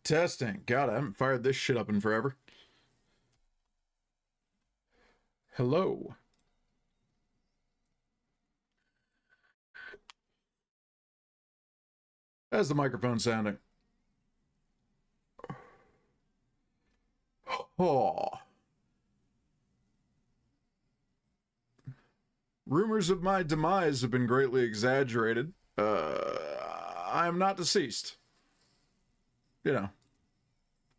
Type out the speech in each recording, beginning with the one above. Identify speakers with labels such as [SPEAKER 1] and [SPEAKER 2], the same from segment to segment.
[SPEAKER 1] Testing. God, I haven't fired this shit up in forever. Hello. How's the microphone sounding? Oh. Rumors of my demise have been greatly exaggerated. I am not deceased. You know,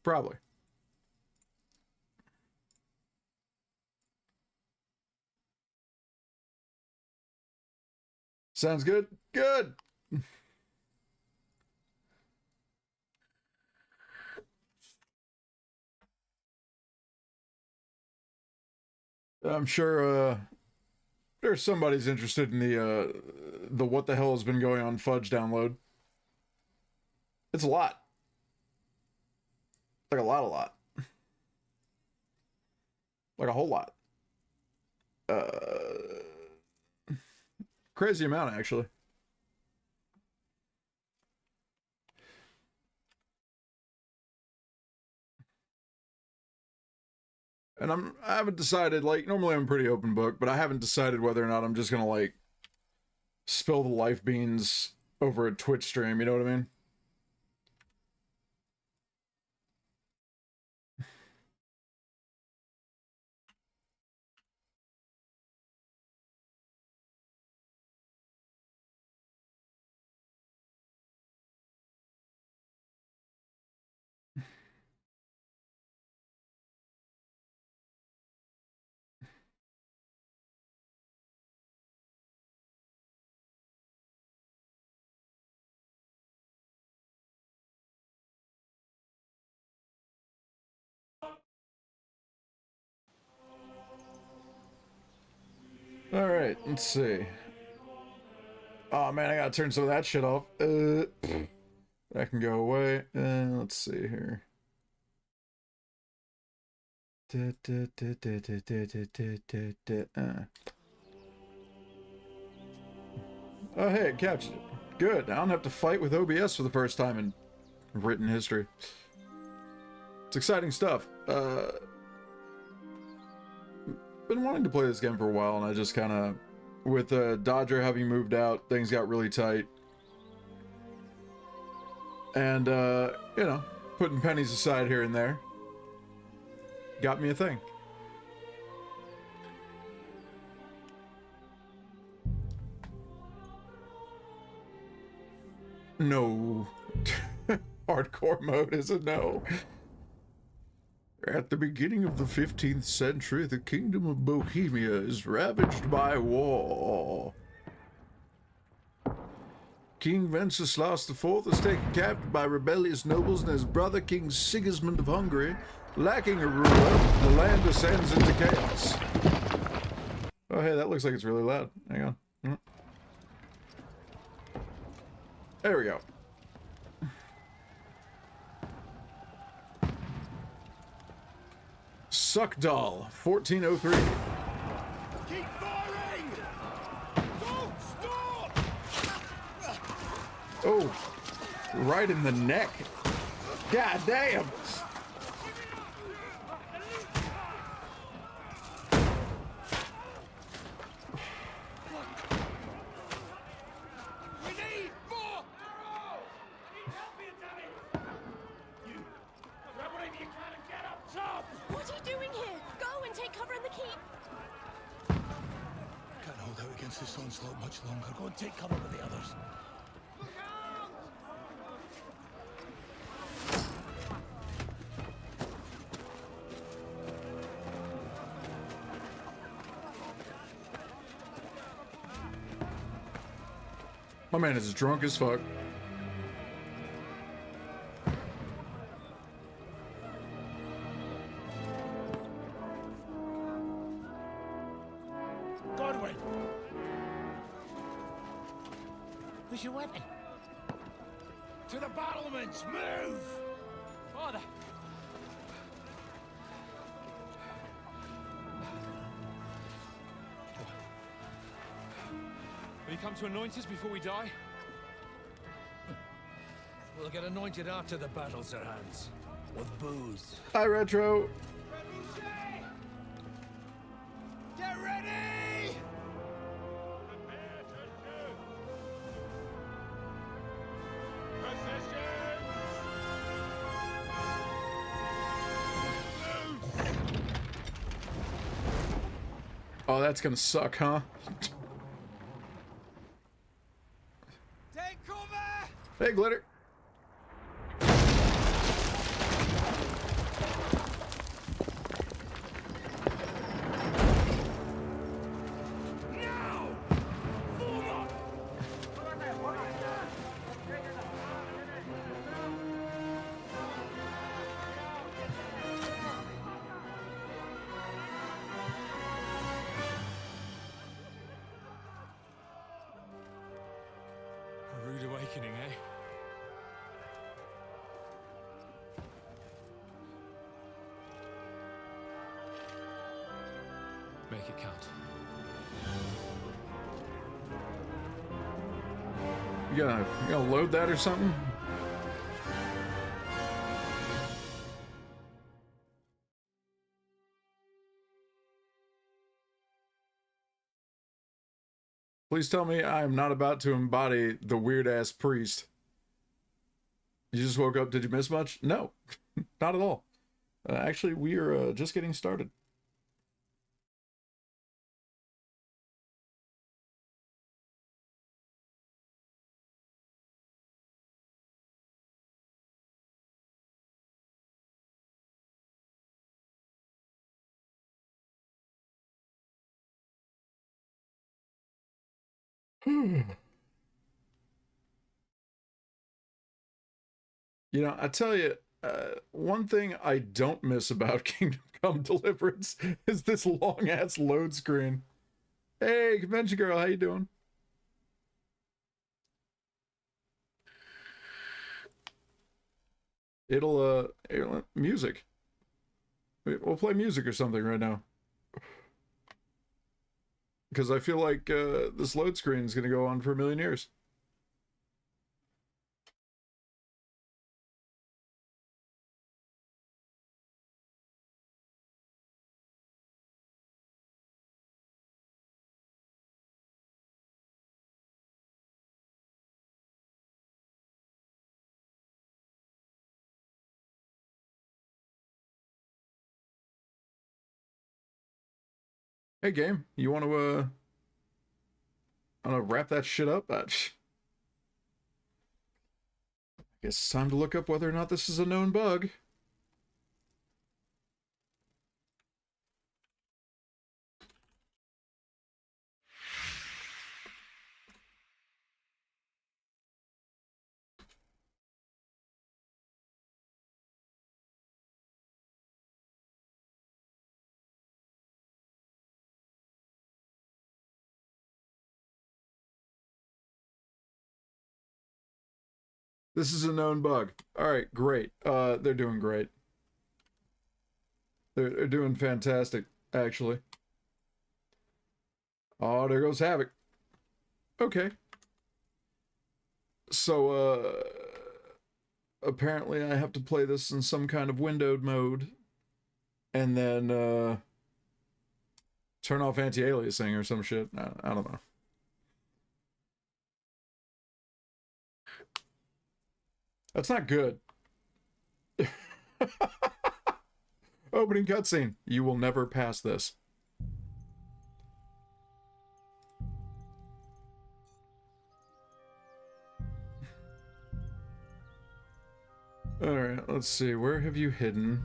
[SPEAKER 1] probably. Sounds good? Good! I'm sure, there's somebody's interested in the what the hell has been going on fudge download. It's a lot. Like a lot. Like a whole lot. Crazy amount, actually. And I haven't decided, like, normally I'm a pretty open book, but I haven't decided whether or not I'm just gonna, like, spill the life beans over a Twitch stream, you know what I mean? Alright, let's see. Oh man, I gotta turn some of that shit off. That can go away. Let's see here. Oh hey, it captured it. Good, I don't have to fight with OBS for the first time in written history. It's exciting stuff. Been wanting to play this game for a while, and I just kind of, with Dodger having moved out, things got really tight. And, you know, putting pennies aside here and there got me a thing. No. Hardcore mode is a no. At the beginning of the 15th century, the kingdom of Bohemia is ravaged by war. King Wenceslas IV is taken captive by rebellious nobles, and his brother, King Sigismund of Hungary, lacking a ruler, the land descends into chaos. Oh, hey, that looks like it's really loud. Hang on. There we go. Suckdoll, 1403.
[SPEAKER 2] Keep firing! Don't stop!
[SPEAKER 1] Oh, right in the neck. God damn.
[SPEAKER 2] We need more arrows! Need help here, Danny! You, grab whatever you can and get up top!
[SPEAKER 3] What are you doing here? Go and take cover in the keep.
[SPEAKER 2] Can't hold out against this onslaught much longer. Go and take cover with the others. Look out!
[SPEAKER 1] My man is drunk as fuck.
[SPEAKER 2] Godwin! Where's your weapon? To the battlements! Move! Father!
[SPEAKER 4] Will you come to anoint us before we die?
[SPEAKER 2] We'll get anointed after the battle, Sir Hans. With booze.
[SPEAKER 1] Hi, Retro.
[SPEAKER 2] Get ready! Prepare to shoot! Positions!
[SPEAKER 1] Oh, that's gonna suck, huh?
[SPEAKER 2] Take cover!
[SPEAKER 1] Hey, Glitter.
[SPEAKER 2] Now! Forward! A rude awakening, eh? Make it count.
[SPEAKER 1] You gonna load that or something? Please tell me I am not about to embody the weird-ass priest. You just woke up. Did you miss much? No, not at all. Actually, we are just getting started. You know, I tell you, one thing I don't miss about Kingdom Come Deliverance is this long-ass load screen. Hey, Convention Girl, how you doing? It'll music. We'll play music or something right now. Because I feel like this load screen is going to go on for a million years. Hey, game, you want to wrap that shit up? I guess it's time to look up whether or not this is a known bug. This is a known bug. All right, great. They're doing great. They're doing fantastic, actually. Oh, there goes Havoc. Okay. So, apparently I have to play this in some kind of windowed mode. And then, turn off anti-aliasing or some shit. I don't know. That's not good. Opening cutscene. You will never pass this. Alright, let's see. Where have you hidden?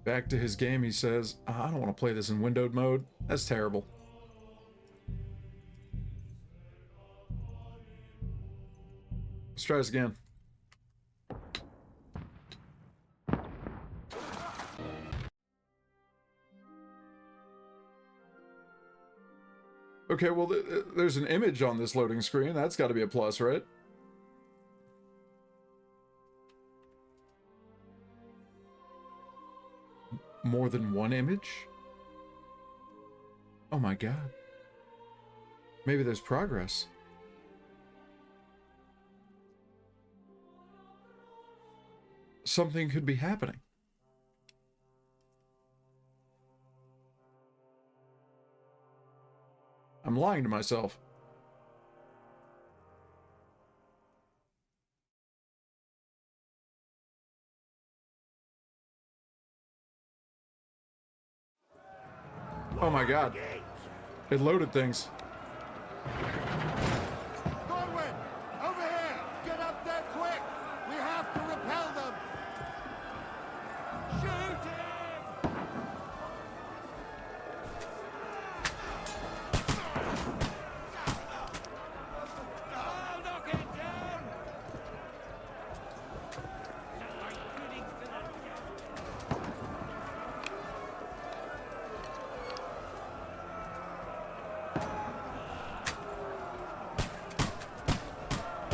[SPEAKER 1] Back to his game, he says, I don't want to play this in windowed mode. That's terrible. Let's try this again. Okay, well, there's an image on this loading screen. That's got to be a plus, right? More than one image? Oh my god. Maybe there's progress. Something could be happening. I'm lying to myself. Oh my god. It loaded things.
[SPEAKER 4] Godwin! Over here! Get up there quick! We have to repel them! Shoot him!
[SPEAKER 2] I'll knock it down!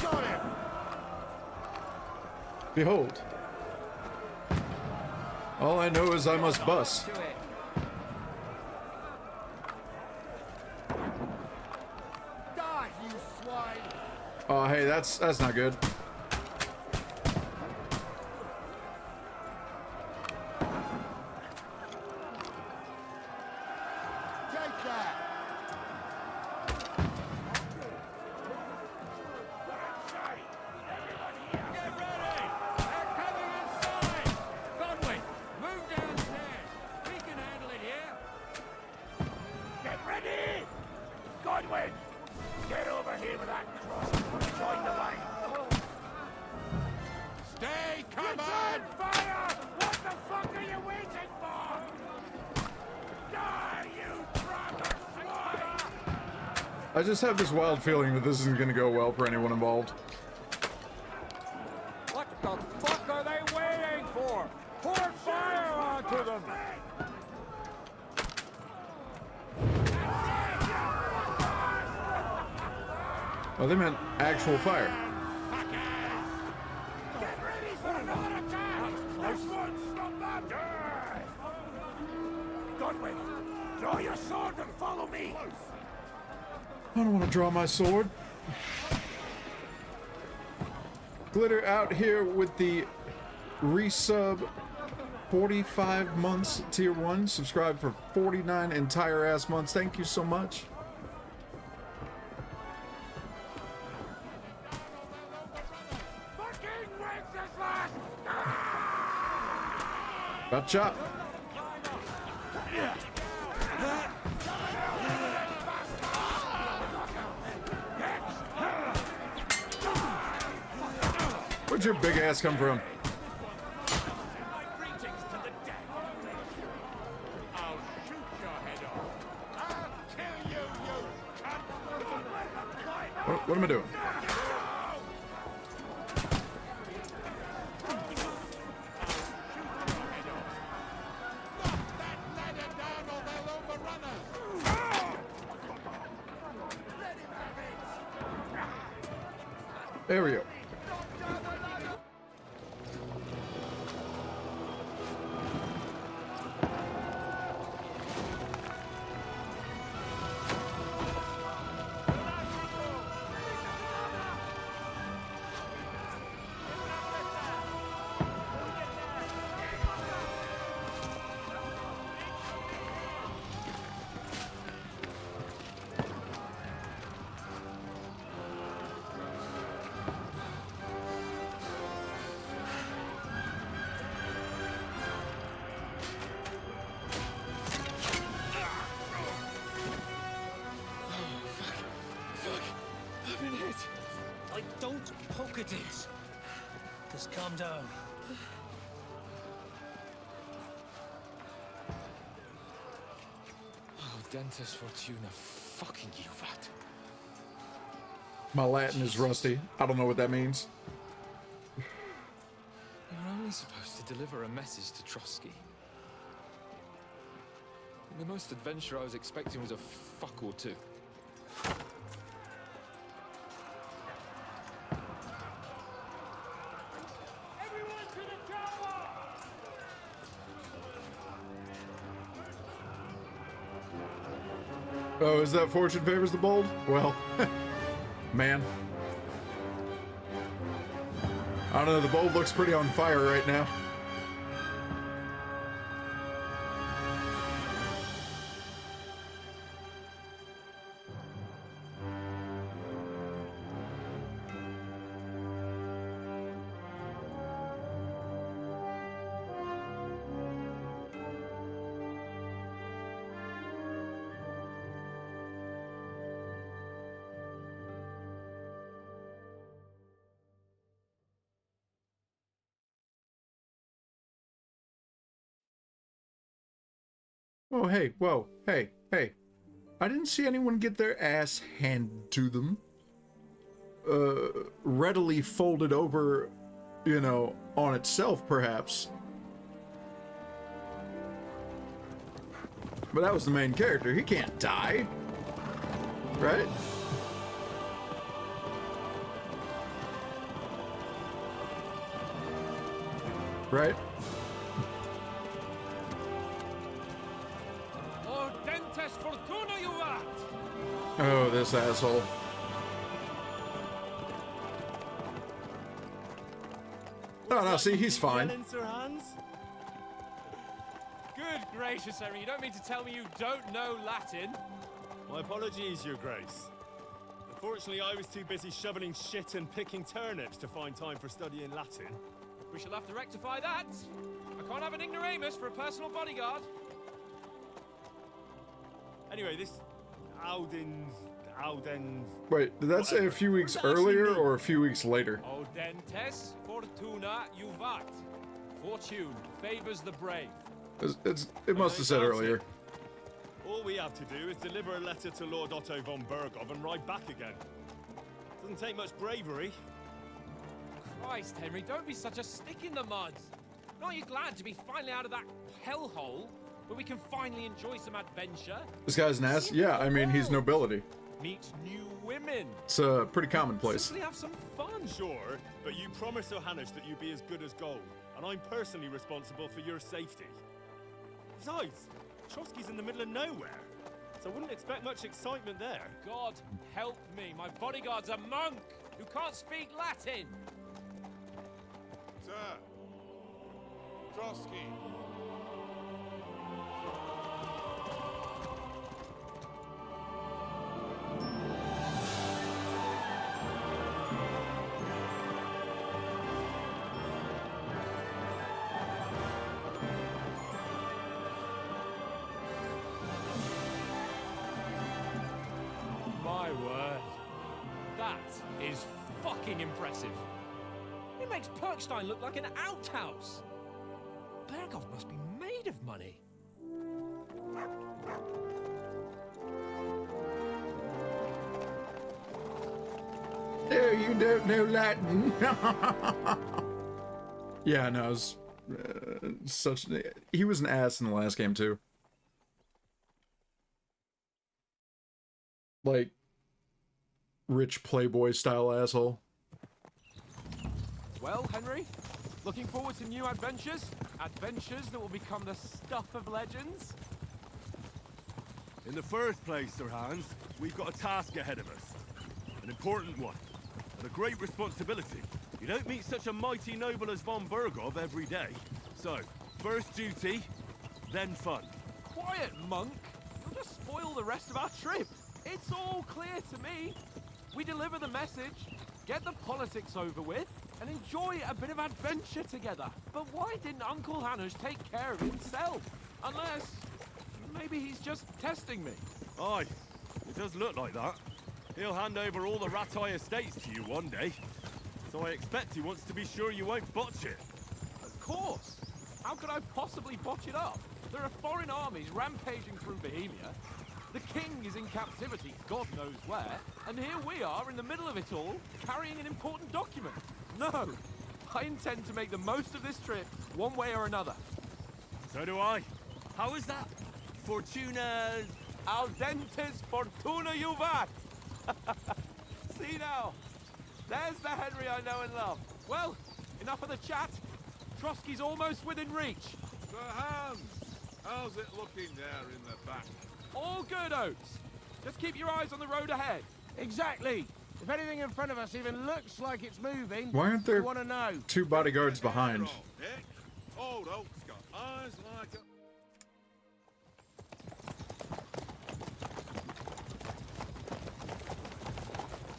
[SPEAKER 4] Got him!
[SPEAKER 1] Behold. All I know is I must bust.
[SPEAKER 2] To it.
[SPEAKER 4] Die, you swine!
[SPEAKER 1] Oh, hey, that's not good.
[SPEAKER 4] Take that!
[SPEAKER 2] Get ready! They're coming inside! Godwin, move downstairs. We can handle it here. Get ready! Godwin, get over here with that cross. Join the line.
[SPEAKER 4] Stay
[SPEAKER 2] Return
[SPEAKER 4] covered!
[SPEAKER 2] fire! What the fuck are you waiting for? Die, you brother swine!
[SPEAKER 1] I just have this wild feeling that this isn't going to go well for anyone involved.
[SPEAKER 2] What the fuck are they waiting for? Pour fire onto them!
[SPEAKER 1] Oh, they meant actual fire.
[SPEAKER 2] Get ready for another attack! This won't stop them! Godwin, draw your sword and follow me!
[SPEAKER 1] I don't want to draw my sword. Glitter out here with the resub 45 months tier 1. Subscribe for 49 entire ass months. Thank you so much.
[SPEAKER 2] Fucking Wenceslas!
[SPEAKER 1] Gotcha. Where'd your big ass come from?
[SPEAKER 2] My greetings to the dead. I'll shoot your head off.
[SPEAKER 4] I'll kill you, you cunt!
[SPEAKER 1] What am I doing?
[SPEAKER 4] Knock that ladder down or they'll overrun us! Let him have it!
[SPEAKER 1] There we go.
[SPEAKER 5] I don't poke at it. Just calm down.
[SPEAKER 6] Oh, Dentes Fortuna, fucking Juvat.
[SPEAKER 1] My Latin is rusty. I don't know what that means.
[SPEAKER 6] We were only supposed to deliver a message to Trotsky. The most adventure I was expecting was a fuck or two.
[SPEAKER 2] Everyone to the tower!
[SPEAKER 1] Oh, is that fortune favors the bold? Well, man. I don't know, the bold looks pretty on fire right now. Oh, hey, whoa, hey, hey. I didn't see anyone get their ass handed to them. Readily folded over, you know, on itself, perhaps. But that was the main character. He can't die. Right? Right?
[SPEAKER 2] Fortuna juvat!
[SPEAKER 1] Oh, this asshole. Oh, no, see, he's fine.
[SPEAKER 6] Good gracious, Henry, you don't mean to tell me you don't know Latin?
[SPEAKER 7] My apologies, Your Grace. Unfortunately, I was too busy shoveling shit and picking turnips to find time for studying Latin.
[SPEAKER 6] We shall have to rectify that. I can't have an ignoramus for a personal bodyguard.
[SPEAKER 7] Anyway, this Audens...
[SPEAKER 1] Wait, did that say a few weeks earlier or a few weeks later?
[SPEAKER 6] Audentes fortuna juvat. Fortune favors the brave.
[SPEAKER 1] It must have said earlier.
[SPEAKER 7] All we have to do is deliver a letter to Lord Otto von Bergov and ride back again. Doesn't take much bravery.
[SPEAKER 6] Christ, Henry, don't be such a stick in the mud. Aren't you glad to be finally out of that hellhole where we can finally enjoy some adventure?
[SPEAKER 1] This guy's an ass? Yeah, I mean, he's nobility.
[SPEAKER 6] Meet new women.
[SPEAKER 1] It's pretty commonplace.
[SPEAKER 6] Simply have some fun.
[SPEAKER 7] Sure, but you promised Johannes that you'd be as good as gold, and I'm personally responsible for your safety. Besides, Trotsky's in the middle of nowhere, so I wouldn't expect much excitement there.
[SPEAKER 6] God help me, my bodyguard's a monk who can't speak Latin.
[SPEAKER 4] Sir. Trotsky.
[SPEAKER 6] My word. That is fucking impressive. It makes Perkstein look like an outhouse. Bergov must be made of money.
[SPEAKER 1] Oh, you don't know Latin. Yeah, no, it was such. He was an ass in the last game too. Like, rich playboy style asshole.
[SPEAKER 6] Well, Henry, looking forward to new adventures? Adventures that will become the stuff of legends?
[SPEAKER 7] In the first place, Sir Hans, we've got a task ahead of us. An important one, and a great responsibility. You don't meet such a mighty noble as von Bergov every day. So, first duty, then fun.
[SPEAKER 6] Quiet, monk! You'll just spoil the rest of our trip. It's all clear to me. We deliver the message, get the politics over with, and enjoy a bit of adventure together. But why didn't Uncle Hanush take care of himself? Unless, maybe he's just testing me.
[SPEAKER 7] Aye, it does look like that. He'll hand over all the Ratai estates to you one day. So I expect he wants to be sure you won't botch it.
[SPEAKER 6] Of course. How could I possibly botch it up? There are foreign armies rampaging through Bohemia. The king is in captivity, God knows where, and here we are in the middle of it all, carrying an important document. No, I intend to make the most of this trip, one way or another.
[SPEAKER 7] So do I. How is that? Fortuna...
[SPEAKER 6] Al dentes fortuna juvat! See now, there's the Henry I know and love. Well, enough of the chat. Trotsky's almost within reach.
[SPEAKER 8] Sir Hans, how's it looking there in the back?
[SPEAKER 6] All good, Oates. Just keep your eyes on the road ahead.
[SPEAKER 4] Exactly. If anything in front of us even looks like it's moving,
[SPEAKER 1] Why aren't there
[SPEAKER 4] we want to know.
[SPEAKER 1] 2 bodyguards behind?
[SPEAKER 8] Nick, old Oak's got eyes like a...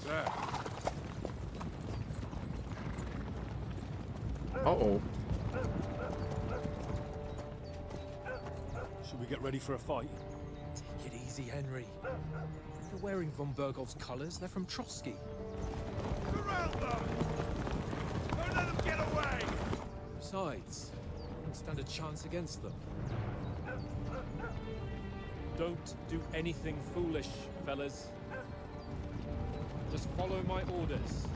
[SPEAKER 8] Sir,
[SPEAKER 1] Uh-oh.
[SPEAKER 9] Should we get ready for a fight?
[SPEAKER 5] Take it easy, Henry. You're wearing von Bergov's colours. They're from Trotsky.
[SPEAKER 8] surround them! Don't let them get away!
[SPEAKER 5] Besides, you won't stand a chance against them.
[SPEAKER 9] Don't do anything foolish, fellas. Just follow my orders.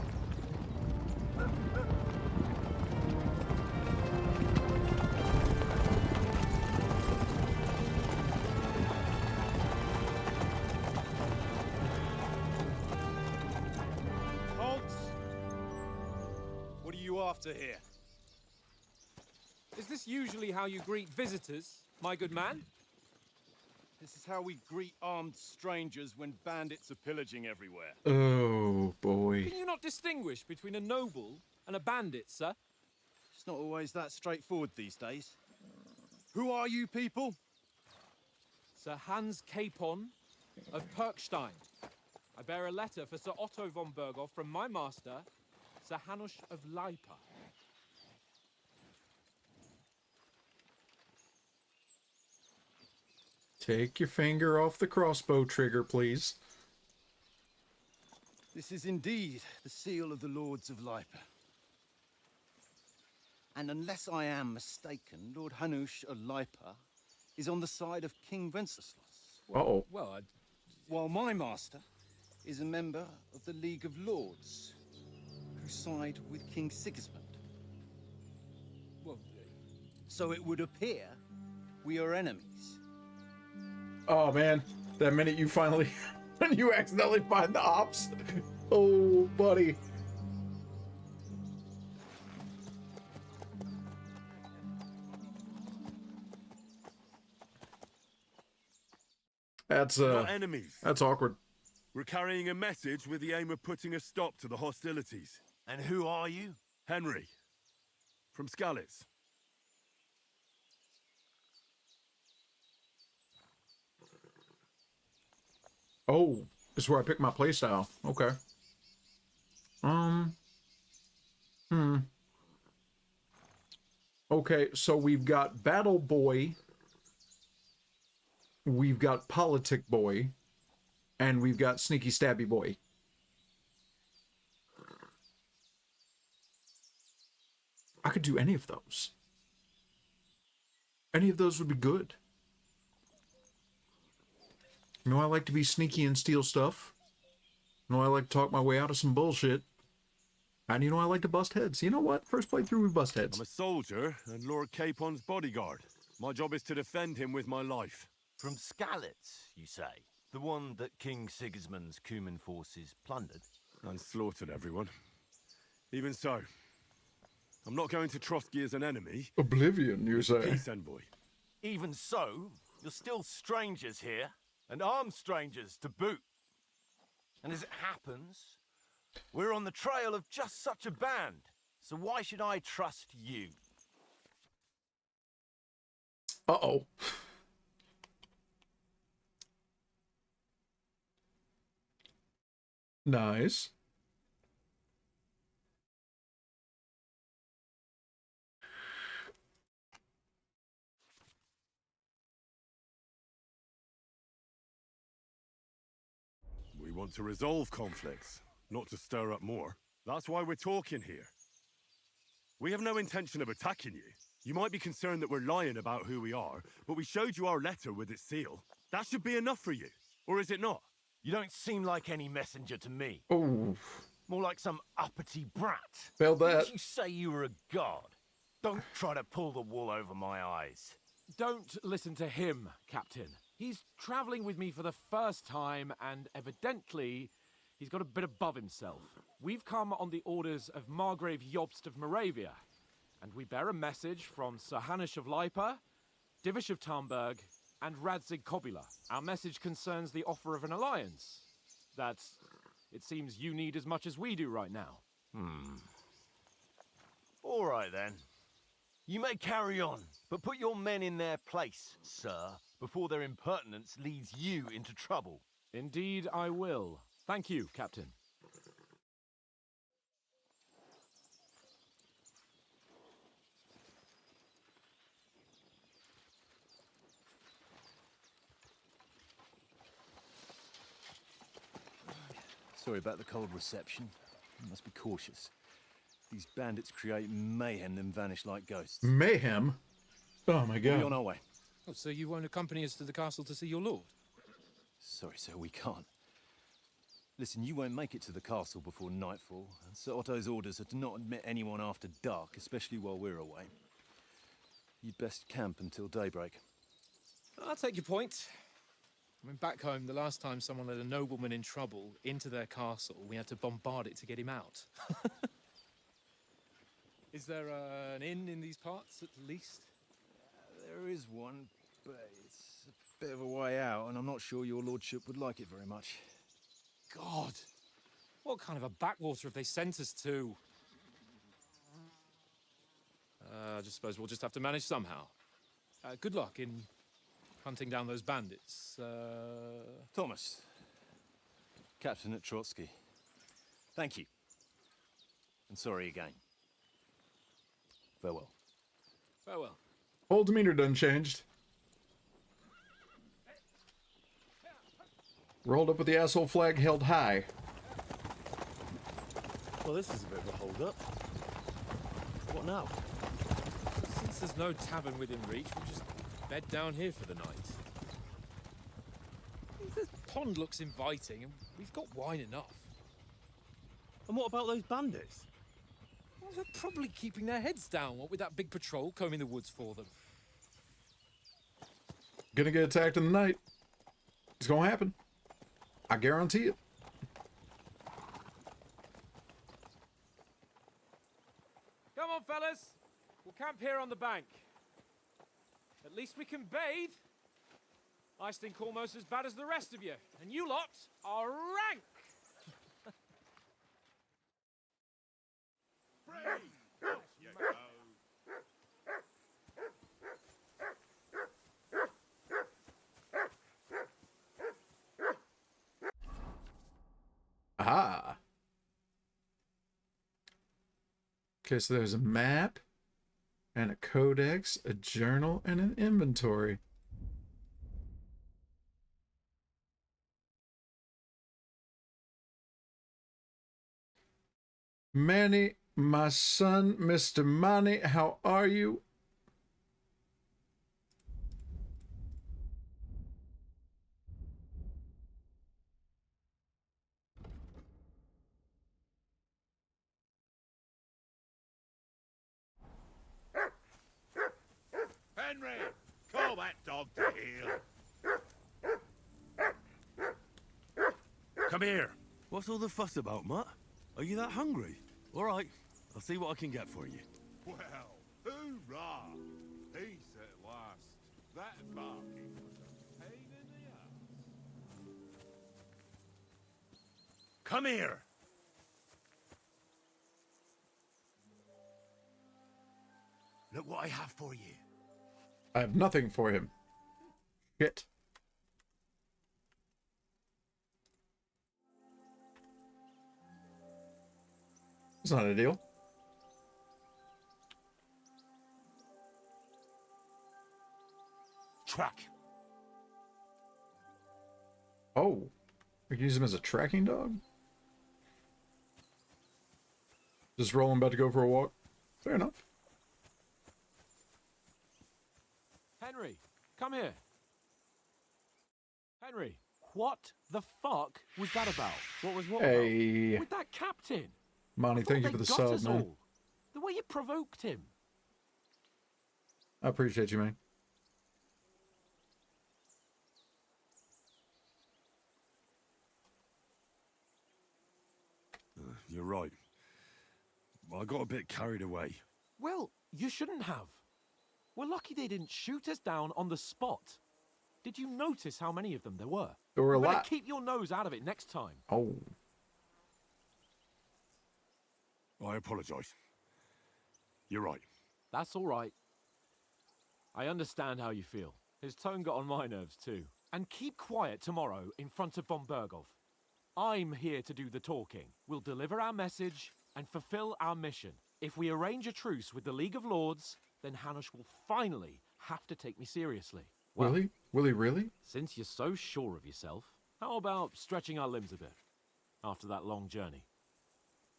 [SPEAKER 9] Halt! What are you after here?
[SPEAKER 6] Is this usually how you greet visitors, my good man?
[SPEAKER 9] This is how we greet armed strangers when bandits are pillaging everywhere.
[SPEAKER 1] Oh, boy.
[SPEAKER 6] Can you not distinguish between a noble and a bandit, sir?
[SPEAKER 9] It's not always that straightforward these days. Who are you people?
[SPEAKER 6] Sir Hans Capon of Perkstein. I bear a letter for Sir Otto von Berghoff from my master, Sir Hanush of Lipa.
[SPEAKER 1] Take your finger off the crossbow trigger, please.
[SPEAKER 9] This is indeed the seal of the Lords of Lipa. And unless I am mistaken, Lord Hanush of Lipa is on the side of King Wenceslas,
[SPEAKER 1] Uh-oh.
[SPEAKER 6] Well,
[SPEAKER 9] while my master is a member of the League of Lords, who side with King Sigismund.
[SPEAKER 6] well,
[SPEAKER 9] So it would appear we are enemies.
[SPEAKER 1] Oh, man. That minute you finally... when you accidentally find the ops. Oh, buddy. That's,
[SPEAKER 7] Not enemies.
[SPEAKER 1] that's awkward.
[SPEAKER 7] We're carrying a message with the aim of putting a stop to the hostilities.
[SPEAKER 5] And who are you?
[SPEAKER 7] Henry, from Skalitz.
[SPEAKER 1] Oh, this is where I pick my playstyle. Okay. Okay, so we've got Battle Boy, we've got Politic Boy, and we've got Sneaky Stabby Boy. I could do any of those. Any of those would be good. You know, I like to be sneaky and steal stuff. You know, I like to talk my way out of some bullshit. And you know, I like to bust heads. You know what? First playthrough, we bust heads.
[SPEAKER 7] I'm a soldier and Lord Capon's bodyguard. My job is to defend him with my life.
[SPEAKER 10] From Skalitz, you say? The one that King Sigismund's Cuman forces plundered?
[SPEAKER 7] And slaughtered everyone. Even so, I'm not going to Trotsky as an enemy.
[SPEAKER 1] Oblivion, you say?
[SPEAKER 7] Peace envoy.
[SPEAKER 10] Even so, you're still strangers here, and armed strangers to boot. And as it happens, we're on the trail of just such a band, so why should I trust you?
[SPEAKER 1] Uh-oh. Nice.
[SPEAKER 7] We want to resolve conflicts, not to stir up more. That's why we're talking here. We have no intention of attacking you. You might be concerned that we're lying about who we are, but we showed you our letter with its seal. That should be enough for you. Or is it not?
[SPEAKER 10] You don't seem like any messenger to me.
[SPEAKER 1] Oh,
[SPEAKER 10] More like some uppity brat.
[SPEAKER 1] failed that.
[SPEAKER 10] Didn't you say you were a god? Don't try to pull the wool over my eyes.
[SPEAKER 6] don't listen to him, Captain. He's traveling with me for the first time, and evidently, He's got a bit above himself. We've come on the orders of Margrave Jobst of Moravia, and we bear a message from Sir Hanish of Lipa, Divish of Tarnberg, and Radzig Kobula. Our message concerns the offer of an alliance that it seems you need as much as we do right now.
[SPEAKER 10] All right, then. You may carry on, but put your men in their place, sir, before their impertinence leads you into trouble.
[SPEAKER 6] Indeed, I will. Thank you, Captain.
[SPEAKER 7] Sorry about the cold reception. You must be cautious. These bandits create mayhem then vanish like ghosts.
[SPEAKER 1] Mayhem? Oh my
[SPEAKER 7] We're on
[SPEAKER 1] god.
[SPEAKER 7] our way.
[SPEAKER 5] Oh, so you won't accompany us to the castle to see your lord?
[SPEAKER 7] Sorry, sir, we can't. Listen, you won't make it to the castle before nightfall, and Sir Otto's orders are to not admit anyone after dark, especially while we're away. You'd best camp until daybreak.
[SPEAKER 5] I'll take your point. I mean, back home, the last time someone led a nobleman in trouble into their castle, we had to bombard it to get him out. Is there an inn in these parts, at least?
[SPEAKER 7] There is one, but it's a bit of a way out, and I'm not sure your lordship would like it very much.
[SPEAKER 5] God! What kind of a backwater have they sent us to? I just suppose we'll just have to manage somehow. Good luck in hunting down those bandits.
[SPEAKER 7] Thomas, Captain at Trotsky. Thank you. And sorry again. Farewell.
[SPEAKER 5] Farewell.
[SPEAKER 1] Whole demeanor done changed. Rolled up with the asshole flag held high.
[SPEAKER 10] Well, this is a bit of a hold-up. What now?
[SPEAKER 5] Since there's no tavern within reach, we'll just bed down here for the night. The pond looks inviting, and we've got wine enough.
[SPEAKER 10] And what about those bandits?
[SPEAKER 5] Well, they're probably keeping their heads down, what with that big patrol combing the woods for them.
[SPEAKER 1] Gonna get attacked in the night. It's gonna happen. I guarantee it.
[SPEAKER 6] Come on, fellas. We'll camp here on the bank. At least we can bathe. I stink almost as bad as the rest of you, and you lot are rank.
[SPEAKER 8] Free! Off you go.
[SPEAKER 1] Aha. Okay, so there's a map and a codex, a journal, and an inventory. Manny, my son, Mr. Manny, how are you?
[SPEAKER 8] Henry, call that dog to heel.
[SPEAKER 7] Come here. What's all the fuss about, Mutt? Are you that hungry? All right, I'll see what I can get for you.
[SPEAKER 8] Well, hoorah! Peace at last. That barking was a pain in the ass.
[SPEAKER 7] Come here. Look what I have for you.
[SPEAKER 1] I have nothing for him. Shit. It's not a deal.
[SPEAKER 7] Track.
[SPEAKER 1] Oh. We can use him as a tracking dog? Just rolling, about to go for a walk. Fair enough.
[SPEAKER 6] Henry, come here. Henry, what the fuck was that about? What was what
[SPEAKER 1] Hey.
[SPEAKER 6] about? With that captain.
[SPEAKER 1] Monty, thank you for the sub, man.
[SPEAKER 6] The way you provoked him.
[SPEAKER 1] I appreciate you, man.
[SPEAKER 7] you're right. I got a bit carried away.
[SPEAKER 6] Well, you shouldn't have. We're lucky they didn't shoot us down on the spot. Did you notice how many of them there were?
[SPEAKER 1] There were a
[SPEAKER 6] You better
[SPEAKER 1] lot.
[SPEAKER 6] keep your nose out of it next time.
[SPEAKER 1] Oh.
[SPEAKER 7] I apologize. You're right.
[SPEAKER 6] That's all right. I understand how you feel. His tone got on my nerves too. And keep quiet tomorrow in front of von Berghoff. I'm here to do the talking. We'll deliver our message and fulfill our mission. If we arrange a truce with the League of Lords, then Hanush will finally have to take me seriously. Well,
[SPEAKER 1] Will he? Will he really?
[SPEAKER 6] since you're so sure of yourself, how about stretching our limbs a bit after that long journey?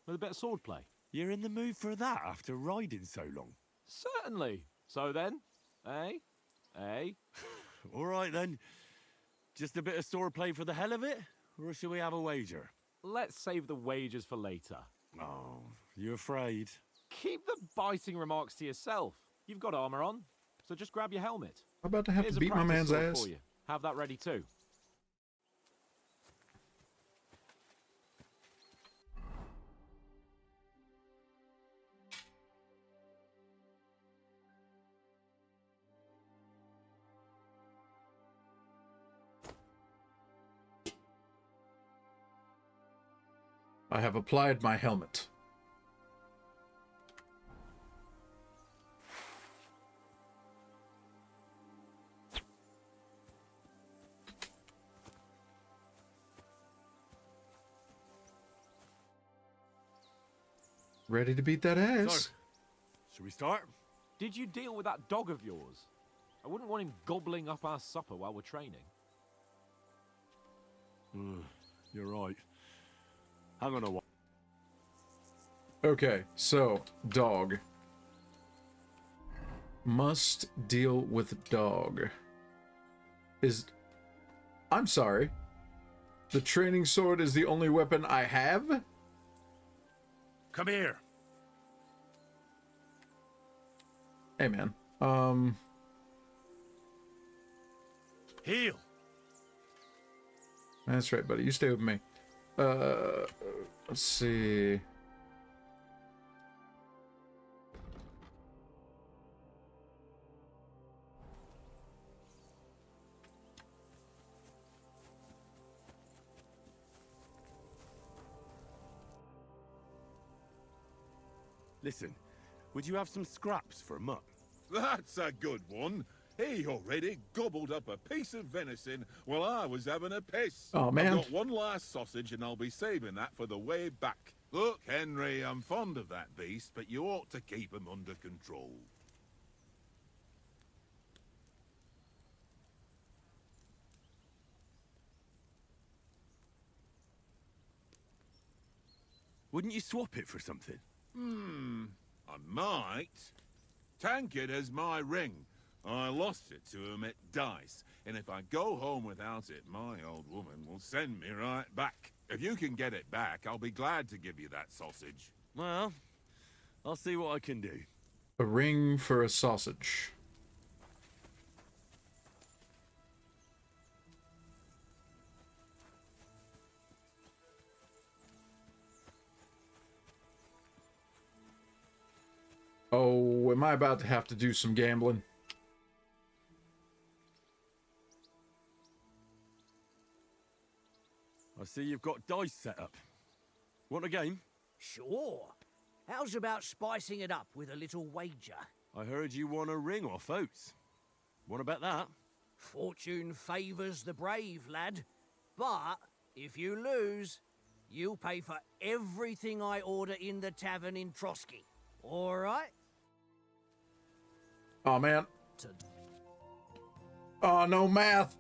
[SPEAKER 6] With a bit of swordplay?
[SPEAKER 7] You're in the mood for that after riding so long?
[SPEAKER 6] Certainly. So then, eh? Eh?
[SPEAKER 7] All right then. Just a bit of swordplay for the hell of it? Or shall we have a wager?
[SPEAKER 6] Let's save the wagers for later.
[SPEAKER 7] Oh, you afraid?
[SPEAKER 6] Keep the biting remarks to yourself. You've got armor on, so just grab your helmet.
[SPEAKER 1] I'm about to have
[SPEAKER 6] Here's
[SPEAKER 1] to
[SPEAKER 6] a
[SPEAKER 1] beat my
[SPEAKER 6] practice
[SPEAKER 1] man's
[SPEAKER 6] sword
[SPEAKER 1] ass.
[SPEAKER 6] for you. Have that ready too.
[SPEAKER 1] I have applied my helmet. Ready to beat that ass?
[SPEAKER 7] So, shall we start?
[SPEAKER 6] Did you deal with that dog of yours? I wouldn't want him gobbling up our supper while we're training.
[SPEAKER 7] You're right. Hang on a while.
[SPEAKER 1] Okay, so, dog. Must deal with dog. I'm sorry. The training sword is the only weapon I have?
[SPEAKER 7] Come here.
[SPEAKER 1] Hey, man.
[SPEAKER 7] Heel.
[SPEAKER 1] That's right, buddy. You stay with me. Let's see.
[SPEAKER 7] Listen, would you have some scraps for a mutt?
[SPEAKER 8] That's a good one. He already gobbled up a piece of venison while I was having a piss.
[SPEAKER 1] Oh, man.
[SPEAKER 8] I've got one last sausage and I'll be saving that for the way back. Look, Henry, I'm fond of that beast, but you ought to keep him under control.
[SPEAKER 7] Wouldn't you swap it for something?
[SPEAKER 8] I might. Tankard has my ring. I lost it to him at dice, and if I go home without it, my old woman will send me right back. If you can get it back, I'll be glad to give you that sausage.
[SPEAKER 7] Well, I'll see what I can do.
[SPEAKER 1] A ring for a sausage. Oh, am I about to have to do some gambling?
[SPEAKER 7] I see you've got dice set up. Want a game?
[SPEAKER 2] Sure. How's about spicing it up with a little wager?
[SPEAKER 7] I heard you won a ring off Oates. Want to bet that?
[SPEAKER 2] Fortune favours the brave, lad. But if you lose, you'll pay for everything I order in the tavern in Trotsky. All right?
[SPEAKER 1] Oh, man. Oh, no math.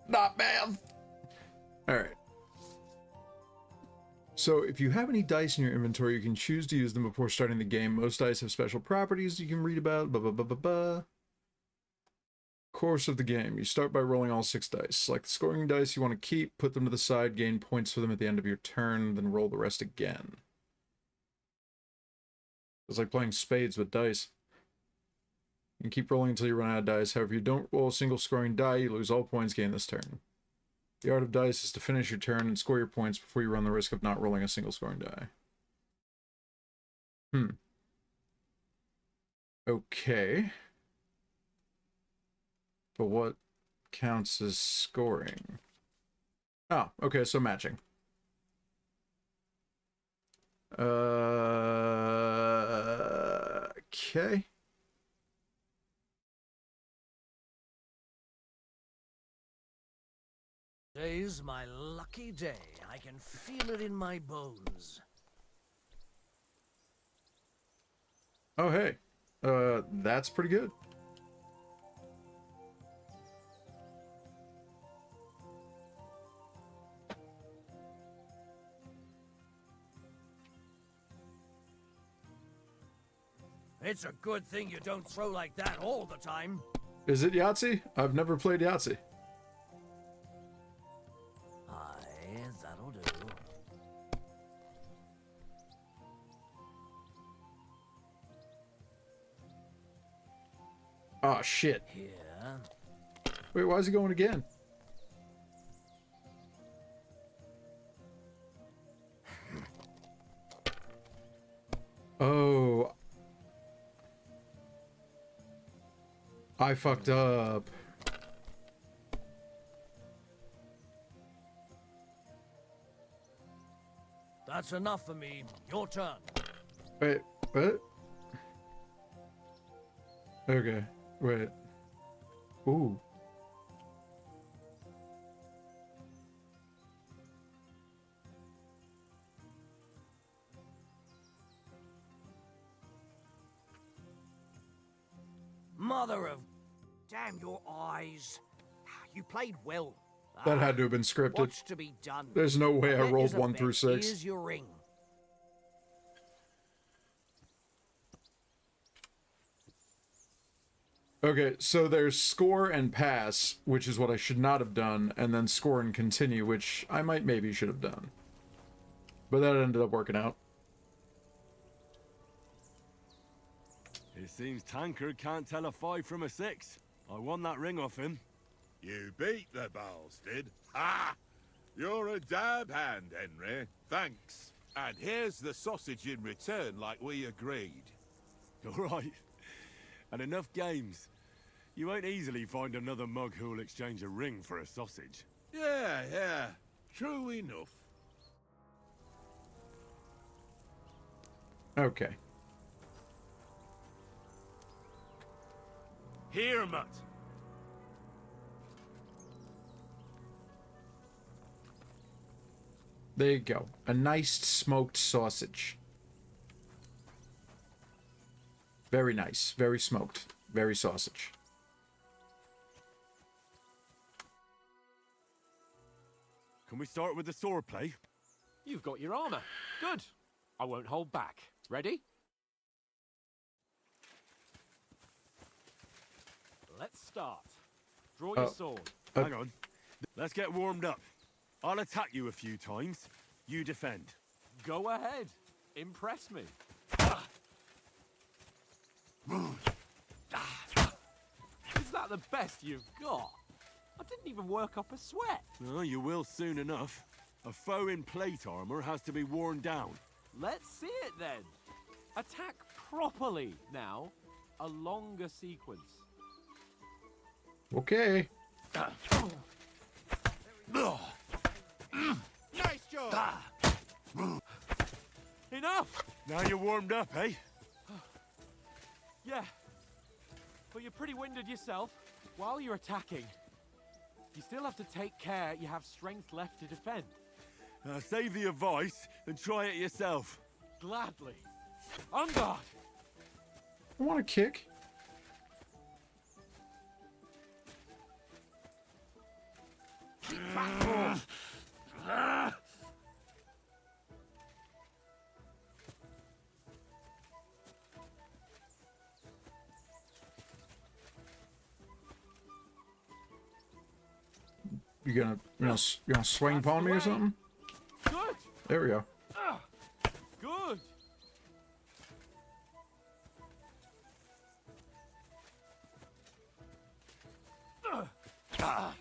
[SPEAKER 1] Not math. All right. So, if you have any dice in your inventory, you can choose to use them before starting the game. Most dice have special properties you can read about. Course of the game. You start by rolling all 6 dice. Select the scoring dice you want to keep, put them to the side, gain points for them at the end of your turn, then roll the rest again. It's like playing spades with dice. You can keep rolling until you run out of dice. However, if you don't roll a single scoring die, you lose all points gained this turn. The art of dice is to finish your turn and score your points before you run the risk of not rolling a single scoring die. Okay. But what counts as scoring? Oh, okay, so matching. Okay.
[SPEAKER 11] Today's my lucky day. I can feel it in my bones.
[SPEAKER 1] Oh, hey. That's pretty good.
[SPEAKER 11] It's a good thing you don't throw like that all the time.
[SPEAKER 1] Is it Yahtzee? I've never played Yahtzee.
[SPEAKER 11] Aye, that'll do.
[SPEAKER 1] Oh, shit.
[SPEAKER 11] Here.
[SPEAKER 1] Wait, why is he going again? Oh. I fucked up.
[SPEAKER 11] That's enough for me. Your turn.
[SPEAKER 1] Wait, what? Okay, wait. Ooh.
[SPEAKER 11] Mother of... Damn your eyes. You played well.
[SPEAKER 1] That had to have been scripted.
[SPEAKER 11] What's to be done?
[SPEAKER 1] There's no way I
[SPEAKER 11] Bet
[SPEAKER 1] rolled
[SPEAKER 11] is a
[SPEAKER 1] 1
[SPEAKER 11] bet.
[SPEAKER 1] through 6.
[SPEAKER 11] Here's your ring.
[SPEAKER 1] Okay, so there's score and pass, which is what I should not have done, and then score and continue, which I maybe should have done. But that ended up working out.
[SPEAKER 7] It seems Tankard can't tell a 5 from a 6. I won that ring off him.
[SPEAKER 8] You beat the bastard. Ha! You're a dab hand, Henry. Thanks. And here's the sausage in return, like we agreed.
[SPEAKER 7] All right. And enough games. You won't easily find another mug who'll exchange a ring for a sausage.
[SPEAKER 8] Yeah. True enough.
[SPEAKER 1] Okay.
[SPEAKER 7] Here, Mutt.
[SPEAKER 1] There you go. A nice smoked sausage. Very nice. Very smoked. Very sausage.
[SPEAKER 7] Can we start with the sword play?
[SPEAKER 6] You've got your armor. Good. I won't hold back. Ready? Let's start. Draw your sword.
[SPEAKER 7] Hang on. Let's get warmed up. I'll attack you a few times. You defend.
[SPEAKER 6] Go ahead. Impress me. Is that the best you've got? I didn't even work up a sweat.
[SPEAKER 7] Oh, you will soon enough. A foe in plate armor has to be worn down.
[SPEAKER 6] Let's see it then. Attack properly now. A longer sequence.
[SPEAKER 1] Okay.
[SPEAKER 4] Nice job!
[SPEAKER 6] Enough!
[SPEAKER 7] Now you're warmed up, eh?
[SPEAKER 6] Yeah. But you're pretty winded yourself. While you're attacking, you still have to take care you have strength left to defend.
[SPEAKER 7] Save the advice and try it yourself.
[SPEAKER 6] Gladly. On guard!
[SPEAKER 1] I want a kick.
[SPEAKER 11] Keep back, Paul.
[SPEAKER 1] You gonna swing
[SPEAKER 6] That's
[SPEAKER 1] upon
[SPEAKER 6] the
[SPEAKER 1] me or
[SPEAKER 6] way.
[SPEAKER 1] something?
[SPEAKER 6] Good!
[SPEAKER 1] There we go.
[SPEAKER 6] Good!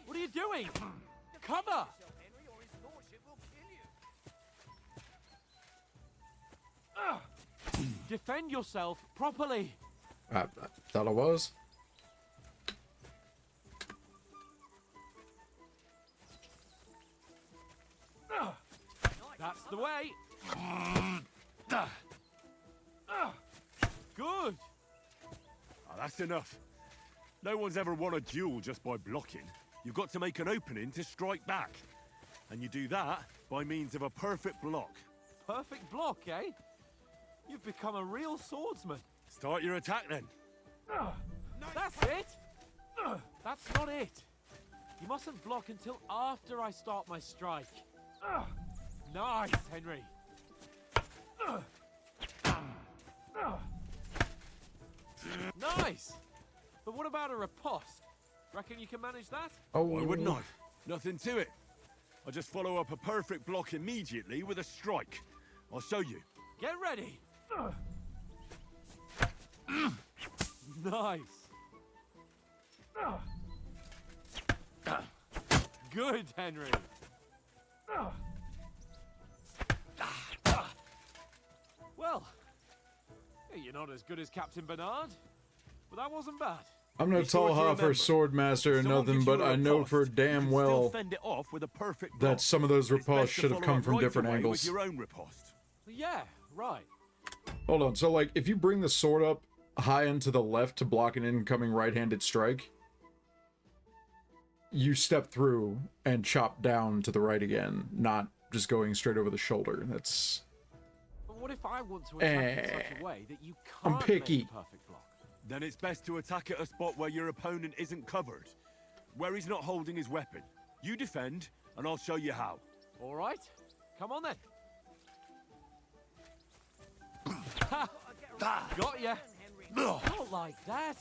[SPEAKER 6] What are you doing? Cover! Defend yourself properly.
[SPEAKER 1] I thought I was.
[SPEAKER 6] That's the way. Good.
[SPEAKER 7] Oh, that's enough. No one's ever won a duel just by blocking. You've got to make an opening to strike back. And you do that by means of a perfect block.
[SPEAKER 6] Perfect block, eh? You've become a real swordsman.
[SPEAKER 7] Start your attack then.
[SPEAKER 6] That's it. That's not it. You mustn't block until after I start my strike. Nice, Henry. Nice. But what about a riposte? Reckon you can manage that?
[SPEAKER 1] Oh,
[SPEAKER 7] Why wouldn't I? Nothing to it. I just follow up a perfect block immediately with a strike. I'll show you.
[SPEAKER 6] Get ready. Nice. Good, Henry. Well, you're not as good as Captain Bernard, but that wasn't bad.
[SPEAKER 1] I'm no tall half or sword master or nothing, but I know for damn well
[SPEAKER 7] fend it off with a perfect block.
[SPEAKER 1] that some of those
[SPEAKER 7] It's best
[SPEAKER 1] ripostes
[SPEAKER 7] to
[SPEAKER 1] should have
[SPEAKER 7] follow
[SPEAKER 1] come
[SPEAKER 7] up
[SPEAKER 1] from
[SPEAKER 7] right
[SPEAKER 1] different
[SPEAKER 7] away with
[SPEAKER 1] angles.
[SPEAKER 7] your own riposte.
[SPEAKER 6] Yeah, right.
[SPEAKER 1] Hold on, so like if you bring the sword up high and to the left to block an incoming right-handed strike, you step through and chop down to the right again, not just going straight over the shoulder. That's...
[SPEAKER 6] But what if I want to attack in such a way that you
[SPEAKER 1] I'm
[SPEAKER 6] can't
[SPEAKER 1] picky.
[SPEAKER 6] make a perfect block?
[SPEAKER 7] Then it's best to attack at a spot where your opponent isn't covered, where he's not holding his weapon. You defend, and I'll show you how.
[SPEAKER 6] All right, come on then. Ha! Got ya. Not like that.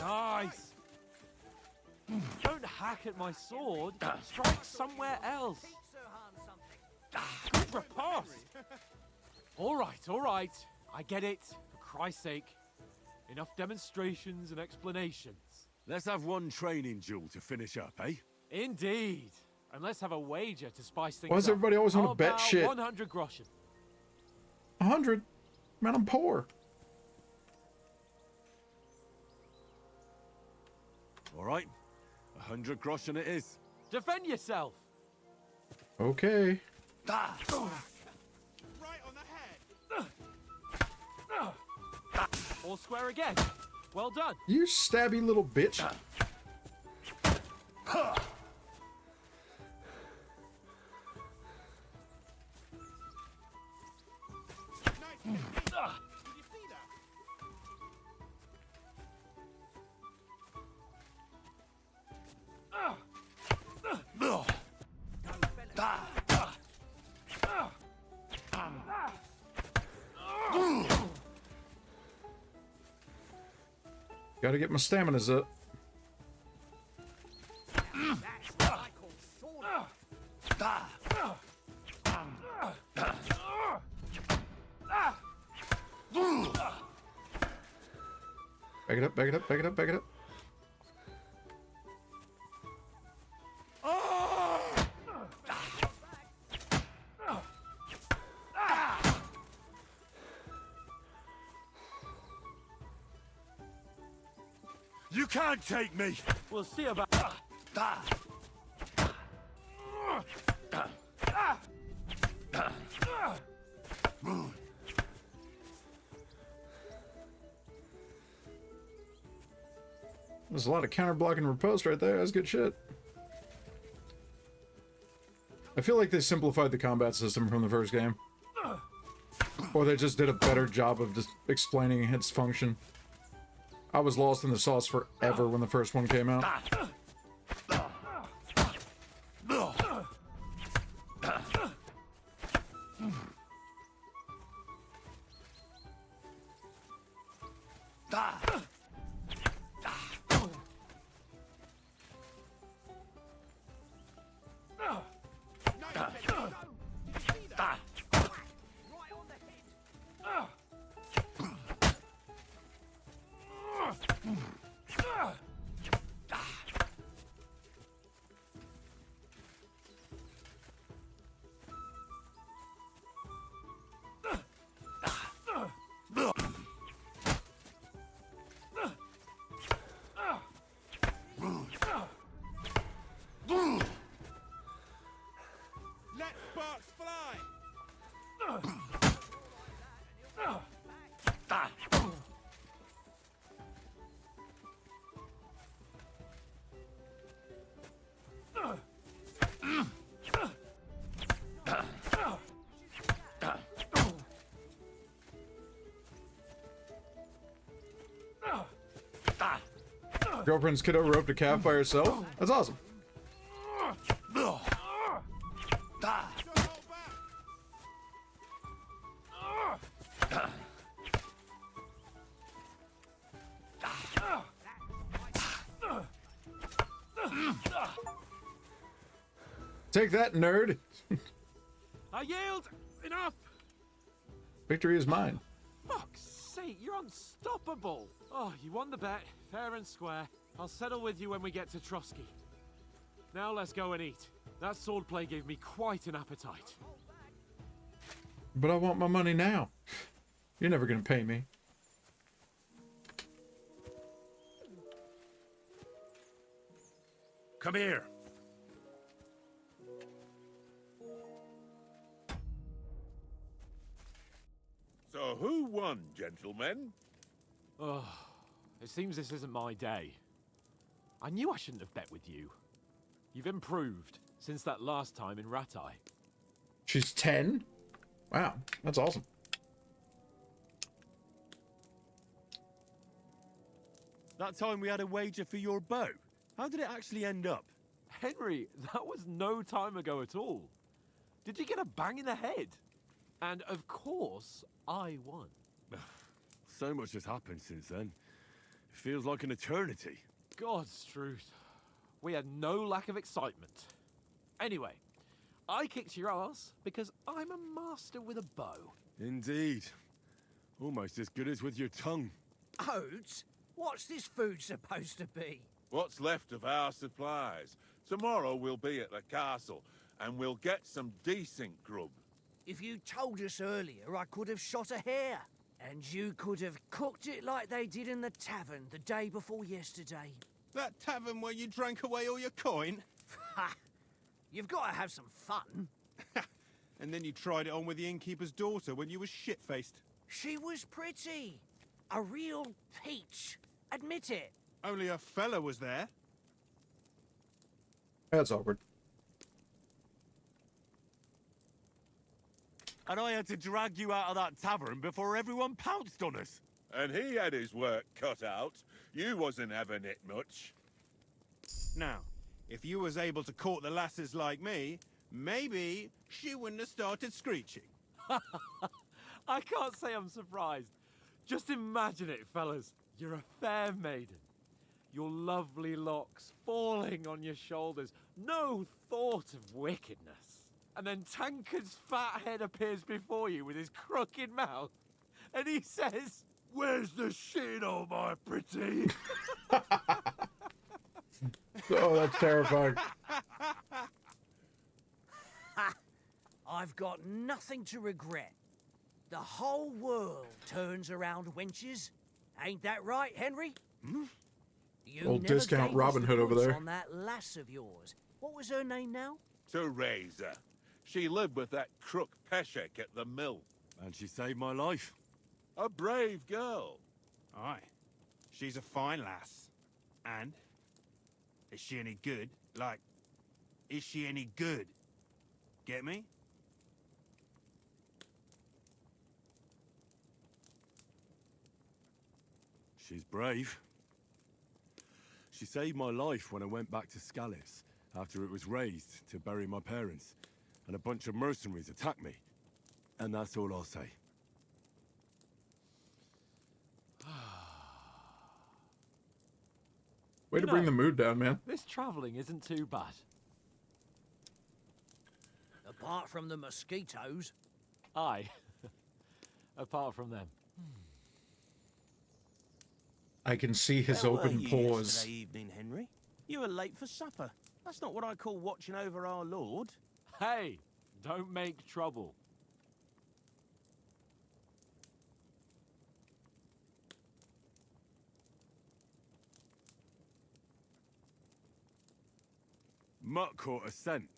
[SPEAKER 6] Nice. Don't hack at my sword. Strike somewhere else. Good riposte. All right. I get it. For Christ's sake. Enough demonstrations and explanations.
[SPEAKER 7] Let's have one training duel to finish up, eh?
[SPEAKER 6] Indeed. And let's have a wager to spice things
[SPEAKER 1] Why does
[SPEAKER 6] up.
[SPEAKER 1] everybody always want
[SPEAKER 6] How
[SPEAKER 1] to bet
[SPEAKER 6] about
[SPEAKER 1] shit?
[SPEAKER 6] 100 groschen.
[SPEAKER 1] 100? Man, I'm poor.
[SPEAKER 7] All right. 100 groschen it is.
[SPEAKER 6] Defend yourself.
[SPEAKER 1] Okay.
[SPEAKER 2] Right on the head.
[SPEAKER 6] All square again. Well done.
[SPEAKER 1] You stabby little bitch.
[SPEAKER 2] Did you see that?
[SPEAKER 1] Gotta get my staminas up.
[SPEAKER 11] That's what I call sword.
[SPEAKER 1] Back it up, back it up, back it up, back it up.
[SPEAKER 7] You can't take me!
[SPEAKER 6] We'll see about...
[SPEAKER 1] There's a lot of counter blocking riposte right there. That's good shit. I feel like they simplified the combat system from the first game. Or they just did a better job of just explaining its function. I was lost in the sauce forever when the first one came out.
[SPEAKER 11] Right on the head.
[SPEAKER 1] Girlfriend's kiddo roped a calf by herself? That's awesome. Take that, nerd.
[SPEAKER 6] I yield. Enough.
[SPEAKER 1] Victory is mine.
[SPEAKER 6] Fuck's sake, you're unstoppable. Oh, you won the bet, fair and square. I'll settle with you when we get to Trotsky. Now let's go and eat. That swordplay gave me quite an appetite.
[SPEAKER 1] But I want my money now. You're never gonna pay me.
[SPEAKER 7] Come here.
[SPEAKER 8] So who won, gentlemen?
[SPEAKER 6] Oh, it seems this isn't my day. I knew I shouldn't have bet with you. You've improved since that last time in Ratai.
[SPEAKER 1] She's 10? Wow, that's awesome.
[SPEAKER 7] That time we had a wager for your bow. How did it actually end up?
[SPEAKER 6] Henry, that was no time ago at all. Did you get a bang in the head? And of course, I won.
[SPEAKER 7] So much has happened since then. It feels like an eternity.
[SPEAKER 6] God's truth. We had no lack of excitement. Anyway, I kicked your ass because I'm a master with a bow.
[SPEAKER 7] Indeed. Almost as good as with your tongue.
[SPEAKER 11] Oats? What's this food supposed to be?
[SPEAKER 8] What's left of our supplies. Tomorrow we'll be at the castle, and we'll get some decent grub.
[SPEAKER 11] If you told us earlier, I could have shot a hare. And you could have cooked it like they did in the tavern the day before yesterday.
[SPEAKER 12] That tavern where you drank away all your coin?
[SPEAKER 11] Ha! You've got to have some fun.
[SPEAKER 12] And then you tried it on with the innkeeper's daughter when you were shit-faced.
[SPEAKER 11] She was pretty. A real peach. Admit it.
[SPEAKER 12] Only a fella was there.
[SPEAKER 1] That's awkward.
[SPEAKER 7] And I had to drag you out of that tavern before everyone pounced on us.
[SPEAKER 8] And he had his work cut out. You wasn't having it much.
[SPEAKER 12] Now, if you was able to court the lasses like me, maybe she wouldn't have started screeching.
[SPEAKER 6] I can't say I'm surprised. Just imagine it, fellas. You're a fair maiden. Your lovely locks falling on your shoulders. No thought of wickedness. And then Tankard's fat head appears before you with his crooked mouth. And he says, "Where's the shit, oh my pretty?"
[SPEAKER 1] Oh, that's terrifying.
[SPEAKER 11] I've got nothing to regret. The whole world turns around wenches. Ain't that right, Henry?
[SPEAKER 12] Hmm?
[SPEAKER 11] You
[SPEAKER 1] Old
[SPEAKER 11] never
[SPEAKER 1] discount
[SPEAKER 11] gave
[SPEAKER 1] Robin
[SPEAKER 11] us
[SPEAKER 1] Hood
[SPEAKER 11] the
[SPEAKER 1] over
[SPEAKER 11] goods
[SPEAKER 1] there.
[SPEAKER 11] on that lass of yours. What was her name now?
[SPEAKER 8] Teresa. She lived with that crook Peshek at the mill.
[SPEAKER 7] And she saved my life.
[SPEAKER 8] A brave girl.
[SPEAKER 12] Aye. She's a fine lass. And? Is she any good? Like, is she any good? Get me?
[SPEAKER 7] She's brave. She saved my life when I went back to Scallis after it was razed to bury my parents, and a bunch of mercenaries attacked me. And that's all I'll say.
[SPEAKER 1] Way to bring the mood down, man.
[SPEAKER 6] This travelling isn't too bad.
[SPEAKER 11] Apart from the mosquitoes.
[SPEAKER 6] Aye. Apart from them.
[SPEAKER 1] I can see his
[SPEAKER 13] Where were
[SPEAKER 1] open
[SPEAKER 13] you
[SPEAKER 1] pores.
[SPEAKER 13] yesterday evening, Henry? You were late for supper. That's not what I call watching over our Lord.
[SPEAKER 6] Hey, don't make trouble.
[SPEAKER 7] Mutt caught a scent,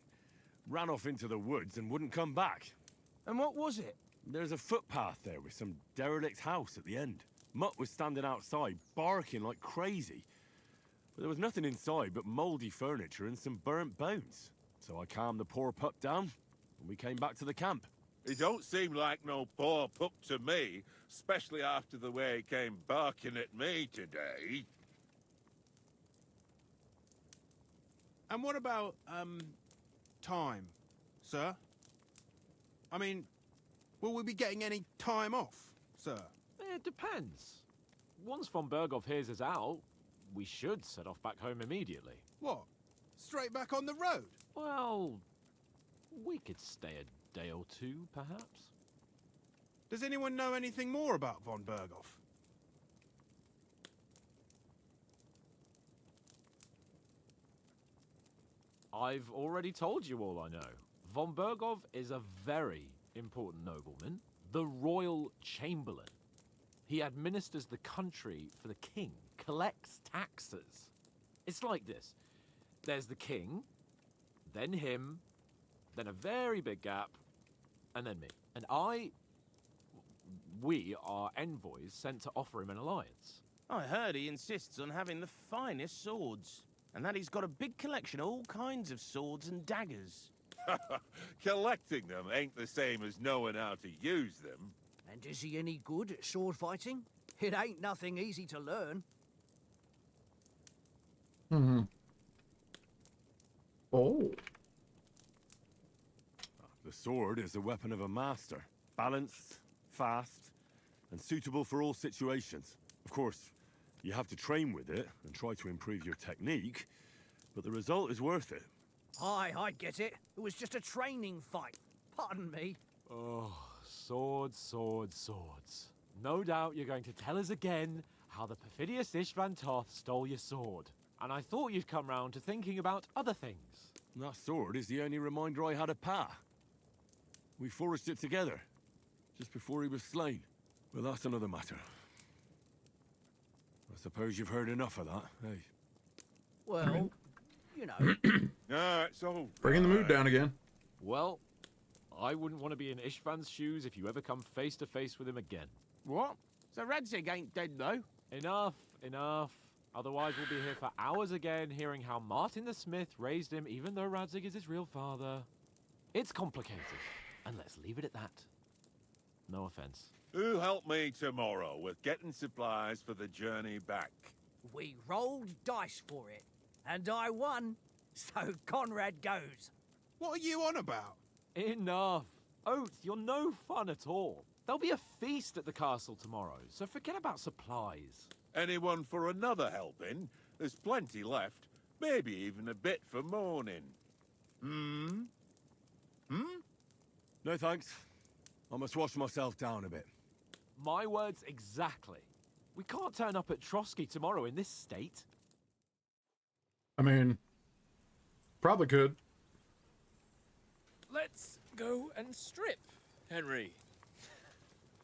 [SPEAKER 7] ran off into the woods and wouldn't come back.
[SPEAKER 13] And what was it?
[SPEAKER 7] There's a footpath there with some derelict house at the end. Mutt was standing outside, barking like crazy. But there was nothing inside but mouldy furniture and some burnt bones. So I calmed the poor pup down, and we came back to the camp.
[SPEAKER 8] He don't seem like no poor pup to me, especially after the way he came barking at me today.
[SPEAKER 12] And what about, time, sir? I mean, will we be getting any time off, sir?
[SPEAKER 6] It depends. Once von Berghoff hears us out, we should set off back home immediately.
[SPEAKER 12] What? Straight back on the road?
[SPEAKER 6] Well, we could stay a day or two, perhaps.
[SPEAKER 12] Does anyone know anything more about von Berghoff?
[SPEAKER 6] I've already told you all I know. Von Berghoff is a very important nobleman, the royal chamberlain. He administers the country for the king, collects taxes. It's like this. There's the king, then him, then a very big gap, and then me. And we are envoys sent to offer him an alliance.
[SPEAKER 13] I heard he insists on having the finest swords, and that he's got a big collection of all kinds of swords and daggers.
[SPEAKER 8] Collecting them ain't the same as knowing how to use them.
[SPEAKER 11] And is he any good at sword fighting? It ain't nothing easy to learn.
[SPEAKER 1] Oh.
[SPEAKER 7] The sword is the weapon of a master. Balanced, fast, and suitable for all situations. Of course, you have to train with it and try to improve your technique, but the result is worth it.
[SPEAKER 11] Aye, I get it. It was just a training fight. Pardon me.
[SPEAKER 6] Oh, swords, swords, swords. No doubt you're going to tell us again how the perfidious Ishvan Toth stole your sword. And I thought you'd come round to thinking about other things.
[SPEAKER 7] That sword is the only reminder I had of Pa. We forged it together, just before he was slain. Well, that's another matter. I suppose you've heard enough of that, eh?
[SPEAKER 11] Well, you know.
[SPEAKER 8] It's all
[SPEAKER 1] Bringing the mood
[SPEAKER 8] right.
[SPEAKER 1] down again.
[SPEAKER 6] Well, I wouldn't want to be in Ishvan's shoes if you ever come face to face with him again.
[SPEAKER 13] What? So Radzig ain't dead, though?
[SPEAKER 6] Enough, enough. Otherwise we'll be here for hours again hearing how Martin the Smith raised him even though Radzig is his real father. It's complicated, and let's leave it at that. No offense.
[SPEAKER 8] Who'll help me tomorrow with getting supplies for the journey back?
[SPEAKER 11] We rolled dice for it, and I won, so Conrad goes.
[SPEAKER 12] What are you on about?
[SPEAKER 6] Enough. Oath, you're no fun at all. There'll be a feast at the castle tomorrow, so forget about supplies.
[SPEAKER 8] Anyone for another helping? There's plenty left. Maybe even a bit for morning.
[SPEAKER 7] No thanks. I must wash myself down a bit.
[SPEAKER 6] My words exactly. We can't turn up at Trotsky tomorrow in this state.
[SPEAKER 1] I mean, probably could.
[SPEAKER 5] Let's go and strip, Henry.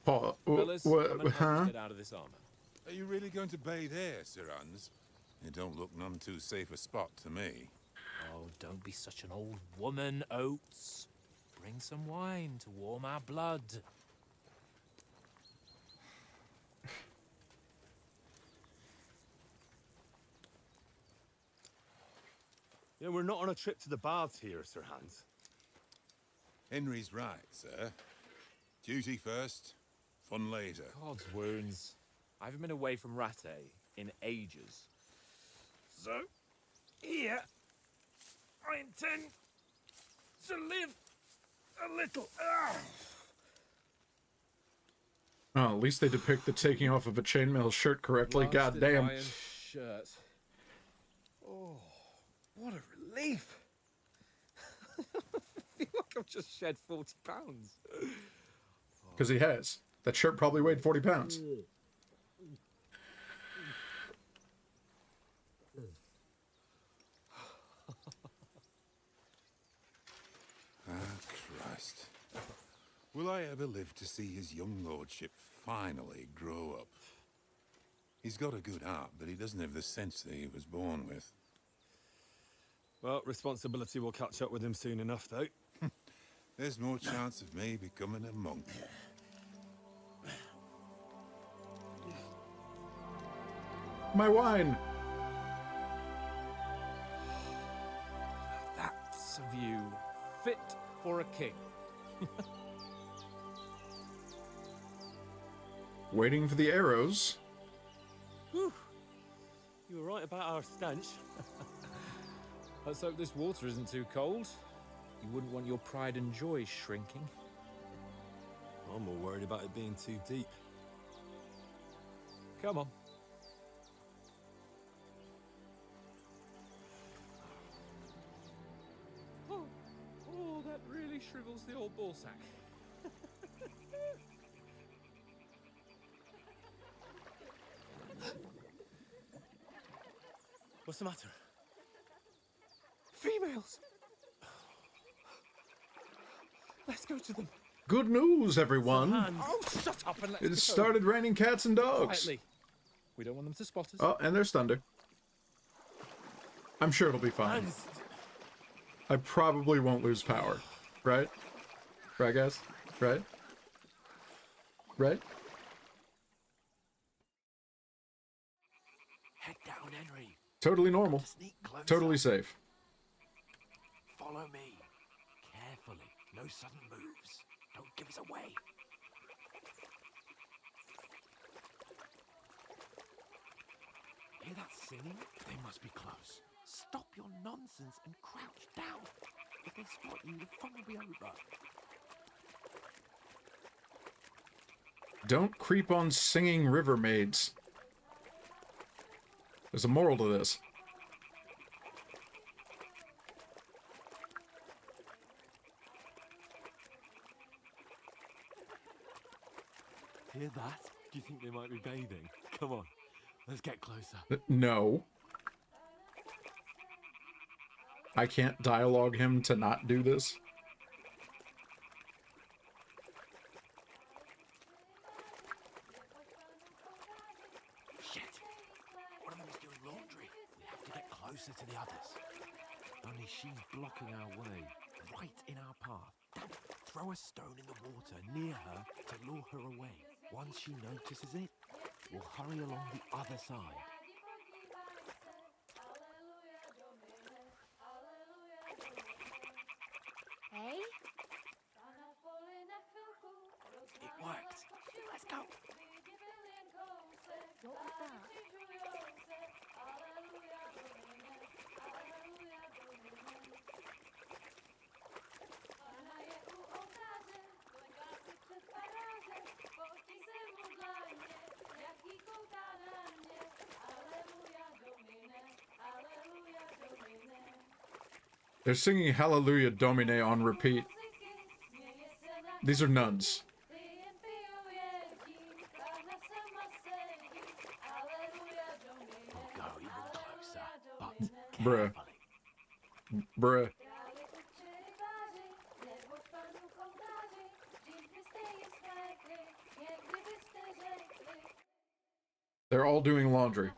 [SPEAKER 1] Paul,
[SPEAKER 5] Fellas, come and help us
[SPEAKER 1] huh?
[SPEAKER 5] get out of this armor.
[SPEAKER 8] Are you really going to bathe here, Sir Hans? It don't look none too safe a spot to me.
[SPEAKER 5] Oh, don't be such an old woman, Oates. Bring some wine to warm our blood.
[SPEAKER 7] Yeah, we're not on a trip to the baths here, Sir Hans.
[SPEAKER 8] Henry's right, sir. Duty first, fun later.
[SPEAKER 5] God's wounds. I haven't been away from Rattay in ages. So, here, I intend to live a little.
[SPEAKER 1] Oh, at least they depict the taking off of a chainmail shirt correctly.
[SPEAKER 5] Blasted
[SPEAKER 1] Goddamn.
[SPEAKER 5] iron shirt. Oh, what a relief. I feel like I've just shed 40 pounds.
[SPEAKER 1] Because he has. That shirt probably weighed 40 pounds.
[SPEAKER 8] Christ. Will I ever live to see his young lordship finally grow up? He's got a good heart, but he doesn't have the sense that he was born with.
[SPEAKER 7] Well, responsibility will catch up with him soon enough, though.
[SPEAKER 8] There's more chance of me becoming a monk.
[SPEAKER 1] My wine!
[SPEAKER 5] That's a view fit for a king.
[SPEAKER 1] Waiting for the arrows.
[SPEAKER 7] Whew. You were right about our stench.
[SPEAKER 5] Let's hope this water isn't too cold. You wouldn't want your pride and joy shrinking.
[SPEAKER 14] I'm more worried about it being too deep.
[SPEAKER 5] Come on. Oh, that really shrivels the old ball sack.
[SPEAKER 10] What's the matter?
[SPEAKER 6] Females! Let's go to them.
[SPEAKER 1] Good news, everyone.
[SPEAKER 5] Oh, shut up and let's
[SPEAKER 1] It
[SPEAKER 5] go.
[SPEAKER 1] started raining cats and dogs.
[SPEAKER 5] Quietly. We don't want them to spot us.
[SPEAKER 1] Oh, and there's thunder. I'm sure it'll be fine. I probably won't lose power. Right? Right, guys? Right? Right?
[SPEAKER 6] Head down, Henry.
[SPEAKER 1] Totally normal.
[SPEAKER 6] Sneak closer.
[SPEAKER 1] Totally safe.
[SPEAKER 6] Follow me. Carefully. No sudden moves. Don't give us away. Hear that singing? They must be close. Stop your nonsense and crouch down. If they spot you, the fun will be over.
[SPEAKER 1] Don't creep on singing river maids. There's a moral to this.
[SPEAKER 6] Hear that? Do you think they might be bathing? Come on, let's get closer.
[SPEAKER 1] No. I can't dialogue him to not do this.
[SPEAKER 6] Shit! One of them is doing laundry. We have to get closer to the others. Only she's blocking our way, right in our path. Damn, throw a stone in the water near her to lure her away. Once she notices it, we'll hurry along the other side.
[SPEAKER 3] Hey?
[SPEAKER 6] It worked. Let's go.
[SPEAKER 3] What was that?
[SPEAKER 1] They're singing Hallelujah Domine on repeat. These are nuns.
[SPEAKER 6] We'll go even closer, but
[SPEAKER 1] Bruh. Bruh. They're all doing laundry.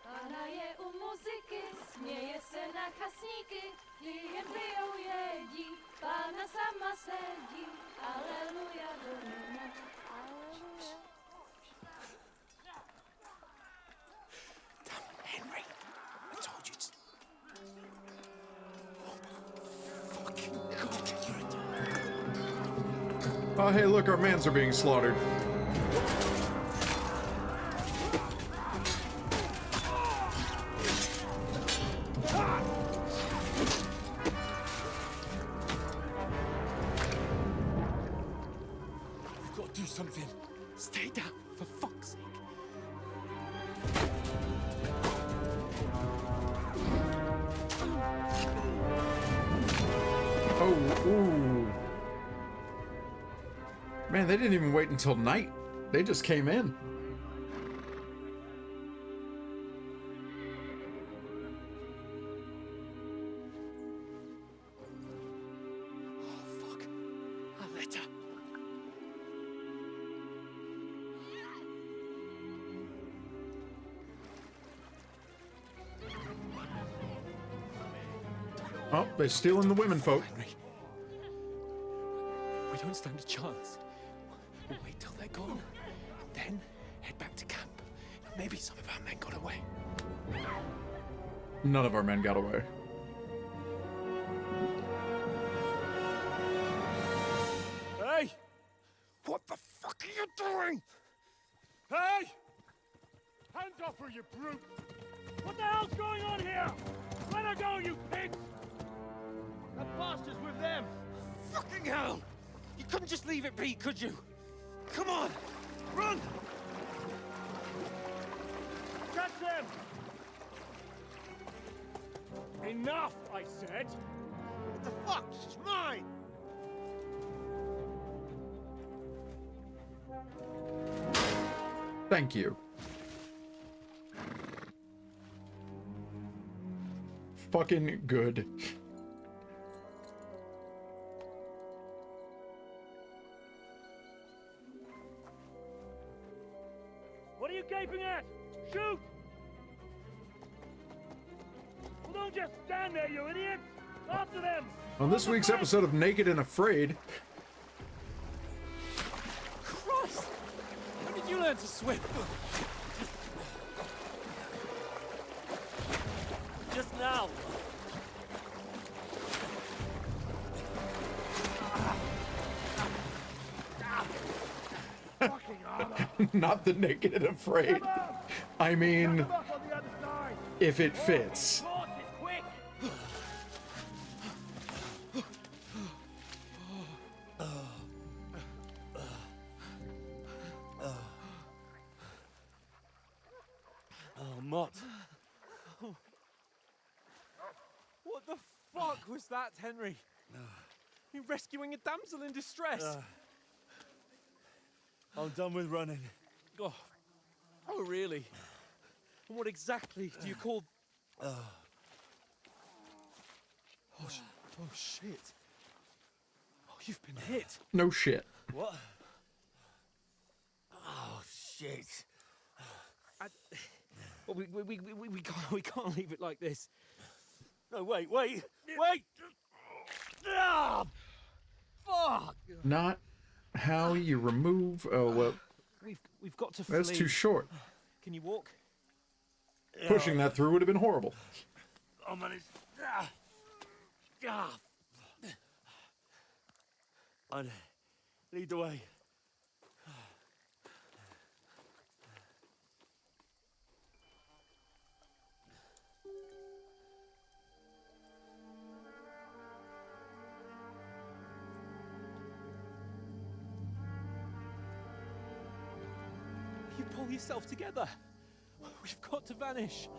[SPEAKER 3] Pana je u muzyky, směje se na chasníky, klient pijou jedí, Pána sama sedí, aleluja, domina, aleluja.
[SPEAKER 6] Damn, Henry, I told you to... Oh, fucking God,
[SPEAKER 1] Oh, hey, look, our mans are being slaughtered.
[SPEAKER 6] We've got to do something. Stay down, for fuck's sake.
[SPEAKER 1] Oh, ooh. Man, they didn't even wait until night. They just came in.
[SPEAKER 6] Oh, fuck. A letter.
[SPEAKER 1] Oh, they're stealing the women folk.
[SPEAKER 6] Henry. We don't stand a chance. We'll wait till they're gone. And then head back to camp. Maybe some of our men got away.
[SPEAKER 1] None of our men got away.
[SPEAKER 4] over, you brute!
[SPEAKER 2] What the hell's going on here? Let her go, you pigs!
[SPEAKER 6] That bastard's with them! Fucking hell! You couldn't just leave it be, could you? Come on! Run!
[SPEAKER 2] Catch them! Enough, I said!
[SPEAKER 12] What the fuck? She's mine!
[SPEAKER 1] Thank you. Fucking good.
[SPEAKER 2] What are you gaping at? Shoot! Well, don't just stand there, you idiots! After them!
[SPEAKER 1] On this week's episode of Naked and Afraid,
[SPEAKER 6] Christ! When did you learn to swim? Just now.
[SPEAKER 1] not the Naked and Afraid. I mean, if it fits.
[SPEAKER 6] Oh, Mott. What the fuck was that, Henry? You rescuing a damsel in distress?
[SPEAKER 14] I'm done with running.
[SPEAKER 6] Oh, really? And what exactly do you call... Oh, shit. Oh, you've been hit.
[SPEAKER 1] No shit.
[SPEAKER 6] What? Oh, shit. Well, we can't leave it like this. No, wait! Ah, fuck!
[SPEAKER 1] Not how you remove. Oh well.
[SPEAKER 6] We've got to flee.
[SPEAKER 1] That's too short.
[SPEAKER 6] Can you walk?
[SPEAKER 1] Pushing that through would have been horrible.
[SPEAKER 6] Oh man, it's...
[SPEAKER 14] I'd lead the way.
[SPEAKER 6] You pull yourself together. We've got to vanish.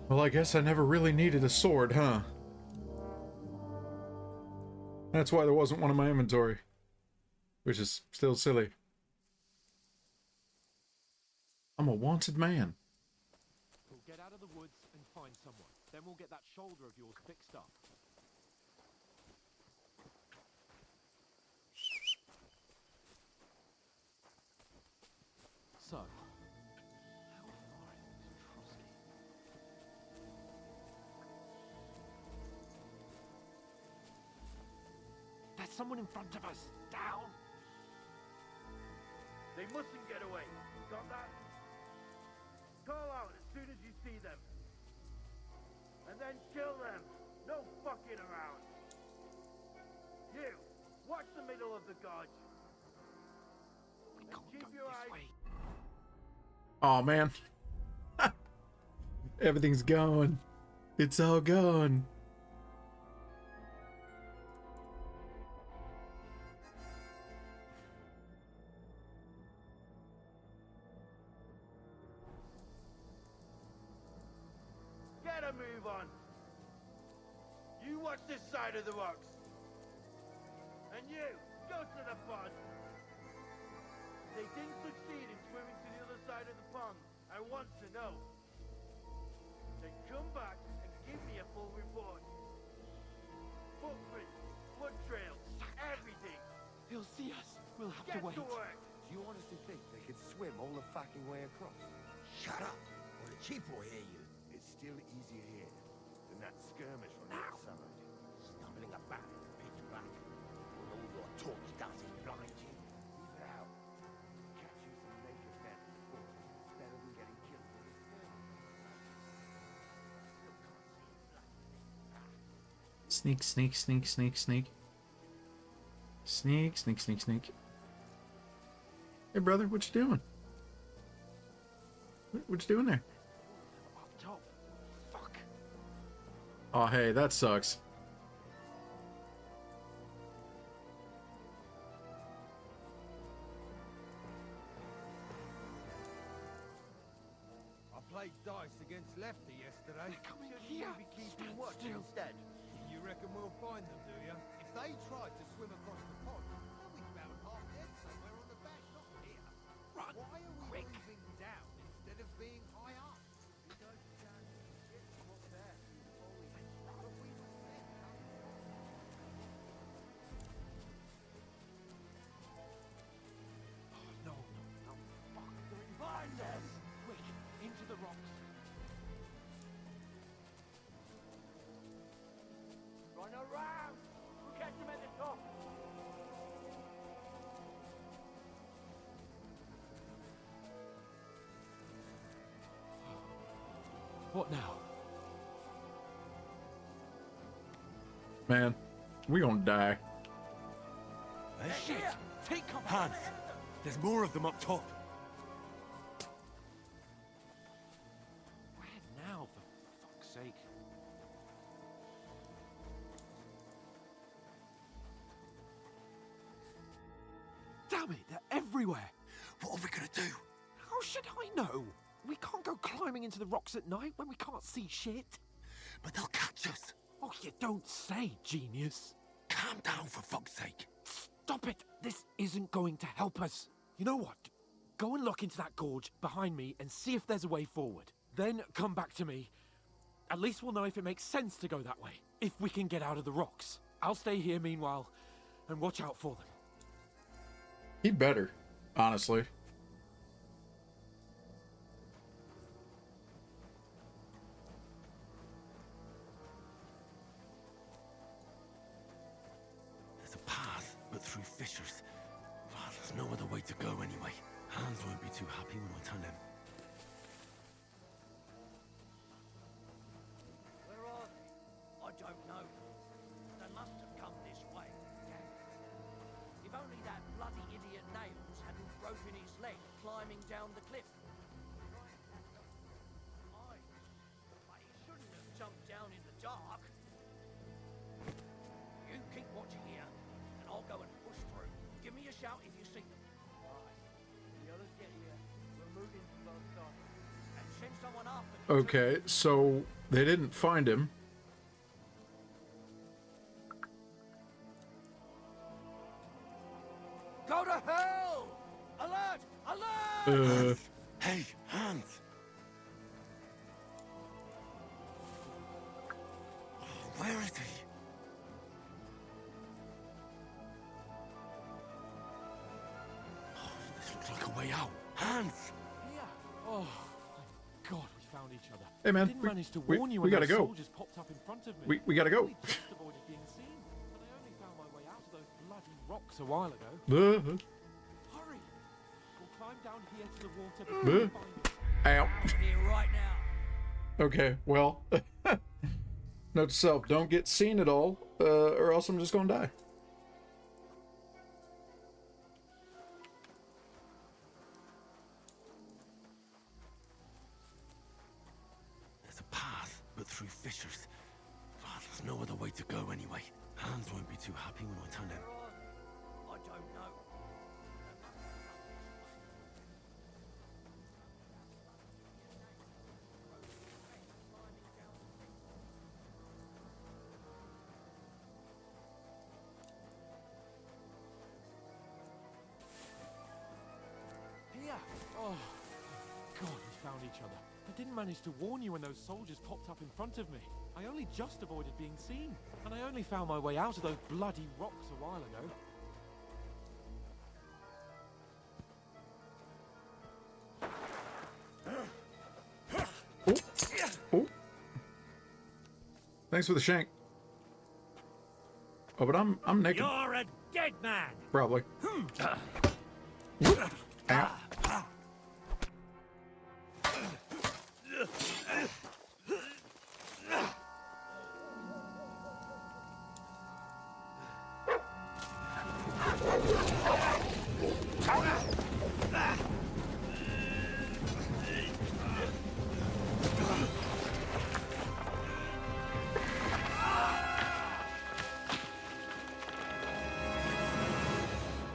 [SPEAKER 1] Well, I guess I never really needed a sword, huh? That's why there wasn't one in my inventory. Which is still silly. I'm a wanted man.
[SPEAKER 6] We'll get out of the woods and find someone. Then we'll get that shoulder of yours fixed up. So, how far is this Trotsky? There's someone in front of us! Down!
[SPEAKER 2] They mustn't get away. Got that? Call out as soon as you see them. And then kill them. No fucking around. You, watch the middle of the gorge. And keep your eyes...
[SPEAKER 1] Aw, man. Everything's gone. It's all gone.
[SPEAKER 2] Get a move on. You watch this side of the rocks. And you, go to the pond. They didn't succeed in swimming to the other side of the pond. I want to know. Then come back and give me a full report. Footprints, blood trails, everything.
[SPEAKER 6] He'll see us. We'll have
[SPEAKER 2] Get
[SPEAKER 6] to wait.
[SPEAKER 2] to work.
[SPEAKER 15] Do you honestly think they could swim all the fucking way across? Shut up, or the chief will hear you.
[SPEAKER 9] It's still easier here than that skirmish on the other side.
[SPEAKER 15] Stumbling about in the pitch black. When all your talk does is blind you.
[SPEAKER 9] Leave it out. Catching some native men in the bush is better than getting killed in the skirmish.
[SPEAKER 1] Sneak, sneak, sneak, sneak, sneak. Sneak, sneak, sneak, sneak. Hey, brother, what you doing? What you doing there?
[SPEAKER 6] Up top. Fuck.
[SPEAKER 1] Oh, hey, that sucks.
[SPEAKER 15] I played dice against Lefty yesterday.
[SPEAKER 6] They're coming
[SPEAKER 15] Shouldn't
[SPEAKER 6] here.
[SPEAKER 15] you be keeping
[SPEAKER 6] Stand
[SPEAKER 15] watch
[SPEAKER 6] still.
[SPEAKER 15] instead? You reckon we'll find them, do you? If they tried to swim across the pond, they'll be found half dead somewhere on the bank, not here.
[SPEAKER 6] Run.
[SPEAKER 15] Why are we
[SPEAKER 6] Quick.
[SPEAKER 15] moving down instead of being high up? We don't stand shit from there. But we were sent up.
[SPEAKER 6] No, no, fuck. They're in behind us. Quick, into the rocks.
[SPEAKER 2] Run around! We'll catch them at the top!
[SPEAKER 6] What now?
[SPEAKER 1] Man, we gonna die.
[SPEAKER 7] Hey,
[SPEAKER 6] Shit! Take cover!
[SPEAKER 7] Hans, there's more of them up top.
[SPEAKER 6] Where now, for fuck's sake? Damn it, they're everywhere!
[SPEAKER 7] What are we gonna do?
[SPEAKER 6] How should I know? We can't go climbing into the rocks at night when we can't see shit.
[SPEAKER 7] But they'll catch us.
[SPEAKER 6] Oh, you don't say, genius.
[SPEAKER 7] Calm down, for fuck's sake.
[SPEAKER 6] Stop it! This isn't going to help us. You know what? Go and look into that gorge behind me and see if there's a way forward. Then come back to me. At least we'll know if it makes sense to go that way. If we can get out of the rocks. I'll stay here meanwhile and watch out for them.
[SPEAKER 1] He better, honestly.
[SPEAKER 7] There's a path, but through fissures. Well, there's no other way to go anyway. Hans won't be too happy when I tell him.
[SPEAKER 11] Where are they? I don't know. They must have come this way. Damn it. If only that bloody idiot Nails hadn't broken his leg climbing down the cliff. Aye, but he shouldn't have jumped down in the dark. You keep watching here, and I'll go and push through. Give me a shout if you see them.
[SPEAKER 2] The others get here. We're moving from both sides.
[SPEAKER 11] And send someone after me.
[SPEAKER 1] Okay, so they didn't find him.
[SPEAKER 11] Go to hell! Alert! Alert!
[SPEAKER 7] Hans! Hey, Hans! Oh, where is he? Oh, this looks like a way out. Hans!
[SPEAKER 6] Here. Oh, thank God we found each other.
[SPEAKER 1] Hey, man,
[SPEAKER 6] I didn't manage to warn you
[SPEAKER 1] we
[SPEAKER 6] when
[SPEAKER 1] gotta
[SPEAKER 6] those
[SPEAKER 1] go.
[SPEAKER 6] soldiers popped up in front of me.
[SPEAKER 1] We gotta
[SPEAKER 6] I
[SPEAKER 1] go.
[SPEAKER 6] only just avoided being seen, but I only found my way out of those bloody rocks a while ago. Hurry! We'll climb down here to the water before we find it.
[SPEAKER 1] Ow.
[SPEAKER 11] Here right now.
[SPEAKER 1] Okay, well, note to self, don't get seen at all, or else I'm just gonna die.
[SPEAKER 7] There's a path, but through fissures. Well, there's no other way to go anyway. Hans won't be too happy when I tell him.
[SPEAKER 11] I don't know.
[SPEAKER 6] Here! Oh, God, we found each other. I didn't manage to warn you when those soldiers popped up in front of me. I only just avoided being seen, and I only found my way out of those bloody rocks a while ago.
[SPEAKER 1] Oh. Thanks for the shank. Oh, but I'm naked.
[SPEAKER 11] You're a dead man.
[SPEAKER 1] Probably. Ow.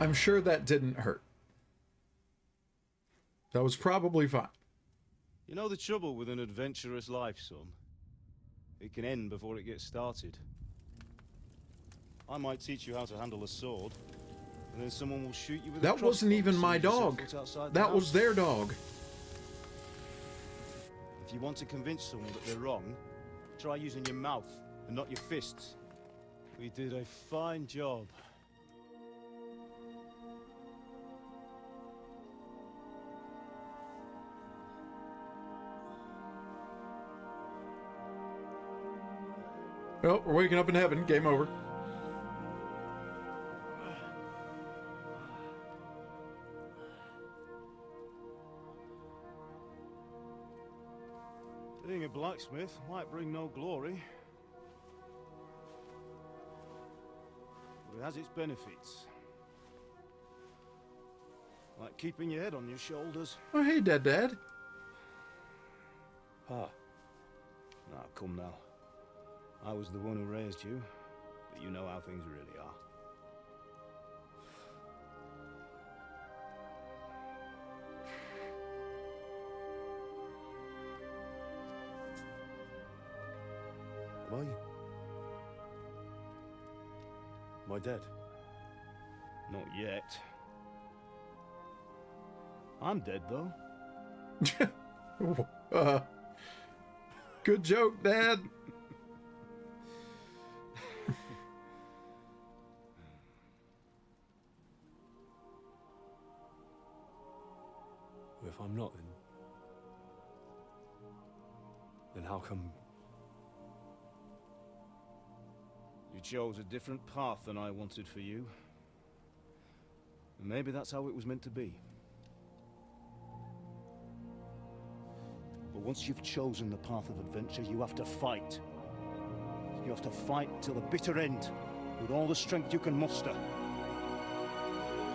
[SPEAKER 1] I'm sure that didn't hurt. That was probably fine.
[SPEAKER 16] You know the trouble with an adventurous life, son? It can end before it gets started. I might teach you how to handle a sword, and then someone will shoot you with a
[SPEAKER 1] That wasn't
[SPEAKER 16] crossbow
[SPEAKER 1] even
[SPEAKER 16] as soon
[SPEAKER 1] my
[SPEAKER 16] as you set
[SPEAKER 1] dog.
[SPEAKER 16] foot outside the
[SPEAKER 1] That was
[SPEAKER 16] house.
[SPEAKER 1] their dog.
[SPEAKER 16] If you want to convince someone that they're wrong, try using your mouth and not your fists. We did a fine job.
[SPEAKER 1] Well, we're waking up in heaven. Game over.
[SPEAKER 16] Being a blacksmith might bring no glory, but it has its benefits. Like keeping your head on your shoulders.
[SPEAKER 1] Oh, hey, Dad.
[SPEAKER 16] Ah. Now, come now. I was the one who raised you, but you know how things really are.
[SPEAKER 7] Am I? Am I dead?
[SPEAKER 16] Not yet. I'm dead, though.
[SPEAKER 1] Good joke, Dad.
[SPEAKER 7] If I'm not, then how come?
[SPEAKER 16] You chose a different path than I wanted for you. And maybe that's how it was meant to be. But once you've chosen the path of adventure, you have to fight. You have to fight till the bitter end, with all the strength you can muster.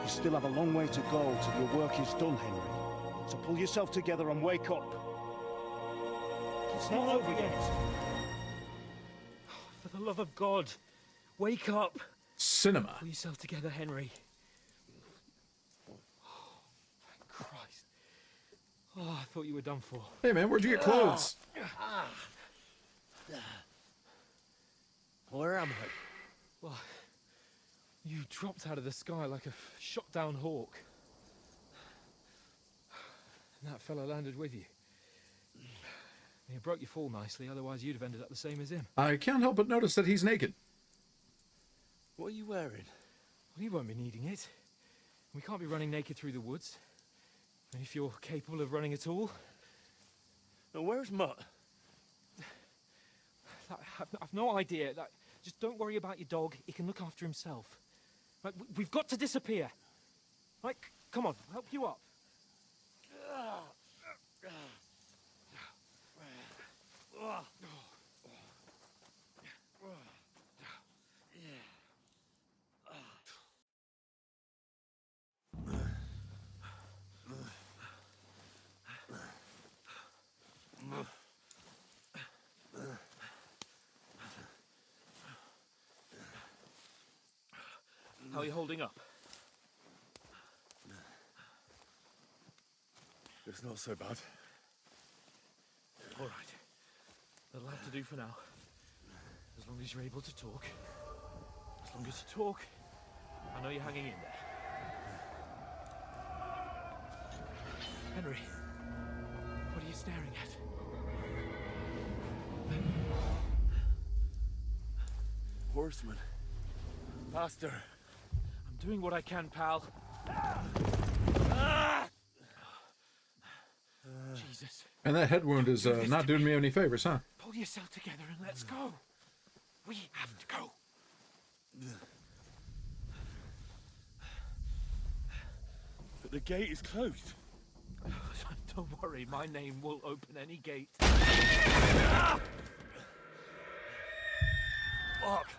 [SPEAKER 16] You still have a long way to go till your work is done, Henry. So pull yourself together and wake up. It's not over yet.
[SPEAKER 5] For the love of God, wake up.
[SPEAKER 1] Cinema.
[SPEAKER 5] Pull yourself together, Henry. Oh, thank Christ. Oh, I thought you were done for.
[SPEAKER 1] Hey, man, where'd you get clothes?
[SPEAKER 5] Where am I? Well, you dropped out of the sky like a shot-down hawk. And that fella landed with you. You broke your fall nicely, otherwise you'd have ended up the same as him.
[SPEAKER 1] I can't help but notice that he's naked.
[SPEAKER 5] What are you wearing? Well, you won't be needing it. We can't be running naked through the woods. And if you're capable of running at all...
[SPEAKER 10] Now, where's Mutt?
[SPEAKER 5] I've no idea. Just don't worry about your dog. He can look after himself. Right, we've got to disappear. Right, come on, I'll help you up. How are you holding up?
[SPEAKER 7] It's not so bad.
[SPEAKER 5] All right. That'll have to do for now. As long as you're able to talk. As long as you talk, I know you're hanging in there. Henry, what are you staring at?
[SPEAKER 7] Horseman. Faster.
[SPEAKER 5] I'm doing what I can, pal. Jesus.
[SPEAKER 1] And that head wound is not doing me any favors, huh?
[SPEAKER 5] Pull yourself together and let's go. We have to go.
[SPEAKER 7] But the gate is closed.
[SPEAKER 5] Don't worry, my name will open any gate.
[SPEAKER 7] Fuck.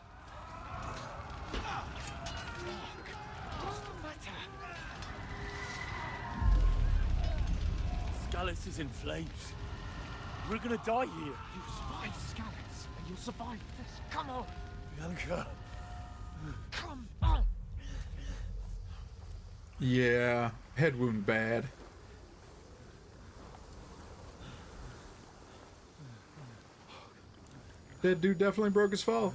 [SPEAKER 5] palace is in flames. We're gonna die here.
[SPEAKER 6] You survived Scallops, and you'll survive this. Come on!
[SPEAKER 5] Bianca.
[SPEAKER 6] Come on!
[SPEAKER 1] Yeah, head wound bad. That dude definitely broke his fall.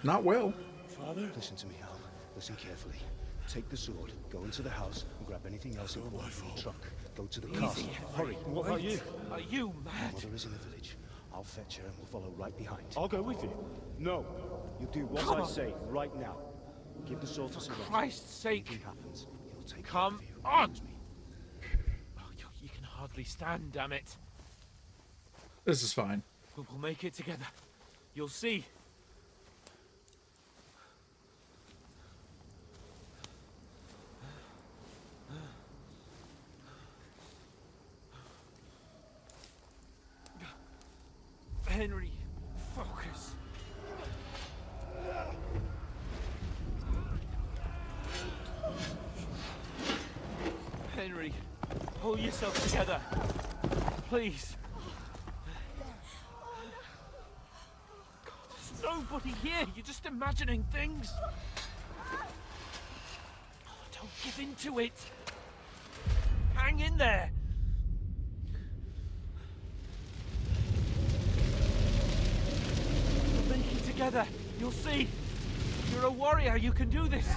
[SPEAKER 1] Not well.
[SPEAKER 8] Father?
[SPEAKER 16] Listen to me, Hal. Listen carefully. Take the sword, go into the house, and grab anything else important from the trunk. Go to the castle. Hurry.
[SPEAKER 6] What about you? Are you mad?
[SPEAKER 16] Mother is in the village. I'll fetch her and we'll follow right behind.
[SPEAKER 12] I'll go with you.
[SPEAKER 16] No. You do what
[SPEAKER 6] Come
[SPEAKER 16] I
[SPEAKER 6] on.
[SPEAKER 16] say right now. Give the sword to
[SPEAKER 6] For
[SPEAKER 16] Sylvester.
[SPEAKER 6] Christ's sake!
[SPEAKER 16] Anything happens, he'll take
[SPEAKER 6] Come
[SPEAKER 16] care of you.
[SPEAKER 6] on!
[SPEAKER 16] Promise me.
[SPEAKER 6] Oh, you can hardly stand, damn it.
[SPEAKER 1] This is fine.
[SPEAKER 6] We'll make it together. You'll see. Henry, focus. Henry, pull yourself together. Please. God, there's nobody here. You're just imagining things. Oh, don't give in to it. Hang in there. We'll make it together. You'll see. You're a warrior. You can do this.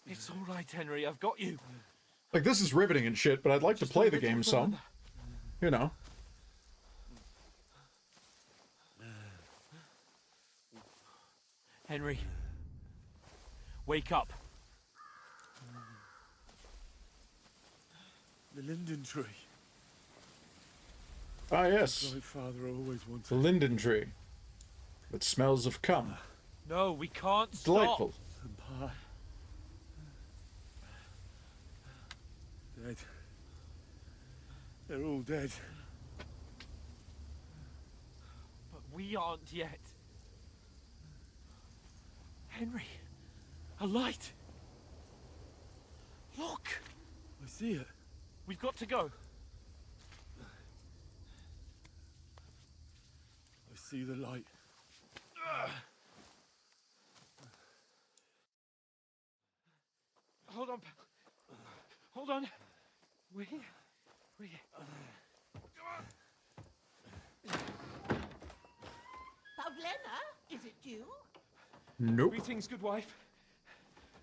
[SPEAKER 6] It's all right, Henry. I've got you.
[SPEAKER 1] Like, this is riveting and shit, but I'd like to play the game some. You know.
[SPEAKER 6] Henry, wake up.
[SPEAKER 8] The linden tree.
[SPEAKER 1] Ah, yes.
[SPEAKER 8] My father always wanted.
[SPEAKER 1] The linden tree. That smells of cum.
[SPEAKER 6] No, we can't stop.
[SPEAKER 1] Delightful.
[SPEAKER 8] And Pa. Dead. They're all dead.
[SPEAKER 6] But we aren't yet. Henry, a light. Look.
[SPEAKER 8] I see it.
[SPEAKER 6] We've got to go.
[SPEAKER 8] I see the light.
[SPEAKER 6] Hold on, pal. Hold on. We're here. We're here.
[SPEAKER 11] Pavlena, is it you?
[SPEAKER 1] Nope.
[SPEAKER 6] Greetings, good wife.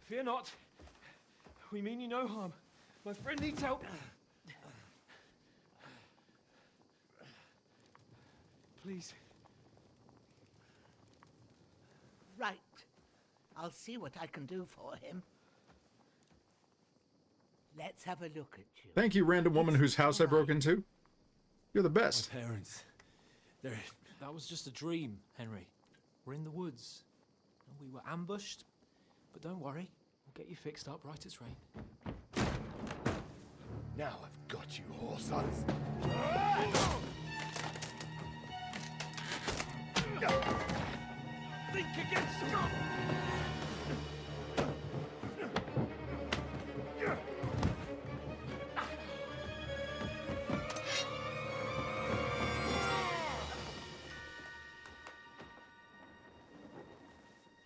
[SPEAKER 6] Fear not. We mean you no harm. My friend needs help. Please.
[SPEAKER 11] Right. I'll see what I can do for him. Let's have a look at you.
[SPEAKER 1] Thank you, random woman whose house I broke into. You're the best.
[SPEAKER 14] My parents. They're...
[SPEAKER 17] That was just a dream, Henry. We're in the woods. We were ambushed, but don't worry. We'll get you fixed up right as rain.
[SPEAKER 4] Now I've got you, whore sons.
[SPEAKER 2] Think again, Scott!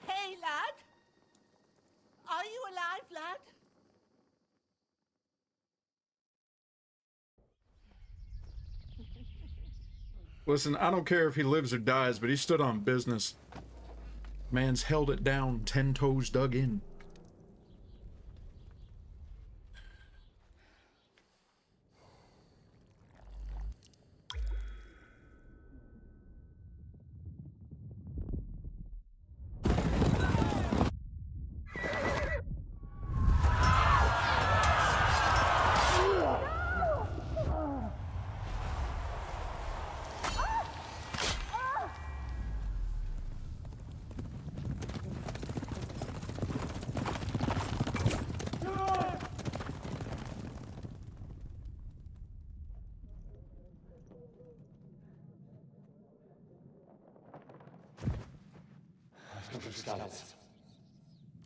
[SPEAKER 11] Hey, lad! Are you alive, lad?
[SPEAKER 1] Listen, I don't care if he lives or dies, but he stood on business. Man's held it down, 10 toes dug in.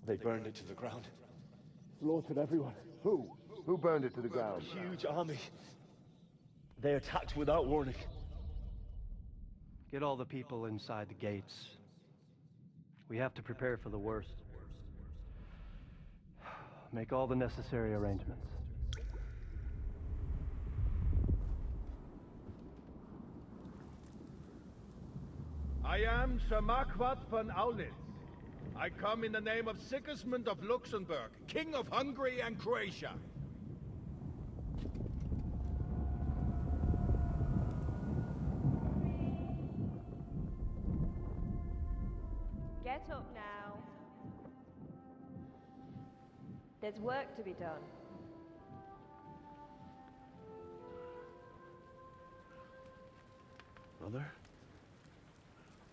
[SPEAKER 16] They burned it to the ground. slaughtered everyone.
[SPEAKER 4] Who? Who burned it to the ground?
[SPEAKER 16] Huge army. They attacked without warning.
[SPEAKER 18] Get all the people inside the gates. We have to prepare for the worst. Make all the necessary arrangements.
[SPEAKER 15] I am Sir Marquardt von Aulitz. I come in the name of Sigismund of Luxembourg, King of Hungary and Croatia.
[SPEAKER 19] Get up now. There's work to be done.
[SPEAKER 10] Mother?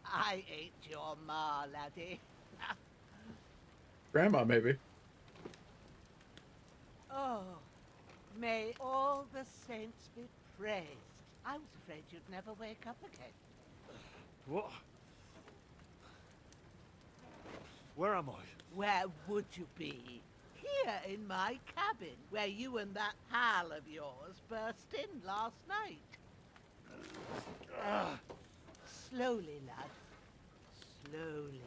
[SPEAKER 11] I ain't your ma, laddie.
[SPEAKER 1] Grandma, maybe.
[SPEAKER 11] Oh, may all the saints be praised. I was afraid you'd never wake up again.
[SPEAKER 10] What? Where am I?
[SPEAKER 11] Where would you be? Here in my cabin, where you and that pal of yours burst in last night. Slowly, lad. Slowly.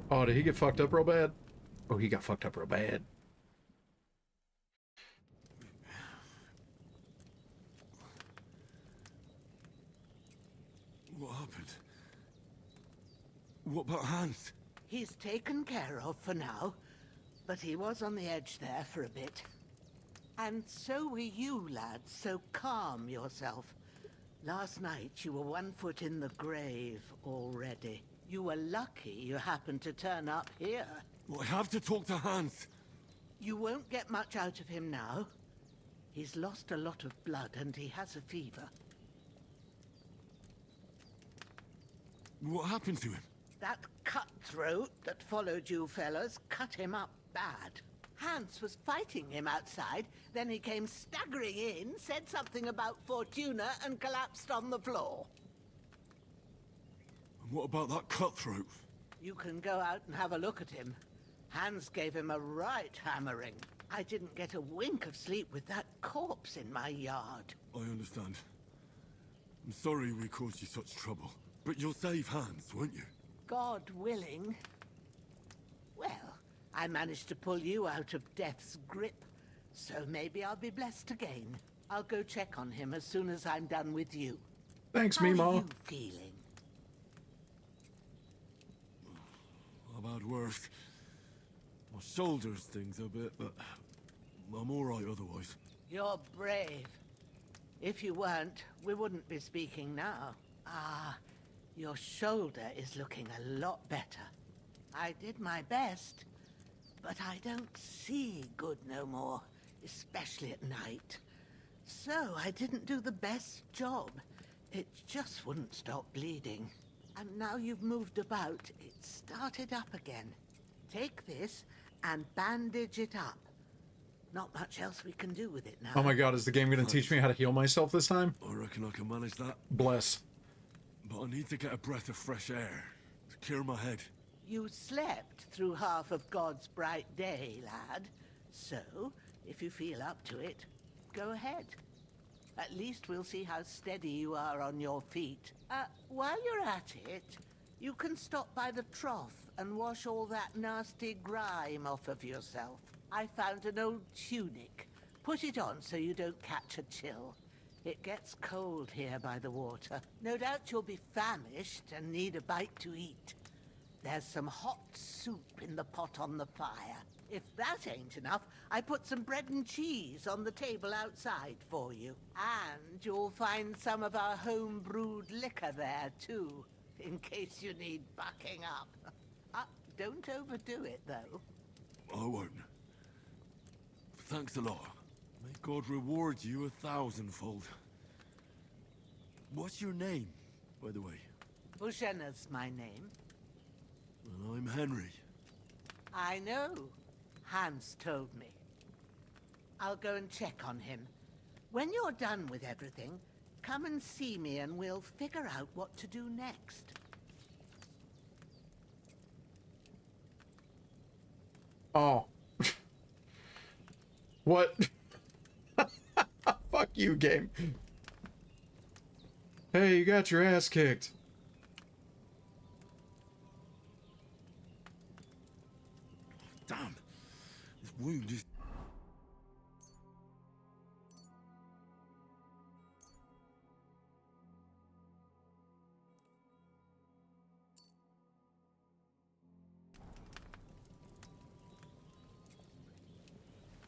[SPEAKER 1] Oh, did he get fucked up real bad? Oh, he got fucked up real bad.
[SPEAKER 7] What happened? What about Hans?
[SPEAKER 11] He's taken care of for now, but he was on the edge there for a bit. And so were you, lad, so calm yourself. Last night you were 1 foot in the grave already. You were lucky you happened to turn up here.
[SPEAKER 7] Well, I have to talk to Hans.
[SPEAKER 11] You won't get much out of him now. He's lost a lot of blood and he has a fever.
[SPEAKER 7] What happened to him?
[SPEAKER 11] That cutthroat that followed you fellas cut him up bad. Hans was fighting him outside, then he came staggering in, said something about Fortuna, and collapsed on the floor.
[SPEAKER 7] And what about that cutthroat?
[SPEAKER 11] You can go out and have a look at him. Hans gave him a right hammering. I didn't get a wink of sleep with that corpse in my yard.
[SPEAKER 7] I understand. I'm sorry we caused you such trouble. But you'll save Hans, won't you?
[SPEAKER 11] God willing. Well, I managed to pull you out of death's grip, so maybe I'll be blessed again. I'll go check on him as soon as I'm done with you.
[SPEAKER 1] Thanks,
[SPEAKER 11] How
[SPEAKER 1] Meemaw.
[SPEAKER 11] are you feeling?
[SPEAKER 7] I've had worse. My shoulders stings a bit, but I'm all right otherwise.
[SPEAKER 11] You're brave. If you weren't, we wouldn't be speaking now. Ah, your shoulder is looking a lot better. I did my best, but I don't see good no more, especially at night. So I didn't do the best job. It just wouldn't stop bleeding. And now you've moved about, it started up again. Take this and bandage it up. Not much else we can do with it now.
[SPEAKER 1] Oh my god, is the game going to teach me how to heal myself this time?
[SPEAKER 7] I reckon I can manage that.
[SPEAKER 1] Bless.
[SPEAKER 7] But I need to get a breath of fresh air to clear my head.
[SPEAKER 11] You slept through half of God's bright day, lad. So, if you feel up to it, go ahead. At least we'll see how steady you are on your feet. While you're at it, you can stop by the trough and wash all that nasty grime off of yourself. I found an old tunic. Put it on so you don't catch a chill. It gets cold here by the water. No doubt you'll be famished and need a bite to eat. There's some hot soup in the pot on the fire. If that ain't enough, I put some bread and cheese on the table outside for you. And you'll find some of our home-brewed liquor there, too, in case you need bucking up. Don't overdo it, though.
[SPEAKER 7] I won't. Thanks a lot. May God reward you 1,000-fold. What's your name, by the way?
[SPEAKER 11] Bushena's my name.
[SPEAKER 7] Well, I'm Henry.
[SPEAKER 11] I know. Hans told me. I'll go and check on him. When you're done with everything, come and see me and we'll figure out what to do next.
[SPEAKER 1] Oh. What? Fuck you, game. Hey, you got your ass kicked.
[SPEAKER 7] Damn. This wound is...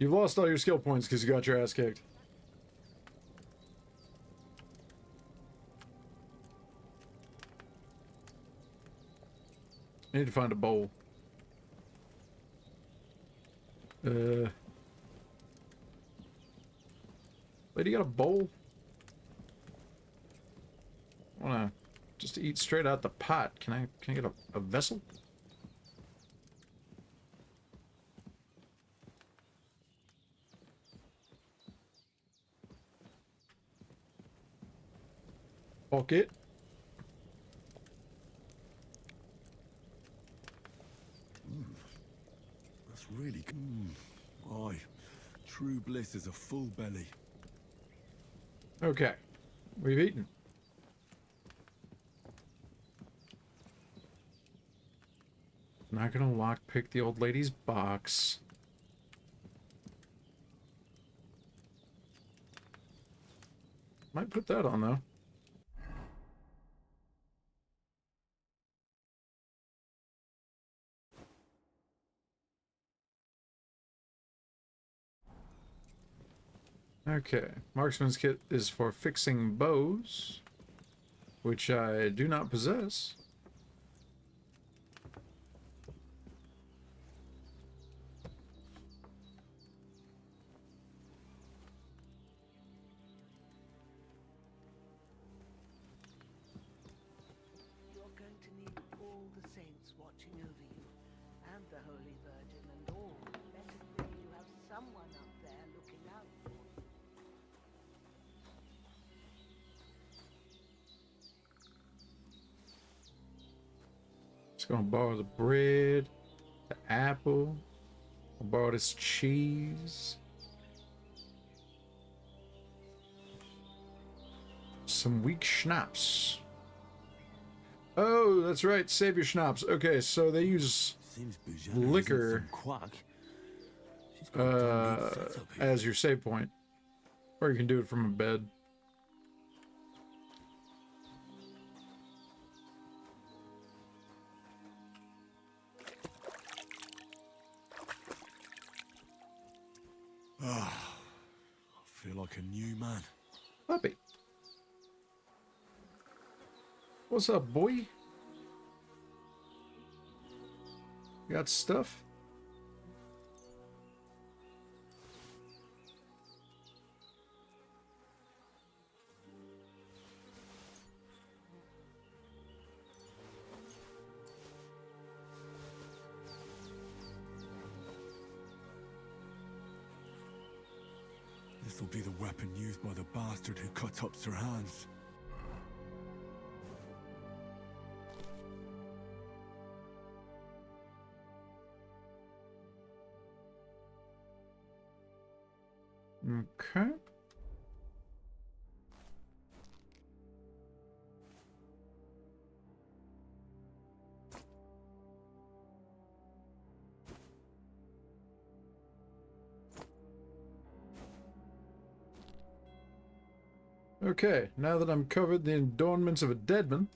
[SPEAKER 1] You've lost all your skill points because you got your ass kicked. I need to find a bowl. Lady, got a bowl? I wanna just eat straight out the pot. Can I get a vessel? Pocket.
[SPEAKER 7] That's really good. Aye. True bliss is a full belly.
[SPEAKER 1] Okay. We've eaten. Not gonna lockpick the old lady's box. Might put that on, though. Okay. Marksman's kit is for fixing bows, which I do not possess.
[SPEAKER 11] You're going to need all the saints watching over you, and the Holy Virgin, and all. Better pray you have someone up there looking out for you.
[SPEAKER 1] Just gonna borrow the bread, the apple. I'll borrow this cheese. Some weak schnapps. Oh, that's right. Save your schnapps. Okay, so they use liquor as your save point. Or you can do it from a bed.
[SPEAKER 7] Ah, I feel like a new man.
[SPEAKER 1] Puppy. What's up, boy? You got stuff?
[SPEAKER 7] This'll be the weapon used by the bastard who cut up Sir Hans.
[SPEAKER 1] Okay. Okay, now that I'm covered the adornments of a deadman.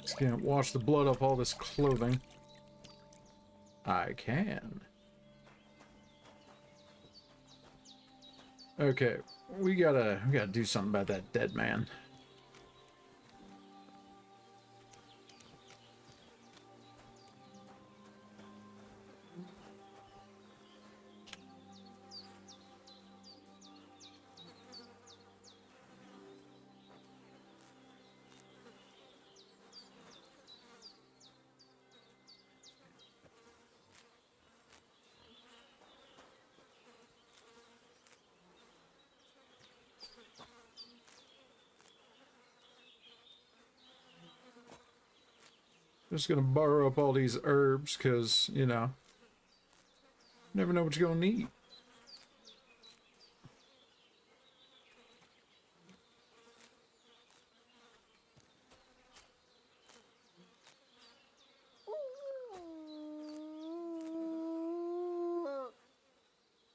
[SPEAKER 1] Just can't wash the blood off all this clothing. I can. Okay, we gotta do something about that dead man. Just gonna borrow up all these herbs, because, you know, never know what you're gonna need.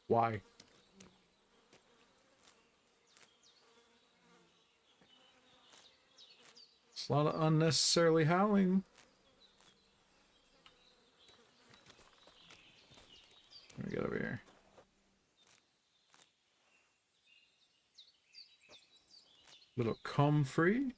[SPEAKER 1] Why? It's a lot of unnecessarily howling. Let me get over here. Little comfrey.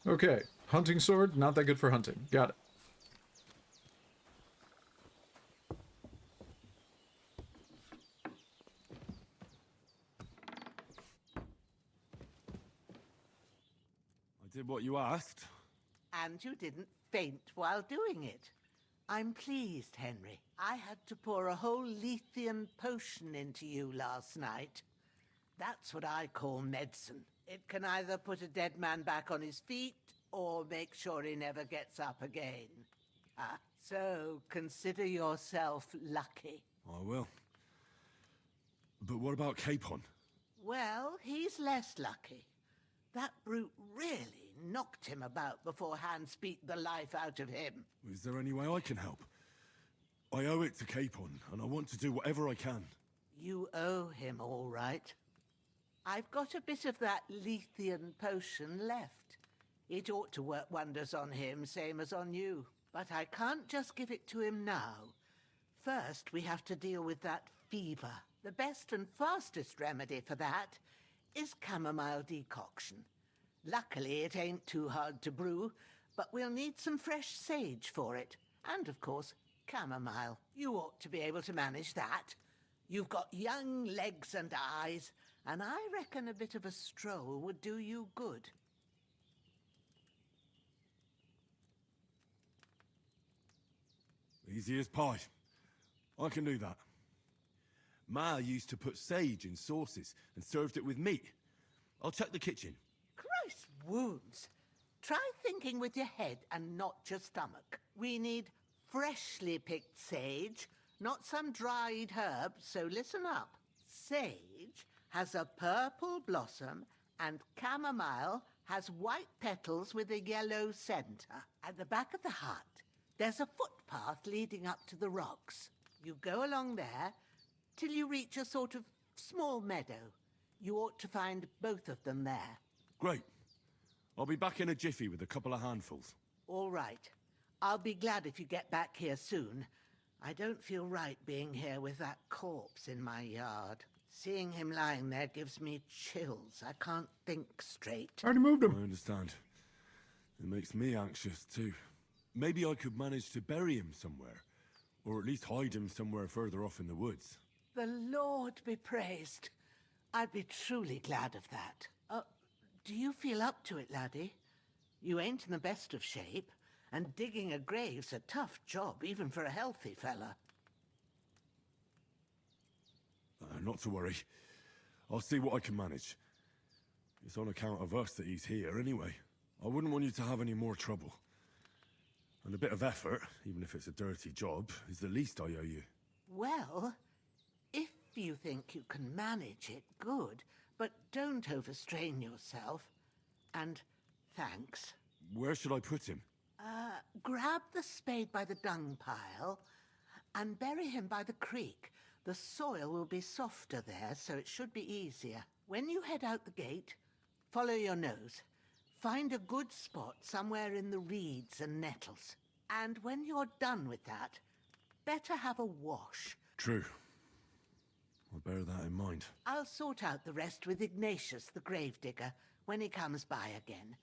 [SPEAKER 1] Okay, hunting sword, not that good for hunting. Got it.
[SPEAKER 7] I did what you asked.
[SPEAKER 11] And you didn't faint while doing it. I'm pleased, Henry. I had to pour a whole Lethean potion into you last night. That's what I call medicine. It can either put a dead man back on his feet, or make sure he never gets up again. So consider yourself lucky.
[SPEAKER 7] I will. But what about Capon?
[SPEAKER 11] Well, he's less lucky. That brute really knocked him about before Hans beat the life out of him.
[SPEAKER 7] Is there any way I can help? I owe it to Capon, and I want to do whatever I can.
[SPEAKER 11] You owe him, all right. I've got a bit of that Lethean potion left. It ought to work wonders on him, same as on you. But I can't just give it to him now. First, we have to deal with that fever. The best and fastest remedy for that is chamomile decoction. Luckily, it ain't too hard to brew, but we'll need some fresh sage for it. And, of course, chamomile. You ought to be able to manage that. You've got young legs and eyes, and I reckon a bit of a stroll would do you good.
[SPEAKER 7] Easy as pie. I can do that. Ma used to put sage in sauces and served it with meat. I'll check the kitchen.
[SPEAKER 11] Christ wounds! Try thinking with your head and not your stomach. We need freshly picked sage, not some dried herb, so listen up. Sage has a purple blossom and chamomile has white petals with a yellow center. At the back of the hut, there's a footpath leading up to the rocks. You go along there till you reach a sort of small meadow. You ought to find both of them there.
[SPEAKER 7] Great. I'll be back in a jiffy with a couple of handfuls.
[SPEAKER 11] All right. I'll be glad if you get back here soon. I don't feel right being here with that corpse in my yard. Seeing him lying there gives me chills. I can't think straight.
[SPEAKER 1] Already moved him.
[SPEAKER 7] I understand. It makes me anxious too. Maybe I could manage to bury him somewhere. Or at least hide him somewhere further off in the woods.
[SPEAKER 11] The Lord be praised. I'd be truly glad of that. Do you feel up to it, laddie? You ain't in the best of shape, and digging a grave's a tough job, even for a healthy fella.
[SPEAKER 7] Not to worry. I'll see what I can manage. It's on account of us that he's here anyway. I wouldn't want you to have any more trouble. And a bit of effort, even if it's a dirty job, is the least I owe you.
[SPEAKER 11] Well, if you think you can manage it, good. But don't overstrain yourself. And thanks.
[SPEAKER 7] Where should I put him?
[SPEAKER 11] Grab the spade by the dung pile And bury him by the creek. The soil will be softer there, so it should be easier. When you head out the gate, follow your nose. Find a good spot somewhere in the reeds and nettles. And when you're done with that, better have a wash.
[SPEAKER 7] True. I'll bear that in mind.
[SPEAKER 11] I'll sort out the rest with Ignatius, the gravedigger, when he comes by again.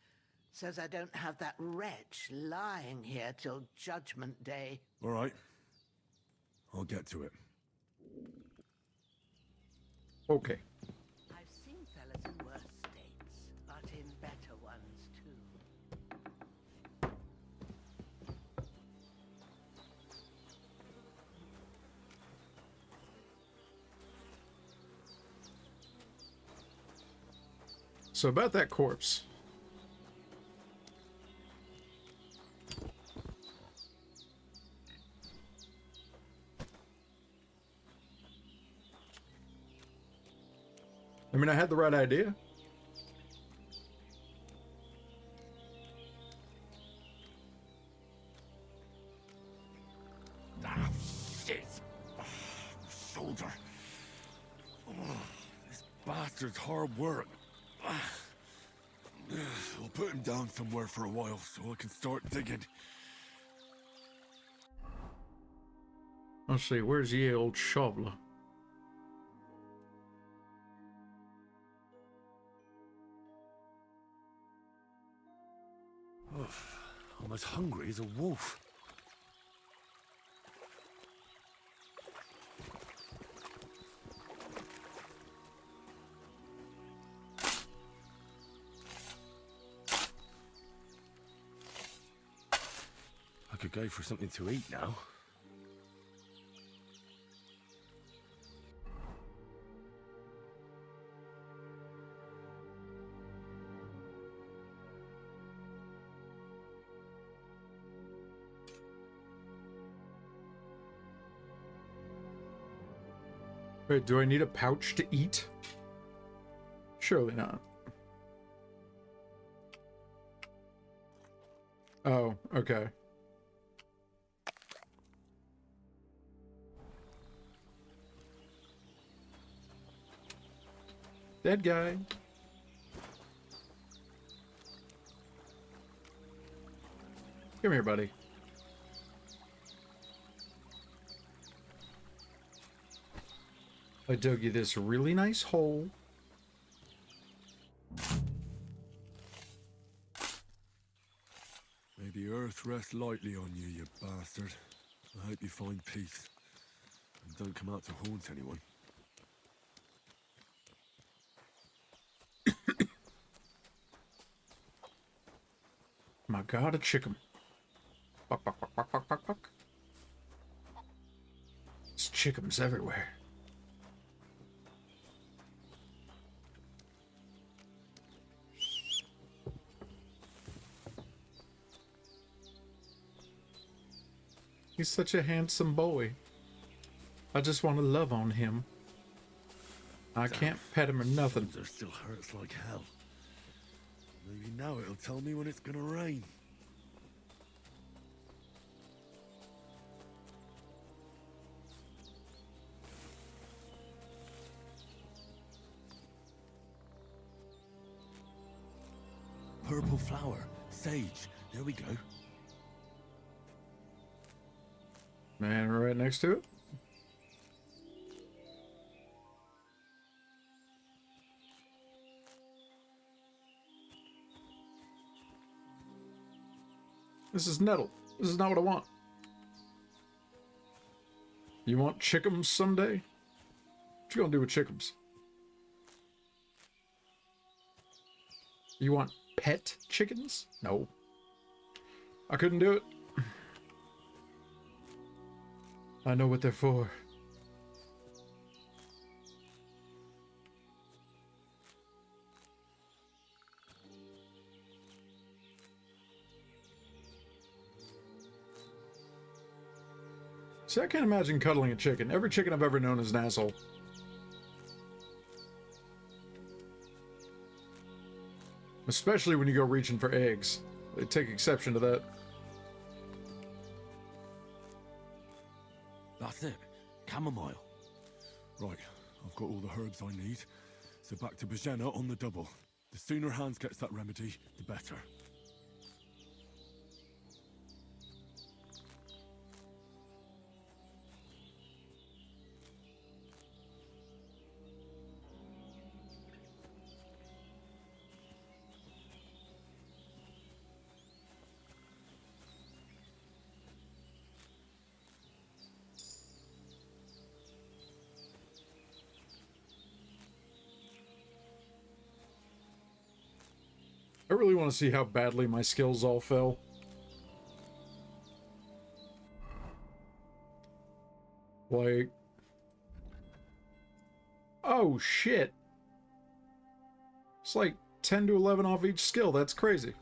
[SPEAKER 11] Says I don't have that wretch lying here till Judgment Day.
[SPEAKER 7] All right. I'll get to it.
[SPEAKER 1] Okay.
[SPEAKER 11] I've seen fellas in worse states, but in better ones too.
[SPEAKER 1] So about that corpse. I mean, I had the right idea.
[SPEAKER 7] Ah, shit. Shoulder. This bastard's hard work. I'll put him down somewhere for a while so I can start digging.
[SPEAKER 1] Let's see, where's the old shoveler?
[SPEAKER 7] I'm as hungry as a wolf. I could go for something to eat now.
[SPEAKER 1] Wait, do I need a pouch to eat? Surely not. Oh, okay. Dead guy. Come here, buddy. I dug you this really nice hole.
[SPEAKER 7] May the earth rest lightly on you, you bastard. I hope you find peace. And don't come out to haunt anyone.
[SPEAKER 1] My God, a chicken. Buck, buck, buck, buck, buck, buck, buck. There's chickens everywhere. He's such a handsome boy. I just want to love on him. I can't pet him or nothing.
[SPEAKER 7] There still hurts like hell. Maybe now it'll tell me when it's gonna rain. Purple flower, sage. There we go.
[SPEAKER 1] Man, right next to it. This is nettle. This is not what I want. You want chickums someday? What you gonna do with chickums? You want pet chickens? No. I couldn't do it. I know what they're for. See, I can't imagine cuddling a chicken. Every chicken I've ever known is an asshole. Especially when you go reaching for eggs. They take exception to that.
[SPEAKER 7] chamomile. Right, I've got all the herbs I need. So back to Bajena on the double. The sooner Hans gets that remedy, the better.
[SPEAKER 1] I really want to see how badly my skills all fell. Like... Oh, shit. It's like 10 to 11 off each skill. That's crazy.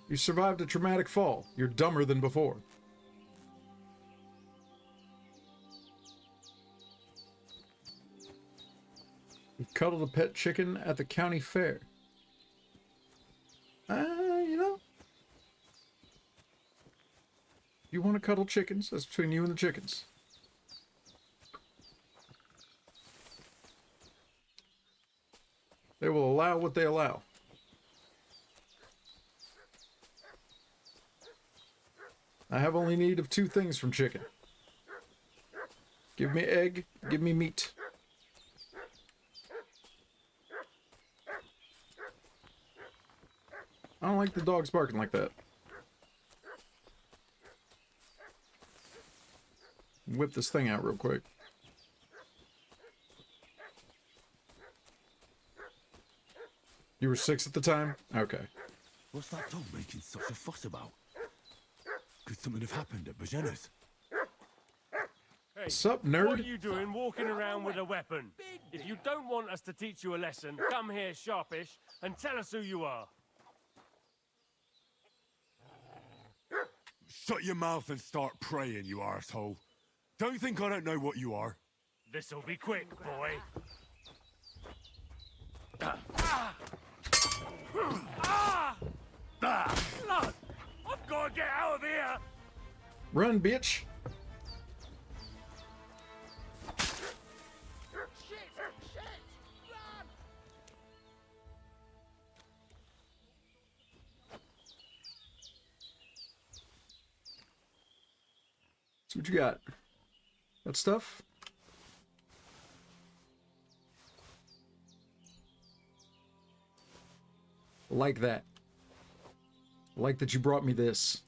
[SPEAKER 1] You survived a traumatic fall. You're dumber than before. You cuddled a pet chicken at the county fair. You know. You want to cuddle chickens? That's between you and the chickens. They will allow what they allow. I have only need of 2 things from chicken. Give me egg, give me meat. I don't like the dogs barking like that. Whip this thing out real quick. You were 6 at the time? Okay.
[SPEAKER 7] What's that dog making such a fuss about? Could something have happened at Bajena's?
[SPEAKER 5] Hey,
[SPEAKER 1] sup, nerd?
[SPEAKER 5] What are you doing walking around with a weapon? If you don't want us to teach you a lesson, come here, sharpish, and tell us who you are.
[SPEAKER 7] Shut your mouth and start praying, you arsehole. Don't think I don't know what you are.
[SPEAKER 5] This'll be quick, boy. Blood! I've got to get out of here!
[SPEAKER 1] Run, bitch! So what you got? That stuff? Like that. Like that you brought me this.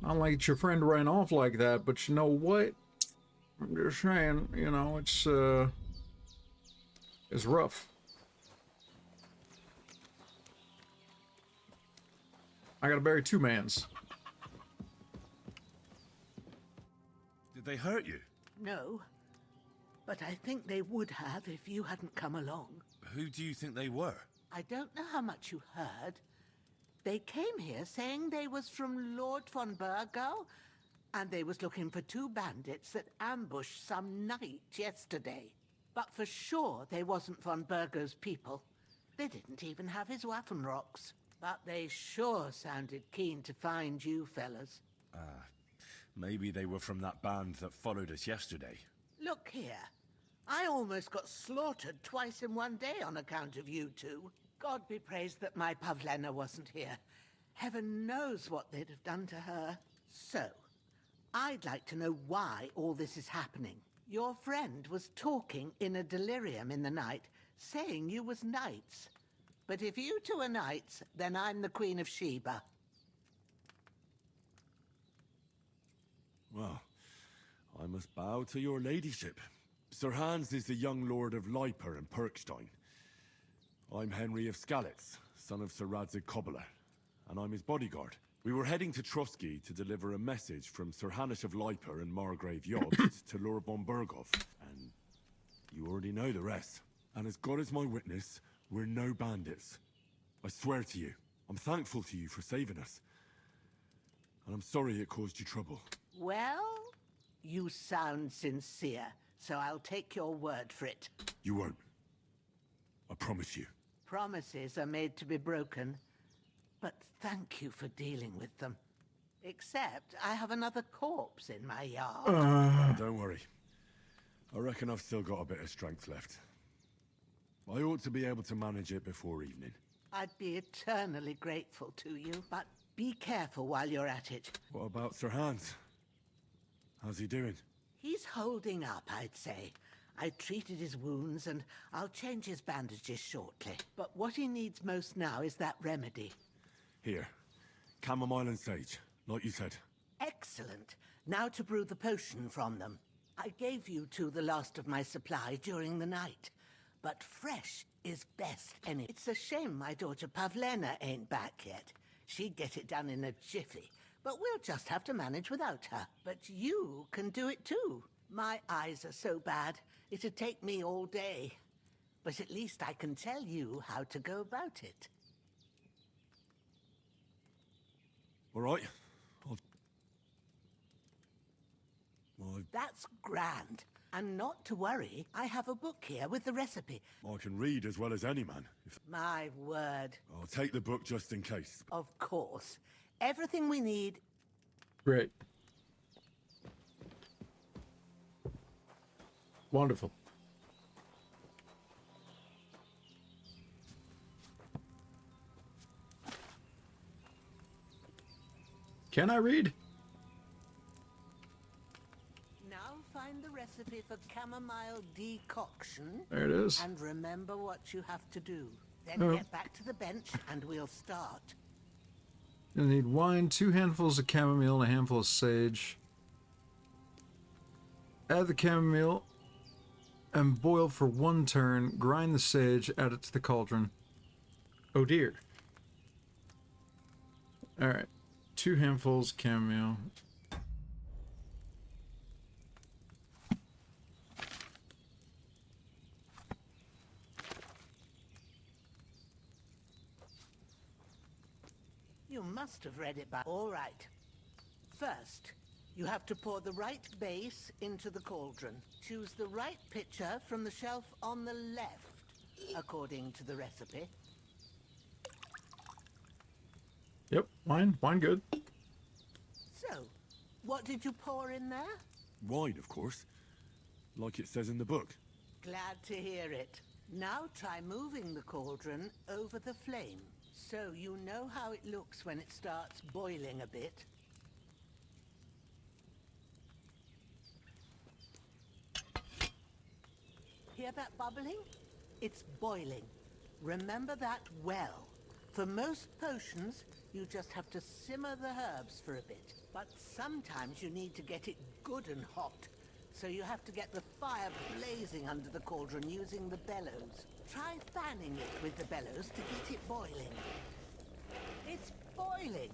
[SPEAKER 1] Not like your friend ran off like that, but you know what? I'm just saying, you know, it's rough. I gotta bury 2 mans.
[SPEAKER 7] Did they hurt you?
[SPEAKER 11] No, but I think they would have if you hadn't come along.
[SPEAKER 7] Who do you think they were?
[SPEAKER 11] I don't know how much you heard. They came here saying they was from Lord von Burgo, and they was looking for 2 bandits that ambushed some knight yesterday. But for sure they wasn't von Burgo's people. They didn't even have his Waffenrocks. But they sure sounded keen to find you fellas.
[SPEAKER 7] Maybe they were from that band that followed us yesterday.
[SPEAKER 11] Look here. I almost got slaughtered twice in one day on account of you 2. God be praised that my Pavlena wasn't here. Heaven knows what they'd have done to her. So, I'd like to know why all this is happening. Your friend was talking in a delirium in the night, saying you was knights. But if you 2 are knights, then I'm the Queen of Sheba.
[SPEAKER 7] Well, I must bow to your ladyship. Sir Hans is the young lord of Leiper and Perkstein. I'm Henry of Skalitz, son of Sir Radzig Kobyla, and I'm his bodyguard. We were heading to Trotsky to deliver a message from Sir Hanish of Leiper and Margrave Jobst to Lord von Burgov, and you already know the rest. And as God is my witness, we're no bandits. I swear to you, I'm thankful to you for saving us. And I'm sorry it caused you trouble.
[SPEAKER 11] Well, you sound sincere, so I'll take your word for it.
[SPEAKER 7] You won't. I promise you.
[SPEAKER 11] Promises are made to be broken, but thank you for dealing with them. Except I have another corpse in my yard.
[SPEAKER 7] Don't worry. I reckon I've still got a bit of strength left. I ought to be able to manage it before evening.
[SPEAKER 11] I'd be eternally grateful to you, but be careful while you're at it.
[SPEAKER 7] What about Sir Hans? How's he doing?
[SPEAKER 11] He's holding up, I'd say. I treated his wounds and I'll change his bandages shortly. But what he needs most now is that remedy.
[SPEAKER 7] Here. Chamomile and sage, like you said.
[SPEAKER 11] Excellent. Now to brew the potion from them. I gave you two the last of my supply during the night. But fresh is best, and it's a shame my daughter Pavlena ain't back yet. She'd get it done in a jiffy, but we'll just have to manage without her. But you can do it too. My eyes are so bad, it'd take me all day. But at least I can tell you how to go about it.
[SPEAKER 7] All right.
[SPEAKER 11] That's grand. And not to worry, I have a book here with the recipe.
[SPEAKER 7] I can read as well as any man.
[SPEAKER 11] My word.
[SPEAKER 7] I'll take the book just in case.
[SPEAKER 11] Of course. Everything we need.
[SPEAKER 1] Great. Wonderful. Can I read?
[SPEAKER 11] Now find the recipe for chamomile decoction.
[SPEAKER 1] There it is.
[SPEAKER 11] And remember what you have to do. Then
[SPEAKER 1] Oh.
[SPEAKER 11] get back to the bench and we'll start.
[SPEAKER 1] You'll need wine, 2 handfuls of chamomile, and a handful of sage. Add the chamomile and boil for 1 turn. Grind the sage, add it to the cauldron. Oh dear. Alright. 2 handfuls chamomile.
[SPEAKER 11] You must have read it by... All right. First, you have to pour the right base into the cauldron. Choose the right pitcher from the shelf on the left, according to the recipe.
[SPEAKER 1] Yep, wine good.
[SPEAKER 11] So, what did you pour in there?
[SPEAKER 7] Wine, of course. Like it says in the book.
[SPEAKER 11] Glad to hear it. Now try moving the cauldron over the flame, so you know how it looks when it starts boiling a bit. Hear that bubbling? It's boiling. Remember that well. For most potions, you just have to simmer the herbs for a bit. But sometimes you need to get it good and hot. So you have to get the fire blazing under the cauldron using the bellows. Try fanning it with the bellows to get it boiling. It's boiling!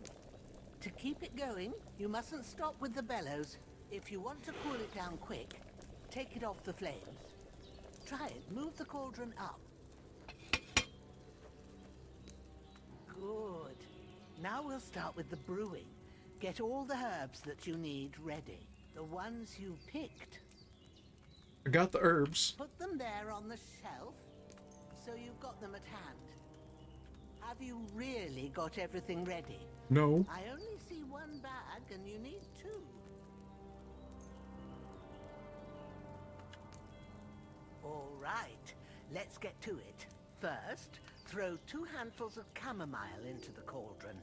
[SPEAKER 11] To keep it going, you mustn't stop with the bellows. If you want to cool it down quick, take it off the flames. Try it. Move the cauldron up. Good. Now we'll start with the brewing. Get all the herbs that you need ready. The ones you picked.
[SPEAKER 1] I got the herbs.
[SPEAKER 11] Put them there on the shelf, so you've got them at hand. Have you really got everything ready?
[SPEAKER 1] No.
[SPEAKER 11] I only see 1 bag, and you need 2. All right, let's get to it. First, throw 2 handfuls of chamomile into the cauldron.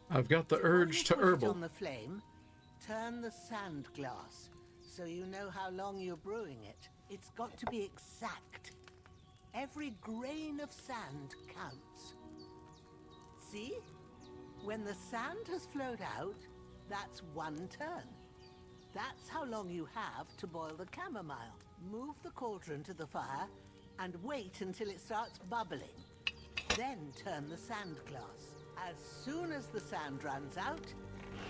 [SPEAKER 1] I've got the urge to
[SPEAKER 11] Before you put it
[SPEAKER 1] herbal.
[SPEAKER 11] on the flame, turn the sand glass so you know how long you're brewing it. It's got to be exact. Every grain of sand counts. See? When the sand has flowed out, that's 1 turn. That's how long you have to boil the chamomile. Move the cauldron to the fire and wait until it starts bubbling. Then turn the sand glass. As soon as the sand runs out,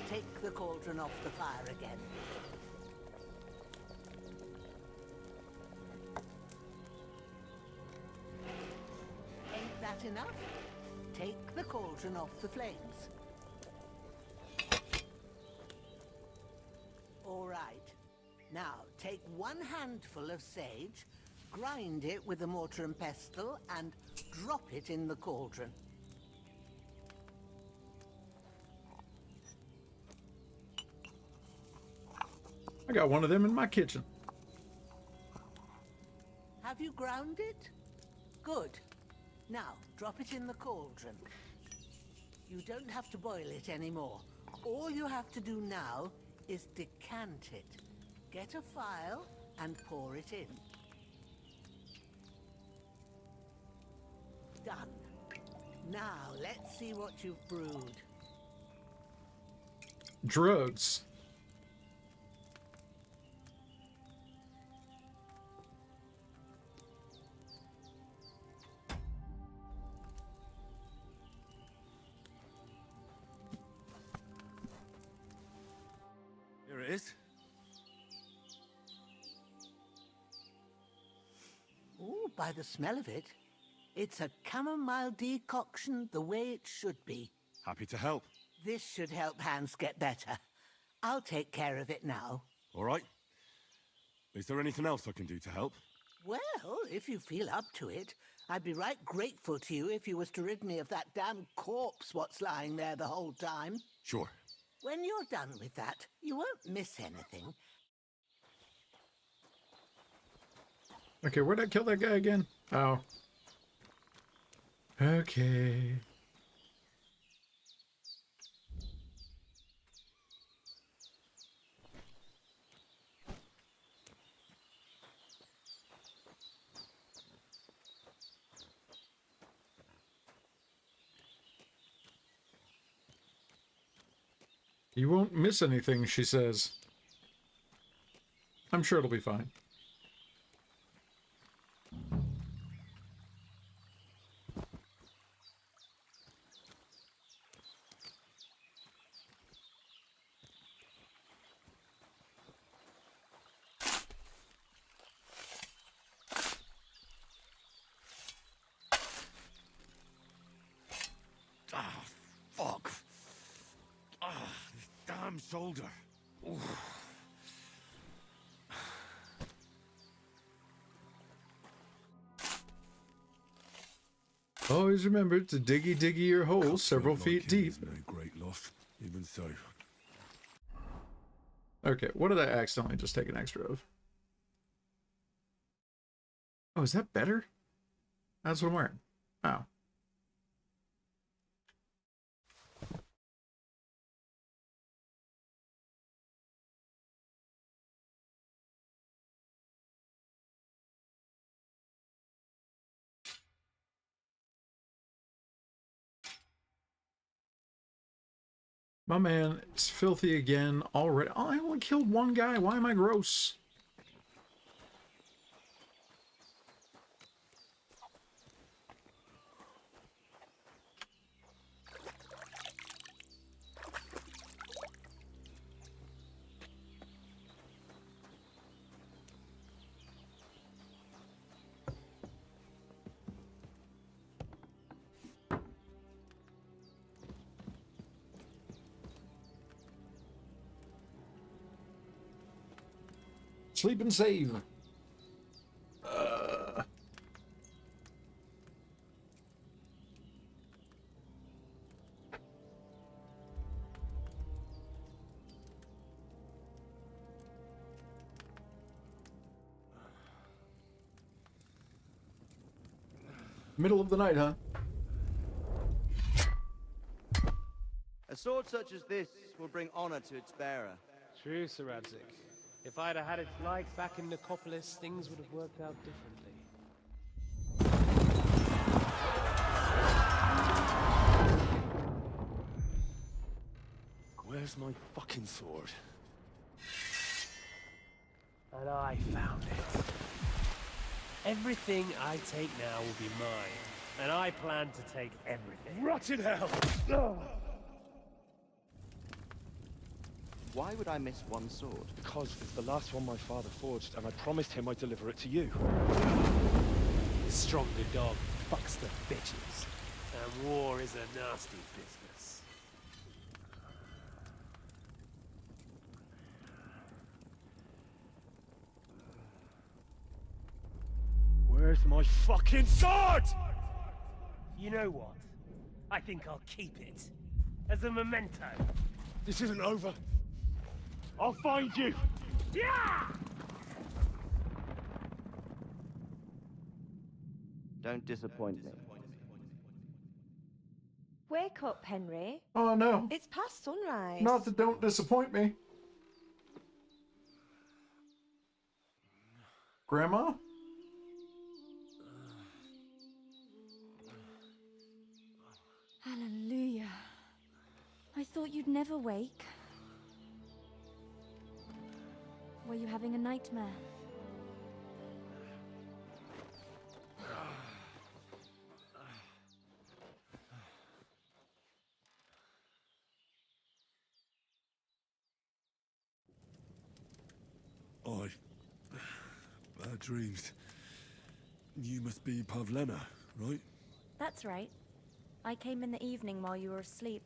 [SPEAKER 11] take the cauldron off the fire again. Ain't that enough? Take the cauldron off the flames. 1 handful of sage, grind it with a mortar and pestle, and drop it in the cauldron.
[SPEAKER 1] I got one of them in my kitchen.
[SPEAKER 11] Have you ground it? Good. Now, drop it in the cauldron. You don't have to boil it anymore. All you have to do now is decant it. Get a phial and pour it in. Done. Now, let's see what you've brewed.
[SPEAKER 1] Drugs.
[SPEAKER 7] Here it is.
[SPEAKER 11] Ooh, by the smell of it, it's a chamomile decoction the way it should be.
[SPEAKER 7] Happy to help.
[SPEAKER 11] This should help Hans get better. I'll take care of it now.
[SPEAKER 7] All right. Is there anything else I can do to help?
[SPEAKER 11] Well, if you feel up to it, I'd be right grateful to you if you was to rid me of that damn corpse what's lying there the whole time.
[SPEAKER 7] Sure.
[SPEAKER 11] When you're done with that, you won't miss anything.
[SPEAKER 1] Okay, where'd I kill that guy again? Oh. Okay. You won't miss anything, she says. I'm sure it'll be fine.
[SPEAKER 7] Ah, fuck. Ah, this damn shoulder. Oof.
[SPEAKER 1] Always remember to diggy your hole several feet deep.
[SPEAKER 7] No great loss, even so.
[SPEAKER 1] Okay, what did I accidentally just take an extra of? Oh, is that better? That's what I'm wearing. Oh. My man is filthy again already. Oh, I only killed one guy. Why am I gross? Sleep and save. Middle of the night, huh?
[SPEAKER 20] A sword such as this will bring honor to its bearer.
[SPEAKER 17] True, Sir Radzik. If I'd have had its like back in Nicopolis, things would have worked out differently.
[SPEAKER 7] Where's my fucking sword?
[SPEAKER 17] And I found it. Everything I take now will be mine, and I plan to take everything.
[SPEAKER 7] Rotted hell!
[SPEAKER 9] Why would I miss one sword?
[SPEAKER 21] Because it's the last one my father forged, and I promised him I'd deliver it to you.
[SPEAKER 17] The stronger dog fucks the bitches, and war is a nasty business.
[SPEAKER 21] Where's my fucking sword?
[SPEAKER 13] You know what? I think I'll keep it. As a memento.
[SPEAKER 21] This isn't over. I'll find you.
[SPEAKER 13] Yeah!
[SPEAKER 20] Don't disappoint me.
[SPEAKER 19] Wake up, Henry.
[SPEAKER 1] Oh no.
[SPEAKER 19] It's past sunrise.
[SPEAKER 1] Not that don't disappoint me. Grandma?
[SPEAKER 3] Hallelujah. I thought you'd never wake. Were you having a nightmare?
[SPEAKER 7] Bad dreams. You must be Pavlena, right?
[SPEAKER 3] That's right. I came in the evening while you were asleep.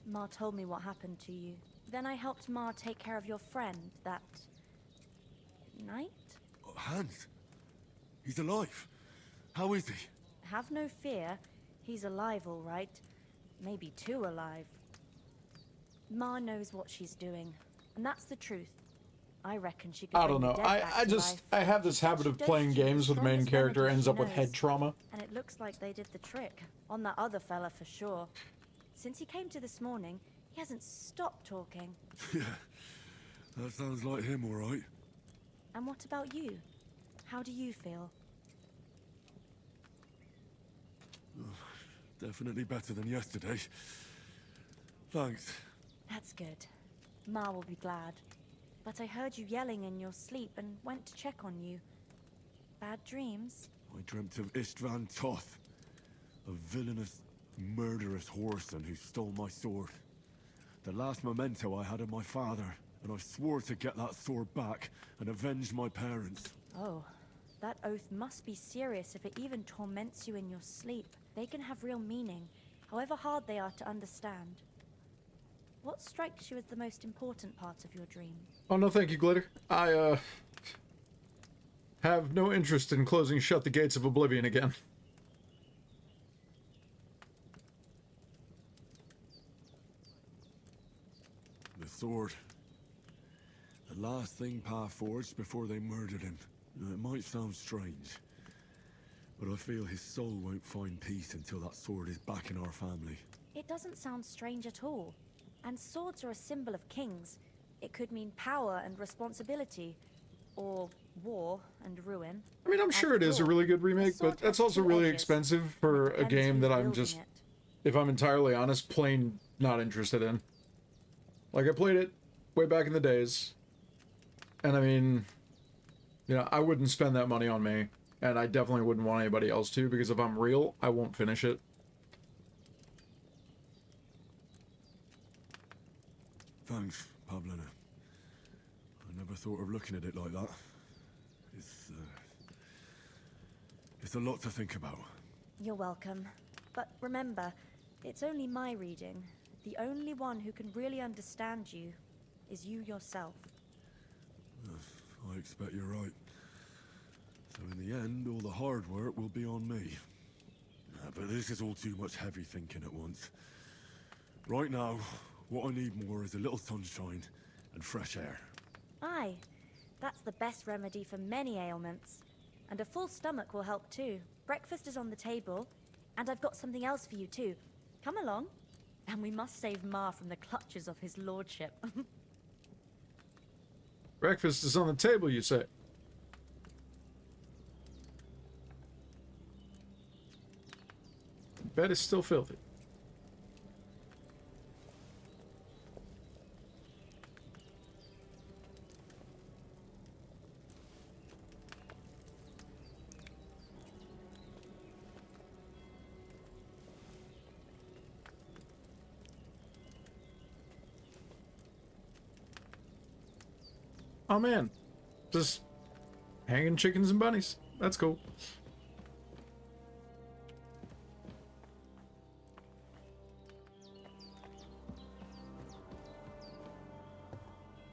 [SPEAKER 3] Ma told me what happened to you. Then I helped Ma take care of your friend that night?
[SPEAKER 7] Hans? He's alive. How is he?
[SPEAKER 3] Have no fear. He's alive, all right. Maybe too alive. Ma knows what she's doing, and that's the truth. I reckon she could
[SPEAKER 1] I
[SPEAKER 3] bring
[SPEAKER 1] don't
[SPEAKER 3] the
[SPEAKER 1] know.
[SPEAKER 3] dead back to life.
[SPEAKER 1] I have this habit of playing games where the main character ends up with head trauma.
[SPEAKER 3] And it looks like they did the trick. On that other fella for sure. Since he came to this morning, he hasn't stopped talking.
[SPEAKER 7] Yeah, that sounds like him, all right.
[SPEAKER 3] And what about you? How do you feel?
[SPEAKER 7] Definitely better than yesterday. Thanks.
[SPEAKER 3] That's good. Ma will be glad. But I heard you yelling in your sleep and went to check on you. Bad dreams?
[SPEAKER 7] I dreamt of Istvan Toth, a villainous, murderous whoreson who stole my sword. The last memento I had of my father, and I swore to get that sword back and avenge my parents.
[SPEAKER 3] Oh, that oath must be serious if it even torments you in your sleep. They can have real meaning, however hard they are to understand. What strikes you as the most important part of your dream?
[SPEAKER 1] Oh no, thank you, Glitter. I have no interest in closing shut the gates of oblivion again.
[SPEAKER 7] The sword. The last thing Pa forged before they murdered him. It might sound strange, but I feel his soul won't find peace until that sword is back in our family.
[SPEAKER 3] It doesn't sound strange at all. And swords are a symbol of kings. It could mean power and responsibility, or war and ruin.
[SPEAKER 1] I mean, I'm sure it is a really good remake, but that's also really expensive for a game that I'm just, if I'm entirely honest, plain not interested in. Like, I played it way back in the days, and I mean, you know, I wouldn't spend that money on me, and I definitely wouldn't want anybody else to, because if I'm real, I won't finish it.
[SPEAKER 7] Thanks, Pavlena. I never thought of looking at it like that. It's a lot to think about.
[SPEAKER 3] You're welcome. But remember, it's only my reading. The only one who can really understand you is you yourself.
[SPEAKER 7] I expect you're right. So in the end, all the hard work will be on me. But this is all too much heavy thinking at once. Right now, what I need more is a little sunshine and fresh air.
[SPEAKER 3] Aye, that's the best remedy for many ailments. And a full stomach will help too. Breakfast is on the table, and I've got something else for you too. Come along, and we must save Ma from the clutches of his lordship.
[SPEAKER 1] Breakfast is on the table, you say? Bed is still filthy. Oh man, just hanging chickens and bunnies. That's cool.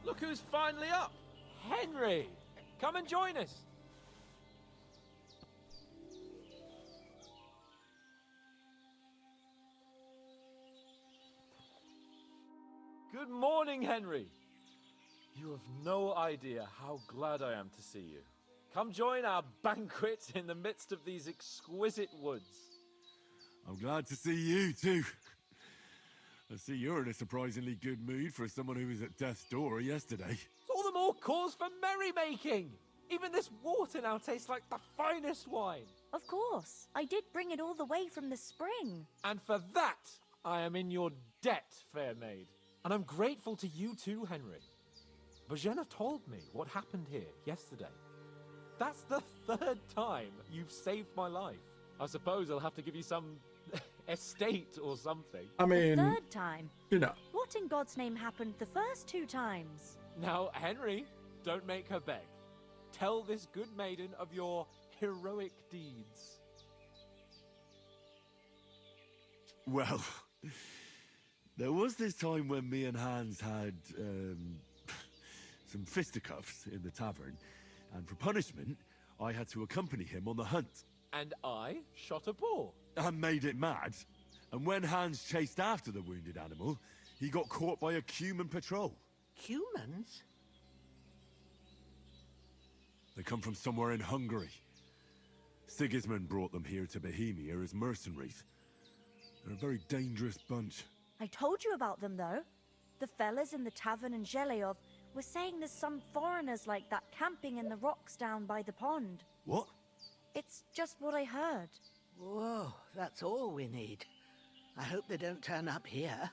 [SPEAKER 6] Look who's finally up! Henry! Come and join us!
[SPEAKER 5] Good morning, Henry. You have no idea how glad I am to see you. Come join our banquet in the midst of these exquisite woods.
[SPEAKER 7] I'm glad to see you, too. I see you're in a surprisingly good mood for someone who was at death's door yesterday.
[SPEAKER 5] It's all the more cause for merrymaking. Even this water now tastes like the finest wine.
[SPEAKER 3] Of course. I did bring it all the way from the spring.
[SPEAKER 5] And for that, I am in your debt, fair maid. And I'm grateful to you too, Henry. Bojena told me what happened here yesterday. That's the 3rd time you've saved my life. I suppose I'll have to give you some estate or something.
[SPEAKER 1] I mean,
[SPEAKER 3] The 3rd time?
[SPEAKER 1] you know.
[SPEAKER 3] What in God's name happened the first 2 times?
[SPEAKER 5] Now, Henry, don't make her beg. Tell this good maiden of your heroic deeds.
[SPEAKER 7] Well, there was this time when me and Hans had, some fisticuffs in the tavern, and for punishment, I had to accompany him on the hunt.
[SPEAKER 5] And I shot a boar.
[SPEAKER 7] And made it mad. And when Hans chased after the wounded animal, he got caught by a Cuman patrol.
[SPEAKER 11] Humans?
[SPEAKER 7] They come from somewhere in Hungary. Sigismund brought them here to Bohemia as mercenaries. They're a very dangerous bunch.
[SPEAKER 3] I told you about them, though. The fellas in the tavern in Zheleov were saying there's some foreigners like that camping in the rocks down by the pond.
[SPEAKER 7] What?
[SPEAKER 3] It's just what I heard.
[SPEAKER 11] Whoa, that's all we need. I hope they don't turn up here.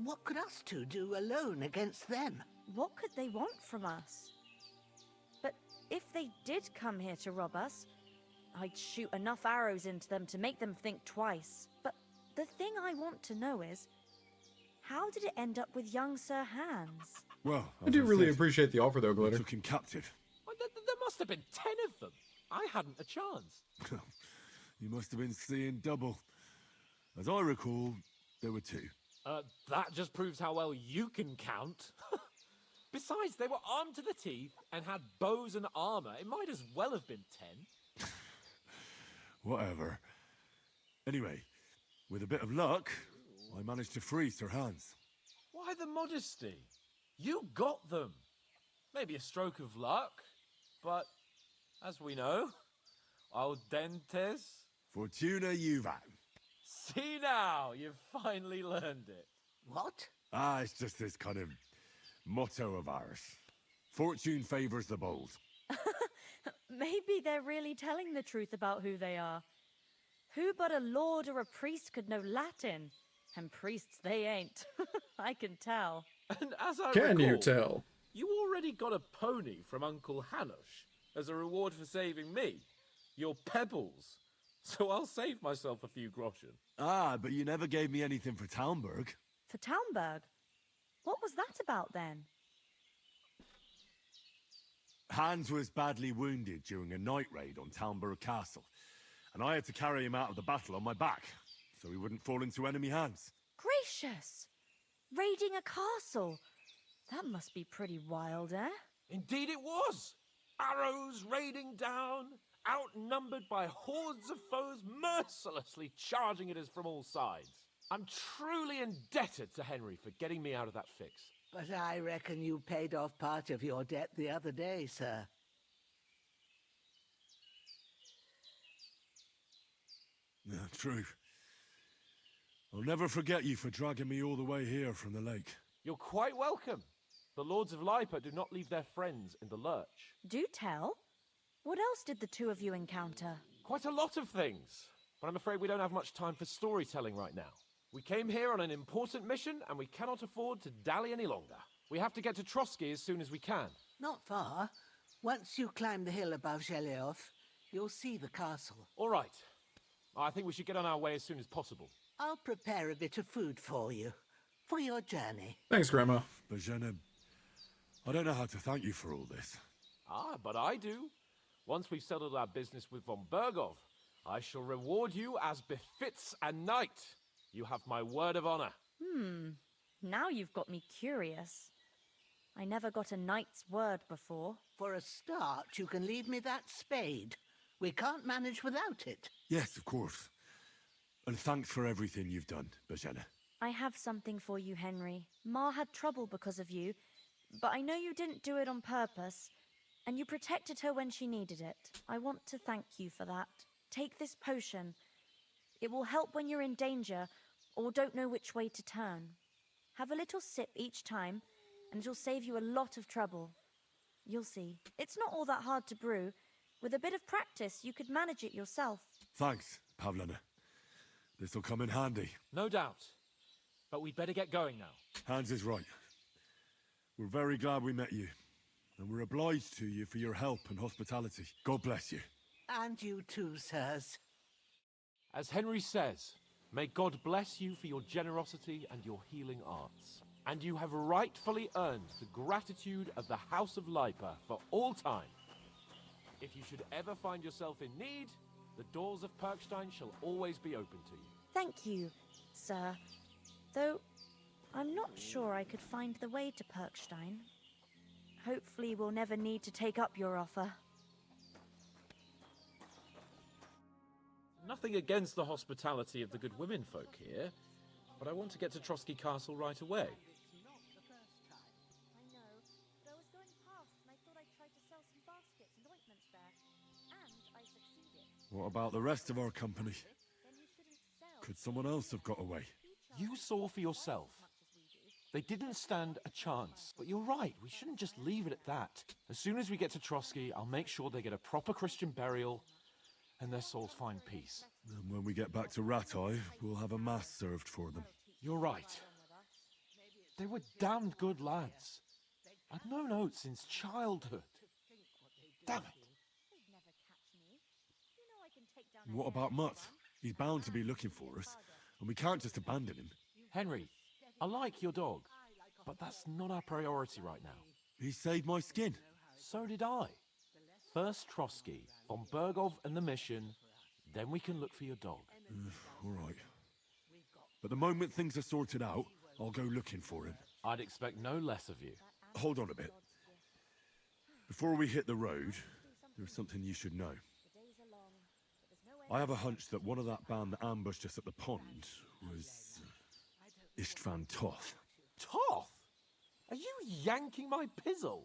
[SPEAKER 11] What could us two do alone against them?
[SPEAKER 3] What could they want from us? But if they did come here to rob us, I'd shoot enough arrows into them to make them think twice. But the thing I want to know is, how did it end up with young Sir Hans?
[SPEAKER 7] Well,
[SPEAKER 1] I do really appreciate the offer, though, Glitter.
[SPEAKER 7] Took him captive.
[SPEAKER 5] Well, there must have been 10 of them. I hadn't a chance.
[SPEAKER 7] You must have been seeing double. As I recall, there were 2.
[SPEAKER 5] That just proves how well you can count. Besides, they were armed to the teeth and had bows and armor. It might as well have been 10.
[SPEAKER 7] Whatever. Anyway, with a bit of luck, I managed to free Sir Hans.
[SPEAKER 5] Why the modesty? You got them. Maybe a stroke of luck, but as we know, al dentes.
[SPEAKER 7] Fortuna juvat.
[SPEAKER 5] See now, you've finally learned it.
[SPEAKER 11] What?
[SPEAKER 7] It's just this kind of motto of ours. Fortune favors the bold.
[SPEAKER 3] Maybe they're really telling the truth about who they are. Who but a lord or a priest could know Latin? And priests they ain't. I can tell.
[SPEAKER 5] And as I
[SPEAKER 1] Can you
[SPEAKER 5] recall,
[SPEAKER 1] tell?
[SPEAKER 5] You already got a pony from Uncle Hanush as a reward for saving me. Your pebbles. So I'll save myself a few groschen.
[SPEAKER 7] But you never gave me anything for Talmberg.
[SPEAKER 3] For Talmberg? What was that about then?
[SPEAKER 7] Hans was badly wounded during a night raid on Talmberg Castle, and I had to carry him out of the battle on my back, so he wouldn't fall into enemy hands.
[SPEAKER 3] Gracious! Raiding a castle? That must be pretty wild, eh?
[SPEAKER 5] Indeed it was! Arrows raining down, outnumbered by hordes of foes mercilessly charging at us from all sides. I'm truly indebted to Henry for getting me out of that fix.
[SPEAKER 11] But I reckon you paid off part of your debt the other day, sir.
[SPEAKER 7] Yeah, true. I'll never forget you for dragging me all the way here from the lake.
[SPEAKER 5] You're quite welcome. The Lords of Lipa do not leave their friends in the lurch.
[SPEAKER 3] Do tell. What else did the two of you encounter?
[SPEAKER 5] Quite a lot of things, but I'm afraid we don't have much time for storytelling right now. We came here on an important mission, and we cannot afford to dally any longer. We have to get to Trotsky as soon as we can.
[SPEAKER 11] Not far. Once you climb the hill above Zheleov, you'll see the castle.
[SPEAKER 5] All right. I think we should get on our way as soon as possible.
[SPEAKER 11] I'll prepare a bit of food for you, for your journey.
[SPEAKER 1] Thanks, Grandma.
[SPEAKER 7] Bojena, I don't know how to thank you for all this.
[SPEAKER 5] But I do. Once we've settled our business with von Bergov, I shall reward you as befits a knight. You have my word of honor.
[SPEAKER 3] Now you've got me curious. I never got a knight's word before.
[SPEAKER 11] For a start, you can leave me that spade. We can't manage without it.
[SPEAKER 7] Yes, of course. And thanks for everything you've done, Bojena.
[SPEAKER 3] I have something for you, Henry. Ma had trouble because of you, but I know you didn't do it on purpose, and you protected her when she needed it. I want to thank you for that. Take this potion. It will help when you're in danger or don't know which way to turn. Have a little sip each time, and it'll save you a lot of trouble. You'll see. It's not all that hard to brew. With a bit of practice, you could manage it yourself.
[SPEAKER 7] Thanks, Pavlina. This'll come in handy.
[SPEAKER 5] No doubt. But we'd better get going now.
[SPEAKER 7] Hans is right. We're very glad we met you. And we're obliged to you for your help and hospitality. God bless you.
[SPEAKER 11] And you too, sirs.
[SPEAKER 5] As Henry says, may God bless you for your generosity and your healing arts. And you have rightfully earned the gratitude of the House of Lipa for all time. If you should ever find yourself in need, the doors of Perkstein shall always be open to you.
[SPEAKER 3] Thank you, sir. Though, I'm not sure I could find the way to Perkstein. Hopefully we'll never need to take up your offer.
[SPEAKER 5] Nothing against the hospitality of the good womenfolk here, but I want to get to Trotsky Castle right away.
[SPEAKER 3] I know, but I was going past and I thought I'd try to sell some baskets and ointments there. And I succeeded.
[SPEAKER 7] What about the rest of our company? Could someone else have got away?
[SPEAKER 5] You saw for yourself. They didn't stand a chance. But you're right, we shouldn't just leave it at that. As soon as we get to Trotsky, I'll make sure they get a proper Christian burial and their souls find peace.
[SPEAKER 7] And when we get back to Rattay, we'll have a mass served for them.
[SPEAKER 5] You're right. They were damned good lads. I'd known Oates since childhood. Damn it.
[SPEAKER 7] What about Mutt? He's bound to be looking for us, and we can't just abandon him.
[SPEAKER 5] Henry, I like your dog, but that's not our priority right now.
[SPEAKER 7] He saved my skin.
[SPEAKER 5] So did I. First Trotsky, von Bergov and the mission, then we can look for your dog.
[SPEAKER 7] All right. But the moment things are sorted out, I'll go looking for him.
[SPEAKER 5] I'd expect no less of you.
[SPEAKER 7] Hold on a bit. Before we hit the road, there's something you should know. I have a hunch that one of that band that ambushed us at the pond was Istvan Toth.
[SPEAKER 5] Toth? Are you yanking my pizzle?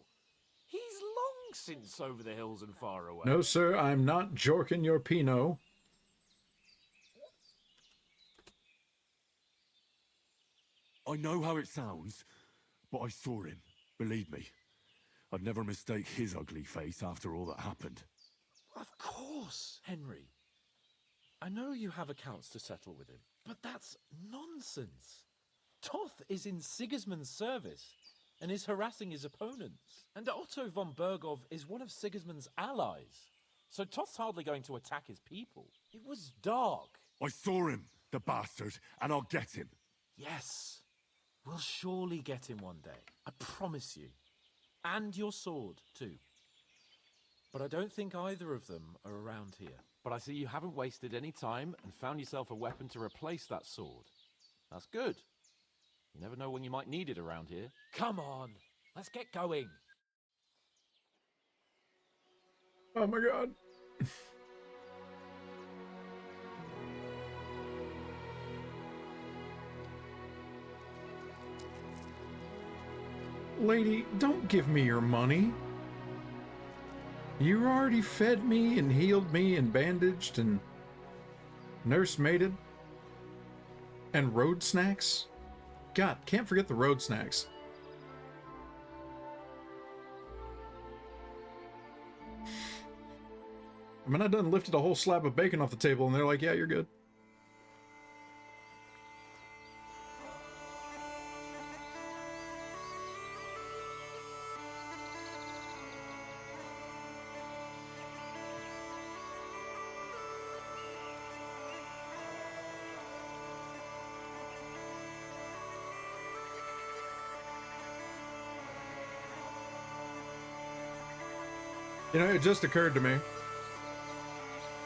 [SPEAKER 5] He's long since over the hills and far away.
[SPEAKER 1] No, sir, I'm not jorking your Pinot.
[SPEAKER 7] I know how it sounds, but I saw him. Believe me. I'd never mistake his ugly face after all that happened.
[SPEAKER 5] Of course, Henry. I know you have accounts to settle with him, but that's nonsense. Toth is in Sigismund's service and is harassing his opponents. And Otto von Bergov is one of Sigismund's allies. So Toth's hardly going to attack his people. It was dark.
[SPEAKER 7] I saw him, the bastard, and I'll get him.
[SPEAKER 5] Yes. We'll surely get him one day. I promise you. And your sword, too. But I don't think either of them are around here. But I see you haven't wasted any time and found yourself a weapon to replace that sword. That's good. You never know when you might need it around here. Come on, let's get going.
[SPEAKER 1] Oh my god. Lady, don't give me your money. You already fed me and healed me and bandaged and nursemaided and road snacks. God, can't forget the road snacks. I mean, I done lifted a whole slab of bacon off the table and they're like, yeah, you're good. You know, it just occurred to me,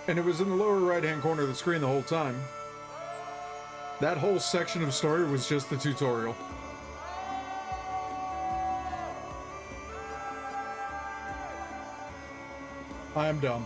[SPEAKER 1] and it was in the lower right-hand corner of the screen the whole time. That whole section of story was just the tutorial. I am dumb.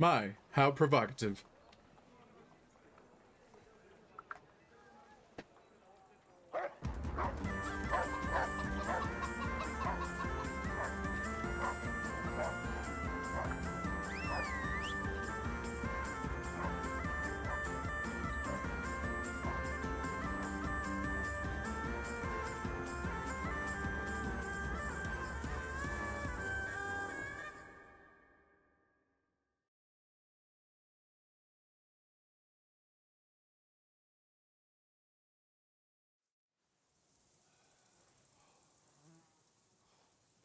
[SPEAKER 1] My, how provocative.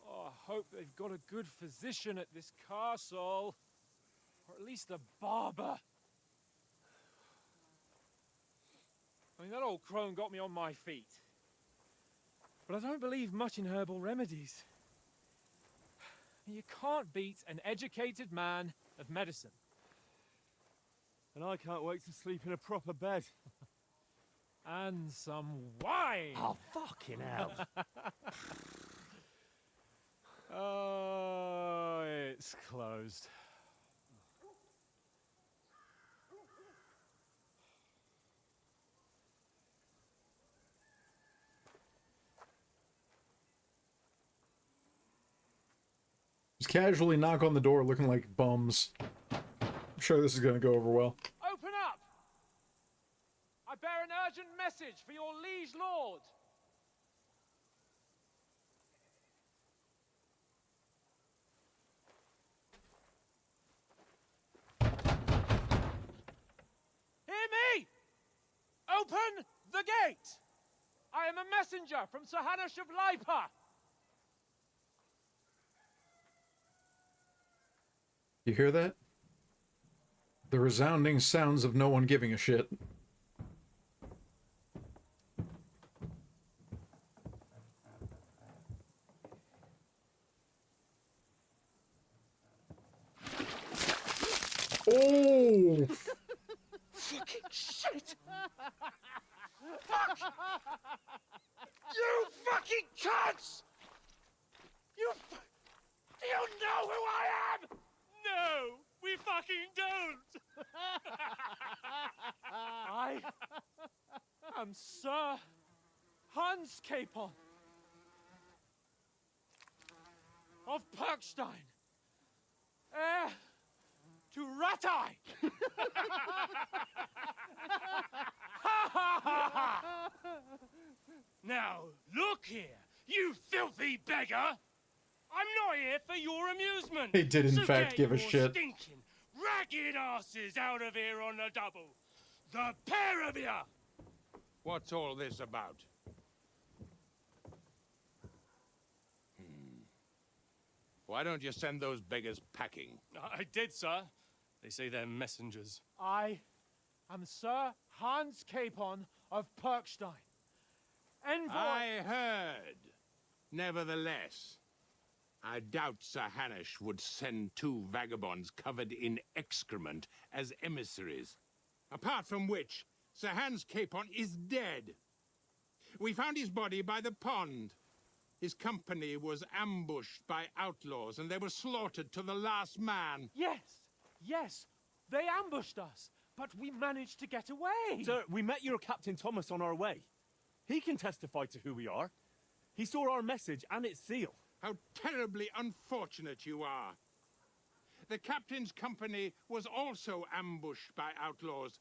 [SPEAKER 5] Oh, I hope they've got a good physician at this castle. Or at least a barber. I mean, that old crone got me on my feet. But I don't believe much in herbal remedies. You can't beat an educated man of medicine.
[SPEAKER 7] And I can't wait to sleep in a proper bed.
[SPEAKER 5] And some wine!
[SPEAKER 7] Oh, fucking hell.
[SPEAKER 5] Oh, it's closed.
[SPEAKER 1] Just casually knock on the door looking like bums. I'm sure this is gonna go over well.
[SPEAKER 5] Open up! I bear an urgent message for your liege lord. Hear me! Open the gate! I am a messenger from Sir Hanush of Lipa.
[SPEAKER 1] You hear that? The resounding sounds of no one giving a shit. Oh!
[SPEAKER 2] Fucking shit! Fuck! You fucking cunts! Do you know who I am?
[SPEAKER 5] No, we fucking don't! I am Sir Hans Capon of Perkstein, heir to Ratai!
[SPEAKER 2] Now, look here, you filthy beggar! I'm not here for your amusement!
[SPEAKER 1] He did in
[SPEAKER 2] so
[SPEAKER 1] fact
[SPEAKER 2] get
[SPEAKER 1] give a
[SPEAKER 2] your
[SPEAKER 1] shit.
[SPEAKER 2] Stinking, ragged asses out of here on the double! The pair of you!
[SPEAKER 12] What's all this about? Why don't you send those beggars packing?
[SPEAKER 2] I did, sir. They say they're messengers.
[SPEAKER 5] I am Sir Hans Capon of Perkstein. Envoy...
[SPEAKER 12] I heard. Nevertheless, I doubt Sir Hanush would send two vagabonds covered in excrement as emissaries. Apart from which, Sir Hans Capon is dead. We found his body by the pond. His company was ambushed by outlaws, and they were slaughtered to the last man.
[SPEAKER 5] Yes, they ambushed us, but we managed to get away.
[SPEAKER 7] Sir, we met your Captain Thomas on our way. He can testify to who we are. He saw our message and its seal.
[SPEAKER 12] How terribly unfortunate you are. The captain's company was also ambushed by outlaws.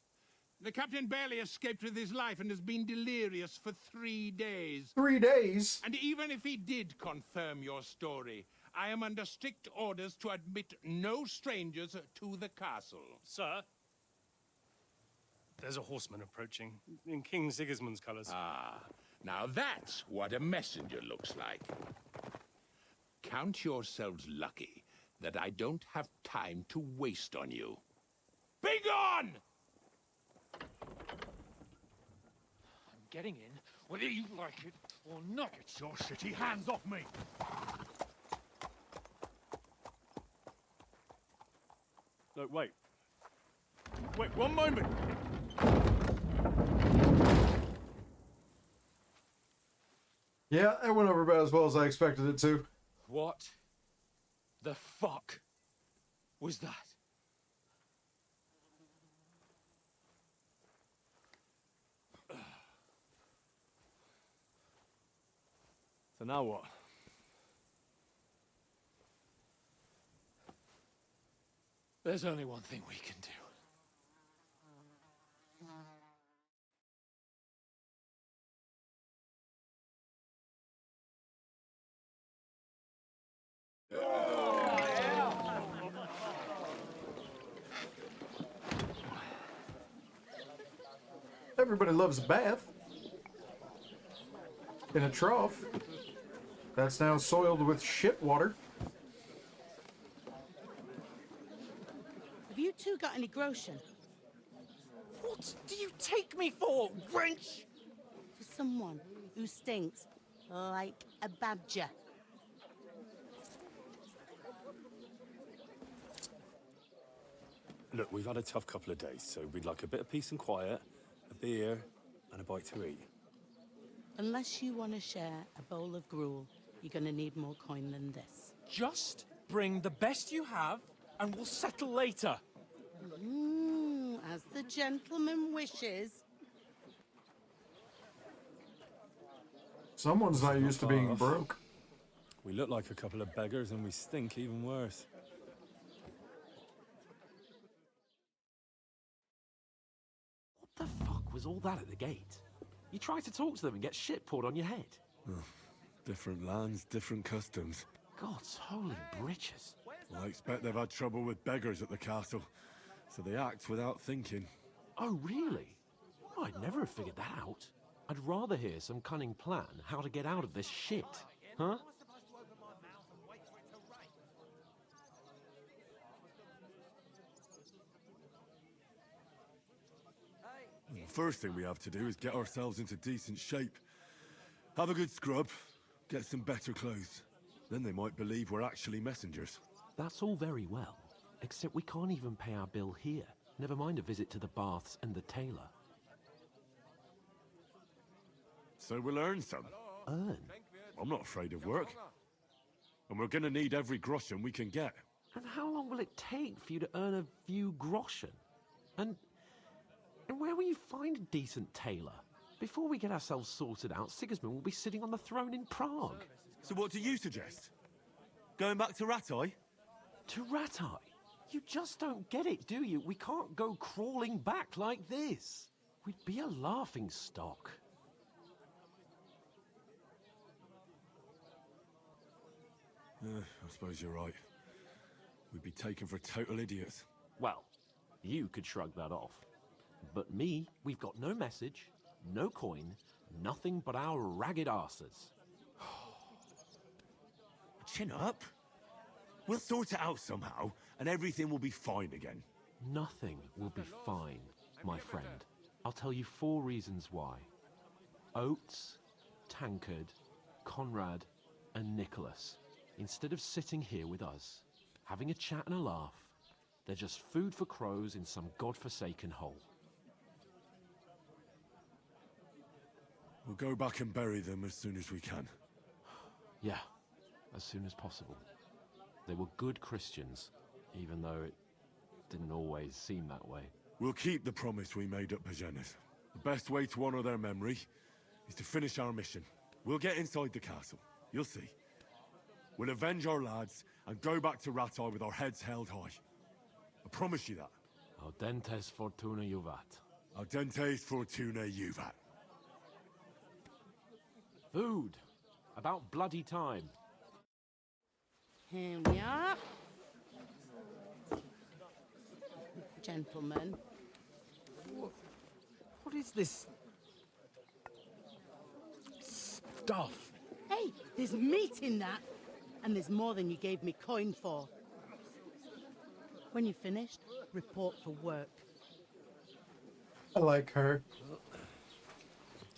[SPEAKER 12] The captain barely escaped with his life and has been delirious for 3 days.
[SPEAKER 1] 3 days?
[SPEAKER 12] And even if he did confirm your story, I am under strict orders to admit no strangers to the castle.
[SPEAKER 2] Sir, there's a horseman approaching in King Sigismund's colours.
[SPEAKER 12] Ah, now that's what a messenger looks like. Count yourselves lucky that I don't have time to waste on you. Be gone!
[SPEAKER 2] I'm getting in, whether you like it or not. Get your shitty hands off me!
[SPEAKER 7] No, wait. Wait, one moment!
[SPEAKER 1] Yeah, it went over about as well as I expected it to.
[SPEAKER 2] What the fuck was that?
[SPEAKER 7] So now what?
[SPEAKER 17] There's only one thing we can do.
[SPEAKER 1] Everybody loves a bath. In a trough. That's now soiled with shit water.
[SPEAKER 11] Have you two got any groschen?
[SPEAKER 6] What do you take me for, wench?
[SPEAKER 11] For someone who stinks like a badger.
[SPEAKER 14] Look, we've had a tough couple of days, so we'd like a bit of peace and quiet, a beer, and a bite to eat.
[SPEAKER 11] Unless you want to share a bowl of gruel, you're going to need more coin than this.
[SPEAKER 6] Just bring the best you have, and we'll settle later.
[SPEAKER 11] As the gentleman wishes.
[SPEAKER 1] Someone's not used to being broke.
[SPEAKER 14] We look like a couple of beggars, and we stink even worse.
[SPEAKER 6] What the fuck was all that at the gate? You try to talk to them and get shit poured on your head.
[SPEAKER 7] Different lands, different customs.
[SPEAKER 6] God's holy britches.
[SPEAKER 7] Well, I expect they've had trouble with beggars at the castle, so they act without thinking.
[SPEAKER 6] Oh, really? I'd never have figured that out. I'd rather hear some cunning plan how to get out of this shit. Huh?
[SPEAKER 7] The first thing we have to do is get ourselves into decent shape. Have a good scrub, get some better clothes. Then they might believe we're actually messengers.
[SPEAKER 6] That's all very well, except we can't even pay our bill here. Never mind a visit to the baths and the tailor.
[SPEAKER 7] So we'll earn some.
[SPEAKER 6] Earn?
[SPEAKER 7] I'm not afraid of work. And we're gonna need every groschen we can get.
[SPEAKER 6] And how long will it take for you to earn a few groschen? And where will you find a decent tailor? Before we get ourselves sorted out, Sigismund will be sitting on the throne in Prague.
[SPEAKER 7] So what do you suggest? Going back to Rattay?
[SPEAKER 6] To Rattay? You just don't get it, do you? We can't go crawling back like this. We'd be a laughing stock.
[SPEAKER 7] I suppose you're right. We'd be taken for total idiots.
[SPEAKER 6] Well, you could shrug that off. But me, we've got no message, no coin, nothing but our ragged arses.
[SPEAKER 7] Chin up. We'll sort it out somehow, and everything will be fine again.
[SPEAKER 6] Nothing will be fine, my friend. I'll tell you 4 reasons why. Oates, Tankard, Conrad, and Nicholas, instead of sitting here with us, having a chat and a laugh, they're just food for crows in some godforsaken hole.
[SPEAKER 7] We'll go back and bury them as soon as we can.
[SPEAKER 6] Yeah, as soon as possible. They were good Christians, even though it didn't always seem that way.
[SPEAKER 7] We'll keep the promise we made at Pagenes. The best way to honor their memory is to finish our mission. We'll get inside the castle. You'll see. We'll avenge our lads and go back to Rattay with our heads held high. I promise you that.
[SPEAKER 6] Audentes fortuna juvat.
[SPEAKER 7] Audentes fortuna juvat.
[SPEAKER 6] Food. About bloody time.
[SPEAKER 11] Here we are. Gentlemen.
[SPEAKER 6] What is this stuff?
[SPEAKER 11] Hey, there's meat in that. And there's more than you gave me coin for. When you're finished, report for work.
[SPEAKER 1] I like her.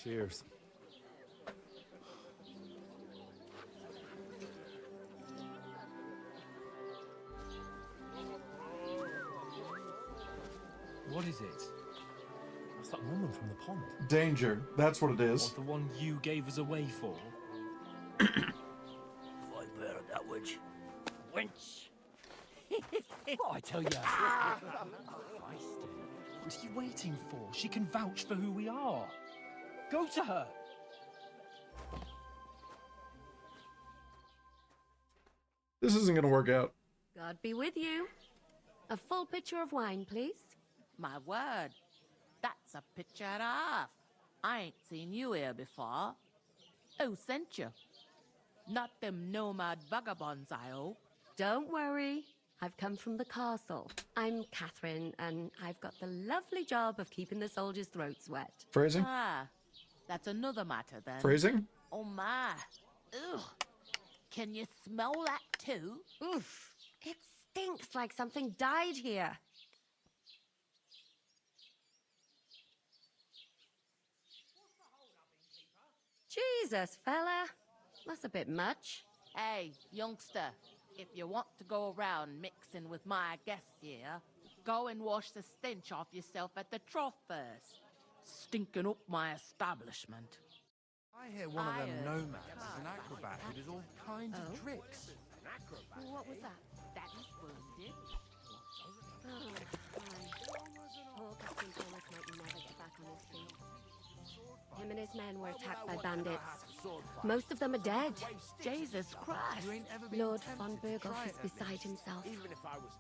[SPEAKER 14] Cheers.
[SPEAKER 17] What is it? It's that woman from the pond.
[SPEAKER 1] Danger. That's what it is.
[SPEAKER 17] What, the one you gave us away for?
[SPEAKER 2] I've heard that witch. Wench.
[SPEAKER 17] What I tell you? What are you waiting for? She can vouch for who we are. Go to her.
[SPEAKER 1] This isn't gonna work out.
[SPEAKER 8] God be with you. A full pitcher of wine, please.
[SPEAKER 22] My word, that's a picture and a half. I ain't seen you here before. Who sent you? Not them nomad vagabonds, I hope.
[SPEAKER 8] Don't worry. I've come from the castle. I'm Catherine, and I've got the lovely job of keeping the soldiers' throats wet.
[SPEAKER 1] Phrasing?
[SPEAKER 22] Ah, that's another matter then.
[SPEAKER 1] Phrasing?
[SPEAKER 22] Oh my. Ugh. Can you smell that too?
[SPEAKER 8] Oof. It stinks like something died here. Jesus, fella. That's a bit much.
[SPEAKER 22] Hey, youngster, if you want to go around mixing with my guests here, go and wash the stench off yourself at the trough first. Stinking up my establishment.
[SPEAKER 23] I hear one of them nomads is an acrobat who does all kinds of tricks.
[SPEAKER 22] An acrobat?
[SPEAKER 8] What was that?
[SPEAKER 22] That's wounded.
[SPEAKER 8] Oh, poor Captain Thomas might never get back on his feet. Him and his men were attacked by bandits. Most of them are dead.
[SPEAKER 22] Jesus Christ!
[SPEAKER 8] Lord von Berghoff is beside himself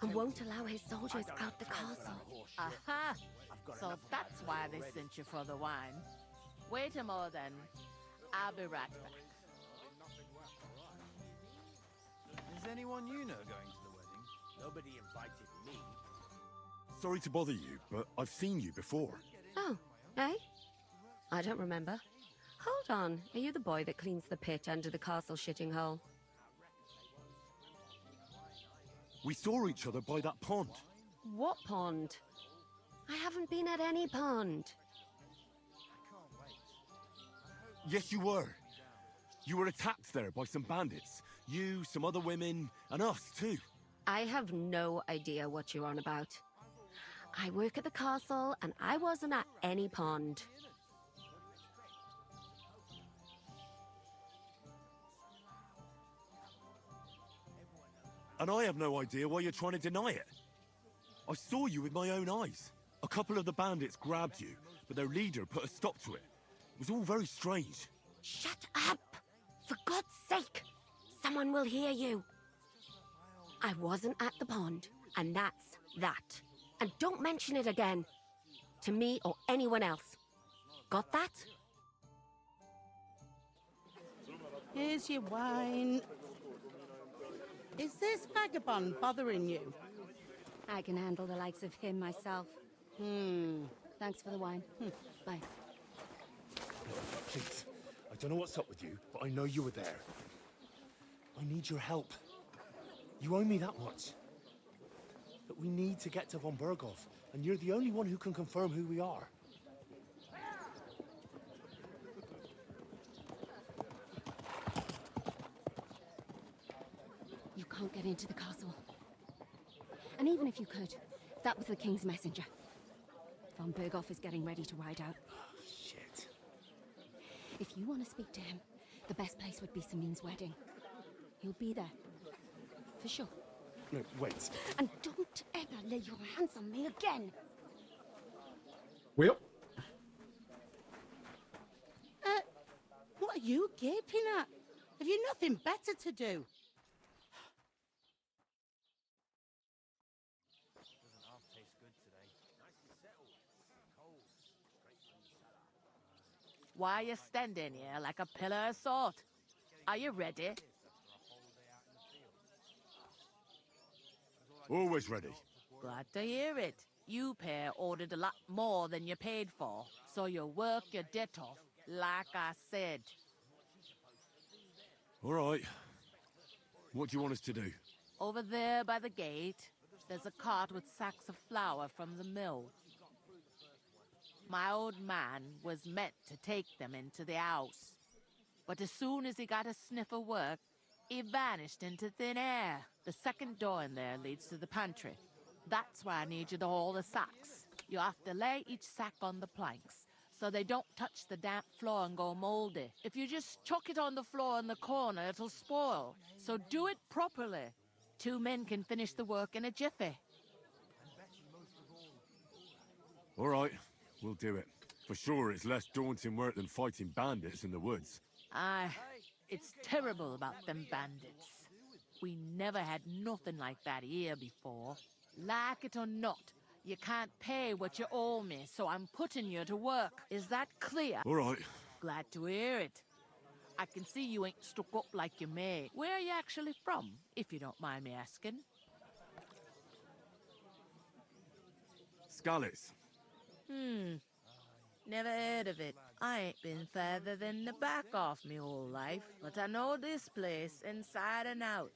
[SPEAKER 8] and won't allow his soldiers out the castle.
[SPEAKER 22] Aha! So that's why they sent you for the wine. Wait a moment then. I'll be right back.
[SPEAKER 20] Is anyone you know going to the wedding?
[SPEAKER 10] Nobody invited me.
[SPEAKER 7] Sorry to bother you, but I've seen you before.
[SPEAKER 8] Oh, eh? I don't remember. Hold on, are you the boy that cleans the pit under the castle shitting hole?
[SPEAKER 7] We saw each other by that pond.
[SPEAKER 8] What pond? I haven't been at any pond.
[SPEAKER 7] Yes, you were. You were attacked there by some bandits. You, some other women, and us too.
[SPEAKER 8] I have no idea what you're on about. I work at the castle, and I wasn't at any pond.
[SPEAKER 7] And I have no idea why you're trying to deny it. I saw you with my own eyes. A couple of the bandits grabbed you, but their leader put a stop to it. It was all very strange.
[SPEAKER 8] Shut up! For God's sake! Someone will hear you. I wasn't at the pond, and that's that. And don't mention it again. To me or anyone else. Got that?
[SPEAKER 11] Here's your wine. Is this vagabond bothering you?
[SPEAKER 8] I can handle the likes of him myself. Thanks for the wine. Bye.
[SPEAKER 14] Please, I don't know what's up with you, but I know you were there. I need your help. You owe me that much. But we need to get to von Berghoff, and you're the only one who can confirm who we are.
[SPEAKER 8] You can't get into the castle. And even if you could, that was the king's messenger. Von Berghoff is getting ready to ride out.
[SPEAKER 14] Shit.
[SPEAKER 8] If you want to speak to him, the best place would be Samin's wedding. He'll be there. For sure.
[SPEAKER 14] No, wait.
[SPEAKER 8] And don't ever lay your hands on me again.
[SPEAKER 1] Well.
[SPEAKER 11] What are you gaping at? Have you nothing better to do?
[SPEAKER 22] Why are you standing here like a pillar of salt? Are you ready?
[SPEAKER 7] Always ready.
[SPEAKER 22] Glad to hear it. You pair ordered a lot more than you paid for, so you work your debt off, like I said.
[SPEAKER 7] All right. What do you want us to do?
[SPEAKER 22] Over there by the gate, there's a cart with sacks of flour from the mill. My old man was meant to take them into the house. But as soon as he got a sniff of work, he vanished into thin air. The second door in there leads to the pantry. That's why I need you to haul the sacks. You have to lay each sack on the planks, so they don't touch the damp floor and go moldy. If you just chuck it on the floor in the corner, it'll spoil. So do it properly. 2 men can finish the work in a jiffy.
[SPEAKER 7] All right, we'll do it. For sure, it's less daunting work than fighting bandits in the woods.
[SPEAKER 22] Aye, it's terrible about them bandits. We never had nothing like that here before. Like it or not, you can't pay what you owe me, so I'm putting you to work. Is that clear?
[SPEAKER 7] All right.
[SPEAKER 22] Glad to hear it. I can see you ain't stuck up like you may. Where are you actually from, if you don't mind me asking?
[SPEAKER 7] Scallis.
[SPEAKER 22] Never heard of it. I ain't been further than the back off me whole life, but I know this place inside and out.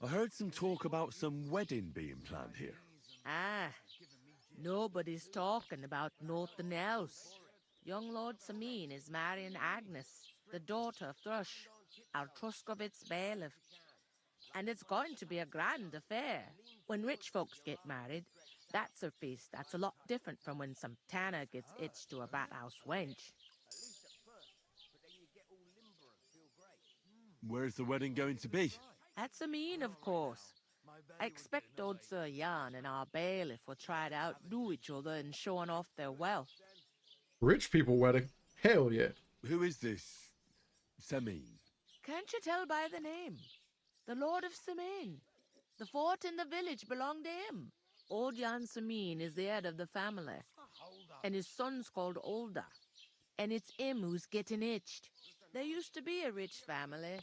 [SPEAKER 7] I heard some talk about some wedding being planned here.
[SPEAKER 22] Ah, nobody's talking about nothing else. Young Lord Sameen is marrying Agnes, the daughter of Thrush, our Truscovitz bailiff. And it's going to be a grand affair. When rich folks get married, that's a feast that's a lot different from when some tanner gets hitched to a bat-house wench.
[SPEAKER 7] Where's the wedding going to be?
[SPEAKER 22] At Sameen, of course. I expect old Sir Jan and our bailiff will try to outdo each other in showing off their wealth.
[SPEAKER 1] Rich people wedding. Hell yeah.
[SPEAKER 7] Who is this Sameen?
[SPEAKER 22] Can't you tell by the name? The Lord of Sameen. The fort in the village belonged to him. Old Jan Sameen is the head of the family, and his son's called Olda. And it's him who's getting itched. There used to be a rich family.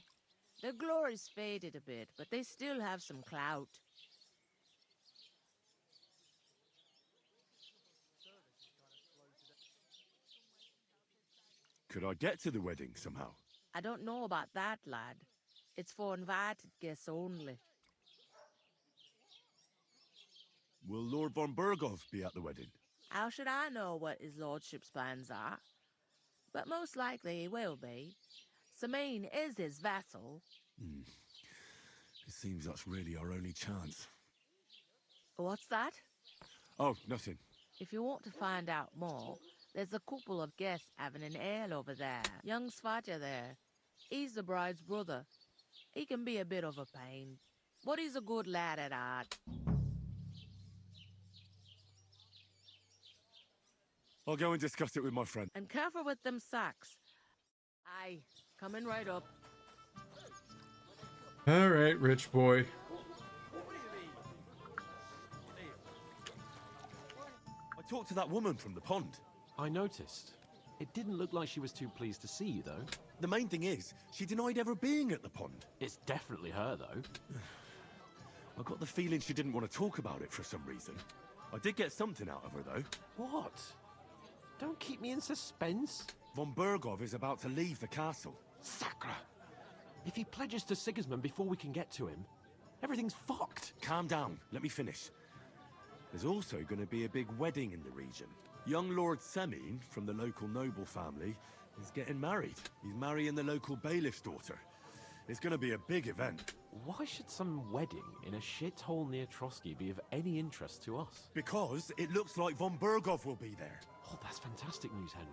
[SPEAKER 22] Their glory's faded a bit, but they still have some clout.
[SPEAKER 7] Could I get to the wedding somehow?
[SPEAKER 22] I don't know about that, lad. It's for invited guests only.
[SPEAKER 7] Will Lord von Burgov be at the wedding?
[SPEAKER 22] How should I know what his lordship's plans are? But most likely he will be. Sameen is his vassal.
[SPEAKER 7] It seems that's really our only chance.
[SPEAKER 22] What's that?
[SPEAKER 7] Oh, nothing.
[SPEAKER 22] If you want to find out more, there's a couple of guests having an ale over there. Young Svatja there. He's the bride's brother. He can be a bit of a pain, but he's a good lad at heart.
[SPEAKER 7] I'll go and discuss it with my friend.
[SPEAKER 22] And careful with them sacks. Aye, coming right up.
[SPEAKER 1] All right, rich boy.
[SPEAKER 7] I talked to that woman from the pond.
[SPEAKER 6] I noticed. It didn't look like she was too pleased to see you, though.
[SPEAKER 7] The main thing is, she denied ever being at the pond.
[SPEAKER 6] It's definitely her, though.
[SPEAKER 7] I got the feeling she didn't want to talk about it for some reason. I did get something out of her, though.
[SPEAKER 6] What? Don't keep me in suspense.
[SPEAKER 7] Von Burgov is about to leave the castle.
[SPEAKER 6] Sacra! If he pledges to Sigismund before we can get to him, everything's fucked.
[SPEAKER 7] Calm down. Let me finish. There's also going to be a big wedding in the region. Young Lord Semine, from the local noble family, is getting married. He's marrying the local bailiff's daughter. It's going to be a big event.
[SPEAKER 6] Why should some wedding in a shithole near Trotsky be of any interest to us?
[SPEAKER 7] Because it looks like Von Burgov will be there.
[SPEAKER 6] Oh, that's fantastic news, Henry.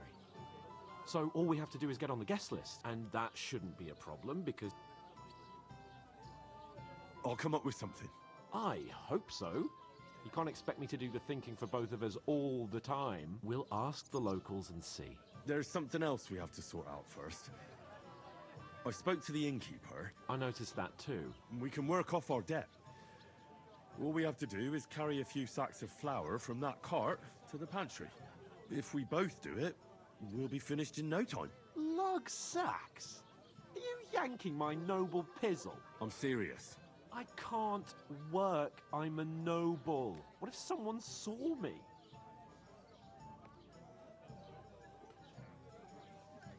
[SPEAKER 6] So all we have to do is get on the guest list, and that shouldn't be a problem because...
[SPEAKER 7] I'll come up with something.
[SPEAKER 6] I hope so. You can't expect me to do the thinking for both of us all the time. We'll ask the locals and see.
[SPEAKER 7] There's something else we have to sort out first. I spoke to the innkeeper.
[SPEAKER 6] I noticed that too.
[SPEAKER 7] We can work off our debt. All we have to do is carry a few sacks of flour from that cart to the pantry. If we both do it, we'll be finished in no time.
[SPEAKER 6] Lug sacks? Are you yanking my noble pizzle?
[SPEAKER 7] I'm serious.
[SPEAKER 6] I can't work. I'm a noble. What if someone saw me?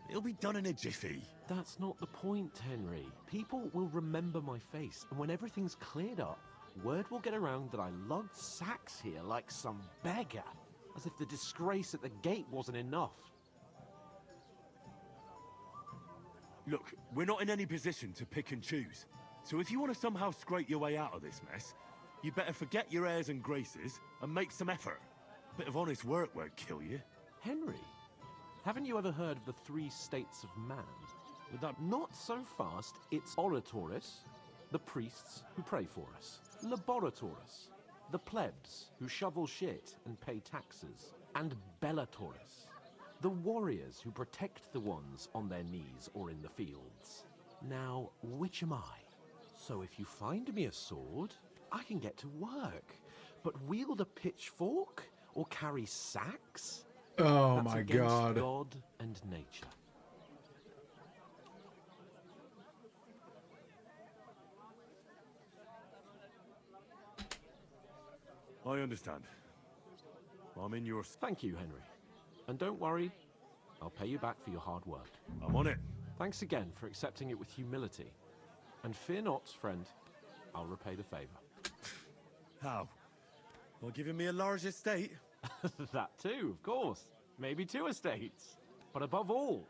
[SPEAKER 7] It'll be done in a jiffy.
[SPEAKER 6] That's not the point, Henry. People will remember my face, and when everything's cleared up, word will get around that I lugged sacks here like some beggar. As if the disgrace at the gate wasn't enough.
[SPEAKER 7] Look, we're not in any position to pick and choose. So if you want to somehow scrape your way out of this mess, you better forget your airs and graces and make some effort. A bit of honest work won't kill you.
[SPEAKER 6] Henry, haven't you ever heard of the 3 states of man? With that, not so fast, it's Oratoris, the priests who pray for us. Laboratoris, the plebs who shovel shit and pay taxes. And Bellatoris, the warriors who protect the ones on their knees or in the fields. Now, which am I? So if you find me a sword, I can get to work. But wield a pitchfork or carry sacks?
[SPEAKER 1] Oh
[SPEAKER 6] That's
[SPEAKER 1] my
[SPEAKER 6] against
[SPEAKER 1] God.
[SPEAKER 6] God and nature.
[SPEAKER 7] I understand. I'm in your...
[SPEAKER 6] Thank you, Henry. And don't worry, I'll pay you back for your hard work.
[SPEAKER 7] I'm on it.
[SPEAKER 6] Thanks again for accepting it with humility. And fear not, friend, I'll repay the favor.
[SPEAKER 7] How? By giving me a large estate?
[SPEAKER 6] That too, of course. Maybe 2 estates. But above all,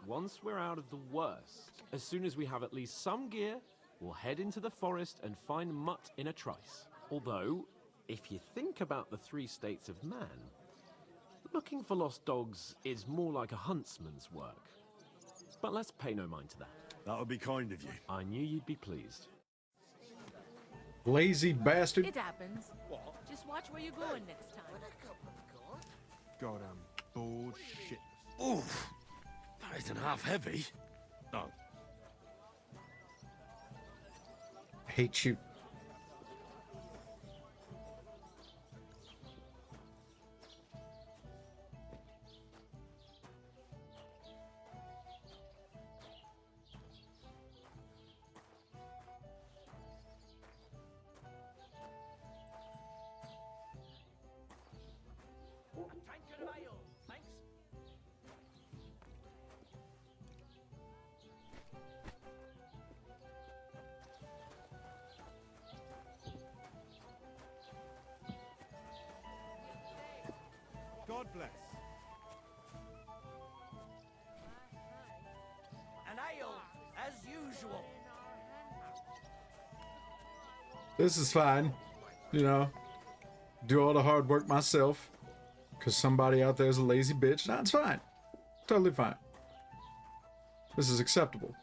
[SPEAKER 6] once we're out of the worst, as soon as we have at least some gear, we'll head into the forest and find Mutt in a trice. Although, if you think about the 3 states of man, looking for lost dogs is more like a huntsman's work. But let's pay no mind to that.
[SPEAKER 7] That would be kind of you.
[SPEAKER 6] I knew you'd be pleased.
[SPEAKER 1] Lazy bastard.
[SPEAKER 22] It happens. Just watch where you're going next time.
[SPEAKER 14] God, I'm bored shit.
[SPEAKER 7] Oof! That isn't half heavy. Oh.
[SPEAKER 1] Hate you.
[SPEAKER 15] God bless.
[SPEAKER 2] An ale, as usual.
[SPEAKER 1] This is fine. You know, do all the hard work myself. Because somebody out there is a lazy bitch. Nah, it's fine. Totally fine. This is acceptable.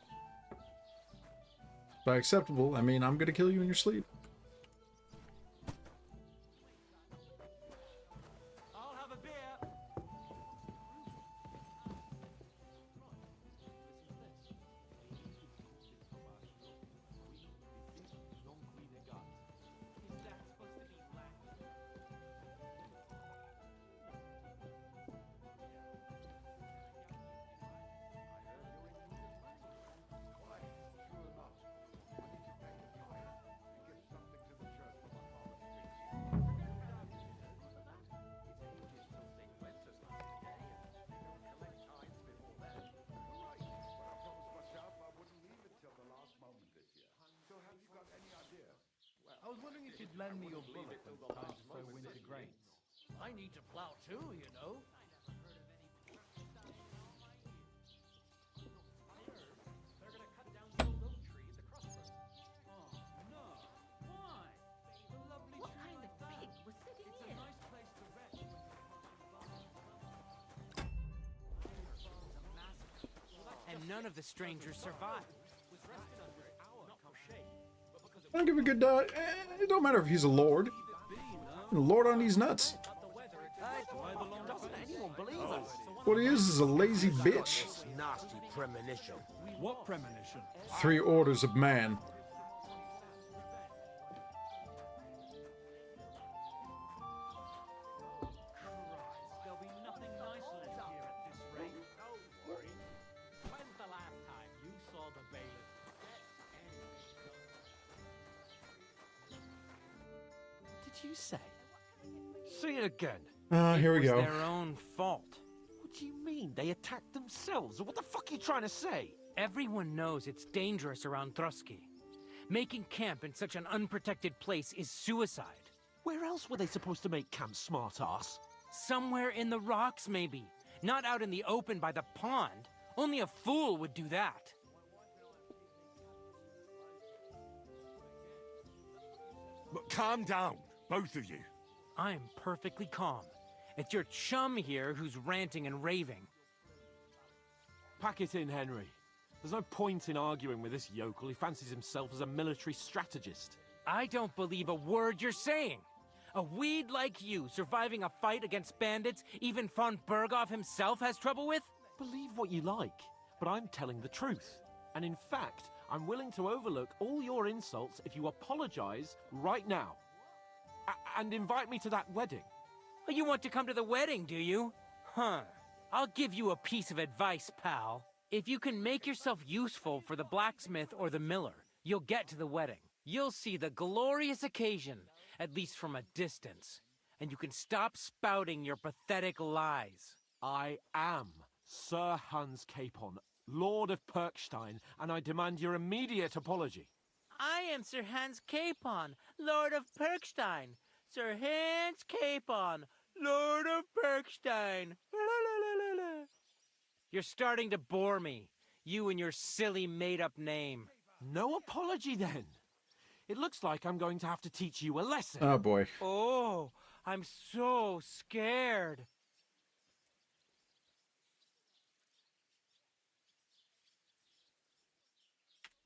[SPEAKER 1] By acceptable, I mean I'm gonna kill you in your sleep.
[SPEAKER 2] I'll have a beer.
[SPEAKER 15] I was wondering if you'd lend me your bullet when it's time to sow winter grains.
[SPEAKER 2] I need to plow too, you know.
[SPEAKER 22] What kind of pig was sitting here?
[SPEAKER 4] And none of the strangers survived.
[SPEAKER 1] I don't give a good it don't matter if he's a lord. A lord on these nuts.
[SPEAKER 6] Doesn't anyone believe us?
[SPEAKER 1] What he is a lazy bitch.
[SPEAKER 10] Nasty premonition.
[SPEAKER 15] What premonition?
[SPEAKER 1] 3 orders of man.
[SPEAKER 2] There'll be nothing nice left here at this rate. Don't worry. When's the last time you saw the bailiff?
[SPEAKER 6] Did you say? Say it again.
[SPEAKER 1] Here we go.
[SPEAKER 4] Their own fault.
[SPEAKER 6] What do you mean? They attacked themselves? What the fuck are you trying to say?
[SPEAKER 4] Everyone knows it's dangerous around Trotsky. Making camp in such an unprotected place is suicide.
[SPEAKER 6] Where else were they supposed to make camp, smart-ass?
[SPEAKER 4] Somewhere in the rocks, maybe. Not out in the open by the pond. Only a fool would do that.
[SPEAKER 7] But calm down, both of you.
[SPEAKER 4] I'm perfectly calm. It's your chum here who's ranting and raving.
[SPEAKER 6] Pack it in, Henry. There's no point in arguing with this yokel who fancies himself as a military strategist.
[SPEAKER 4] I don't believe a word you're saying. A weed like you surviving a fight against bandits even von Berghoff himself has trouble with?
[SPEAKER 6] Believe what you like, but I'm telling the truth. And in fact, I'm willing to overlook all your insults if you apologize right now. And invite me to that wedding.
[SPEAKER 4] Oh, you want to come to the wedding, do you? Huh. I'll give you a piece of advice, pal. If you can make yourself useful for the blacksmith or the miller, you'll get to the wedding. You'll see the glorious occasion, at least from a distance. And you can stop spouting your pathetic lies.
[SPEAKER 6] I am Sir Hans Capon, Lord of Perkstein, and I demand your immediate apology.
[SPEAKER 4] I am Sir Hans Capon, Lord of Perkstein. Sir Hans Capon, Lord of Perkstein. You're starting to bore me, you and your silly made-up name.
[SPEAKER 6] No apology, then. It looks like I'm going to have to teach you a lesson.
[SPEAKER 1] Oh, boy.
[SPEAKER 4] Oh, I'm so scared.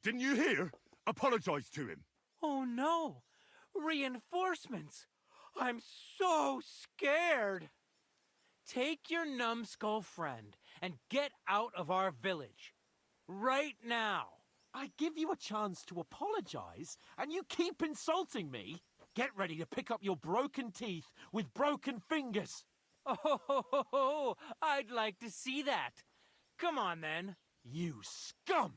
[SPEAKER 7] Didn't you hear? Apologize to him.
[SPEAKER 4] Oh, no. Reinforcements. I'm so scared. Take your numbskull friend and get out of our village. Right now.
[SPEAKER 6] I give you a chance to apologize, and you keep insulting me. Get ready to pick up your broken teeth with broken fingers.
[SPEAKER 4] Oh, I'd like to see that. Come on, then.
[SPEAKER 6] You scum!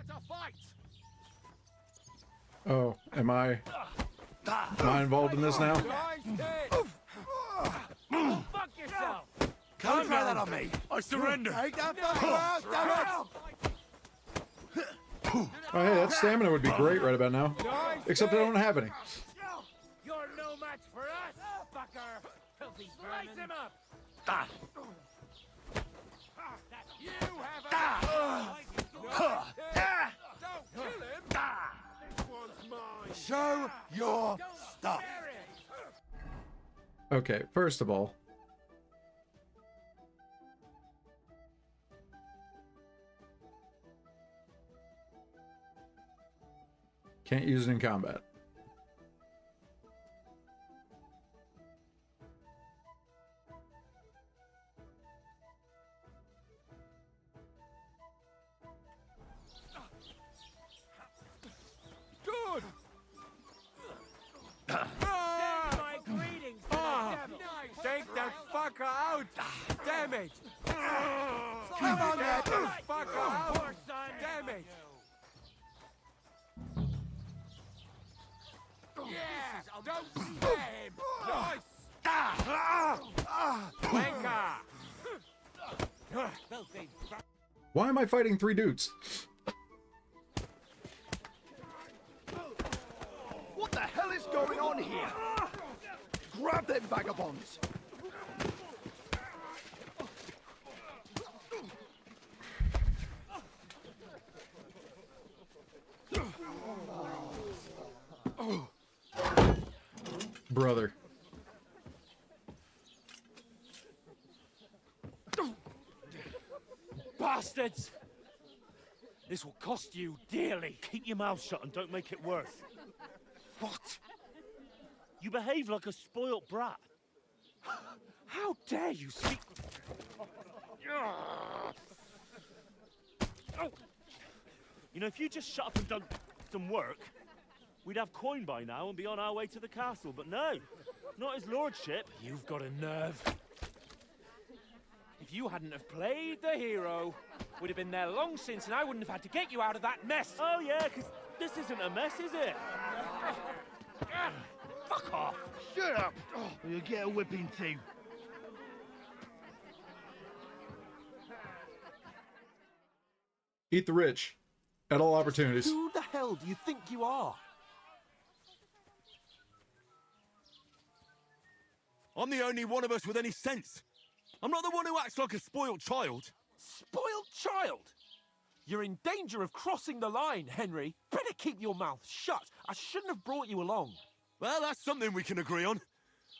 [SPEAKER 15] It's a fight!
[SPEAKER 1] Oh, am I involved in this now?
[SPEAKER 4] Fuck yourself!
[SPEAKER 7] Can't try that on me! I surrender!
[SPEAKER 15] Take that fucker out,
[SPEAKER 1] Oh, hey, that stamina would be great right about now. Except I don't have any.
[SPEAKER 4] You're no match for us, fucker! Filthy vermin! Slice him up!
[SPEAKER 2] You have Don't kill him! This one's mine!
[SPEAKER 10] Show your stuff!
[SPEAKER 1] Okay, first of all, can't use it in combat.
[SPEAKER 2] Good!
[SPEAKER 4] Send my greetings to the devil!
[SPEAKER 6] Take that fucker out! Damn it!
[SPEAKER 10] Come on,
[SPEAKER 6] Get
[SPEAKER 10] then!
[SPEAKER 6] this fucker out!
[SPEAKER 4] Poor son!
[SPEAKER 6] Damn it!
[SPEAKER 2] Yeah! Don't spare him! Nice!
[SPEAKER 6] Wanker!
[SPEAKER 2] Filthy
[SPEAKER 1] Why am I fighting three dudes?
[SPEAKER 10] What the hell is going on here? Grab them vagabonds!
[SPEAKER 1] Brother.
[SPEAKER 14] Bastards! This will cost you dearly. Keep your mouth shut and don't make it worse. What? You behave like a spoilt brat. How dare you speak... You know, if you just shut up and done some work, we'd have coin by now and be on our way to the castle, but no, not his lordship. You've got a nerve. If you hadn't have played the hero, we'd have been there long since and I wouldn't have had to get you out of that mess. Oh yeah, because this isn't a mess, is it? Fuck off.
[SPEAKER 10] Shut up! Or you'll get a whipping too.
[SPEAKER 1] Eat the rich at all opportunities.
[SPEAKER 6] Who the hell do you think you are?
[SPEAKER 7] I'm the only one of us with any sense. I'm not the one who acts like a spoiled child.
[SPEAKER 6] Spoiled child? You're in danger of crossing the line, Henry. Better keep your mouth shut. I shouldn't have brought you along.
[SPEAKER 7] Well, that's something we can agree on.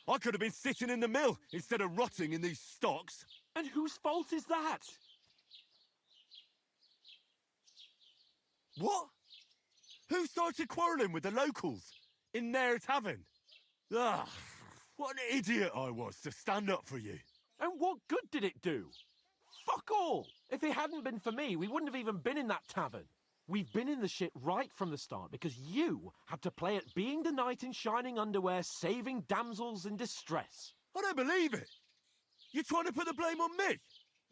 [SPEAKER 7] I could have been sitting in the mill instead of rotting in these stocks.
[SPEAKER 6] And whose fault is that?
[SPEAKER 7] What? Who started quarrelling with the locals? In their tavern? Ah, what an idiot I was to stand up for you.
[SPEAKER 6] And what good did it do? Fuck all! If it hadn't been for me, we wouldn't have even been in that tavern. We've been in the shit right from the start because you had to play at being the knight in shining underwear, saving damsels in distress.
[SPEAKER 7] I don't believe it. You're trying to put the blame on me?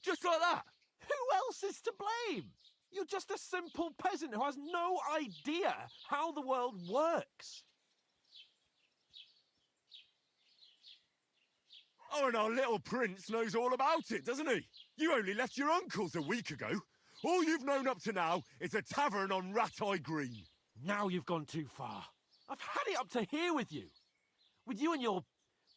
[SPEAKER 7] Just like that?
[SPEAKER 6] Who else is to blame? You're just a simple peasant who has no idea how the world works.
[SPEAKER 7] Oh, and our little prince knows all about it, doesn't he? You only left your uncle's a week ago. All you've known up to now is a tavern on Rat-Eye Green.
[SPEAKER 6] Now you've gone too far. I've had it up to here with you. With you and your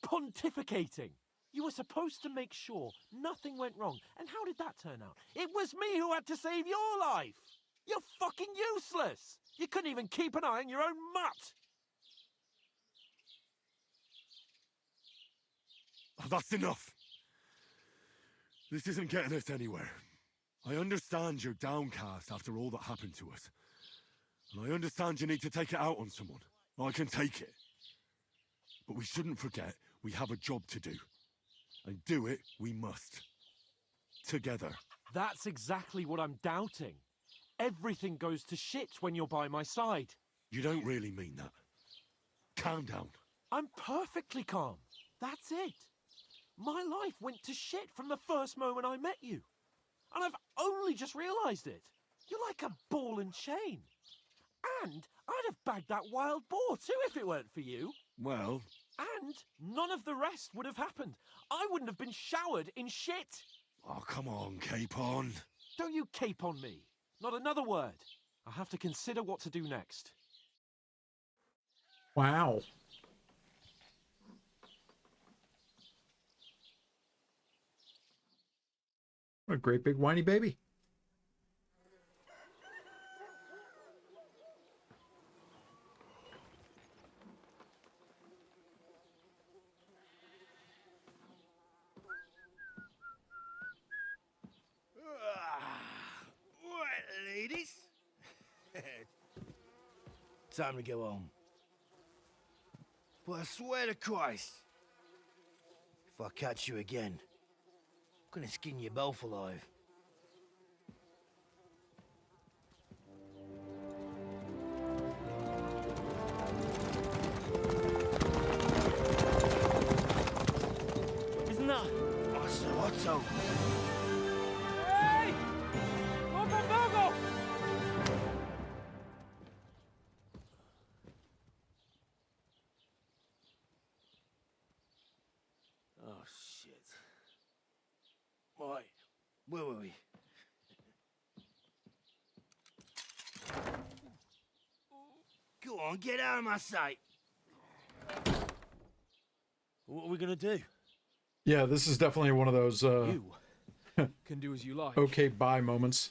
[SPEAKER 6] pontificating. You were supposed to make sure nothing went wrong. And how did that turn out? It was me who had to save your life. You're fucking useless. You couldn't even keep an eye on your own mutt.
[SPEAKER 7] Oh, that's enough. This isn't getting us anywhere. I understand you're downcast after all that happened to us. And I understand you need to take it out on someone. I can take it. But we shouldn't forget we have a job to do. And do it we must. Together.
[SPEAKER 6] That's exactly what I'm doubting. Everything goes to shit when you're by my side.
[SPEAKER 7] You don't really mean that. Calm down.
[SPEAKER 6] I'm perfectly calm. That's it. My life went to shit from the first moment I met you. And I've only just realised it. You're like a ball and chain. And I'd have bagged that wild boar too if it weren't for you.
[SPEAKER 7] Well...
[SPEAKER 6] And none of the rest would have happened. I wouldn't have been showered in shit.
[SPEAKER 7] Oh, come on, Capon.
[SPEAKER 6] Don't you cape on me. Not another word. I'll have to consider what to do next.
[SPEAKER 1] Wow. What a great big whiny baby.
[SPEAKER 10] Right, ladies. Time to go home. But I swear to Christ, if I catch you again, I'm gonna skin you both alive.
[SPEAKER 6] Isn't that?
[SPEAKER 10] Otto.
[SPEAKER 6] Hey! Lord Bombergo!
[SPEAKER 10] Oh, shit. Right, where were we? Go on, get out of my sight. What are we gonna do?
[SPEAKER 1] Yeah, this is definitely one of those
[SPEAKER 17] You can do as you like.
[SPEAKER 1] okay bye moments.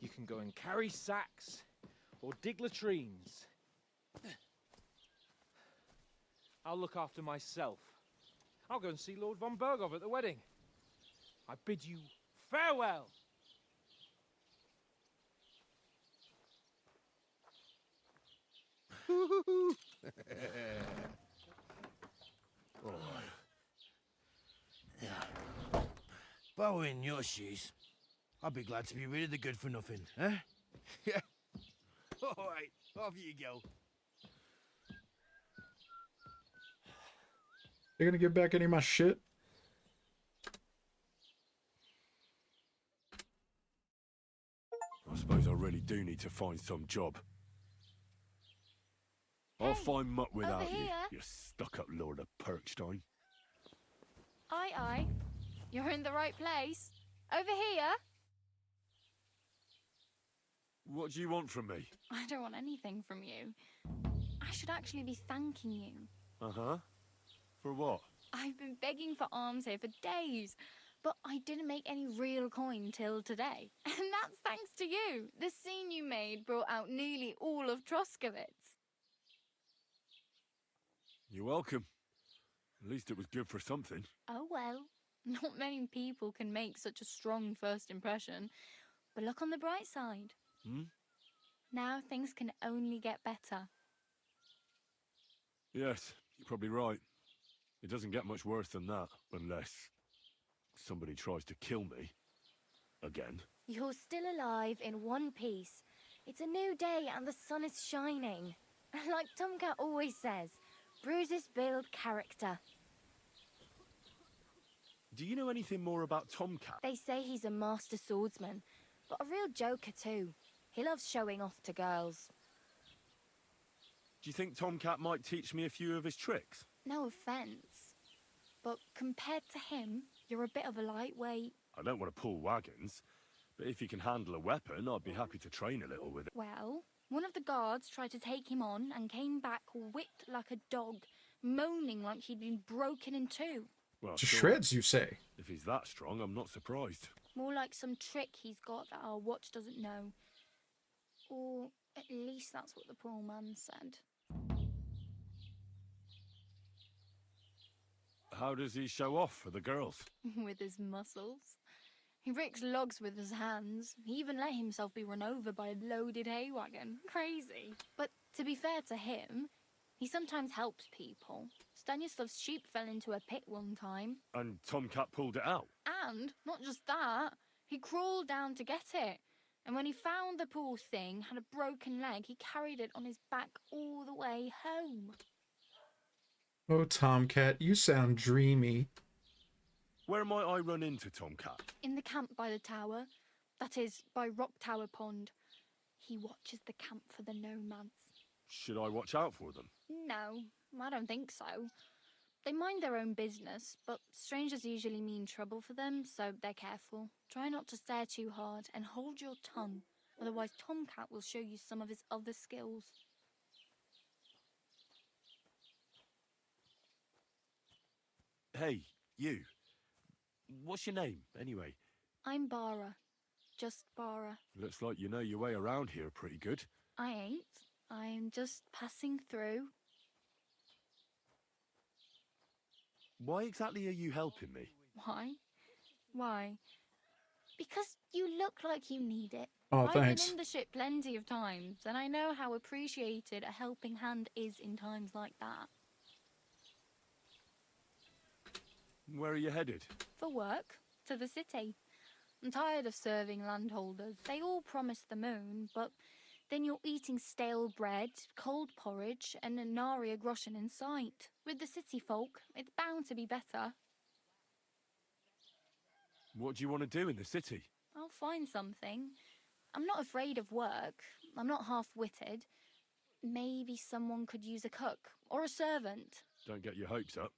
[SPEAKER 17] You can go and carry sacks or dig latrines. I'll look after myself. I'll go and see Lord von Bergov at the wedding. I bid you farewell.
[SPEAKER 10] All right. Yeah. If I were in your shoes, I'd be glad to be rid of the good for nothing, huh? Yeah. All right, off you go.
[SPEAKER 1] They're gonna give back any of my shit?
[SPEAKER 7] I suppose I really do need to find some job. I'll find mutt without you,
[SPEAKER 9] here.
[SPEAKER 7] you stuck-up Lord of Perkstein.
[SPEAKER 9] Aye, aye. You're in the right place. Over here.
[SPEAKER 7] What do you want from me?
[SPEAKER 9] I don't want anything from you. I should actually be thanking you.
[SPEAKER 7] Uh-huh. For what?
[SPEAKER 9] I've been begging for alms here for days, but I didn't make any real coin till today. And that's thanks to you. The scene you made brought out nearly all of Troskowitz.
[SPEAKER 7] You're welcome. At least it was good for something.
[SPEAKER 9] Oh well, not many people can make such a strong first impression. But look on the bright side.
[SPEAKER 7] Hmm?
[SPEAKER 9] Now things can only get better.
[SPEAKER 7] Yes, you're probably right. It doesn't get much worse than that, unless somebody tries to kill me. Again.
[SPEAKER 3] You're still alive in one piece. It's a new day and the sun is shining. Like Tomcat always says, bruises build character.
[SPEAKER 7] Do you know anything more about Tomcat?
[SPEAKER 3] They say he's a master swordsman, but a real joker too. He loves showing off to girls.
[SPEAKER 7] Do you think Tomcat might teach me a few of his tricks?
[SPEAKER 9] No offence, but compared to him, you're a bit of a lightweight.
[SPEAKER 7] I don't want to pull wagons, but if he can handle a weapon, I'd be happy to train a little with it.
[SPEAKER 9] Well, one of the guards tried to take him on and came back whipped like a dog, moaning like he'd been broken in two.
[SPEAKER 7] Well,
[SPEAKER 1] To
[SPEAKER 7] sure.
[SPEAKER 1] shreds, you say?
[SPEAKER 7] If he's that strong, I'm not surprised.
[SPEAKER 9] More like some trick he's got that our watch doesn't know. Or at least that's what the poor man said.
[SPEAKER 7] How does he show off for the girls?
[SPEAKER 9] With his muscles. He ricks logs with his hands. He even let himself be run over by a loaded hay wagon. Crazy. But to be fair to him, he sometimes helps people. Stanislav's sheep fell into a pit one time.
[SPEAKER 7] And Tomcat pulled it out?
[SPEAKER 9] And, not just that, he crawled down to get it. And when he found the poor thing had a broken leg, he carried it on his back all the way home.
[SPEAKER 1] Oh, Tomcat, you sound dreamy.
[SPEAKER 7] Where might I run into Tomcat?
[SPEAKER 9] In the camp by the tower. That is, by Rock Tower Pond. He watches the camp for the nomads.
[SPEAKER 7] Should I watch out for them?
[SPEAKER 9] No, I don't think so. They mind their own business, but strangers usually mean trouble for them, so they're careful. Try not to stare too hard and hold your tongue, otherwise Tomcat will show you some of his other skills.
[SPEAKER 7] Hey, you. What's your name, anyway?
[SPEAKER 9] I'm Bara. Just Bara.
[SPEAKER 7] Looks like you know your way around here pretty good.
[SPEAKER 9] I ain't. I'm just passing through.
[SPEAKER 7] Why exactly are you helping me?
[SPEAKER 9] Why? Why? Because you look like you need it.
[SPEAKER 1] Oh,
[SPEAKER 9] I've
[SPEAKER 1] thanks.
[SPEAKER 9] been in the ship plenty of times, and I know how appreciated a helping hand is in times like that.
[SPEAKER 7] Where are you headed?
[SPEAKER 9] For work, to the city. I'm tired of serving landholders. They all promise the moon, but then you're eating stale bread, cold porridge, and a nary a groschen in sight. With the city folk, it's bound to be better.
[SPEAKER 7] What do you want to do in the city?
[SPEAKER 9] I'll find something. I'm not afraid of work. I'm not half-witted. Maybe someone could use a cook or a servant.
[SPEAKER 7] Don't get your hopes up.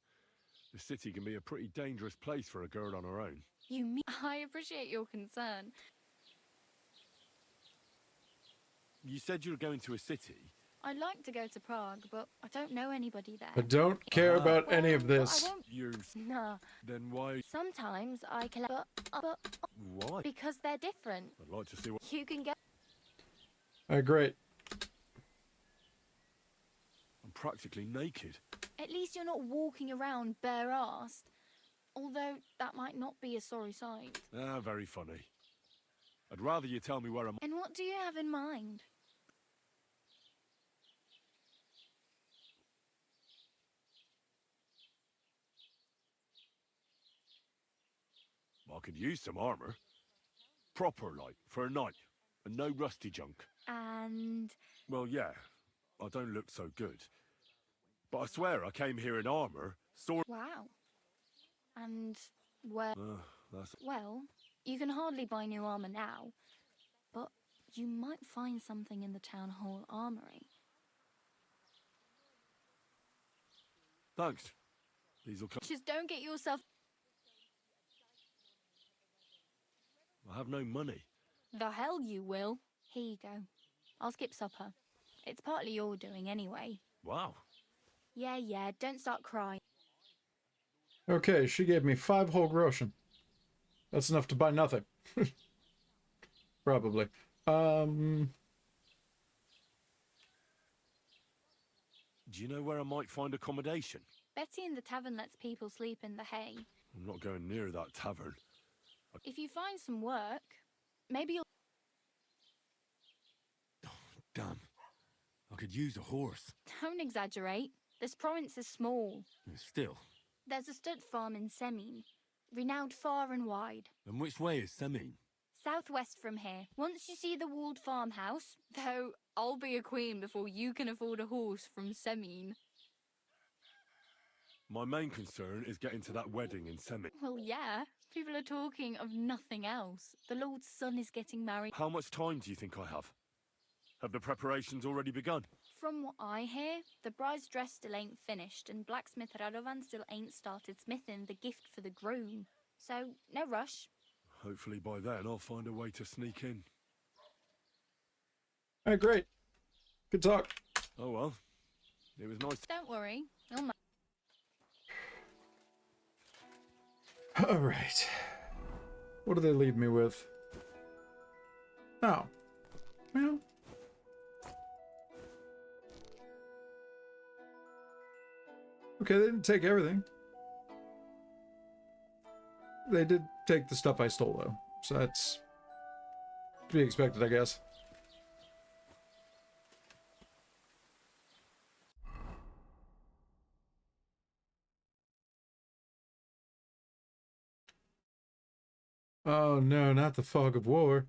[SPEAKER 7] The city can be a pretty dangerous place for a girl on her own.
[SPEAKER 9] You mean? I appreciate your concern.
[SPEAKER 7] You said you were going to a city.
[SPEAKER 9] I'd like to go to Prague, but I don't know anybody there.
[SPEAKER 1] I don't care about any of this.
[SPEAKER 9] I won't...
[SPEAKER 7] You're...
[SPEAKER 9] Nah.
[SPEAKER 7] Then why...
[SPEAKER 9] Sometimes I collect... But
[SPEAKER 7] Why?
[SPEAKER 9] because they're different.
[SPEAKER 7] I'd like to see what...
[SPEAKER 9] You can get...
[SPEAKER 1] Great.
[SPEAKER 7] I'm practically naked.
[SPEAKER 9] At least you're not walking around bare-assed. Although that might not be a sorry sight.
[SPEAKER 7] Ah, very funny. I'd rather you tell me where I'm...
[SPEAKER 9] And what do you have in mind?
[SPEAKER 7] I could use some armor. Proper, like, for a night. And no rusty junk.
[SPEAKER 9] And...
[SPEAKER 7] Well, yeah. I don't look so good. But I swear I came here in armor, sword...
[SPEAKER 9] Wow. And, well...
[SPEAKER 7] that's...
[SPEAKER 9] Well, you can hardly buy new armor now. But you might find something in the town hall armory.
[SPEAKER 7] Thanks. These'll come...
[SPEAKER 9] Just don't get yourself...
[SPEAKER 7] I have no money.
[SPEAKER 9] The hell you will. Here you go. I'll skip supper. It's partly your doing anyway.
[SPEAKER 7] Wow.
[SPEAKER 9] Yeah, don't start crying.
[SPEAKER 1] Okay, she gave me 5 whole groschen. That's enough to buy nothing. Probably.
[SPEAKER 7] Do you know where I might find accommodation?
[SPEAKER 9] Betty in the tavern lets people sleep in the hay.
[SPEAKER 7] I'm not going near that tavern.
[SPEAKER 9] If you find some work, maybe you'll...
[SPEAKER 7] could use a horse.
[SPEAKER 9] Don't exaggerate. This province is small.
[SPEAKER 7] Still.
[SPEAKER 9] There's a stud farm in Semine, renowned far and wide.
[SPEAKER 7] And which way is Semine?
[SPEAKER 9] Southwest from here. Once you see the walled farmhouse, though I'll be a queen before you can afford a horse from Semine.
[SPEAKER 7] My main concern is getting to that wedding in Semine.
[SPEAKER 9] Well, yeah. People are talking of nothing else. The Lord's son is getting married.
[SPEAKER 7] How much time do you think I have? Have the preparations already begun?
[SPEAKER 9] From what I hear, the bride's dress still ain't finished, and blacksmith Radovan still ain't started smithing the gift for the groom. So, no rush.
[SPEAKER 7] Hopefully by then I'll find a way to sneak in.
[SPEAKER 1] All right, great. Good talk.
[SPEAKER 7] Oh well. It was nice.
[SPEAKER 9] Don't worry. You'll know.
[SPEAKER 1] All right. What do they leave me with? Oh. Well. Okay, they didn't take everything. They did take the stuff I stole, though. So that's to be expected, I guess. Oh no, not the fog of war.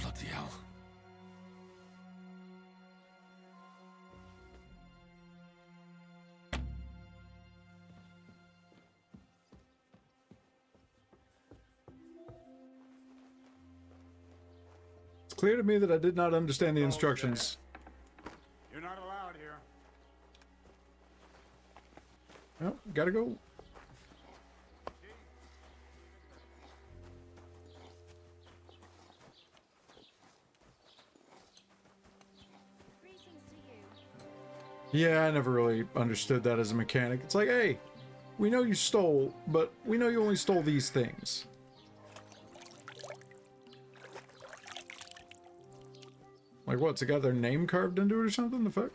[SPEAKER 7] Bloody hell.
[SPEAKER 1] It's clear to me that I did not understand the instructions.
[SPEAKER 12] You're not allowed here.
[SPEAKER 1] Well, gotta go. Yeah, I never really understood that as a mechanic. It's like, hey, we know you stole, but we know you only stole these things. Like, what's it got their name carved into it or something? The fuck?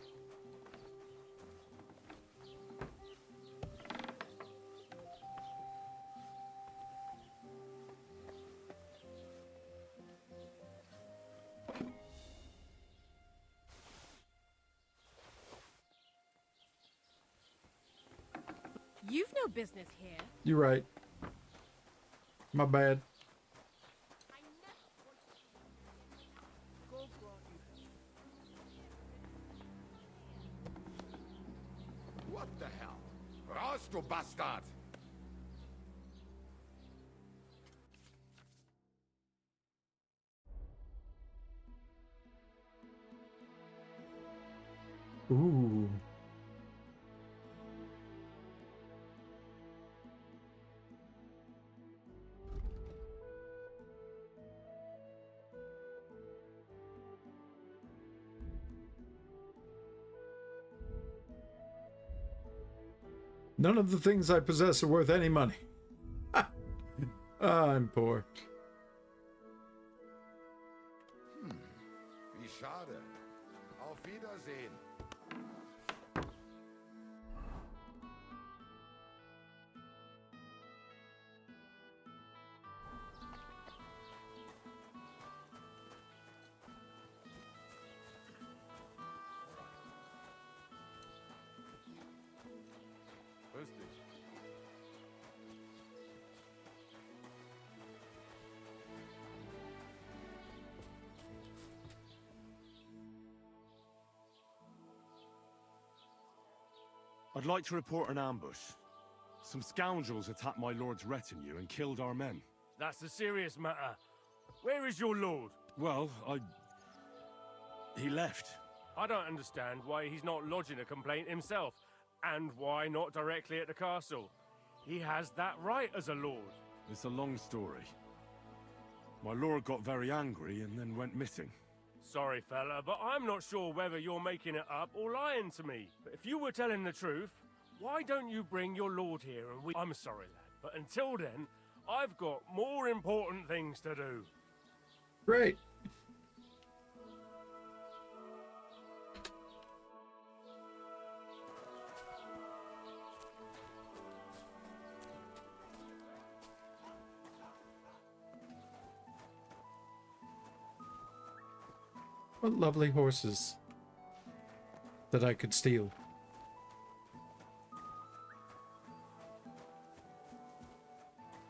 [SPEAKER 16] You've no business here.
[SPEAKER 1] You're right. My bad.
[SPEAKER 10] What the hell? Raus, du Bastard!
[SPEAKER 1] Ooh. None of the things I possess are worth any money. I'm poor.
[SPEAKER 13] Wie schade. Auf Wiedersehen.
[SPEAKER 7] Grüß dich. I'd like to report an ambush. Some scoundrels attacked my lord's retinue and killed our men.
[SPEAKER 5] That's a serious matter. Where is your lord?
[SPEAKER 7] Well, he left.
[SPEAKER 5] I don't understand why he's not lodging a complaint himself, and why not directly at the castle. He has that right as a lord.
[SPEAKER 7] It's a long story. My lord got very angry and then went missing.
[SPEAKER 5] Sorry, fella, but I'm not sure whether you're making it up or lying to me. But if you were telling the truth, why don't you bring your lord here and we... I'm sorry, lad, but until then, I've got more important things to do.
[SPEAKER 1] Great. What lovely horses that I could steal.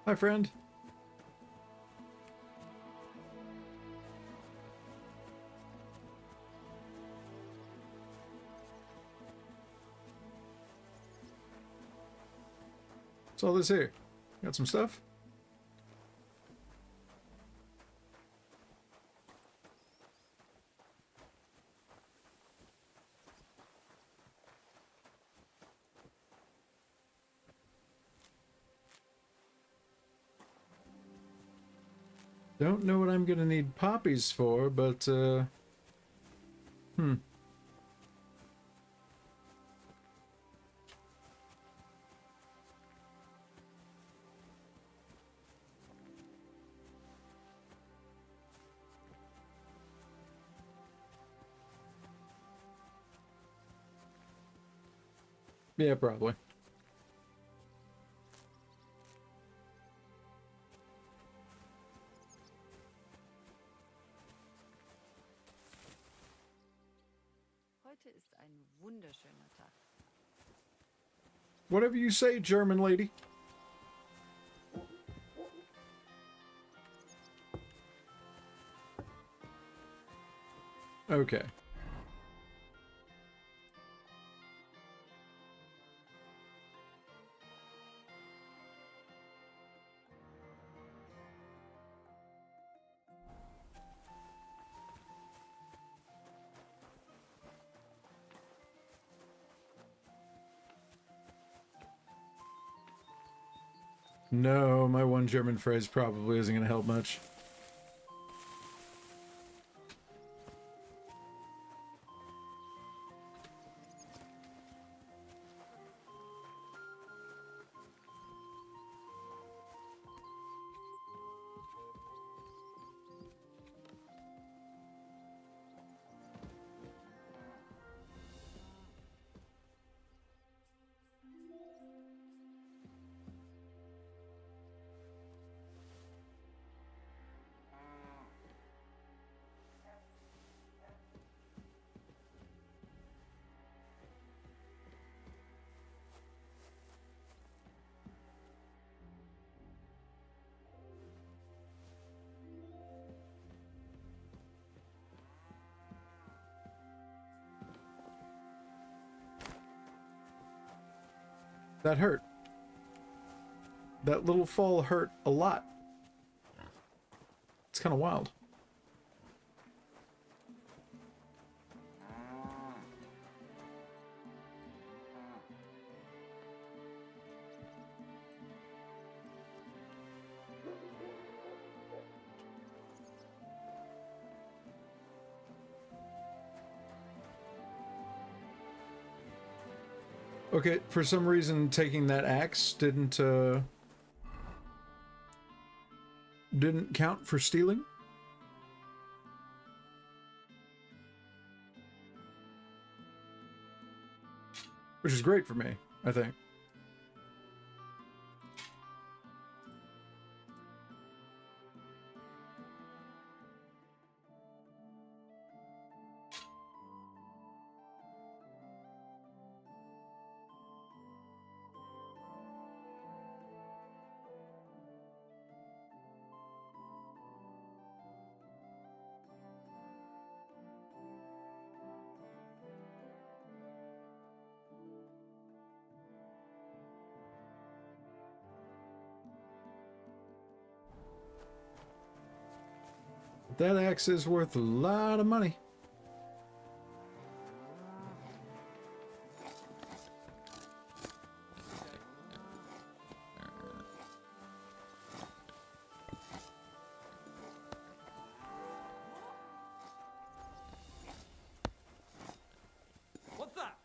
[SPEAKER 1] Hi, friend. What's all this here? Got some stuff? Don't know what I'm gonna need poppies for, but, yeah, probably.
[SPEAKER 18] Heute ist ein wunderschöner Tag.
[SPEAKER 1] Whatever you say, German lady. Okay. No, my one German phrase probably isn't going to help much. That hurt. That little fall hurt a lot. It's kind of wild. Okay, for some reason taking that axe didn't count for stealing. Which is great for me, I think. That axe is worth a lot of money.
[SPEAKER 4] What's that?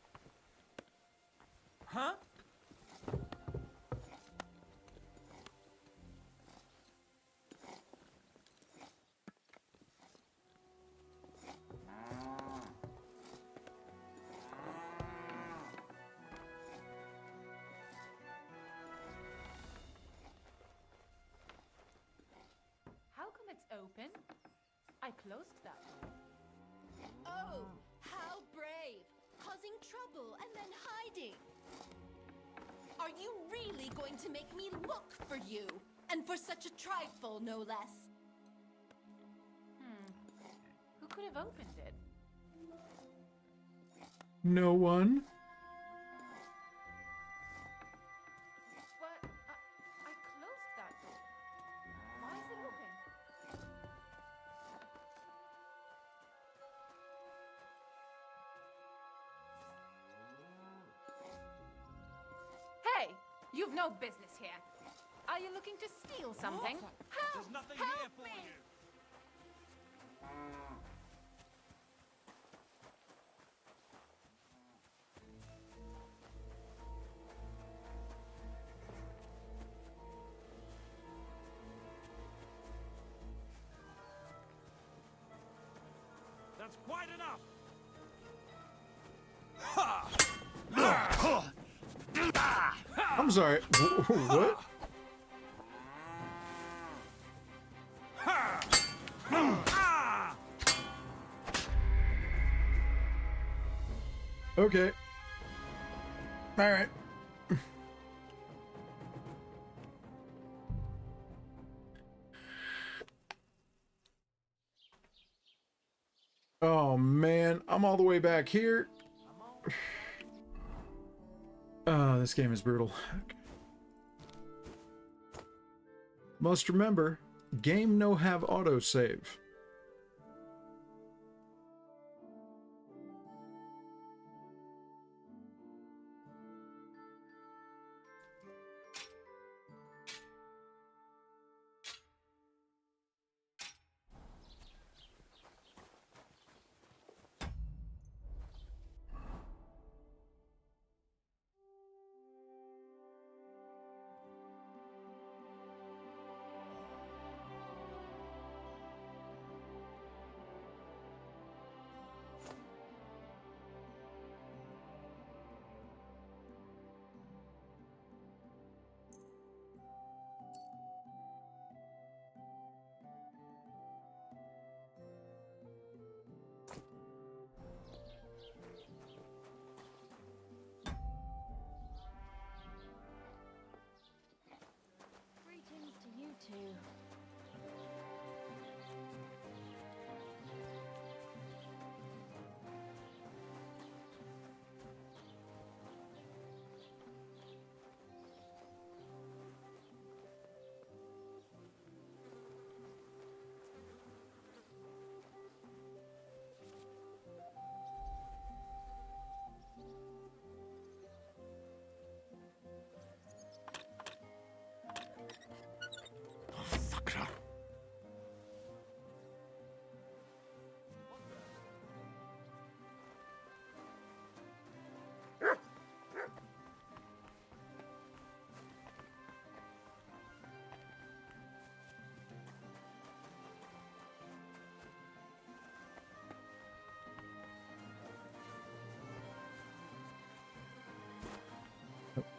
[SPEAKER 4] Huh?
[SPEAKER 19] How come it's open? I closed that door.
[SPEAKER 21] Oh, how brave! Causing trouble and then hiding. Are you really going to make me look for you? And for such a trifle, no less.
[SPEAKER 19] Who could have opened it?
[SPEAKER 1] No one.
[SPEAKER 19] But I closed that door. Why is it open? Hey, you've no business here. Are you looking to steal something? Help!
[SPEAKER 10] There's nothing
[SPEAKER 19] Help
[SPEAKER 10] here for
[SPEAKER 19] me!
[SPEAKER 10] you.
[SPEAKER 5] That's quite enough!
[SPEAKER 1] I'm sorry. What? Okay. All right. Oh man, I'm all the way back here. Oh, this game is brutal. Must remember, game no have autosave.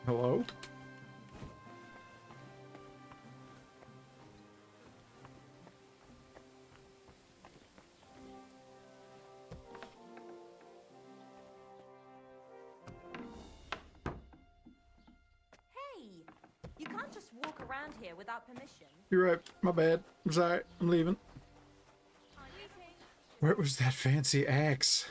[SPEAKER 1] Hello?
[SPEAKER 3] Hey! You can't just walk around here without permission.
[SPEAKER 1] You're right. My bad. I'm sorry. I'm leaving. Where was that fancy axe?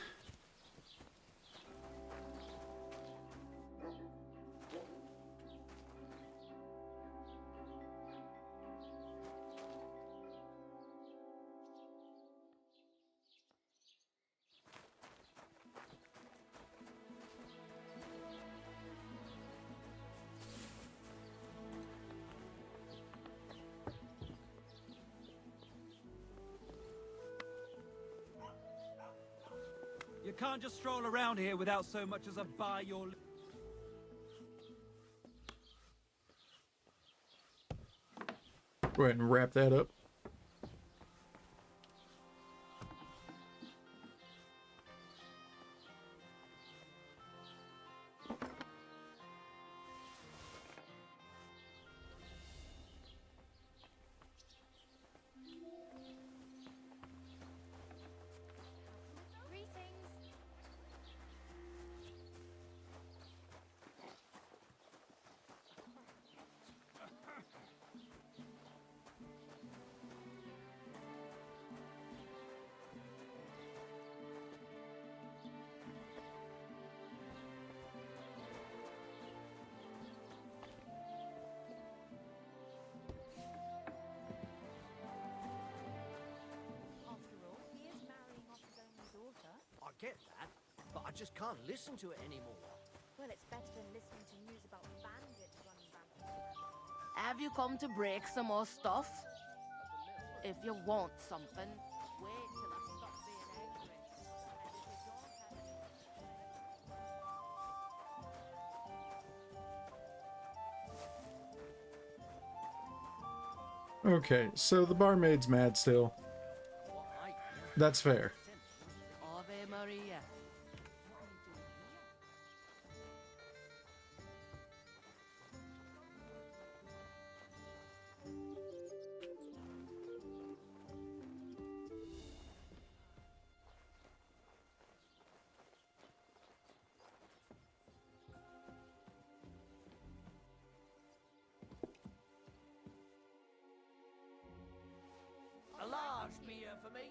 [SPEAKER 8] You can't just stroll around here without so much as a buy your...
[SPEAKER 1] Go ahead and wrap that up.
[SPEAKER 20] I get that, but I just can't listen to it anymore.
[SPEAKER 3] Well, it's better than listening to news about bandits running rampant.
[SPEAKER 22] Have you come to break some more stuff? If you want something, wait till I stop being angry. And if you don't have
[SPEAKER 1] Okay, so the barmaid's mad still. That's fair.
[SPEAKER 22] Ave Maria.
[SPEAKER 20] A large beer for me.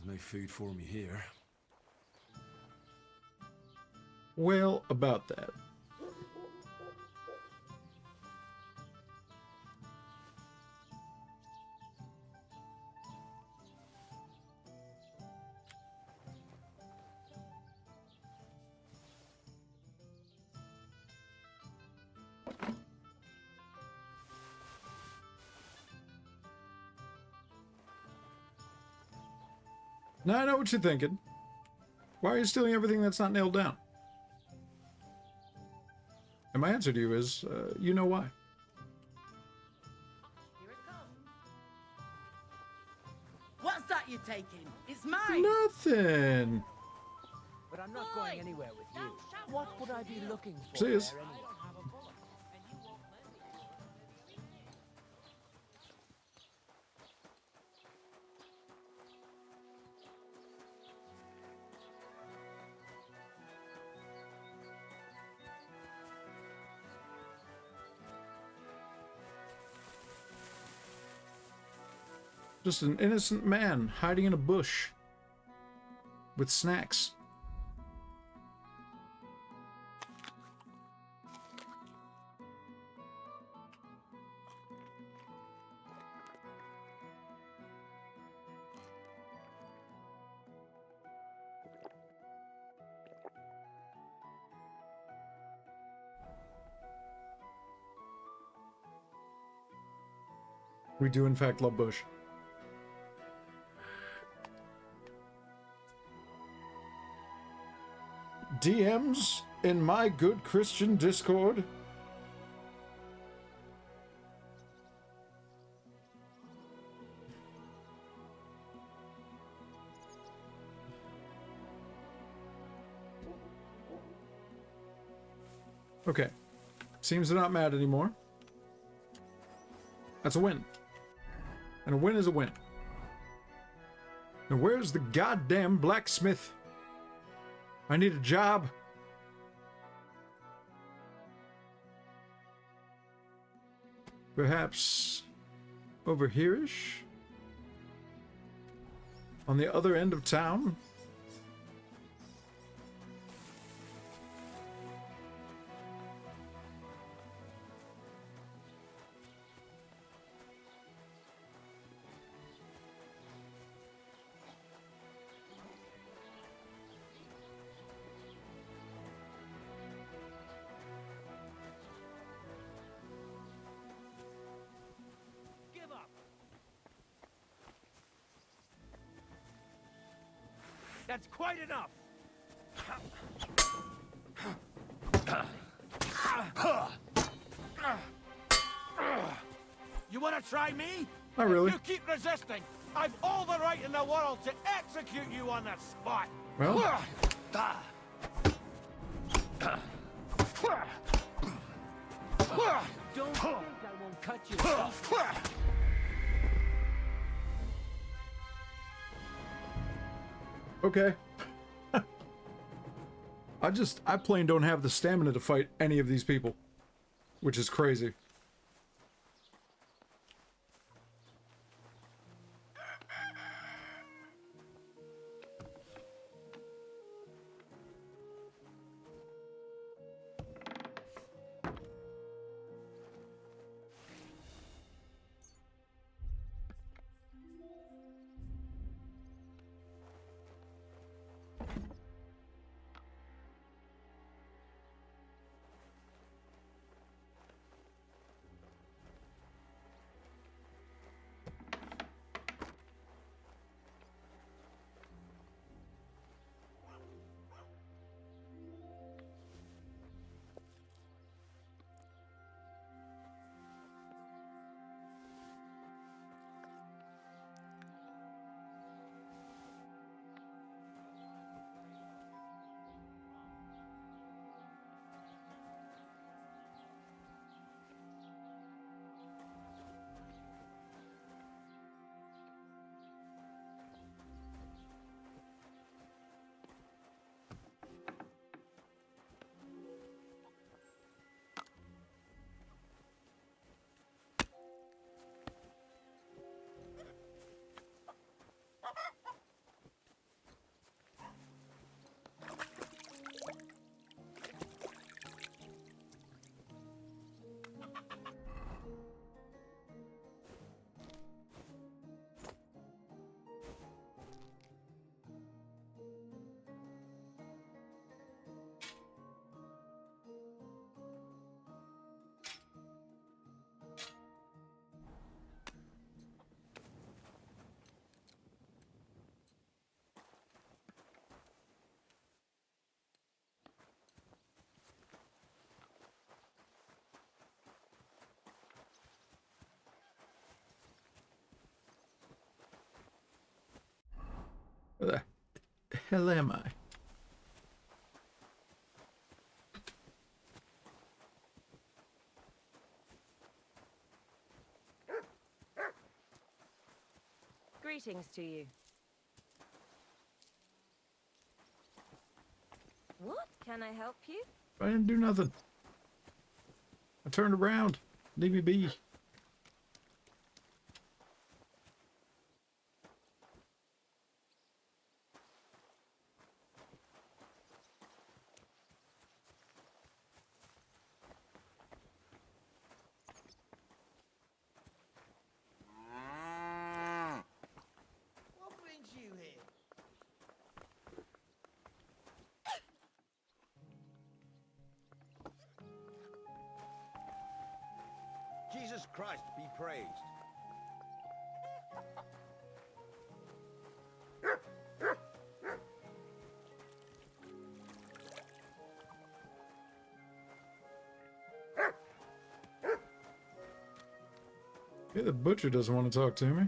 [SPEAKER 14] There's no food for me here.
[SPEAKER 1] Well, about that. Now I know what you're thinking. Why are you stealing everything that's not nailed down? And my answer to you is, you know why.
[SPEAKER 11] What's that you're taking? It's mine!
[SPEAKER 1] Nothing!
[SPEAKER 4] But I'm not going anywhere with you. What would I be looking for
[SPEAKER 1] See
[SPEAKER 4] there
[SPEAKER 1] us.
[SPEAKER 4] anyway?
[SPEAKER 1] Just an innocent man hiding in a bush with snacks. We do, in fact, love Bush. DMs in my good Christian Discord. Okay. Seems they're not mad anymore. That's a win. And a win is a win. Now where's the goddamn blacksmith? I need a job. Perhaps over here-ish? On the other end of town?
[SPEAKER 6] Give up. That's quite enough. You want to try me?
[SPEAKER 1] Not really.
[SPEAKER 6] If you keep resisting, I've all the right in the world to execute you on the spot.
[SPEAKER 1] Well.
[SPEAKER 4] Don't think I won't cut you.
[SPEAKER 1] Okay. I plain don't have the stamina to fight any of these people, which is crazy. Where the hell am I?
[SPEAKER 2] Greetings to you. What? Can I help you?
[SPEAKER 1] I didn't do nothing. I turned around. Leave me be.
[SPEAKER 20] What brings you here?
[SPEAKER 13] Jesus Christ be praised.
[SPEAKER 1] Yeah, the butcher doesn't want to talk to me.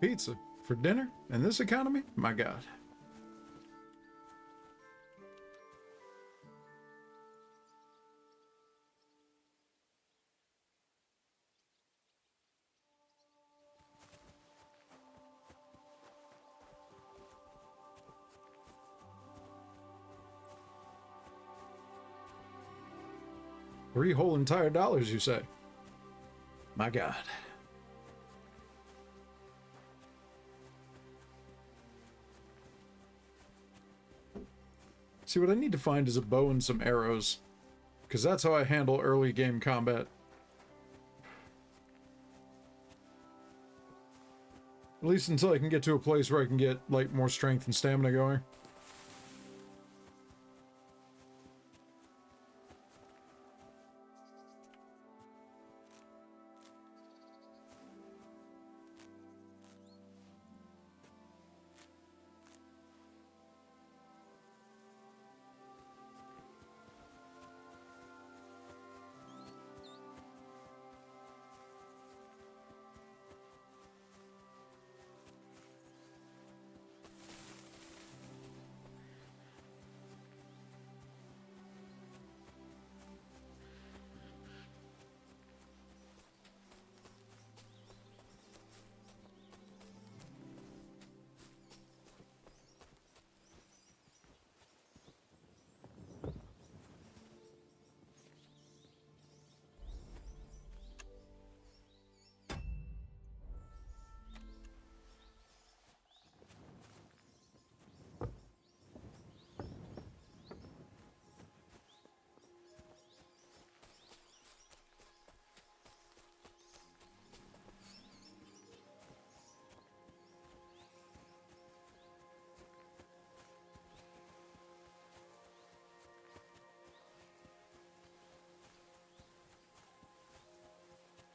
[SPEAKER 1] Pizza for dinner in this economy? My God. $3 whole entire dollars, you say? My God. See, what I need to find is a bow and some arrows, because that's how I handle early game combat. At least until I can get to a place where I can get, like, more strength and stamina going.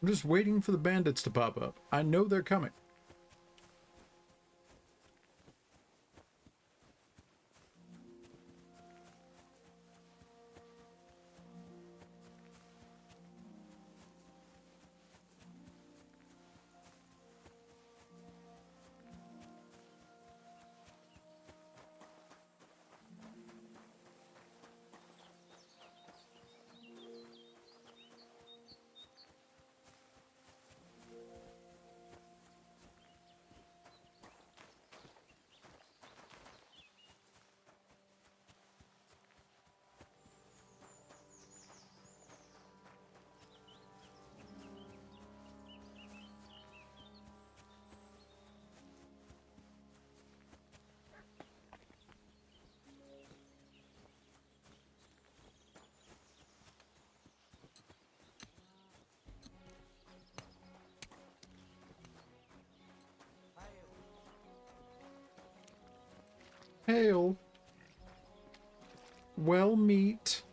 [SPEAKER 1] I'm just waiting for the bandits to pop up. I know they're coming. Hail. Well, meet.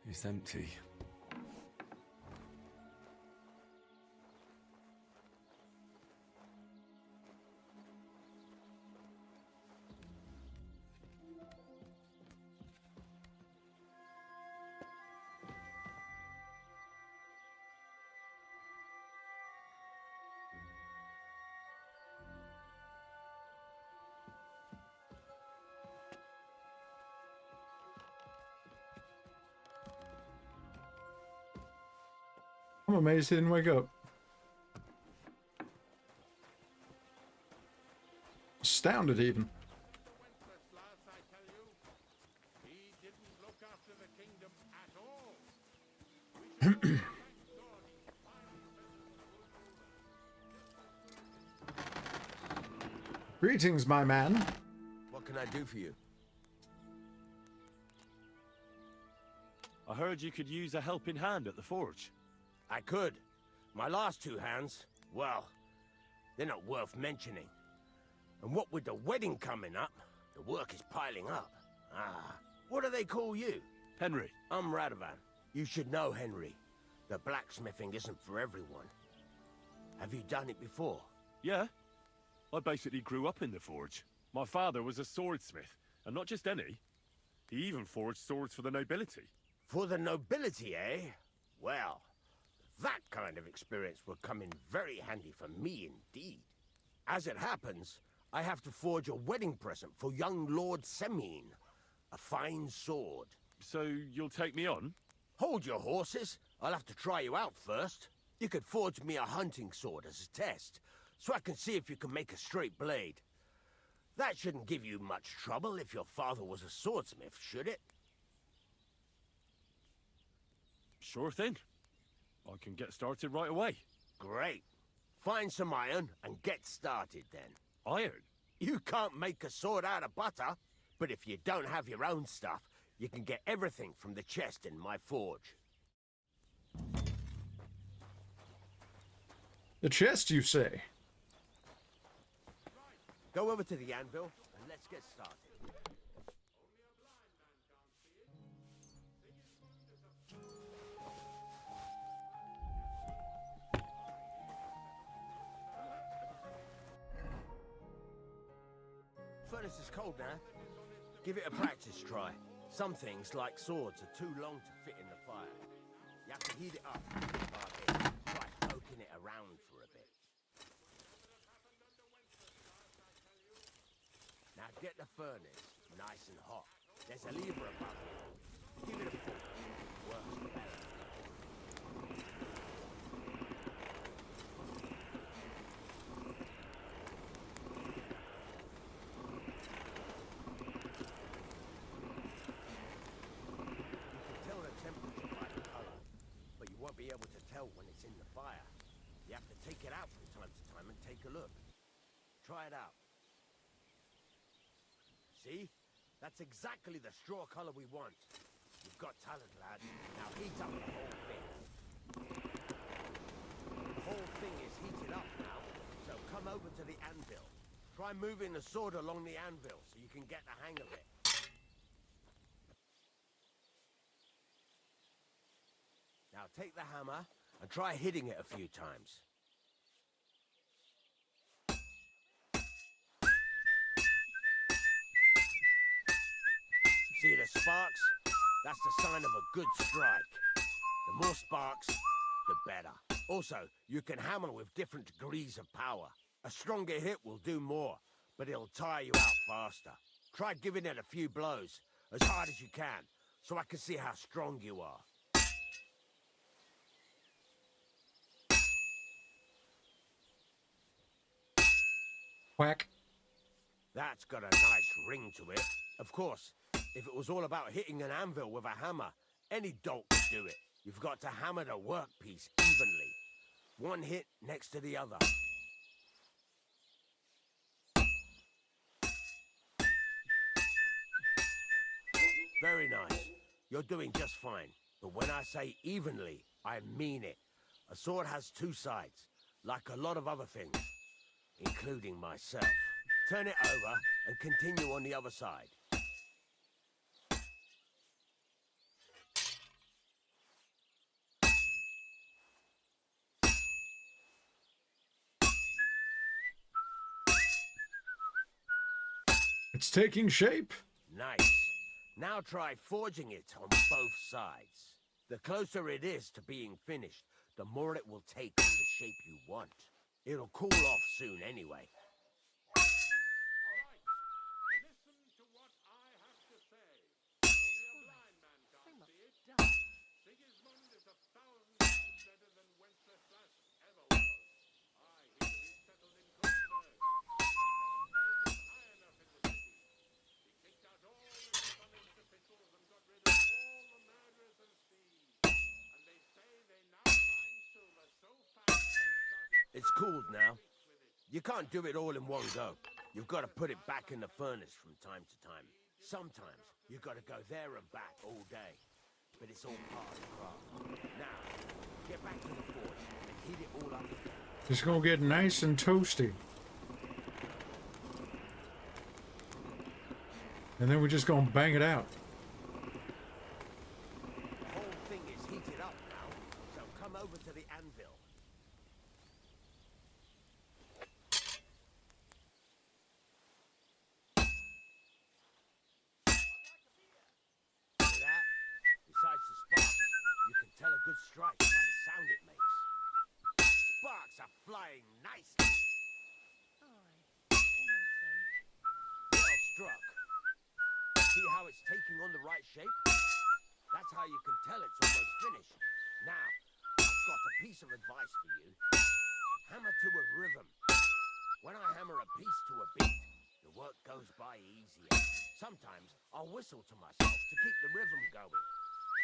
[SPEAKER 7] It's empty.
[SPEAKER 1] I'm amazed he didn't wake up. Astounded even. Greetings, my man.
[SPEAKER 10] What can I do for you?
[SPEAKER 7] I heard you could use a helping hand at the forge.
[SPEAKER 10] I could. My last two hands, well, they're not worth mentioning. And what with the wedding coming up, the work is piling up. Ah, what do they call you?
[SPEAKER 7] Henry.
[SPEAKER 10] I'm Radovan. You should know, Henry. The blacksmithing isn't for everyone. Have you done it before?
[SPEAKER 7] Yeah. I basically grew up in the forge. My father was a swordsmith, and not just any. He even forged swords for the nobility.
[SPEAKER 10] For the nobility, eh? Well, that kind of experience will come in very handy for me indeed. As it happens, I have to forge a wedding present for young Lord Semine. A fine sword.
[SPEAKER 7] So you'll take me on?
[SPEAKER 10] Hold your horses. I'll have to try you out first. You could forge me a hunting sword as a test, so I can see if you can make a straight blade. That shouldn't give you much trouble if your father was a swordsmith, should it?
[SPEAKER 7] Sure thing. I can get started right away.
[SPEAKER 10] Great. Find some iron and get started then.
[SPEAKER 7] Iron?
[SPEAKER 10] You can't make a sword out of butter, but if you don't have your own stuff, you can get everything from the chest in my forge.
[SPEAKER 1] The chest, you say?
[SPEAKER 10] Go over to the anvil and let's get started. Furnace is cold now. Give it a practice try. Some things, like swords, are too long to fit in the fire. You have to heat it up. Try poking it around for a bit. Now get the furnace nice and hot. There's a lever above it. Give it a push. Works better. Be able to tell when it's in the fire. You have to take it out from time to time and take a look. Try it out. See? That's exactly the straw color we want. You've got talent, lad. Now heat up the whole thing. The whole thing is heated up now, so come over to the anvil. Try moving the sword along the anvil so you can get the hang of it. Now take the hammer and try hitting it a few times. See the sparks? That's the sign of a good strike. The more sparks, the better. Also, you can hammer with different degrees of power. A stronger hit will do more, but it'll tire you out faster. Try giving it a few blows, as hard as you can, so I can see how strong you are.
[SPEAKER 1] Whack.
[SPEAKER 10] That's got a nice ring to it. Of course, if it was all about hitting an anvil with a hammer, any dolt could do it. You've got to hammer the workpiece evenly. One hit next to the other. Very nice. You're doing just fine. But when I say evenly, I mean it. A sword has two sides, like a lot of other things. Including myself. Turn it over and continue on the other side.
[SPEAKER 1] It's taking shape.
[SPEAKER 10] Nice. Now try forging it on both sides. The closer it is to being finished, the more it will take on the shape you want. It'll cool off soon anyway. It's cooled now. You can't do it all in one go. You've got to put it back in the furnace from time to time. Sometimes you've got to go there and back all day. But it's all part of the craft. Now, get back to the forge and heat it all up again.
[SPEAKER 1] It's gonna get nice and toasty. And then we're just gonna bang it out.
[SPEAKER 10] The whole thing is heated up now, so come over to the anvil. See that? Besides the sparks, you can tell a good strike by the sound it makes. Sparks are flying nicely. Well struck. See how it's taking on the right shape? That's how you can tell it's almost finished. Now, I've got a piece of advice for you. Hammer to a rhythm. When I hammer a piece to a beat, the work goes by easier. Sometimes I'll whistle to myself to keep the rhythm going.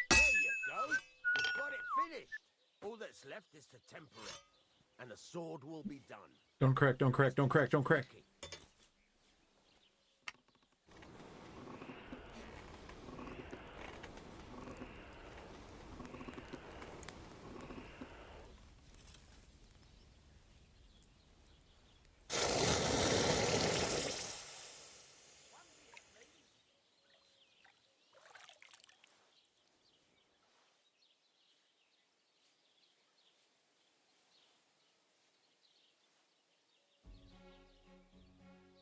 [SPEAKER 10] There you go. You've got it finished. All that's left is to temper it, and the sword will be done.
[SPEAKER 1] Don't crack, don't crack, don't crack, don't crack.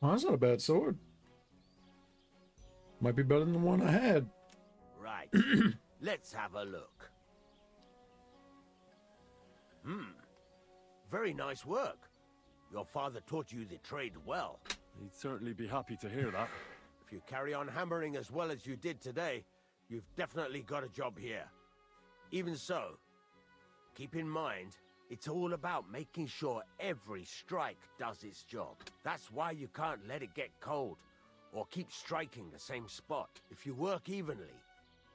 [SPEAKER 1] Oh, that's not a bad sword. Might be better than the one I had.
[SPEAKER 10] Right. Let's have a look. Very nice work. Your father taught you the trade well.
[SPEAKER 7] He'd certainly be happy to hear that.
[SPEAKER 10] If you carry on hammering as well as you did today, you've definitely got a job here. Even so, keep in mind, it's all about making sure every strike does its job. That's why you can't let it get cold, or keep striking the same spot. If you work evenly,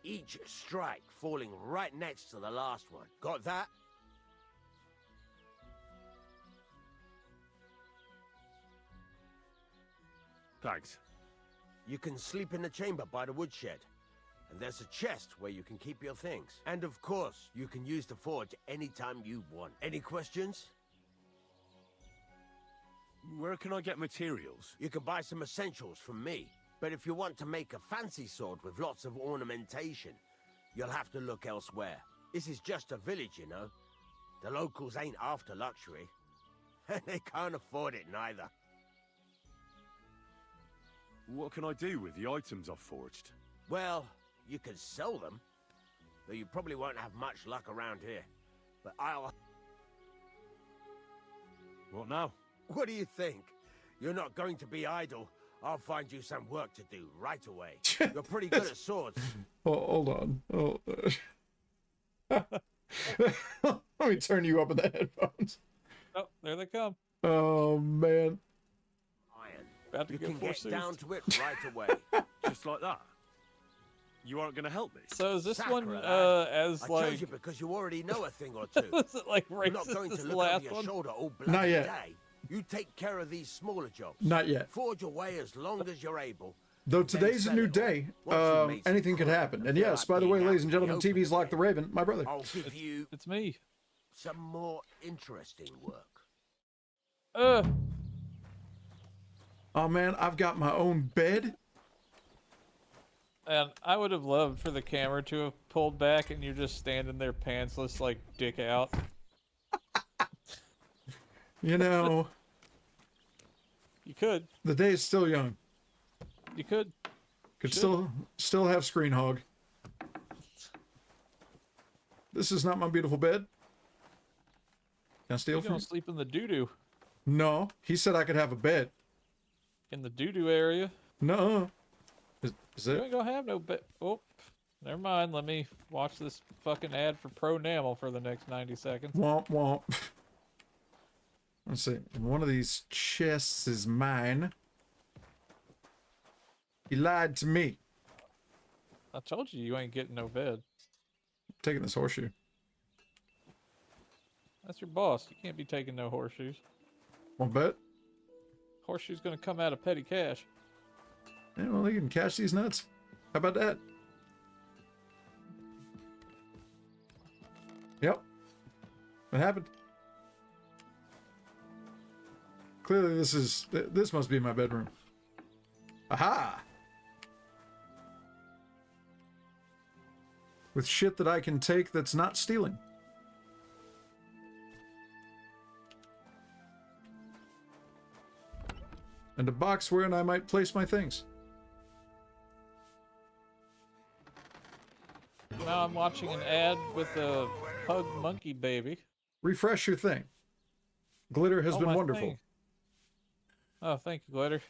[SPEAKER 10] each strike falling right next to the last one. Got that?
[SPEAKER 7] Thanks.
[SPEAKER 10] You can sleep in the chamber by the woodshed. And there's a chest where you can keep your things. And of course, you can use the forge anytime you want. Any questions?
[SPEAKER 7] Where can I get materials?
[SPEAKER 10] You can buy some essentials from me. But if you want to make a fancy sword with lots of ornamentation, you'll have to look elsewhere. This is just a village, you know. The locals ain't after luxury. And they can't afford it neither.
[SPEAKER 7] What can I do with the items I've forged?
[SPEAKER 10] Well, you can sell them. Though you probably won't have much luck around here. But I'll...
[SPEAKER 7] What now?
[SPEAKER 10] What do you think? You're not going to be idle. I'll find you some work to do right away. You're pretty good at swords.
[SPEAKER 1] Oh, hold on. Oh, let me turn you up in the headphones.
[SPEAKER 15] Oh, there they come.
[SPEAKER 1] Oh, man.
[SPEAKER 15] About to
[SPEAKER 10] You
[SPEAKER 15] go
[SPEAKER 10] can get
[SPEAKER 15] forsooth.
[SPEAKER 10] down to it right away.
[SPEAKER 7] Just like that? You aren't going to help me?
[SPEAKER 15] So is this one
[SPEAKER 10] Sacrilege.
[SPEAKER 15] as
[SPEAKER 10] I
[SPEAKER 15] like
[SPEAKER 10] chose you because you already know a thing or two.
[SPEAKER 15] was it like
[SPEAKER 10] You're not
[SPEAKER 15] racist
[SPEAKER 10] going
[SPEAKER 15] as
[SPEAKER 10] to
[SPEAKER 15] the
[SPEAKER 10] look
[SPEAKER 15] last
[SPEAKER 10] over your
[SPEAKER 15] one?
[SPEAKER 10] shoulder all
[SPEAKER 1] Not
[SPEAKER 10] bloody
[SPEAKER 1] yet.
[SPEAKER 10] day. You take care of these smaller jobs.
[SPEAKER 1] Not yet.
[SPEAKER 10] Forge away as long as you're able.
[SPEAKER 1] Though
[SPEAKER 10] then
[SPEAKER 1] today's a
[SPEAKER 10] sell
[SPEAKER 1] new
[SPEAKER 10] it all.
[SPEAKER 1] day,
[SPEAKER 10] Once you've made some
[SPEAKER 1] anything could
[SPEAKER 10] coin
[SPEAKER 1] happen. And
[SPEAKER 10] feel
[SPEAKER 1] yes,
[SPEAKER 10] like
[SPEAKER 1] by the way,
[SPEAKER 10] being out
[SPEAKER 1] ladies and
[SPEAKER 10] in the
[SPEAKER 1] gentlemen,
[SPEAKER 10] open
[SPEAKER 1] TV's Like the Raven, my brother.
[SPEAKER 10] I'll give you
[SPEAKER 15] It's me.
[SPEAKER 10] some more interesting work.
[SPEAKER 1] Oh, man, I've got my own bed.
[SPEAKER 15] And I would have loved for the camera to have pulled back and you're just standing there pantsless, like dick out.
[SPEAKER 1] You know,
[SPEAKER 15] You could.
[SPEAKER 1] the day is still young.
[SPEAKER 15] You could.
[SPEAKER 1] Could
[SPEAKER 15] Should.
[SPEAKER 1] still have screen hog. This is not my beautiful bed. Can I steal
[SPEAKER 15] You
[SPEAKER 1] from
[SPEAKER 15] don't
[SPEAKER 1] you?
[SPEAKER 15] sleep in the doo-doo.
[SPEAKER 1] No, he said I could have a bed.
[SPEAKER 15] In the doo-doo area.
[SPEAKER 1] No. Is
[SPEAKER 15] You
[SPEAKER 1] it?
[SPEAKER 15] ain't gonna have no bed. Oh, never mind. Let me watch this fucking ad for Pro Enamel for the next 90 seconds.
[SPEAKER 1] Womp womp. Let's see. One of these chests is mine. He lied to me.
[SPEAKER 15] I told you you ain't getting no bed.
[SPEAKER 1] I'm taking this horseshoe.
[SPEAKER 15] That's your boss. You can't be taking no horseshoes.
[SPEAKER 1] Want to bet?
[SPEAKER 15] Horseshoe's gonna come out of petty cash.
[SPEAKER 1] Yeah, well, you can cash these nuts. How about that? Yep. What happened? Clearly this must be my bedroom. Aha! With shit that I can take that's not stealing. And a box wherein I might place my things.
[SPEAKER 15] Now I'm watching an ad with a pug monkey baby.
[SPEAKER 1] Refresh your thing. Glitter has been
[SPEAKER 15] my
[SPEAKER 1] wonderful.
[SPEAKER 15] thing. Oh, thank you, Glitter.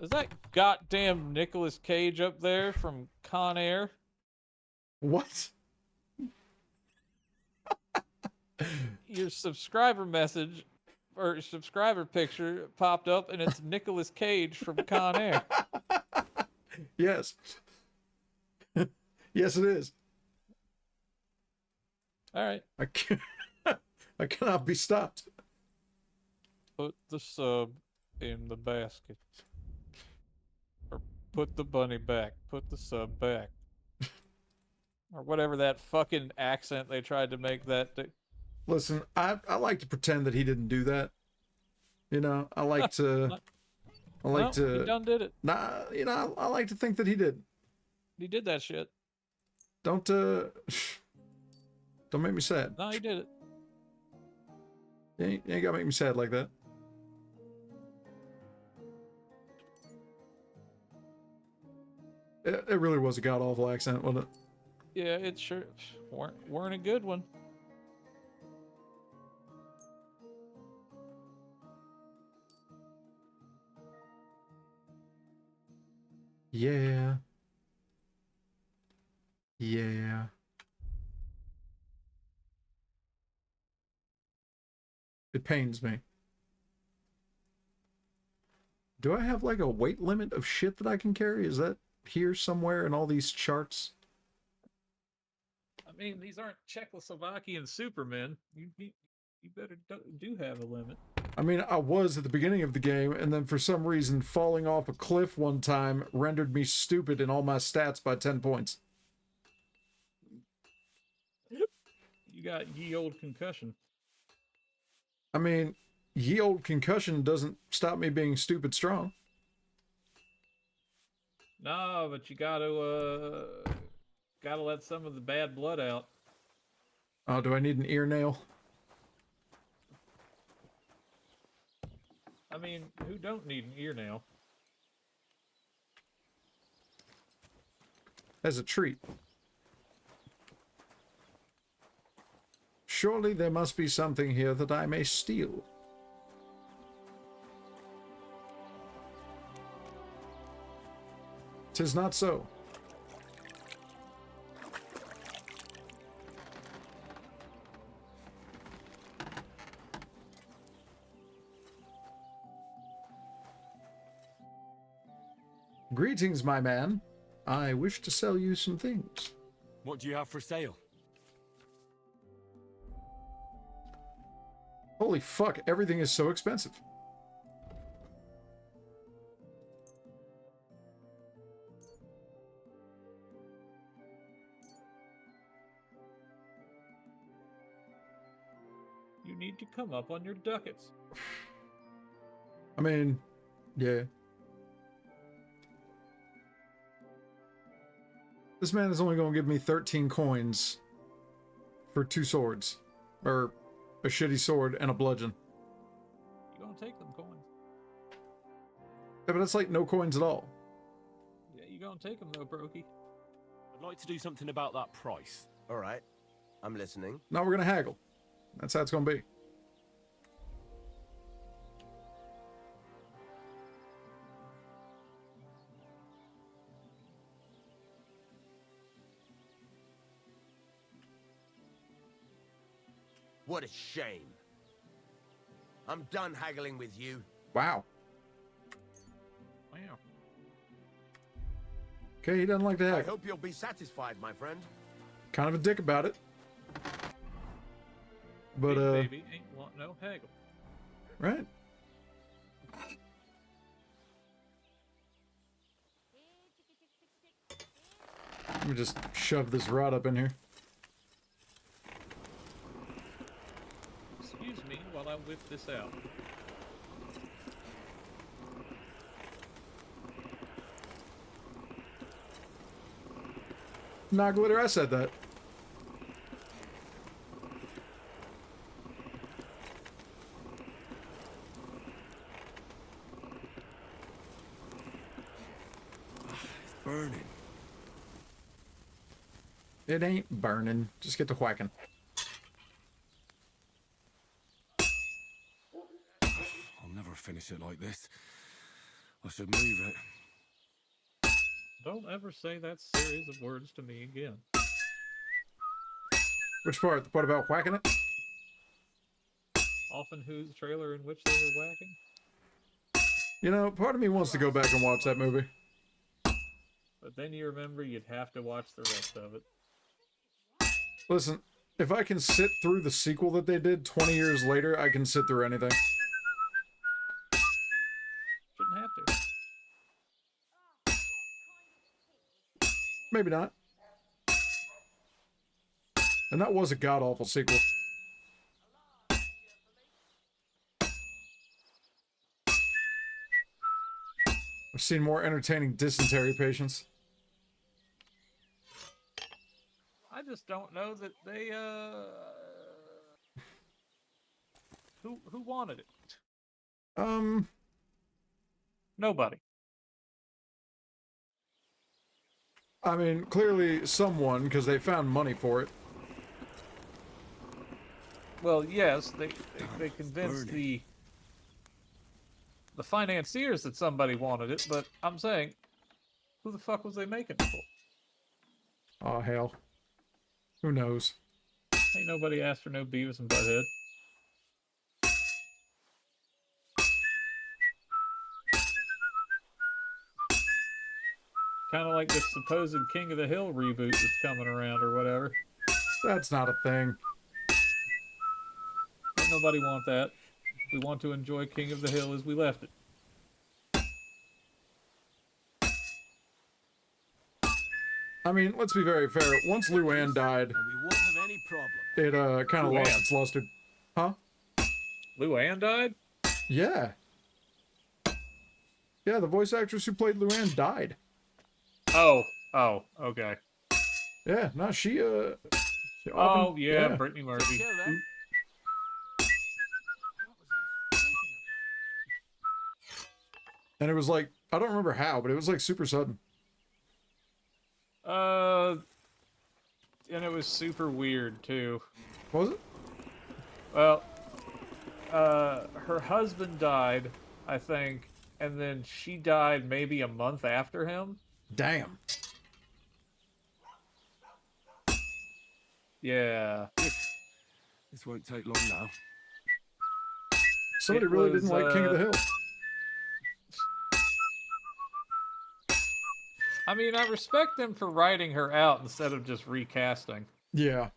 [SPEAKER 15] Is that goddamn Nicolas Cage up there from Con Air?
[SPEAKER 1] What?
[SPEAKER 15] Your subscriber message or subscriber picture popped up and it's Nicolas Cage from Con Air.
[SPEAKER 1] Yes. Yes, it is.
[SPEAKER 15] All right.
[SPEAKER 1] I cannot be stopped.
[SPEAKER 15] Put the sub in the basket. Or put the bunny back. Put the sub back. Or whatever that fucking accent they tried to make that.
[SPEAKER 1] Listen, I like to pretend that he didn't do that. You know, I like to.
[SPEAKER 15] He done did it.
[SPEAKER 1] Nah, you know, I like to think that he did.
[SPEAKER 15] He did that shit.
[SPEAKER 1] Don't make me sad.
[SPEAKER 15] No, he did it.
[SPEAKER 1] You ain't gotta make me sad like that. It really was a god-awful accent, wasn't it?
[SPEAKER 15] Yeah, it sure weren't a good one.
[SPEAKER 1] Yeah. Yeah. It pains me. Do I have like a weight limit of shit that I can carry? Is that here somewhere in all these charts?
[SPEAKER 15] I mean, these aren't Czechoslovakian supermen. You better do have a limit.
[SPEAKER 1] I mean, I was at the beginning of the game, and then for some reason, falling off a cliff one time rendered me stupid in all my stats by 10 points.
[SPEAKER 15] You got ye old concussion.
[SPEAKER 1] I mean, ye old concussion doesn't stop me being stupid strong.
[SPEAKER 15] No, but you gotta let some of the bad blood out.
[SPEAKER 1] Oh, do I need an ear nail?
[SPEAKER 15] I mean, who don't need an ear nail?
[SPEAKER 1] As a treat. Surely there must be something here that I may steal. "'Tis not so. Greetings, my man. I wish to sell you some things.
[SPEAKER 7] What do you have for sale?
[SPEAKER 1] Holy fuck, everything is so expensive.
[SPEAKER 15] You need to come up on your ducats.
[SPEAKER 1] I mean, yeah. This man is only going to give me 13 coins for 2 swords. Or a shitty sword and a bludgeon.
[SPEAKER 15] You gonna take them coins?
[SPEAKER 1] Yeah, but that's like no coins at all.
[SPEAKER 15] Yeah, you gonna take them though, Brokey.
[SPEAKER 7] I'd like to do something about that price.
[SPEAKER 10] All right, I'm listening.
[SPEAKER 1] Now we're going to haggle. That's how it's going to be.
[SPEAKER 10] What a shame. I'm done haggling with you.
[SPEAKER 1] Wow.
[SPEAKER 15] Wow.
[SPEAKER 1] Okay, he doesn't like to
[SPEAKER 10] I
[SPEAKER 1] haggle.
[SPEAKER 10] hope you'll be satisfied, my friend.
[SPEAKER 1] Kind of a dick about it. But,
[SPEAKER 15] Big baby ain't want no haggle.
[SPEAKER 1] right? Let me just shove this rod up in here.
[SPEAKER 15] Excuse me while I whip this out.
[SPEAKER 1] Nah, Glitter, I said that.
[SPEAKER 7] It's burning.
[SPEAKER 1] It ain't burning. Just get to whacking.
[SPEAKER 7] I'll never finish it like this. I should move it.
[SPEAKER 15] Don't ever say that series of words to me again.
[SPEAKER 1] Which part? The part about whacking it?
[SPEAKER 15] Often whose trailer in which they were whacking?
[SPEAKER 1] You know, part of me wants to go back and watch that movie.
[SPEAKER 15] But then you remember you'd have to watch the rest of it.
[SPEAKER 1] Listen, if I can sit through the sequel that they did 20 years later, I can sit through anything.
[SPEAKER 15] Shouldn't have to.
[SPEAKER 1] Maybe not. And that was a god-awful sequel. I've seen more entertaining dysentery patients.
[SPEAKER 15] I just don't know that they, Who wanted it? Nobody.
[SPEAKER 1] I mean, clearly someone, because they found money for it.
[SPEAKER 15] Well, yes, they convinced the financiers that somebody wanted it, but I'm saying, who the fuck was they making it for?
[SPEAKER 1] Oh, hell. Who knows?
[SPEAKER 15] Ain't nobody asked for no Beavis and Butthead. Kind of like this supposed King of the Hill reboot that's coming around or whatever.
[SPEAKER 1] That's not a thing.
[SPEAKER 15] Don't nobody want that. We want to enjoy King of the Hill as we left it.
[SPEAKER 1] I mean, let's be very fair. Once Luann died,
[SPEAKER 10] And we won't have any problem.
[SPEAKER 1] it kind of lost its luster. Huh?
[SPEAKER 15] Luann died?
[SPEAKER 1] Yeah. Yeah, the voice actress who played Luann died.
[SPEAKER 15] Oh, okay.
[SPEAKER 1] Yeah, no, she
[SPEAKER 15] Oh, yeah, Brittany Murphy.
[SPEAKER 1] And it was like, I don't remember how, but it was like super sudden.
[SPEAKER 15] And it was super weird too.
[SPEAKER 1] Was it?
[SPEAKER 15] Well, her husband died, I think, and then she died maybe a month after him.
[SPEAKER 1] Damn.
[SPEAKER 15] Yeah.
[SPEAKER 7] This won't take long now.
[SPEAKER 1] Somebody really didn't like King of the Hill.
[SPEAKER 15] I mean, I respect them for writing her out instead of just recasting.
[SPEAKER 1] Yeah.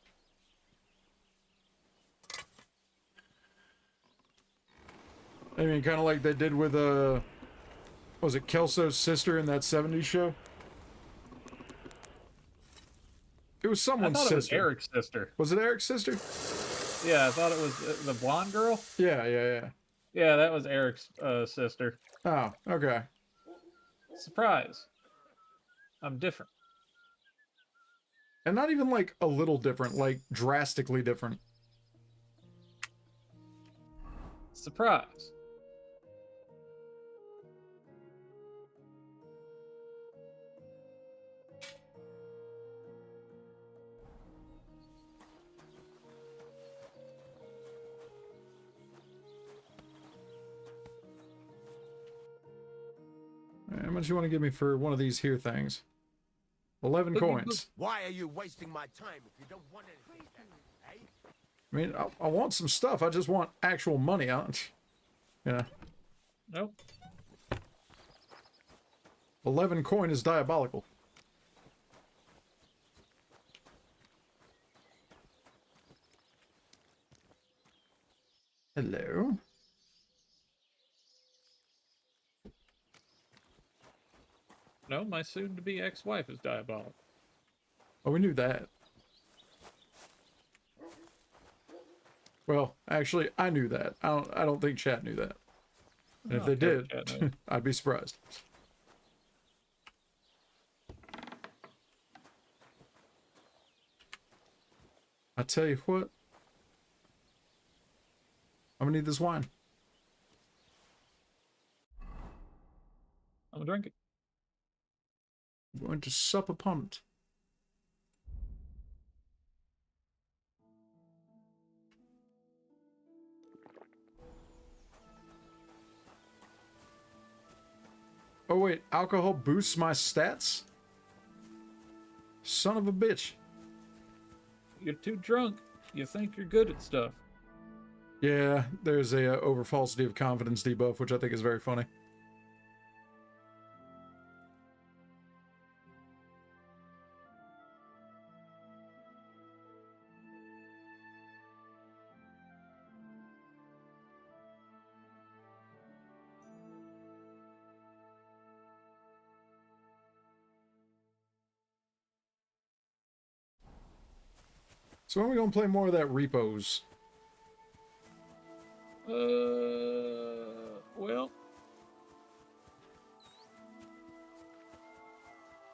[SPEAKER 1] I mean, kind of like they did with, was it Kelso's sister in that 70s show? It was someone's sister.
[SPEAKER 15] I thought it was Eric's sister.
[SPEAKER 1] Was it Eric's sister?
[SPEAKER 15] Yeah, I thought it was the blonde girl.
[SPEAKER 1] Yeah.
[SPEAKER 15] Yeah, that was Eric's sister.
[SPEAKER 1] Oh, okay.
[SPEAKER 15] Surprise. I'm different.
[SPEAKER 1] And not even like a little different, like drastically different.
[SPEAKER 15] Surprise.
[SPEAKER 1] How much you want to give me for one of these here things? 11 coins.
[SPEAKER 10] Why are you wasting my time if you don't want anything? Eh?
[SPEAKER 1] I mean, I want some stuff. I just want actual money. Yeah.
[SPEAKER 15] Nope.
[SPEAKER 1] 11 coin is diabolical. Hello.
[SPEAKER 15] No, my soon-to-be ex-wife is diabolical.
[SPEAKER 1] Oh, we knew that. Well, actually, I knew that. I don't think chat knew that. And if they did, I'd be surprised. I tell you what. I'm gonna need this wine.
[SPEAKER 15] I'm gonna drink it.
[SPEAKER 1] I'm going to sup upon it. Oh wait, alcohol boosts my stats? Son of a bitch.
[SPEAKER 15] You're too drunk. You think you're good at stuff.
[SPEAKER 1] Yeah, there's a over falsity of confidence debuff, which I think is very funny. So when are we gonna play more of that Repos?
[SPEAKER 15] Well,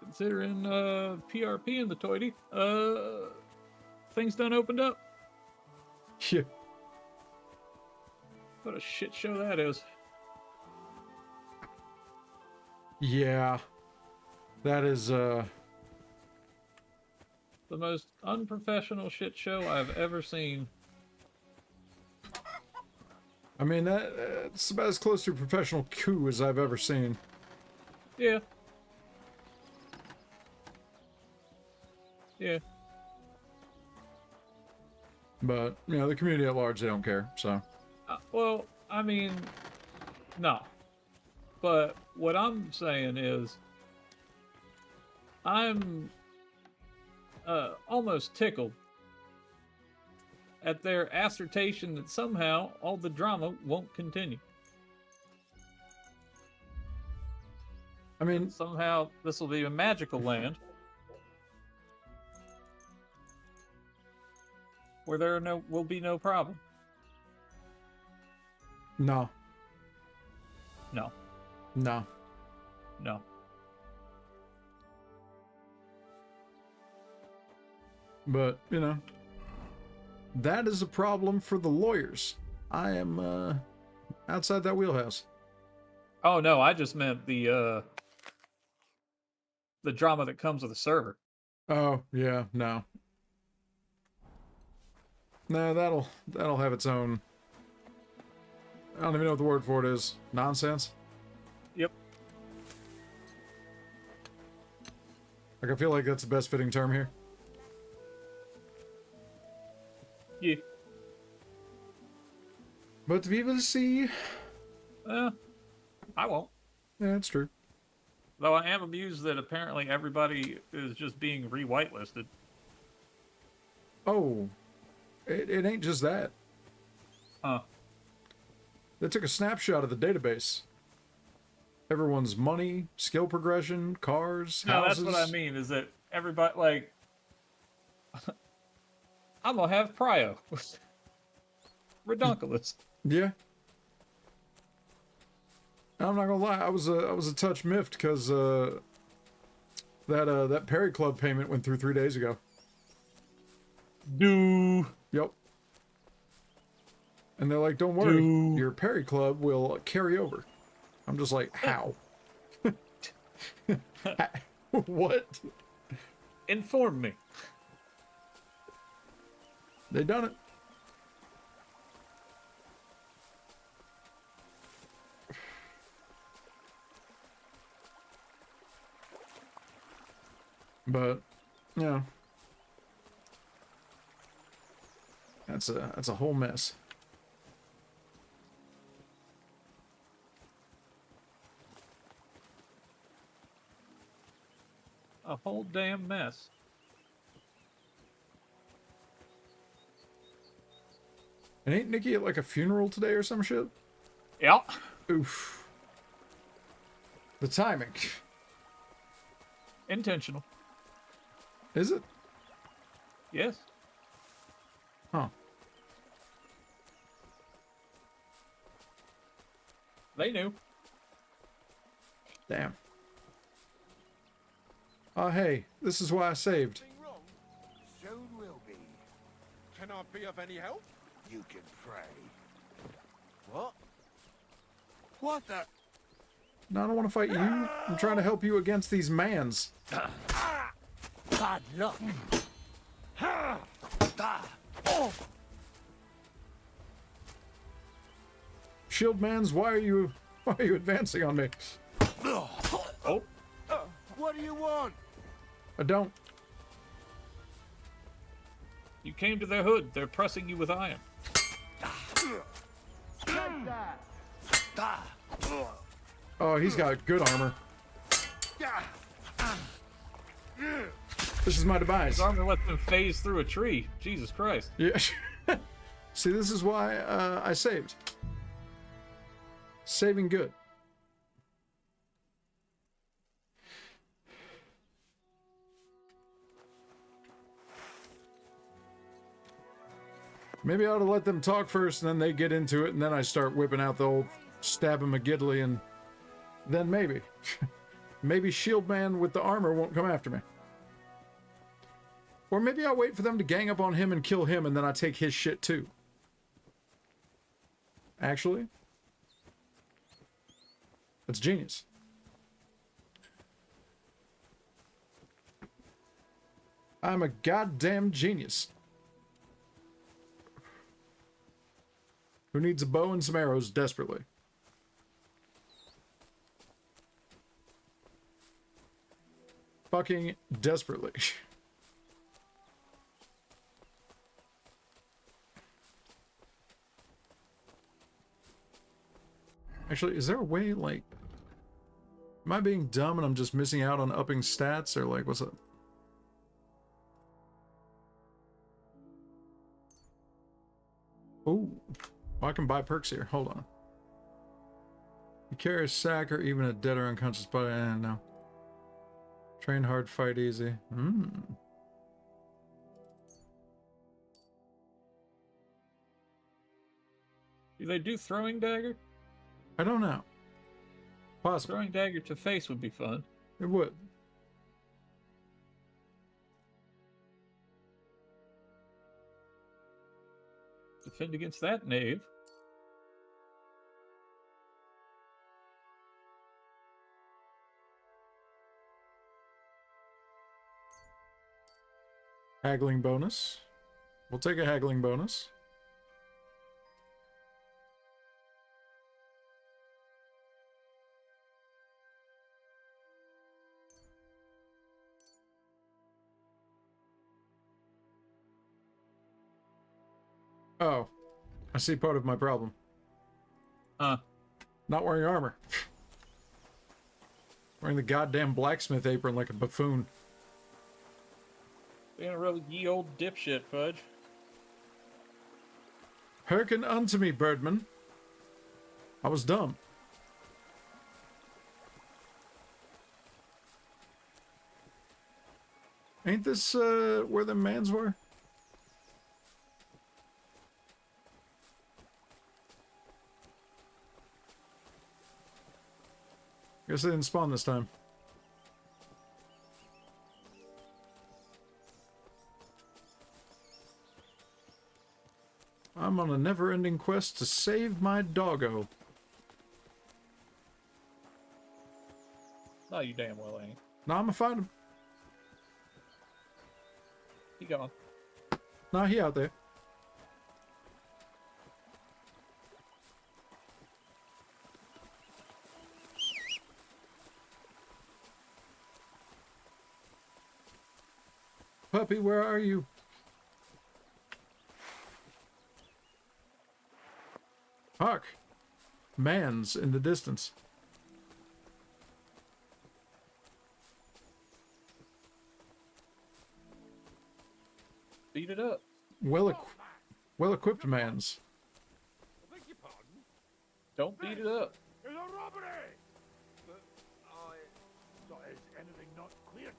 [SPEAKER 15] considering PRP in the toity, things done opened up.
[SPEAKER 1] Yeah.
[SPEAKER 15] What a shit show that is.
[SPEAKER 1] Yeah. That is
[SPEAKER 15] the most unprofessional shit show I've ever seen.
[SPEAKER 1] I mean, that's about as close to a professional coup as I've ever seen.
[SPEAKER 15] Yeah. Yeah.
[SPEAKER 1] But, you know, the community at large, they don't care, so.
[SPEAKER 15] Well, I mean, no. But what I'm saying is, I'm almost tickled at their assertion that somehow all the drama won't continue.
[SPEAKER 1] I mean,
[SPEAKER 15] somehow this will be a magical land where there will be no problem.
[SPEAKER 1] No.
[SPEAKER 15] No.
[SPEAKER 1] No.
[SPEAKER 15] No.
[SPEAKER 1] But, you know, that is a problem for the lawyers. I am outside that wheelhouse.
[SPEAKER 15] Oh no, I just meant the drama that comes with a server.
[SPEAKER 1] Oh, yeah, no. No, that'll have its own. I don't even know what the word for it is. Nonsense?
[SPEAKER 15] Yep.
[SPEAKER 1] Like, I feel like that's the best fitting term here.
[SPEAKER 15] Yeah.
[SPEAKER 1] But we will see.
[SPEAKER 15] I won't.
[SPEAKER 1] Yeah, that's true.
[SPEAKER 15] Though I am amused that apparently everybody is just being re-whitelisted.
[SPEAKER 1] Oh. It ain't just that.
[SPEAKER 15] Huh.
[SPEAKER 1] They took a snapshot of the database. Everyone's money, skill progression, cars,
[SPEAKER 15] No,
[SPEAKER 1] houses.
[SPEAKER 15] that's what I mean, is that everybody, like... I'm gonna have prio. Redonkulous.
[SPEAKER 1] Yeah. I'm not gonna lie, I was a touch miffed because that Perry Club payment went through 3 days ago. Yep. And they're like, don't worry, your Perry Club will carry over. I'm just like, how? What?
[SPEAKER 15] Inform me.
[SPEAKER 1] They done it. But, you know, that's a whole mess.
[SPEAKER 15] A whole damn mess.
[SPEAKER 1] And ain't Nikki at like a funeral today or some shit?
[SPEAKER 15] Yeah.
[SPEAKER 1] Oof. The timing.
[SPEAKER 15] Intentional.
[SPEAKER 1] Is it?
[SPEAKER 15] Yes.
[SPEAKER 1] Huh.
[SPEAKER 15] They knew.
[SPEAKER 1] Damn. Oh, hey, this is why I saved.
[SPEAKER 13] Soon will be. Can I be of any help? You can pray.
[SPEAKER 10] What? What the?
[SPEAKER 1] No, I don't want to fight you. I'm trying to help you against these mans.
[SPEAKER 10] Bad luck.
[SPEAKER 1] Shield mans, why are you advancing on me?
[SPEAKER 15] Oh.
[SPEAKER 10] What do you want?
[SPEAKER 1] I don't.
[SPEAKER 15] You came to their hood. They're pressing you with iron.
[SPEAKER 1] Oh, he's got good armor. This is my device.
[SPEAKER 15] His armor lets him phase through a tree. Jesus Christ.
[SPEAKER 1] Yeah. See, this is why I saved. Saving good. Maybe I ought to let them talk first, and then they get into it, and then I start whipping out the old stab him a giddly, and then maybe. Maybe Shield Man with the armor won't come after me. Or maybe I'll wait for them to gang up on him and kill him, and then I take his shit too. Actually, that's genius. I'm a goddamn genius. Who needs a bow and some arrows desperately? Fucking desperately. Actually, is there a way, like... Am I being dumb and I'm just missing out on upping stats, or like, what's up? Ooh. Well, I can buy perks here. Hold on. You carry a sack or even a dead or unconscious body. No. Train hard, fight easy.
[SPEAKER 15] Do they do throwing dagger?
[SPEAKER 1] I don't know. Possible.
[SPEAKER 15] Throwing dagger to face would be fun.
[SPEAKER 1] It would.
[SPEAKER 15] Defend against that knave.
[SPEAKER 1] Haggling bonus. We'll take a haggling bonus. Oh, I see part of my problem. Not wearing armor. Wearing the goddamn blacksmith apron like a buffoon.
[SPEAKER 15] Being a real ye old dipshit, Fudge.
[SPEAKER 1] Hearken unto me, Birdman. I was dumb. Ain't this where the mans were? Guess they didn't spawn this time. I'm on a never-ending quest to save my doggo.
[SPEAKER 15] No, you damn well ain't.
[SPEAKER 1] Nah, I'm gonna find him.
[SPEAKER 15] He gone.
[SPEAKER 1] Nah, he out there. Puppy, where are you? Hark! Man's in the distance.
[SPEAKER 15] Beat it up.
[SPEAKER 1] Well-equipped man's.
[SPEAKER 15] Don't beat it up.
[SPEAKER 13] It's a robbery! But is anything not clear to you?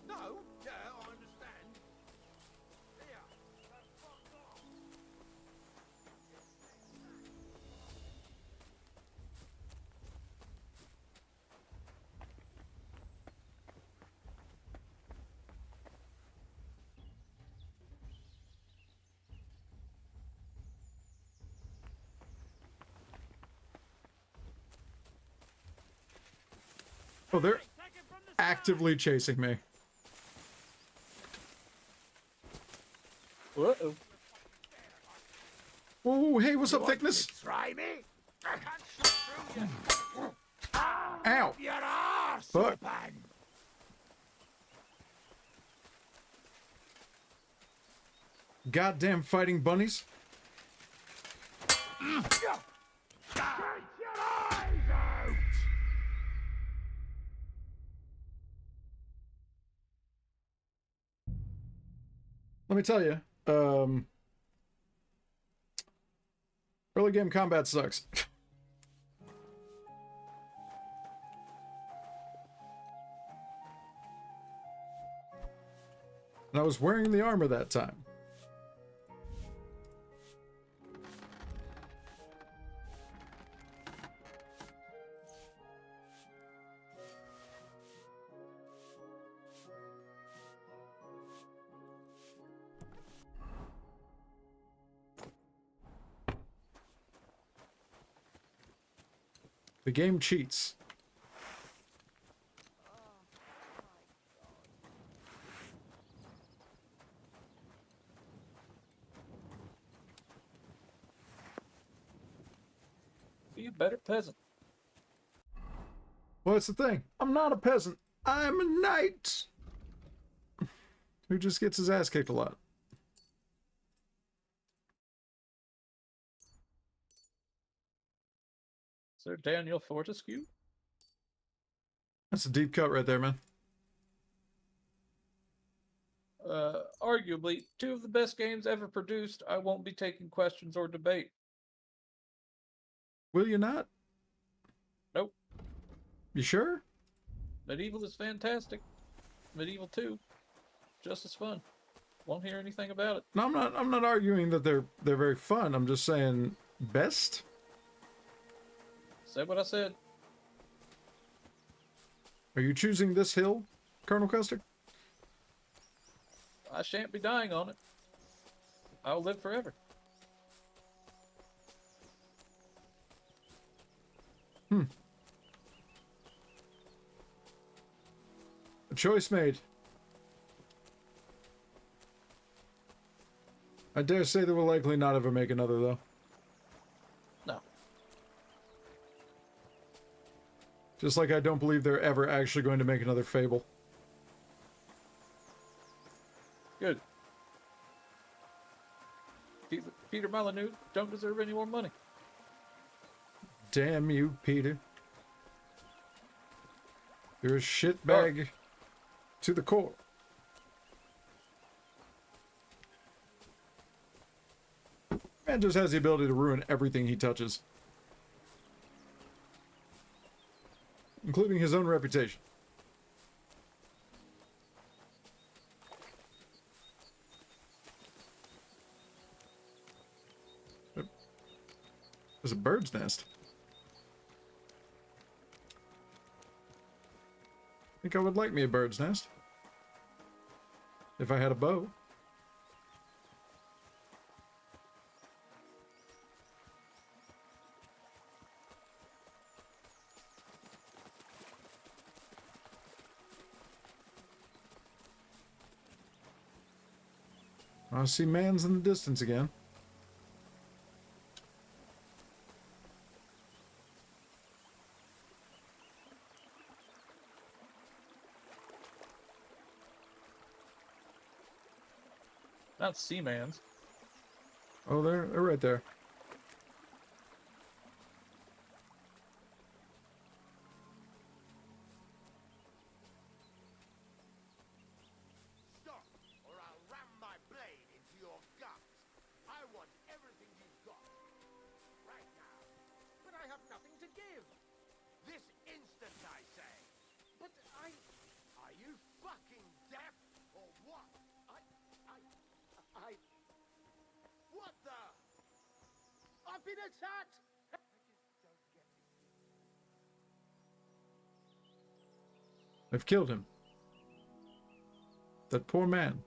[SPEAKER 13] No, yeah, I understand. Here, fuck off.
[SPEAKER 1] Oh, they're actively chasing me.
[SPEAKER 15] Uh-oh.
[SPEAKER 1] Oh, hey, what's up, Thickness?
[SPEAKER 13] Try me? I can't shoot through you.
[SPEAKER 1] Ow!
[SPEAKER 13] Your arse
[SPEAKER 1] Fuck.
[SPEAKER 13] open.
[SPEAKER 1] Goddamn fighting bunnies.
[SPEAKER 13] Get your eyes out!
[SPEAKER 1] Let me tell you, early game combat sucks. And I was wearing the armor that time. The game cheats.
[SPEAKER 15] Be a better peasant.
[SPEAKER 1] Well, that's the thing. I'm not a peasant. I'm a knight who just gets his ass kicked a lot.
[SPEAKER 15] Sir Daniel Fortescue?
[SPEAKER 1] That's a deep cut right there, man.
[SPEAKER 15] Arguably, two of the best games ever produced. I won't be taking questions or debate.
[SPEAKER 1] Will you not?
[SPEAKER 15] Nope.
[SPEAKER 1] You sure?
[SPEAKER 15] Medieval is fantastic. Medieval 2, just as fun. Won't hear anything about it.
[SPEAKER 1] No, I'm not arguing that they're very fun. I'm just saying best.
[SPEAKER 15] Said what I said.
[SPEAKER 1] Are you choosing this hill, Colonel Custer?
[SPEAKER 15] I shan't be dying on it. I'll live forever.
[SPEAKER 1] A choice made. I dare say they will likely not ever make another, though.
[SPEAKER 15] No.
[SPEAKER 1] Just like I don't believe they're ever actually going to make another Fable.
[SPEAKER 15] Good. Peter Molyneux don't deserve any more money.
[SPEAKER 1] Damn you, Peter. You're a shitbag to the core. Man just has the ability to ruin everything he touches. Including his own reputation. There's a bird's nest. I think I would like me a bird's nest. If I had a bow. I see man's in the distance again.
[SPEAKER 15] Not Seaman's.
[SPEAKER 1] Oh, they're right there.
[SPEAKER 13] Stop, or I'll ram my blade into your guts. I want everything you've got. Right now. But give. This instant, I say. But are you fucking deaf or what? What the? I've been attacked!
[SPEAKER 1] I've killed him. That poor man.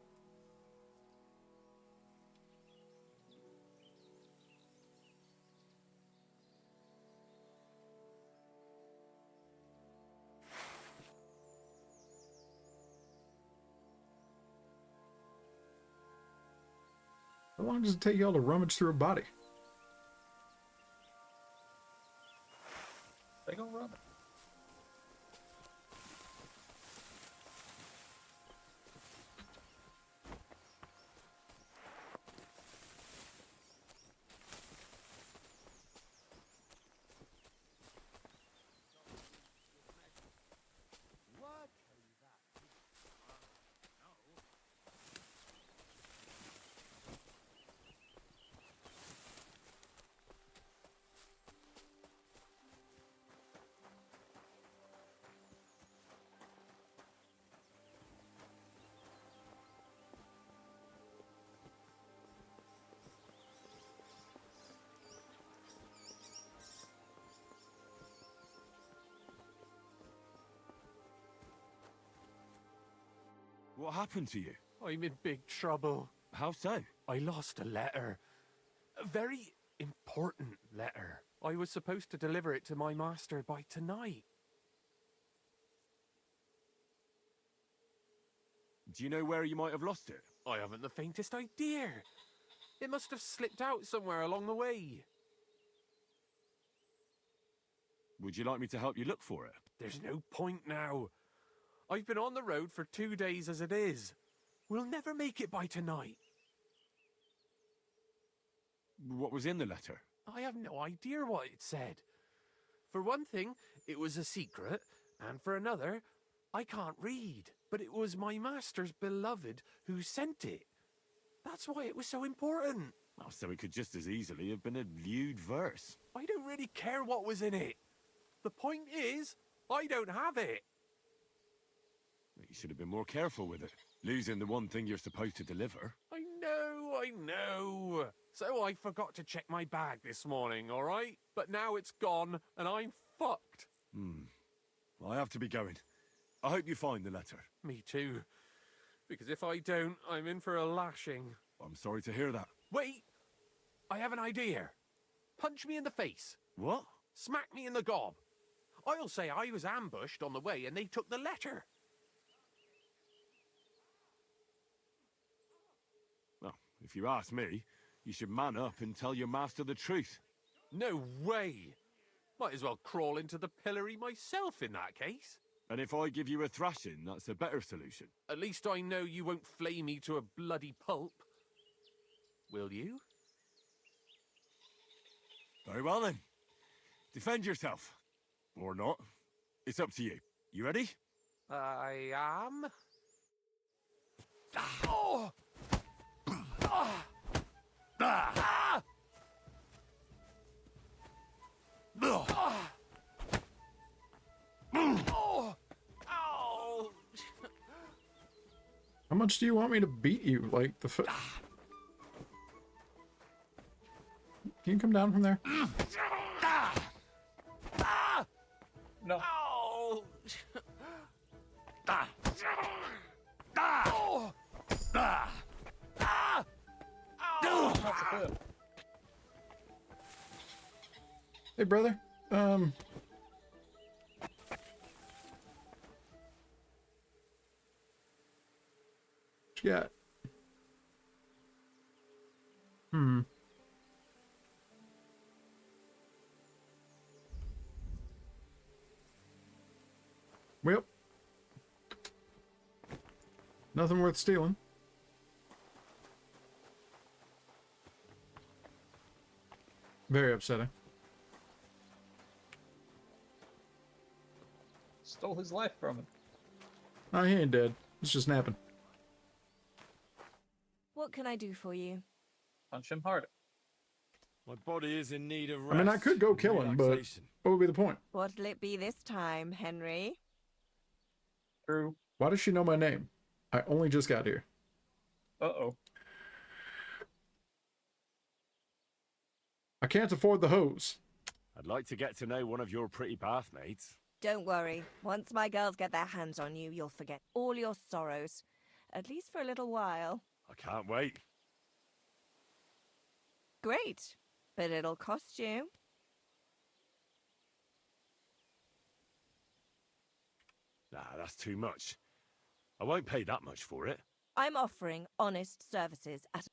[SPEAKER 1] How long does it take y'all to rummage through a body?
[SPEAKER 15] They gonna run it.
[SPEAKER 13] What?
[SPEAKER 7] What happened to you?
[SPEAKER 6] I'm in big trouble.
[SPEAKER 7] How so?
[SPEAKER 6] I lost a letter. A very important letter. I was supposed to deliver it to my master by tonight.
[SPEAKER 7] Do you know where you might have lost it?
[SPEAKER 6] I haven't the faintest idea. It must have slipped out somewhere along the way.
[SPEAKER 7] Would you like me to help you look for it?
[SPEAKER 6] There's no point now. I've been on the road for 2 days as it is. We'll never make it by tonight.
[SPEAKER 7] What was in the letter?
[SPEAKER 6] I have no idea what it said. For one thing, it was a secret, and for another, I can't read. But it was my master's beloved who sent it. That's why it was so important.
[SPEAKER 7] Oh, so it could just as easily have been a lewd verse.
[SPEAKER 6] I don't really care what was in it. The point is, I don't have it.
[SPEAKER 7] You should have been more careful with it. Losing the one thing you're supposed to deliver.
[SPEAKER 6] I know. So I forgot to check my bag this morning, all right? But now it's gone, and I'm fucked.
[SPEAKER 7] I have to be going. I hope you find the letter.
[SPEAKER 6] Me too. Because if I don't, I'm in for a lashing.
[SPEAKER 7] I'm sorry to hear that.
[SPEAKER 6] Wait! I have an idea. Punch me in the face.
[SPEAKER 7] What?
[SPEAKER 6] Smack me in the gob. I'll say I was ambushed on the way and they took the letter.
[SPEAKER 7] Well, if you ask me, you should man up and tell your master the truth.
[SPEAKER 6] No way! Might as well crawl into the pillory myself in that case.
[SPEAKER 7] And if I give you a thrashing, that's a better solution.
[SPEAKER 6] At least I know you won't flay me to a bloody pulp. Will you?
[SPEAKER 7] Very well then. Defend yourself. Or not. It's up to you. You ready?
[SPEAKER 6] I am. Oh! Ah! Ah! Ah! Oh! Ow!
[SPEAKER 1] How much do you want me to beat you? Like the foot? Can you come down from there?
[SPEAKER 15] No.
[SPEAKER 6] Ow!
[SPEAKER 1] Hey, brother. What you got? Well, nothing worth stealing. Very upsetting.
[SPEAKER 15] Stole his life from him.
[SPEAKER 1] Oh, he ain't dead. It's just napping.
[SPEAKER 2] What can I do for you?
[SPEAKER 15] Punch him harder.
[SPEAKER 7] My body is in need of rest.
[SPEAKER 1] I mean, I could go
[SPEAKER 7] and
[SPEAKER 1] kill him, but
[SPEAKER 7] relaxation.
[SPEAKER 1] what would be the point?
[SPEAKER 2] What'll it be this time, Henry?
[SPEAKER 15] True.
[SPEAKER 1] Why does she know my name? I only just got here.
[SPEAKER 15] Uh-oh.
[SPEAKER 1] I can't afford the hose.
[SPEAKER 7] I'd like to get to know one of your pretty bathmates.
[SPEAKER 2] Don't worry. Once my girls get their hands on you, you'll forget all your sorrows. At least for a little while.
[SPEAKER 7] I can't wait.
[SPEAKER 2] Great. But it'll cost you.
[SPEAKER 7] Nah, that's too much. I won't pay that much for it.
[SPEAKER 2] I'm offering honest services at...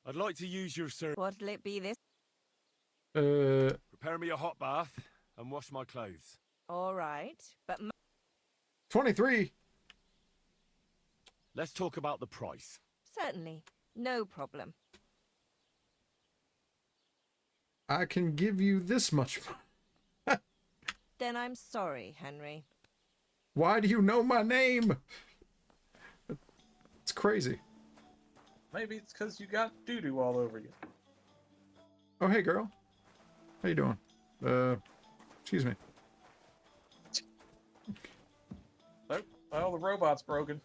[SPEAKER 7] I'd like to use your service.
[SPEAKER 2] What'll it be this?
[SPEAKER 7] Prepare me a hot bath and wash my clothes.
[SPEAKER 2] All right, but...
[SPEAKER 1] 23.
[SPEAKER 7] Let's talk about the price.
[SPEAKER 2] Certainly. No problem.
[SPEAKER 1] I can give you this much.
[SPEAKER 2] Then I'm sorry, Henry.
[SPEAKER 1] Why do you know my name? It's crazy.
[SPEAKER 15] Maybe it's because you got doo-doo all over you.
[SPEAKER 1] Oh, hey, girl. How you doing? Excuse me.
[SPEAKER 15] Oh, well, the robot's broken.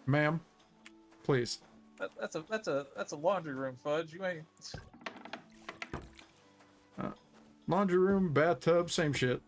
[SPEAKER 1] Ma'am, please.
[SPEAKER 15] That's a laundry room, Fudge. You ain't.
[SPEAKER 1] Laundry room, bathtub, same shit.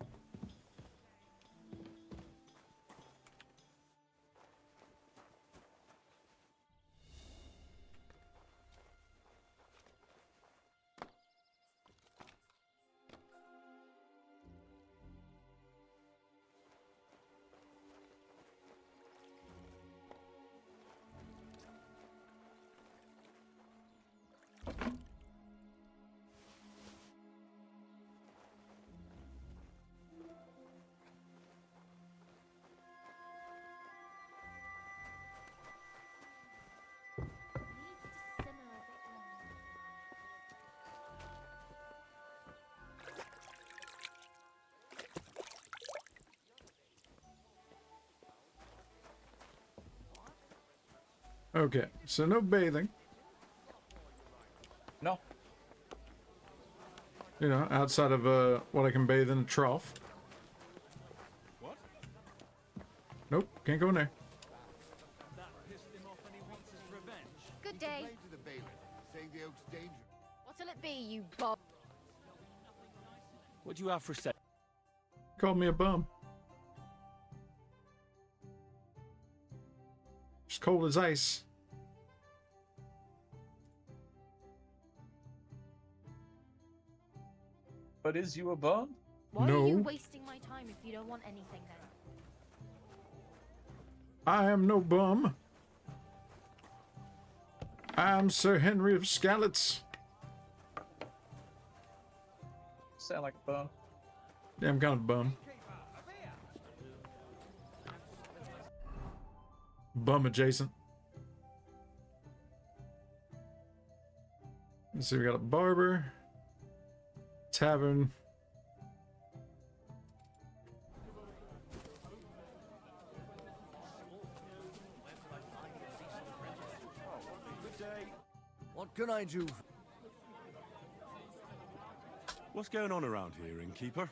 [SPEAKER 1] Okay, so no bathing.
[SPEAKER 15] No.
[SPEAKER 1] You know, outside of what I can bathe in a trough.
[SPEAKER 7] What?
[SPEAKER 1] Nope, can't go in there.
[SPEAKER 21] Good day. What'll it be, you bob?
[SPEAKER 7] What do you have for set?
[SPEAKER 1] Called me a bum. Just cold as ice.
[SPEAKER 15] But is you a bum?
[SPEAKER 3] Why
[SPEAKER 1] No.
[SPEAKER 3] are you wasting my time if you don't want anything then?
[SPEAKER 1] I am no bum. I'm Sir Henry of Skalitz.
[SPEAKER 15] Sound like a bum.
[SPEAKER 1] Yeah, I'm kind of a bum. Bum adjacent. Let's see, we got a barber, tavern.
[SPEAKER 10] What can I do?
[SPEAKER 7] What's going on around here, innkeeper?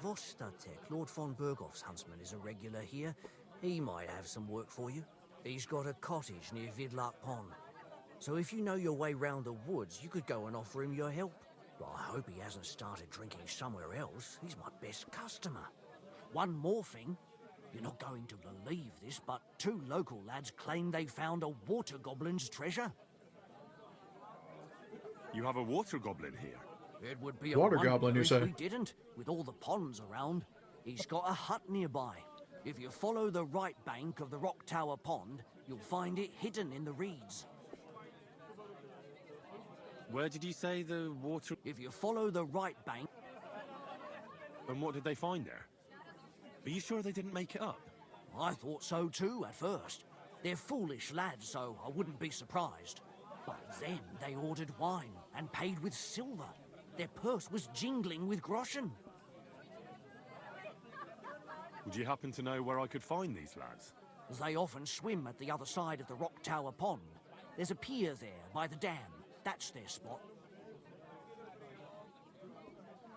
[SPEAKER 9] Vostatek, Lord von Berghoff's huntsman, is a regular here. He might have some work for you. He's got a cottage near Vidlak Pond. So if you know your way round the woods, you could go and offer him your help. But I hope he hasn't started drinking somewhere else. He's my best customer. One more thing. You're not going to believe this, but 2 local lads claim they found a water goblin's treasure.
[SPEAKER 7] You have a water goblin here?
[SPEAKER 9] It would be a
[SPEAKER 1] Water
[SPEAKER 9] wonder
[SPEAKER 1] goblin, you
[SPEAKER 9] if
[SPEAKER 1] say?
[SPEAKER 9] we didn't, with all the ponds around. He's got a hut nearby. If you follow the right bank of the Rock Tower Pond, you'll find it hidden in the reeds.
[SPEAKER 7] Where did you say the water...
[SPEAKER 9] If you follow the right bank...
[SPEAKER 7] And what did they find there? Are you sure they didn't make it up?
[SPEAKER 9] I thought so too at first. They're foolish lads, so I wouldn't be surprised. But then they ordered wine and paid with silver. Their purse was jingling with groschen.
[SPEAKER 7] Would you happen to know where I could find these lads?
[SPEAKER 9] as they often swim at the other side of the Rock Tower Pond. There's a pier there by the dam. That's their spot.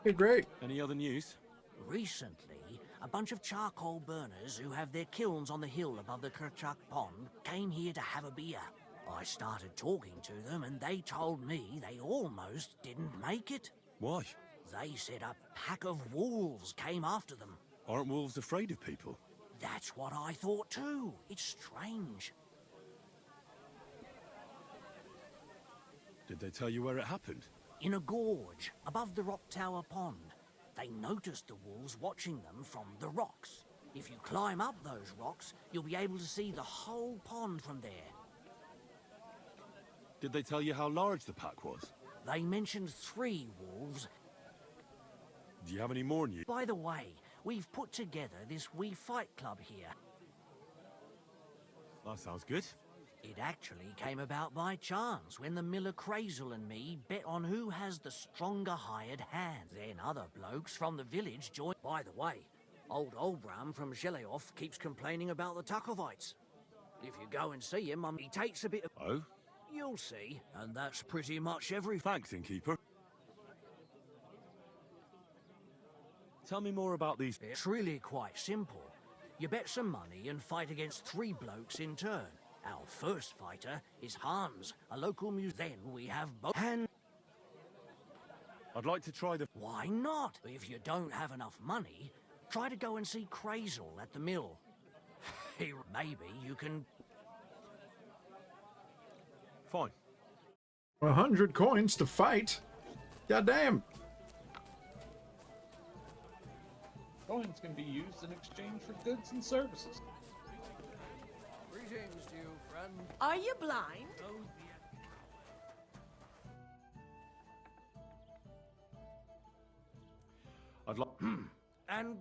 [SPEAKER 1] Hey, great.
[SPEAKER 7] Any other news?
[SPEAKER 9] Recently, a bunch of charcoal burners who have their kilns on the hill above the Kerchak Pond came here to have a beer. I started talking to them and they told me they almost didn't make it.
[SPEAKER 7] Why?
[SPEAKER 9] They said a pack of wolves came after them.
[SPEAKER 7] Aren't wolves afraid of people?
[SPEAKER 9] That's what I thought too. It's strange.
[SPEAKER 7] Did they tell you where it happened?
[SPEAKER 9] In a gorge above the Rock Tower Pond. They noticed the wolves watching them from the rocks. If you climb up those rocks, you'll be able to see the whole pond from there.
[SPEAKER 7] Did they tell you how large the pack was?
[SPEAKER 9] They mentioned 3 wolves.
[SPEAKER 7] Do you have any more news?
[SPEAKER 9] By the way, we've put together this wee fight club here.
[SPEAKER 7] That sounds good.
[SPEAKER 9] It actually came about by chance when the Miller Crazel and me bet on who has the stronger hired hand. Then other blokes from the village joined. By the way, old Olbram from Sheleoff keeps complaining about the Tuckovites. If you go and see him, he takes a bit of...
[SPEAKER 7] Oh?
[SPEAKER 9] You'll see, and that's pretty much every...
[SPEAKER 7] Thanks, innkeeper. Tell me more about these...
[SPEAKER 9] It's really quite simple. You bet some money and fight against 3 blokes in turn. Our first fighter is Hans, a local muse. Then we have both.
[SPEAKER 7] I'd like to try the...
[SPEAKER 9] Why not? If you don't have enough money, try to go and see Crazel at the mill. Maybe you can...
[SPEAKER 7] Fine.
[SPEAKER 1] 100 coins to fight? Goddamn.
[SPEAKER 15] Coins can be used in exchange for goods and services.
[SPEAKER 9] Greetings to you, friend.
[SPEAKER 21] Are you blind?
[SPEAKER 7] I'd like...
[SPEAKER 9] And...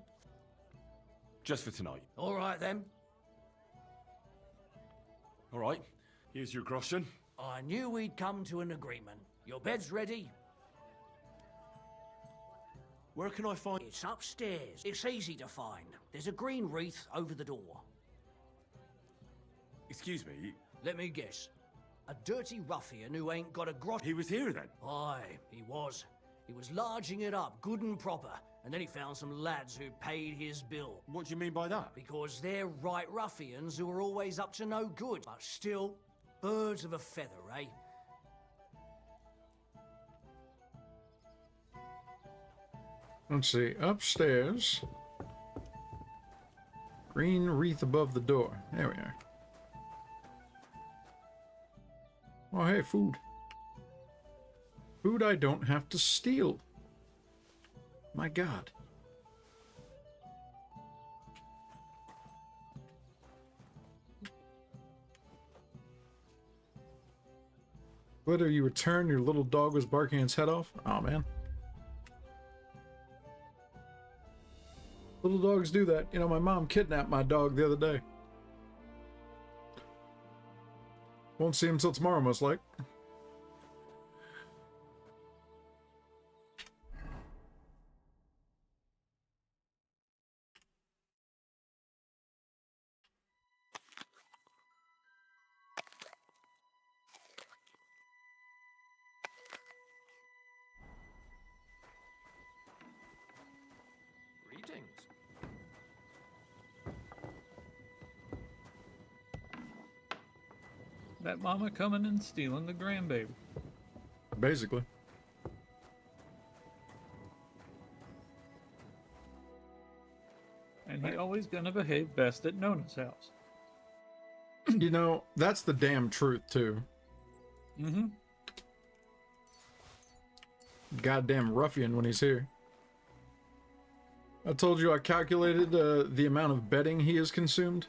[SPEAKER 7] Just for tonight.
[SPEAKER 9] All right, then.
[SPEAKER 7] All right. Here's your groschen.
[SPEAKER 9] I knew we'd come to an agreement. Your bed's ready.
[SPEAKER 7] Where can I find...
[SPEAKER 9] It's upstairs. It's easy to find. There's a green wreath over the door.
[SPEAKER 7] Excuse me?
[SPEAKER 9] Let me guess. A dirty ruffian who ain't got a grosh...
[SPEAKER 7] He was here then?
[SPEAKER 9] Aye, he was. He was larging it up, good and proper. And then he found some lads who paid his bill.
[SPEAKER 7] What do you mean by that?
[SPEAKER 9] Because they're right ruffians who are always up to no good. But still, birds of a feather, eh?
[SPEAKER 1] Let's see, upstairs. Green wreath above the door. There we are. Oh, hey, food. Food I don't have to steal. My God. Whether you return, your little dog was barking its head off. Oh, man. Little dogs do that. You know, my mom kidnapped my dog the other day. Won't see him till tomorrow, most like.
[SPEAKER 5] Greetings.
[SPEAKER 15] That mama coming and stealing the grandbaby.
[SPEAKER 1] Basically.
[SPEAKER 15] And he always gonna behave best at Nona's house.
[SPEAKER 1] You know, that's the damn truth, too.
[SPEAKER 15] Mm-hmm.
[SPEAKER 1] Goddamn ruffian when he's here. I told you I calculated the amount of bedding he has consumed.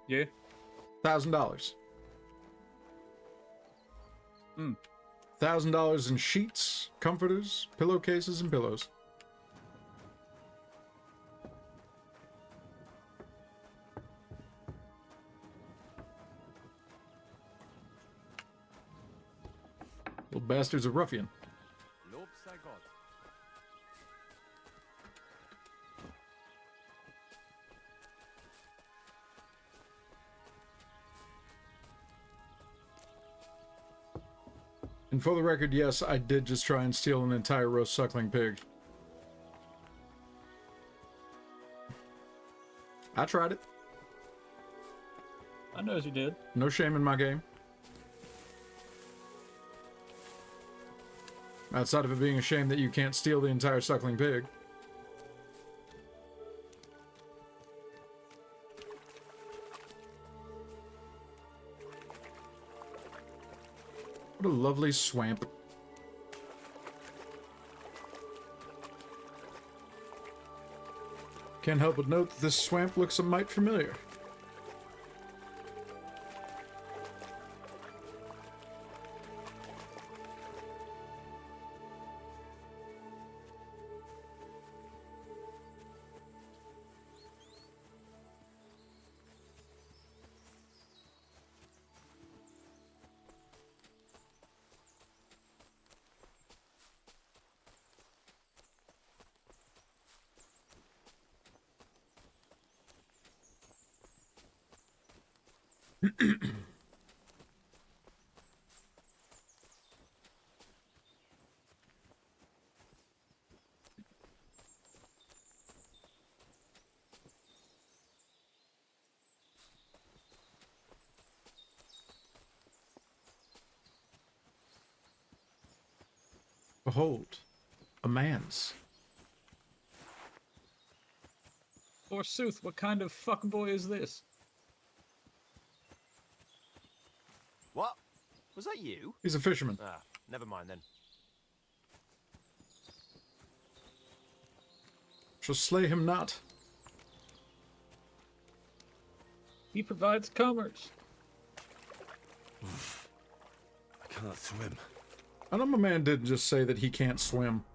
[SPEAKER 15] Yeah.
[SPEAKER 1] $1,000. $1,000 in sheets, comforters, pillowcases, and pillows. Little bastard's a ruffian.
[SPEAKER 5] Lob sei Gott.
[SPEAKER 1] And for the record, yes, I did just try and steal an entire roast suckling pig. I tried it.
[SPEAKER 15] I know you did.
[SPEAKER 1] No shame in my game. Outside of it being a shame that you can't steal the entire suckling pig. What a lovely swamp. Can't help but note that this swamp looks a mite familiar. Behold, a man's.
[SPEAKER 15] Forsooth, what kind of fuckboy is this?
[SPEAKER 10] What? Was that you?
[SPEAKER 1] He's a fisherman.
[SPEAKER 10] Ah, never mind then.
[SPEAKER 1] Shall slay him not.
[SPEAKER 15] He provides commerce.
[SPEAKER 7] I can't swim.
[SPEAKER 1] I know my man didn't just say that he can't swim.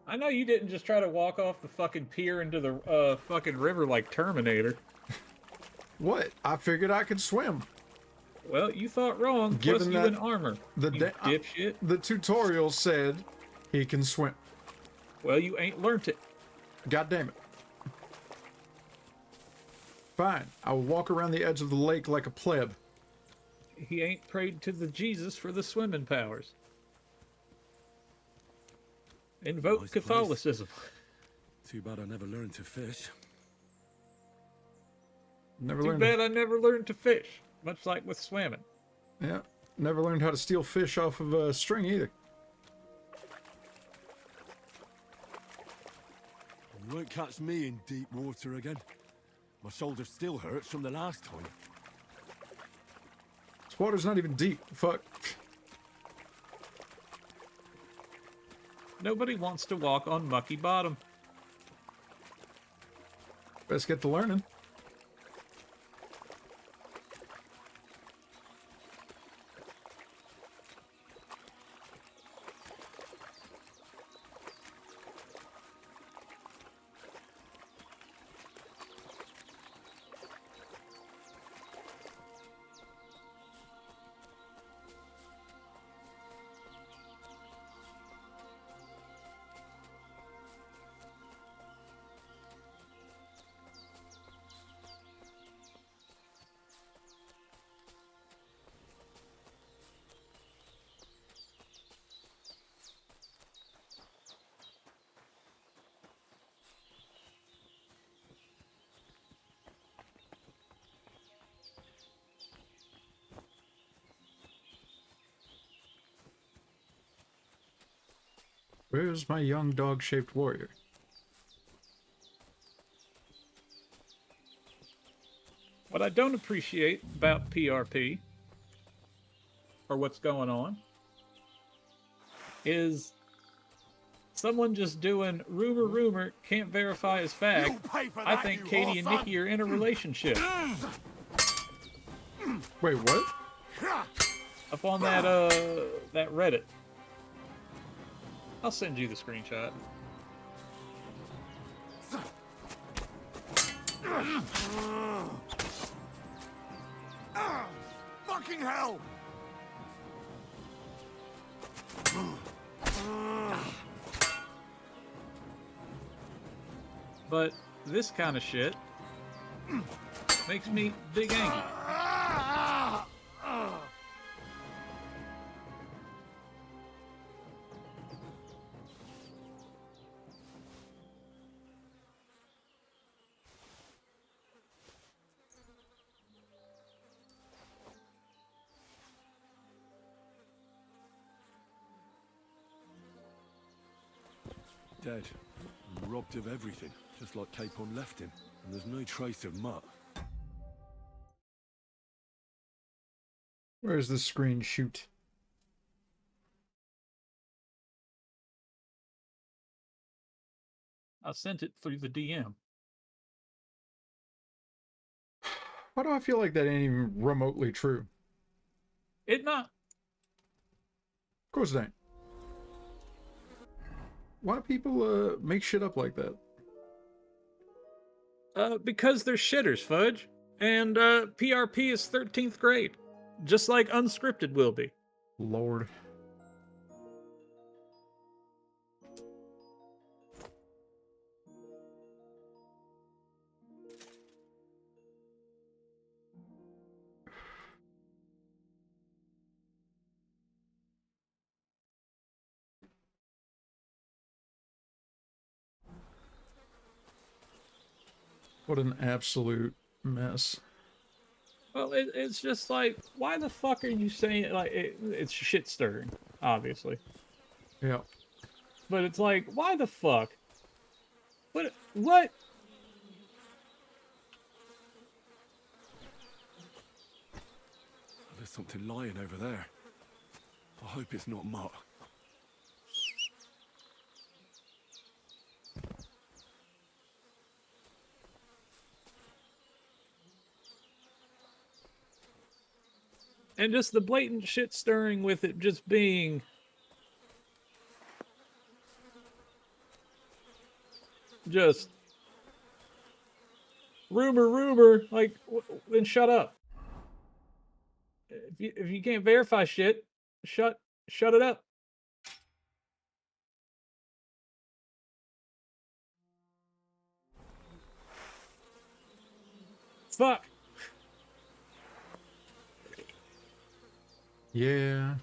[SPEAKER 15] I know you didn't just try to walk off the fucking pier into the fucking river like Terminator.
[SPEAKER 1] What? I figured I could swim.
[SPEAKER 15] Well, you thought wrong.
[SPEAKER 1] Given
[SPEAKER 15] Plus you
[SPEAKER 1] that
[SPEAKER 15] in armor.
[SPEAKER 1] The
[SPEAKER 15] you dipshit.
[SPEAKER 1] The tutorial said he can swim.
[SPEAKER 15] Well, you ain't learnt it.
[SPEAKER 1] God damn it. Fine. I will walk around the edge of the lake like a pleb.
[SPEAKER 15] He ain't prayed to the Jesus for the swimming powers. Invoke
[SPEAKER 7] Nice
[SPEAKER 15] Catholicism.
[SPEAKER 7] Too bad I never learned to fish.
[SPEAKER 15] Too bad I never learned to fish. Much like with swimming.
[SPEAKER 1] Yeah. Never learned how to steal fish off of a string either.
[SPEAKER 7] You won't catch me in deep water again. My shoulder still hurts from the last time.
[SPEAKER 1] This water's not even deep. Fuck.
[SPEAKER 15] Nobody wants to walk on mucky bottom.
[SPEAKER 1] Best get to learning. Where's my young dog-shaped warrior?
[SPEAKER 15] What I don't appreciate about PRP, or what's going on, is someone just doing rumor, can't verify as fact. I think Katie and Nikki are in a relationship.
[SPEAKER 1] Wait, what?
[SPEAKER 15] Up on that that Reddit. I'll send you the screenshot.
[SPEAKER 10] Fucking hell!
[SPEAKER 15] But this kind of shit makes me big angry.
[SPEAKER 7] dead. And robbed of everything, just like Capon left him. And there's no trace of Mutt.
[SPEAKER 1] Where's the screen shoot?
[SPEAKER 15] I sent it through the DM.
[SPEAKER 1] Why do I feel like that ain't even remotely true?
[SPEAKER 15] It not.
[SPEAKER 1] Of course it ain't. Why do people make shit up like that?
[SPEAKER 15] Because they're shitters, Fudge. And PRP is 13th grade. Just like unscripted will be.
[SPEAKER 1] Lord. What an absolute mess.
[SPEAKER 15] Well, it's just like, why the fuck are you saying it? Like, it's shit stirring, obviously.
[SPEAKER 1] Yeah.
[SPEAKER 15] But it's like, why the fuck? What?
[SPEAKER 7] There's something lying over there. I hope it's not Mutt.
[SPEAKER 15] And just the blatant shit stirring with it just being just rumor, like, then shut up. If you can't verify shit, shut it up. Fuck.
[SPEAKER 1] Yeah.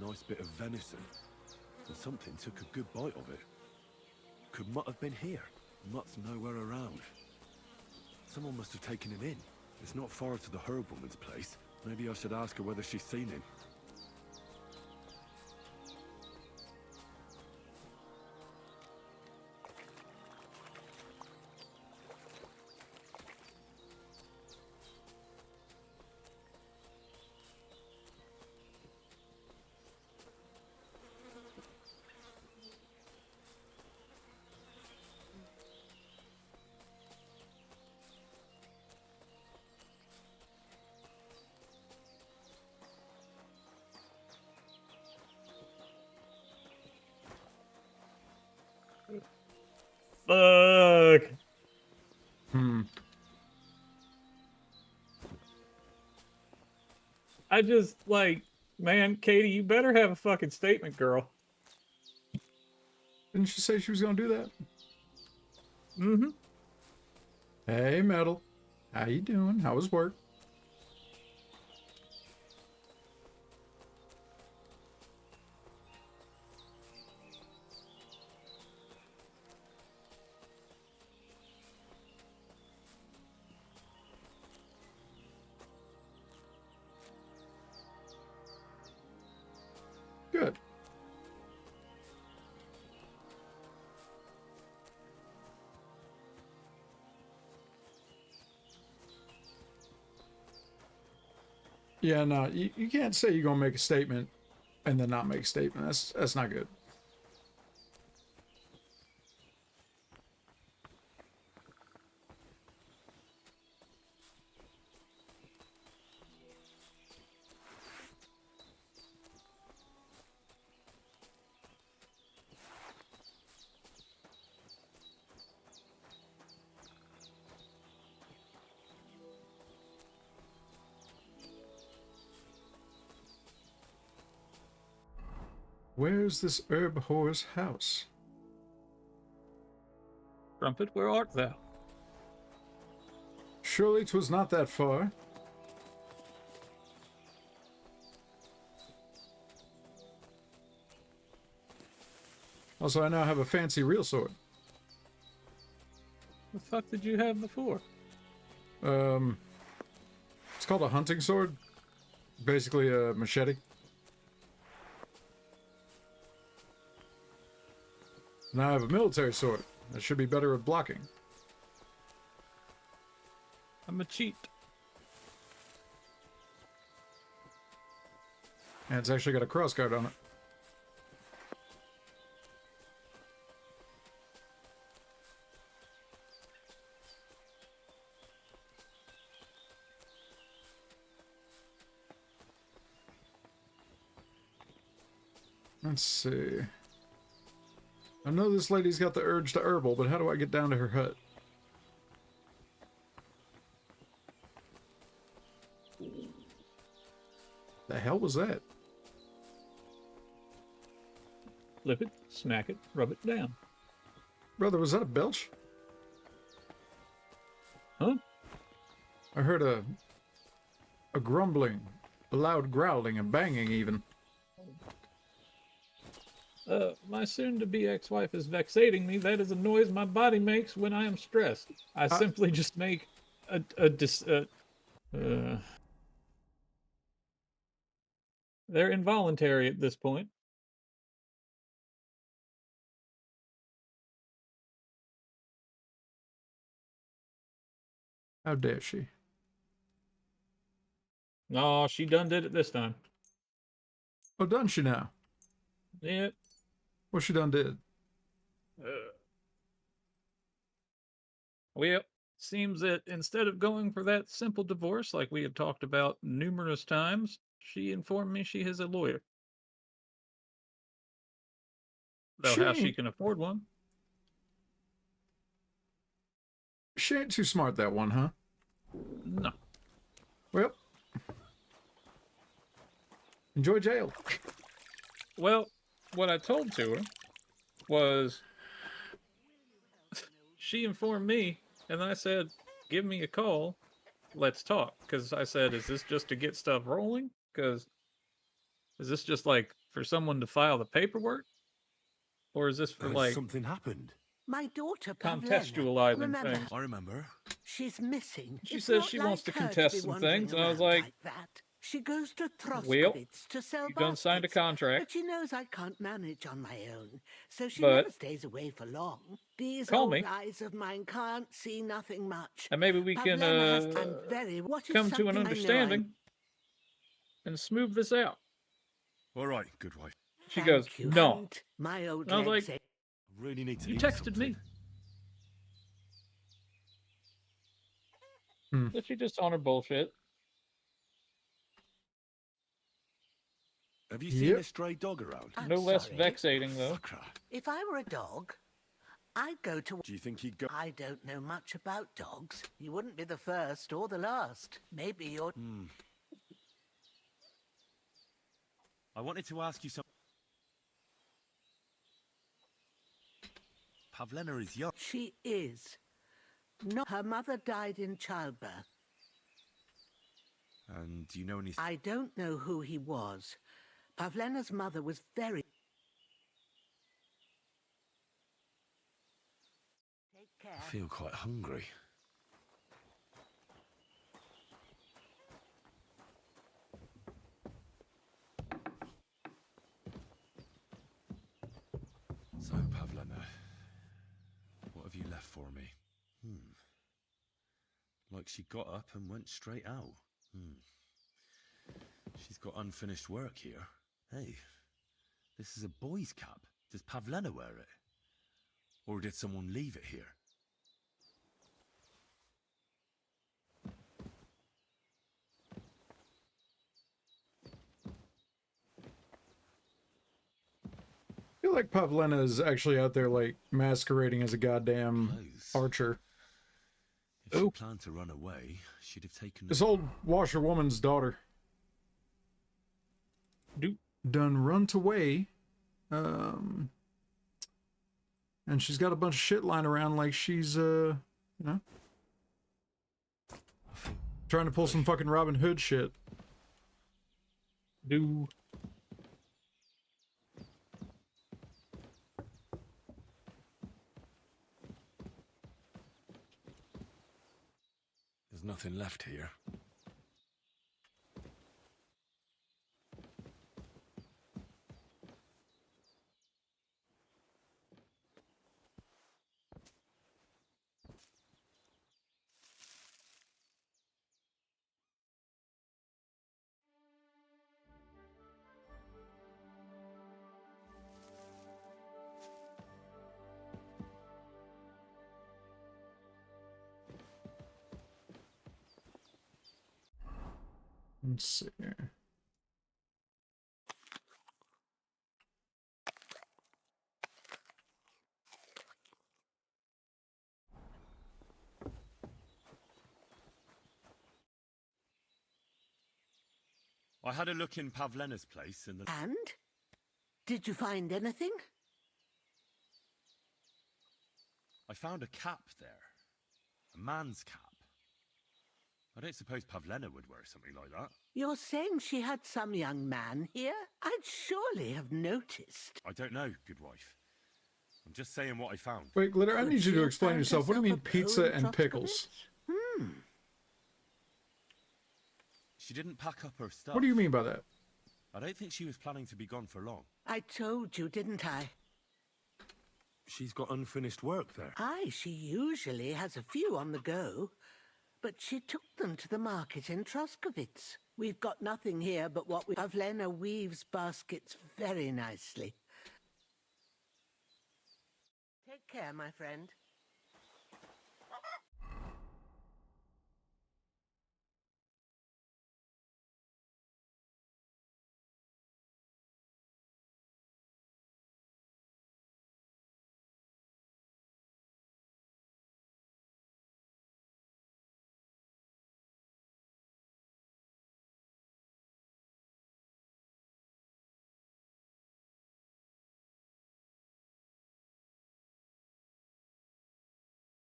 [SPEAKER 7] A nice bit of venison. And something took a good bite of it. Could Mutt have been here? Mutt's nowhere around. Someone must have taken him in. It's not far to the herb woman's place. Maybe I should ask her whether she's seen him.
[SPEAKER 15] Fuck. I just, like, man, Katie, you better have a fucking statement, girl.
[SPEAKER 1] Didn't she say she was gonna do that?
[SPEAKER 15] Mm-hmm.
[SPEAKER 1] Hey, Metal. How you doing? How was work? Good. Yeah, no, you can't say you're gonna make a statement and then not make a statement. That's not good. Where's this herb whore's house?
[SPEAKER 15] Trumpet, where art thou?
[SPEAKER 1] Surely 'twas not that far. Also, I now have a fancy real sword.
[SPEAKER 15] The fuck did you have before?
[SPEAKER 1] It's called a hunting sword. Basically a machete. And I have a military sword. I should be better at blocking.
[SPEAKER 15] I'm a cheat.
[SPEAKER 1] And it's actually got a crossguard on it. Let's see. I know this lady's got the urge to herbal, but how do I get down to her hut? The hell was that?
[SPEAKER 15] Flip it, smack it, rub it down.
[SPEAKER 1] Brother, was that a belch?
[SPEAKER 15] Huh?
[SPEAKER 1] I heard a grumbling, a loud growling, and banging even.
[SPEAKER 15] My soon-to-be ex-wife is vexating me. That is a noise my body makes when I am stressed. I simply just make they're involuntary at this point.
[SPEAKER 1] How dare she?
[SPEAKER 15] No, she done did it this time.
[SPEAKER 1] Oh, done she now?
[SPEAKER 15] Yep.
[SPEAKER 1] What she done did?
[SPEAKER 15] Well, seems that instead of going for that simple divorce like we had talked about numerous times, she informed me she has a lawyer. Though how she can afford one.
[SPEAKER 1] She ain't too smart, that one, huh?
[SPEAKER 15] No.
[SPEAKER 1] Well, enjoy jail.
[SPEAKER 15] Well, what I told to her was she informed me, and I said, give me a call, let's talk. Because I said, is this just to get stuff rolling? Because is this just like for someone to file the paperwork? Or is this for like
[SPEAKER 7] something happened?
[SPEAKER 11] My daughter, Pavlena,
[SPEAKER 15] contextualizing
[SPEAKER 11] remember,
[SPEAKER 15] things?
[SPEAKER 7] I remember.
[SPEAKER 11] she's missing.
[SPEAKER 15] She
[SPEAKER 11] It's
[SPEAKER 15] says
[SPEAKER 11] not
[SPEAKER 15] she wants to
[SPEAKER 11] like her
[SPEAKER 15] contest
[SPEAKER 11] be
[SPEAKER 15] some
[SPEAKER 11] wandering
[SPEAKER 15] things, and I was
[SPEAKER 11] around
[SPEAKER 15] like,
[SPEAKER 11] that. She goes to
[SPEAKER 15] well,
[SPEAKER 11] Troskowitz to sell
[SPEAKER 15] you done signed a
[SPEAKER 11] baskets,
[SPEAKER 15] contract.
[SPEAKER 11] but she knows I can't manage on my own, so she
[SPEAKER 15] But
[SPEAKER 11] never stays away for long. These
[SPEAKER 15] call
[SPEAKER 11] old
[SPEAKER 15] me.
[SPEAKER 11] eyes of mine can't see nothing much.
[SPEAKER 15] And maybe we can
[SPEAKER 11] Pavlena has time what is
[SPEAKER 15] come to an
[SPEAKER 11] something I know
[SPEAKER 15] understanding and smooth this out.
[SPEAKER 7] All right, good wife.
[SPEAKER 15] She goes,
[SPEAKER 11] you,
[SPEAKER 15] no.
[SPEAKER 11] and my old
[SPEAKER 15] And I was
[SPEAKER 11] legs
[SPEAKER 15] like,
[SPEAKER 11] ache.
[SPEAKER 7] I really need to
[SPEAKER 15] you
[SPEAKER 7] eat
[SPEAKER 15] texted
[SPEAKER 7] something.
[SPEAKER 15] me. That she just on her bullshit.
[SPEAKER 7] Have you seen a stray dog around?
[SPEAKER 11] I'm
[SPEAKER 15] No less
[SPEAKER 11] sorry.
[SPEAKER 15] vexating, though.
[SPEAKER 11] If I were a dog, I'd go to...
[SPEAKER 7] Do you think he'd go...
[SPEAKER 11] I don't know much about dogs. You wouldn't be the first or the last. Maybe you're...
[SPEAKER 7] I wanted to ask you something. Pavlena is young.
[SPEAKER 11] She is. No, her mother died in childbirth.
[SPEAKER 7] And do you know anything?
[SPEAKER 11] I don't know who he was. Pavlena's mother was very... Take care.
[SPEAKER 7] I feel quite hungry. So, Pavlena, what have you left for me? Like she got up and went straight out. She's got unfinished work here. Hey, this is a boy's cap. Does Pavlena wear it? Or did someone leave it here?
[SPEAKER 1] I feel like Pavlena is actually out there, like, masquerading as a goddamn archer.
[SPEAKER 7] If she planned to run away, she'd have taken...
[SPEAKER 1] This old washerwoman's daughter. Done runt away. And she's got a bunch of shit lying around like she's, you know, trying to pull some fucking Robin Hood shit.
[SPEAKER 7] There's nothing left here.
[SPEAKER 1] Let's see.
[SPEAKER 7] I had a look in Pavlena's place and
[SPEAKER 11] And? Did you find anything?
[SPEAKER 7] I found a cap there. A man's cap. I don't suppose Pavlena would wear something like that.
[SPEAKER 11] You're saying she had some young man here? I'd surely have noticed.
[SPEAKER 7] I don't know, good wife. I'm just saying what I found.
[SPEAKER 1] Wait, Glitter, I
[SPEAKER 11] Could
[SPEAKER 1] need you
[SPEAKER 11] she
[SPEAKER 1] to
[SPEAKER 11] have
[SPEAKER 1] explain
[SPEAKER 11] found
[SPEAKER 1] yourself. What do you
[SPEAKER 11] herself
[SPEAKER 1] mean
[SPEAKER 11] a
[SPEAKER 1] pizza
[SPEAKER 11] Poland
[SPEAKER 1] and pickles?
[SPEAKER 7] She didn't pack up her stuff.
[SPEAKER 1] What do you mean by that?
[SPEAKER 7] I don't think she was planning to be gone for long.
[SPEAKER 11] I told you, didn't I?
[SPEAKER 7] She's got unfinished work there.
[SPEAKER 11] Aye, she usually has a few on the go. But she took them to the market in Troskowitz. We've got nothing here but what we... Pavlena weaves baskets very nicely. Take care, my friend.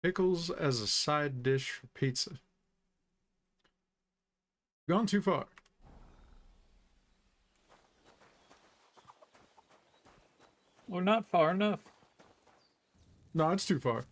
[SPEAKER 1] Pickles as a side dish for pizza. Gone too far.
[SPEAKER 15] Or not far enough.
[SPEAKER 1] No, it's too far.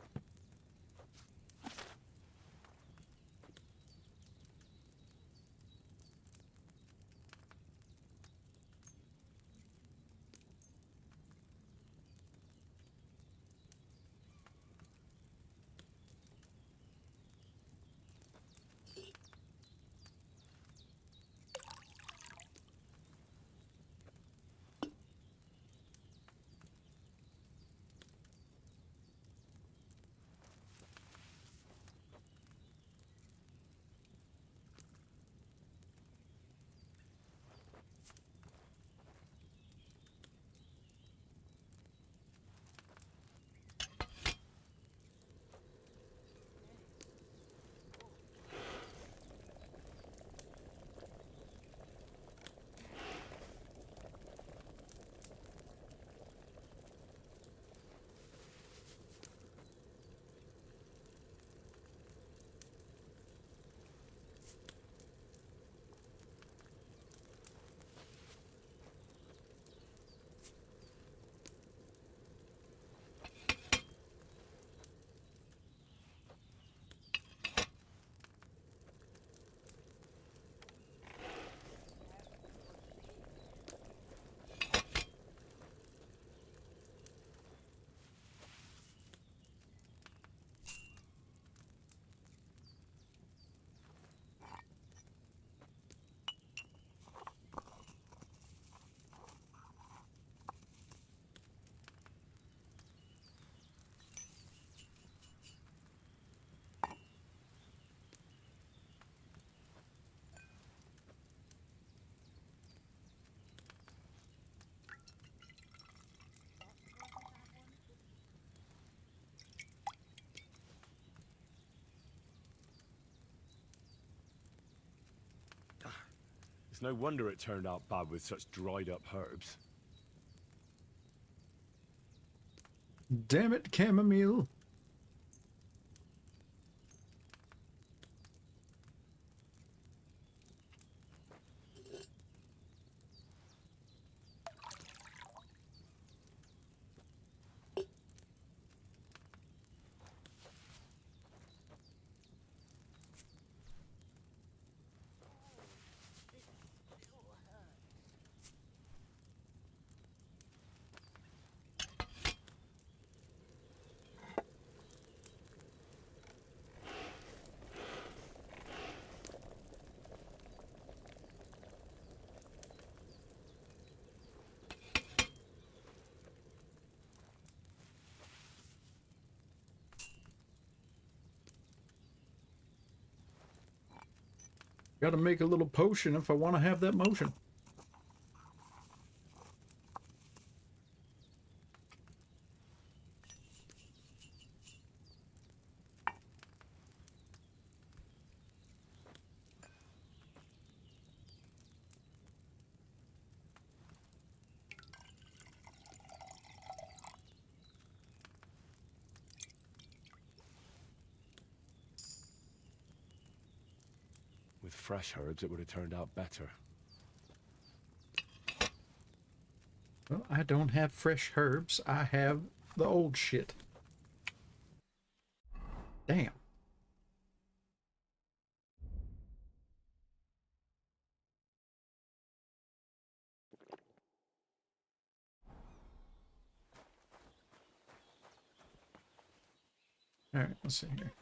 [SPEAKER 7] It's no wonder it turned out bad with such dried up herbs.
[SPEAKER 1] Damn it, chamomile. Gotta make a little potion if I want to have that motion.
[SPEAKER 7] With fresh herbs, it would have turned out better.
[SPEAKER 1] Well, I don't have fresh herbs. I have the old shit. Damn. All right, let's see here.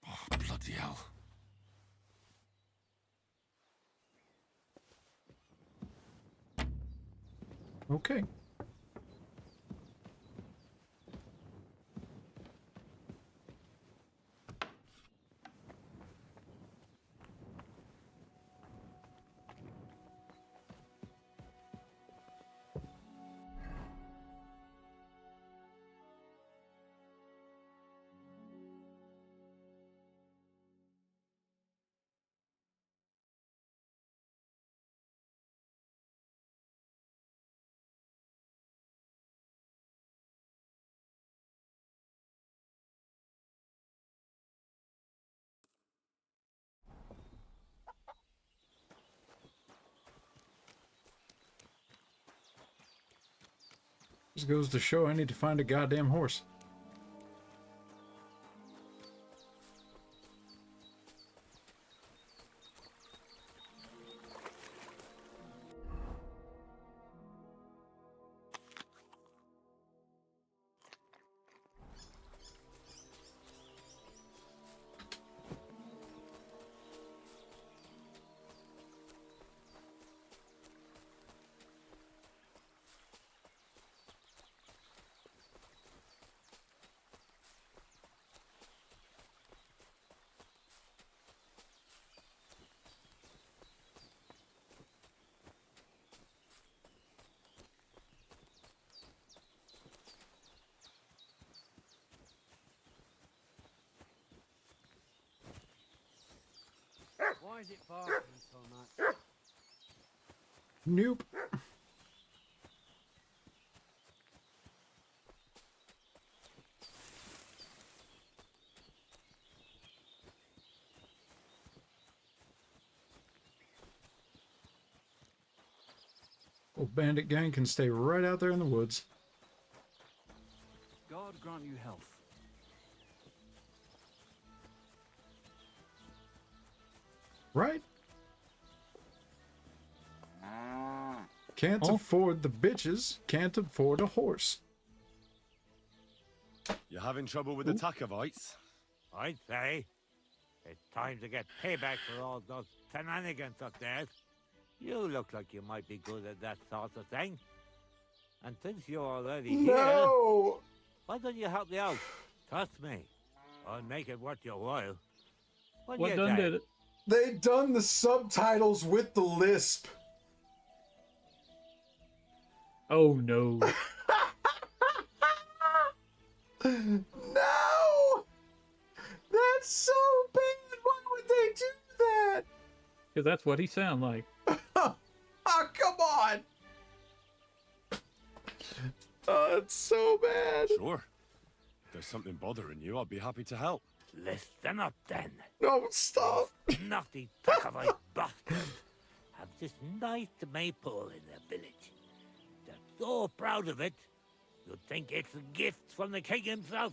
[SPEAKER 7] Oh, bloody hell.
[SPEAKER 1] Okay. This goes to show I need to find a goddamn horse.
[SPEAKER 8] Why is it barking so much?
[SPEAKER 1] Nope. Old bandit gang can stay right out there in the woods.
[SPEAKER 8] God grant you health.
[SPEAKER 1] Right? Can't afford the bitches, can't afford a horse.
[SPEAKER 7] You having trouble with the Takovites?
[SPEAKER 13] I'd say it's time to get payback for all those shenanigans up there. You look like you might be good at that sort of thing. And since you're already here, why don't you help me out? Trust me, I'll make it worth your while.
[SPEAKER 15] What done did it?
[SPEAKER 1] They done the subtitles with the lisp.
[SPEAKER 15] Oh no.
[SPEAKER 1] No! That's so bad! Why would they do that?
[SPEAKER 15] Because that's what he sound like.
[SPEAKER 1] Oh, come on! Oh, it's so bad.
[SPEAKER 7] Sure. If there's something bothering you, I'd be happy to help.
[SPEAKER 13] Listen up then.
[SPEAKER 1] No, stop.
[SPEAKER 13] Snotty Takovite bastard have this nice maypole in their village. They're so proud of it, you'd think it's a gift from the king himself.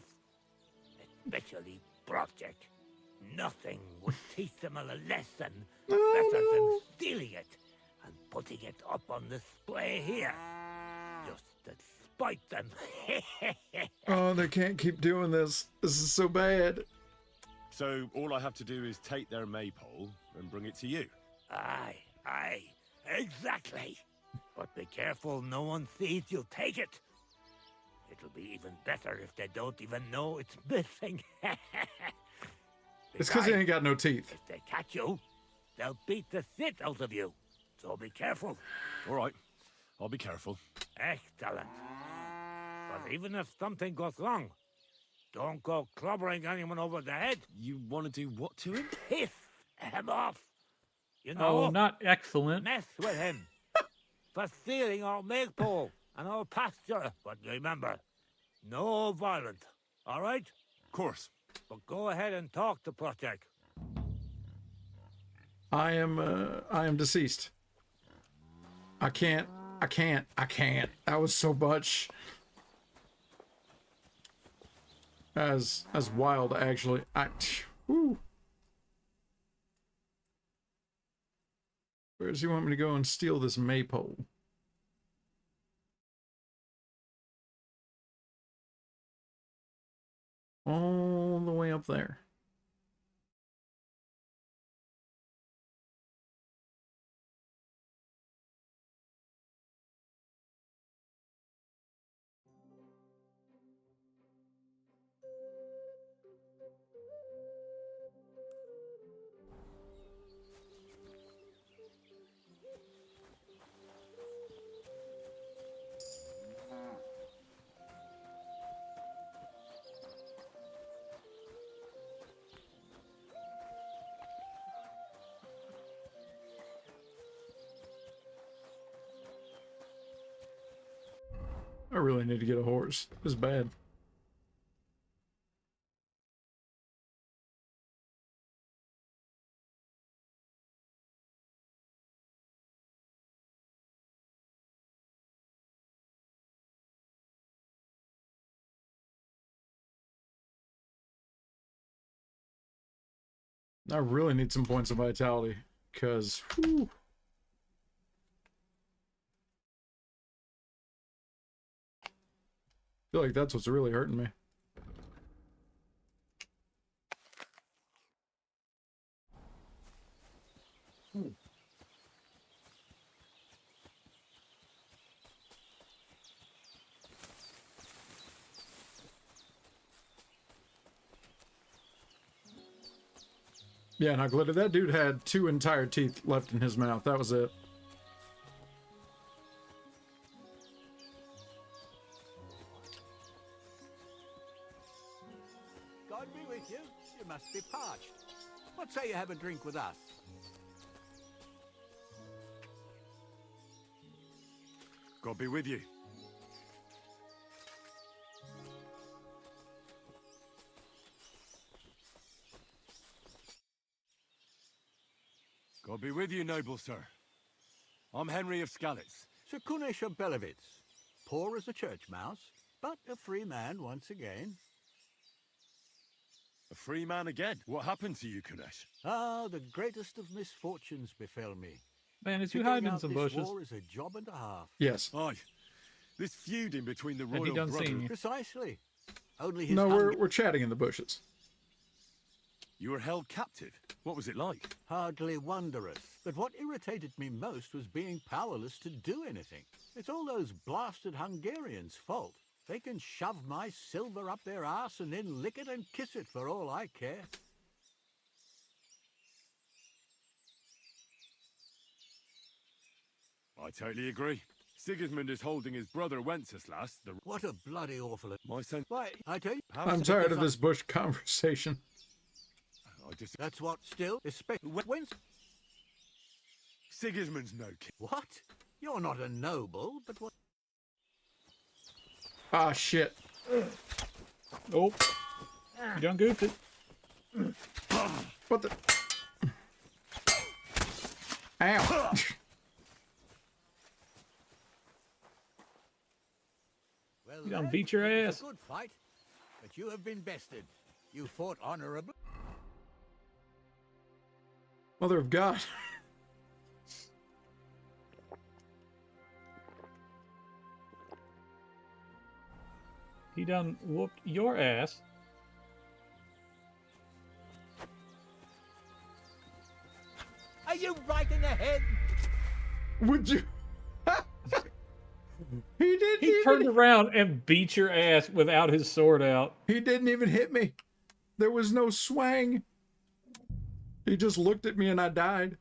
[SPEAKER 13] Especially Project. Nothing would teach them a lesson better than stealing it and putting it up on display here. Just to spite them.
[SPEAKER 1] Oh, they can't keep doing this. This is so bad.
[SPEAKER 7] So all I have to do is take their maypole and bring it to you?
[SPEAKER 13] Aye, exactly. But be careful no one sees you take it. It'll be even better if they don't even know it's missing.
[SPEAKER 1] It's because he ain't got no teeth.
[SPEAKER 13] If they catch you, they'll beat the shit out of you. So be careful.
[SPEAKER 7] All right, I'll be careful.
[SPEAKER 13] Excellent. But even if something goes wrong, don't go clobbering anyone over the head.
[SPEAKER 7] You want to do what to him?
[SPEAKER 13] Piss him off. You know,
[SPEAKER 15] Oh, not excellent.
[SPEAKER 13] mess with him. For stealing our maypole and our pasture. But remember, no violence. All right?
[SPEAKER 7] Of course.
[SPEAKER 13] But go ahead and talk to Project.
[SPEAKER 1] I am deceased. I can't. That was so much. As wild, actually. Whew. Where does he want me to go and steal this maypole? All the way up there. I really need to get a horse. This is bad. I really need some points of vitality, because I feel like that's what's really hurting me. Yeah, now Glitter, that dude had 2 entire teeth left in his mouth. That was it.
[SPEAKER 12] God be with you. You must be parched. What say you have a drink with us?
[SPEAKER 7] God be with you. God be with you, noble sir. I'm Henry of Skalitz.
[SPEAKER 12] Sir Kunesh of Belevitz. Poor as a church mouse, but a free man once again.
[SPEAKER 7] A free man again? What happened to you, Kunesh?
[SPEAKER 12] Ah, the greatest of misfortunes befell me.
[SPEAKER 15] Man, is you
[SPEAKER 12] Figuring
[SPEAKER 15] hiding in
[SPEAKER 12] out
[SPEAKER 15] some
[SPEAKER 12] this
[SPEAKER 15] bushes?
[SPEAKER 12] war is a job and a half.
[SPEAKER 1] Yes.
[SPEAKER 7] Aye. This feuding between the
[SPEAKER 15] Had he
[SPEAKER 7] royal
[SPEAKER 15] done
[SPEAKER 7] brothers...
[SPEAKER 15] seen you?
[SPEAKER 12] Precisely. Only his
[SPEAKER 1] No,
[SPEAKER 12] hunger-
[SPEAKER 1] we're chatting in the bushes.
[SPEAKER 7] You were held captive. What was it like?
[SPEAKER 12] Hardly wondrous. But what irritated me most was being powerless to do anything. It's all those blasted Hungarians' fault. They can shove my silver up their arse and then lick it and kiss it for all I care.
[SPEAKER 7] I totally agree. Sigismund is holding his brother Wenceslas, the...
[SPEAKER 12] What a bloody awful...
[SPEAKER 7] My son...
[SPEAKER 12] Why, I tell you...
[SPEAKER 1] I'm tired of this bush conversation.
[SPEAKER 12] That's what still... When...
[SPEAKER 7] Sigismund's no king.
[SPEAKER 12] What? You're not a noble, but what...
[SPEAKER 1] Ah, shit.
[SPEAKER 15] Oh. You done goofed it.
[SPEAKER 1] What the... Ow.
[SPEAKER 15] You done beat your
[SPEAKER 12] It was
[SPEAKER 15] ass.
[SPEAKER 12] a good fight, but you have been bested. You fought honorably.
[SPEAKER 1] Mother of God.
[SPEAKER 15] He done whooped your ass.
[SPEAKER 13] Are you right in the head?
[SPEAKER 1] Would you? He didn't
[SPEAKER 15] He
[SPEAKER 1] even...
[SPEAKER 15] turned around and beat your ass without his sword out.
[SPEAKER 1] He didn't even hit me. There was no swang. He just looked at me and I died.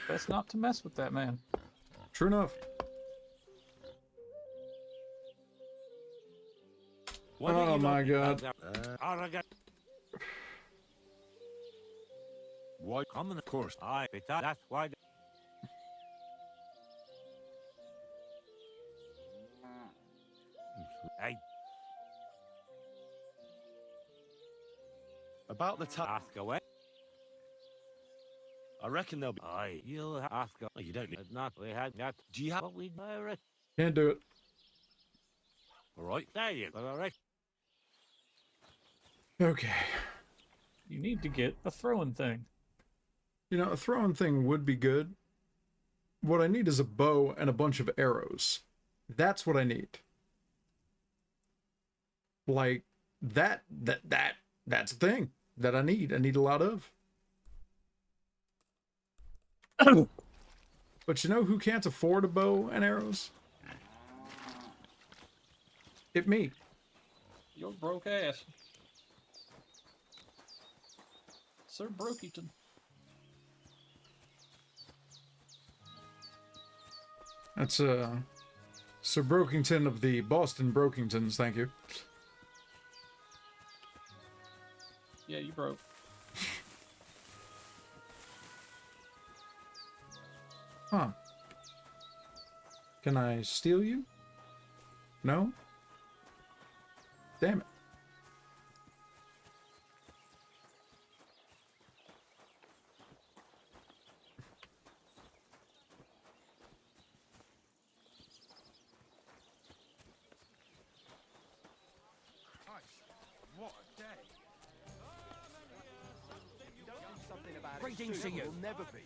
[SPEAKER 15] Best not to mess with that man.
[SPEAKER 1] True enough. Oh my God.
[SPEAKER 13] Why? Common, of course. Aye, but that's why. Hey.
[SPEAKER 7] About the task
[SPEAKER 13] away.
[SPEAKER 7] I reckon they'll be.
[SPEAKER 13] Aye, you'll ask.
[SPEAKER 7] Oh, you don't need.
[SPEAKER 13] Not we had that.
[SPEAKER 7] Do you have?
[SPEAKER 13] What we direct?
[SPEAKER 1] Can't do it.
[SPEAKER 7] All right.
[SPEAKER 13] There you go. All right.
[SPEAKER 1] Okay.
[SPEAKER 15] You need to get a throwing thing.
[SPEAKER 1] You know, a throwing thing would be good. What I need is a bow and a bunch of arrows. That's what I need. Like, that's the thing that I need. I need a lot of. But you know who can't afford a bow and arrows? Me.
[SPEAKER 15] Your broke ass. Sir Brokeaton.
[SPEAKER 1] That's Sir Brokington of the Boston Brokingtons, thank you.
[SPEAKER 15] Yeah, you broke.
[SPEAKER 1] Huh. Can I steal you? No? Damn it.
[SPEAKER 7] What a day.
[SPEAKER 9] Greetings to you.
[SPEAKER 7] Will never be.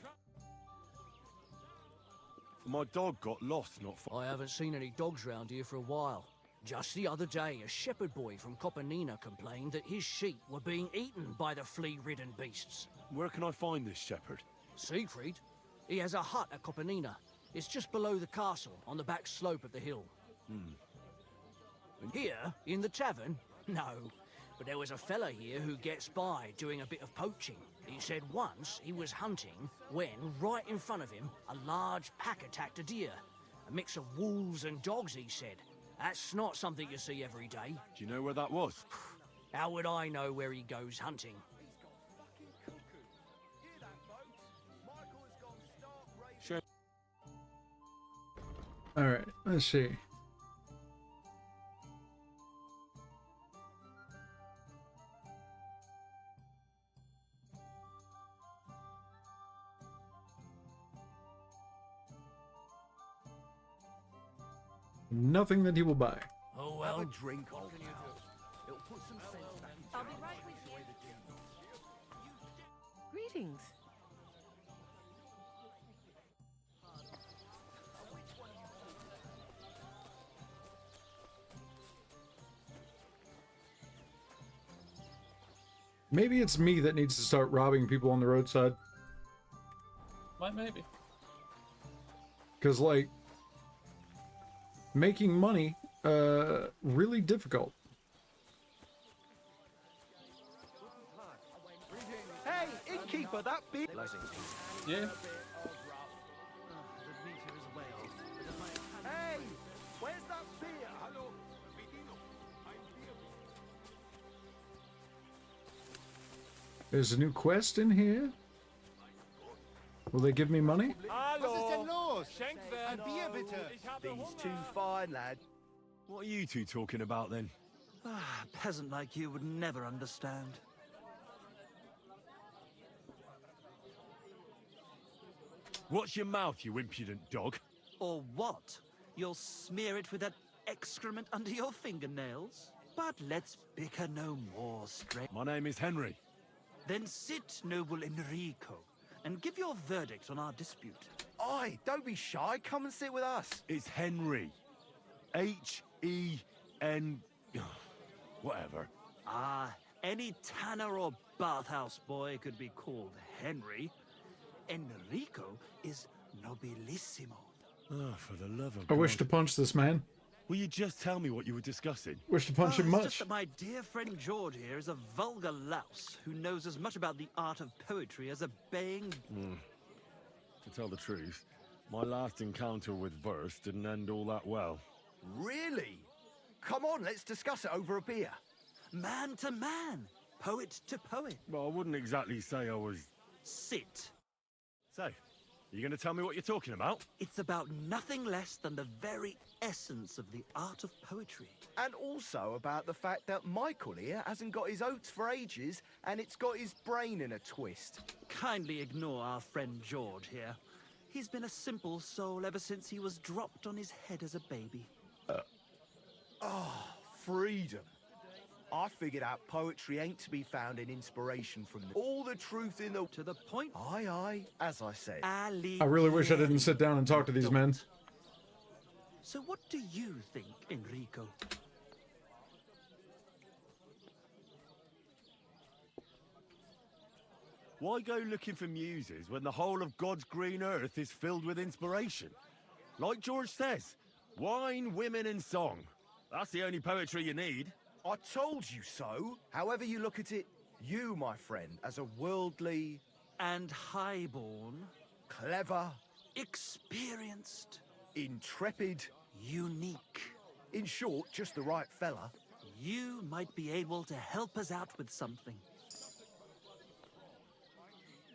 [SPEAKER 7] My dog got lost not far.
[SPEAKER 9] I haven't seen any dogs round here for a while. Just the other day, a shepherd boy from Copenina complained that his sheep were being eaten by the flea-ridden beasts.
[SPEAKER 7] Where can I find this shepherd?
[SPEAKER 9] Siegfried? He has a hut at Copenina. It's just below the castle, on the back slope of the hill. And here, in the tavern? No. But there was a fella here who gets by doing a bit of poaching. He said once he was hunting when, right in front of him, a large pack attacked a deer. A mix of wolves and dogs, he said. That's not something you see every day.
[SPEAKER 7] Do you know where that was?
[SPEAKER 9] How would I know where he goes hunting?
[SPEAKER 7] Sure.
[SPEAKER 1] Alright, let's see. Nothing that he will buy.
[SPEAKER 9] Oh well.
[SPEAKER 7] Have a drink, old
[SPEAKER 9] What can you
[SPEAKER 7] pal.
[SPEAKER 9] do? It'll put some sense back into
[SPEAKER 19] I'll be right with you. Greetings.
[SPEAKER 1] Maybe it's me that needs to start robbing people on the roadside.
[SPEAKER 15] Might maybe.
[SPEAKER 1] Because, like, making money, really difficult.
[SPEAKER 6] Hey, innkeeper, that beer.
[SPEAKER 15] Yeah.
[SPEAKER 6] Hey, where's that beer? Hello.
[SPEAKER 1] There's a new quest in here. Will they give me money?
[SPEAKER 6] Hello.
[SPEAKER 14] And beer bitte. These two fine, lad.
[SPEAKER 7] What are you two talking about then?
[SPEAKER 8] Ah, a peasant like you would never understand.
[SPEAKER 7] Watch your mouth, you impudent dog.
[SPEAKER 8] Or what? You'll smear it with that excrement under your fingernails? But let's bicker no more, strange.
[SPEAKER 7] My name is Henry.
[SPEAKER 8] Then sit, noble Enrico, and give your verdict on our dispute.
[SPEAKER 10] Oi, don't be shy. Come and sit with us.
[SPEAKER 7] It's Henry. H-E-N... whatever.
[SPEAKER 8] Ah, any tanner or bathhouse boy could be called Henry. Enrico is nobilissimo.
[SPEAKER 7] Oh, for the love of
[SPEAKER 1] I wish
[SPEAKER 7] God.
[SPEAKER 1] to punch this man.
[SPEAKER 7] Will you just tell me what you were discussing?
[SPEAKER 1] Wish to punch him
[SPEAKER 8] It's
[SPEAKER 1] much.
[SPEAKER 8] just that my dear friend George here is a vulgar louse who knows as much about the art of poetry as a baying...
[SPEAKER 7] To tell the truth, my last encounter with verse didn't end all that well.
[SPEAKER 10] Really? Come on, let's discuss it over a beer.
[SPEAKER 8] Man to man, poet to poet.
[SPEAKER 7] Well, I wouldn't exactly say I was...
[SPEAKER 8] Sit.
[SPEAKER 7] So, you going to tell me what you're talking about?
[SPEAKER 8] It's about nothing less than the very essence of the art of poetry.
[SPEAKER 10] And also about the fact that Michael here hasn't got his oats for ages, and it's got his brain in a twist.
[SPEAKER 8] Kindly ignore our friend George here. He's been a simple soul ever since he was dropped on his head as a baby.
[SPEAKER 10] Freedom. I figured out poetry ain't to be found in inspiration from all the truth in the...
[SPEAKER 8] To the point.
[SPEAKER 10] Aye, aye, as I said.
[SPEAKER 1] I really wish I didn't sit down and talk to these men.
[SPEAKER 8] So what do you think, Enrico?
[SPEAKER 7] Why go looking for muses when the whole of God's green earth is filled with inspiration? Like George says, wine, women and song. That's the only poetry you need.
[SPEAKER 10] I told you so. However you look at it, you, my friend, as a worldly...
[SPEAKER 8] And highborn.
[SPEAKER 10] Clever.
[SPEAKER 8] Experienced.
[SPEAKER 10] Intrepid.
[SPEAKER 8] Unique.
[SPEAKER 10] In short, just the right fella.
[SPEAKER 8] You might be able to help us out with something.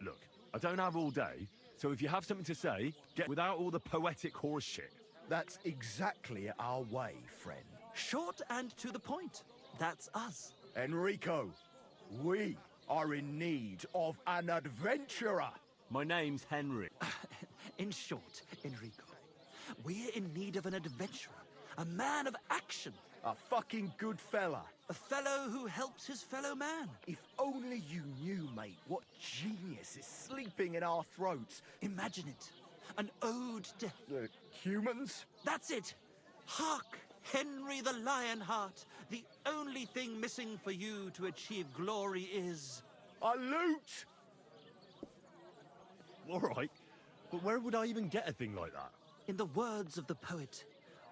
[SPEAKER 7] Look, I don't have all day, so if you have something to say, get without all the poetic horse shit.
[SPEAKER 10] That's exactly our way, friend.
[SPEAKER 8] Short and to the point. That's us.
[SPEAKER 10] Enrico, we are in need of an adventurer.
[SPEAKER 7] My name's Henry.
[SPEAKER 8] In short, Enrico, we're in need of an adventurer. A man of action.
[SPEAKER 10] A fucking good fella.
[SPEAKER 8] A fellow who helps his fellow man.
[SPEAKER 10] If only you knew, mate, what genius is sleeping in our throats.
[SPEAKER 8] Imagine it. An ode to...
[SPEAKER 10] humans?
[SPEAKER 8] That's it. Hark, Henry the Lionheart. The only thing missing for you to achieve glory is...
[SPEAKER 10] a loot!
[SPEAKER 7] All right, but where would I even get a thing like that?
[SPEAKER 8] In the words of the poet,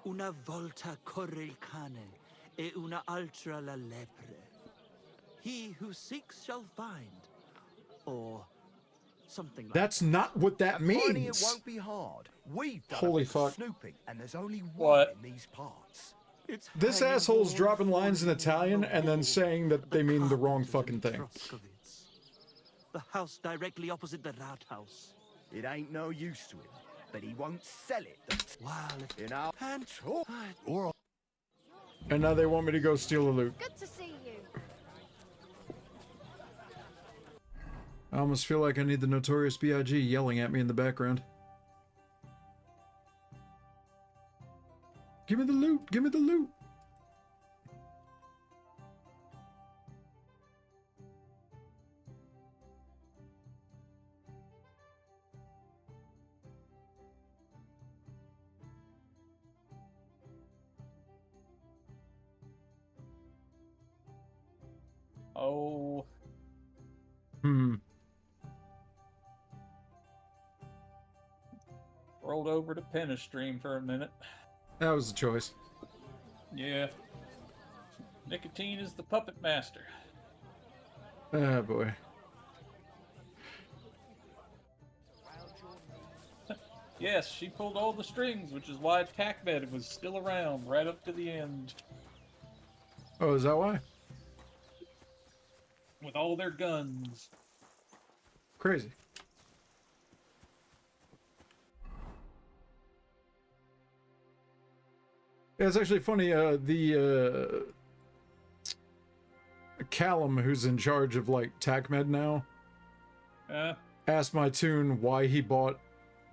[SPEAKER 8] una volta corre il cane, e una altra la lepre. He who seeks shall find, or something like
[SPEAKER 1] That's not what that
[SPEAKER 10] Finding it
[SPEAKER 1] means.
[SPEAKER 10] won't be hard. We've done
[SPEAKER 1] Holy
[SPEAKER 10] a bit of
[SPEAKER 1] fuck.
[SPEAKER 10] snooping, and there's only one
[SPEAKER 1] What?
[SPEAKER 10] in these parts.
[SPEAKER 8] It's
[SPEAKER 1] This
[SPEAKER 8] hanging
[SPEAKER 1] asshole's
[SPEAKER 8] all
[SPEAKER 1] dropping lines in
[SPEAKER 8] falling
[SPEAKER 1] Italian and then saying that they mean the wrong fucking thing.
[SPEAKER 8] Troskowitz. The house directly opposite the Rathaus.
[SPEAKER 10] It ain't no use to him, but he won't sell it.
[SPEAKER 8] Well, if
[SPEAKER 10] In our
[SPEAKER 8] and
[SPEAKER 7] Or
[SPEAKER 1] And now they want me to go steal the loot.
[SPEAKER 21] Good to see you.
[SPEAKER 1] I almost feel like I need the Notorious B.I.G. yelling at me in the background. Give me the loot! Give me the loot!
[SPEAKER 15] Oh. Rolled over to Penistream for a minute.
[SPEAKER 1] That was the choice.
[SPEAKER 15] Yeah. Nicotine is the puppet master.
[SPEAKER 1] Ah, boy.
[SPEAKER 15] Yes, she pulled all the strings, which is why TACMed was still around right up to the end.
[SPEAKER 1] Oh, is that why?
[SPEAKER 15] With all their guns.
[SPEAKER 1] Crazy. Yeah, it's actually funny, Callum, who's in charge of, like, TACMed now, asked my tune why he bought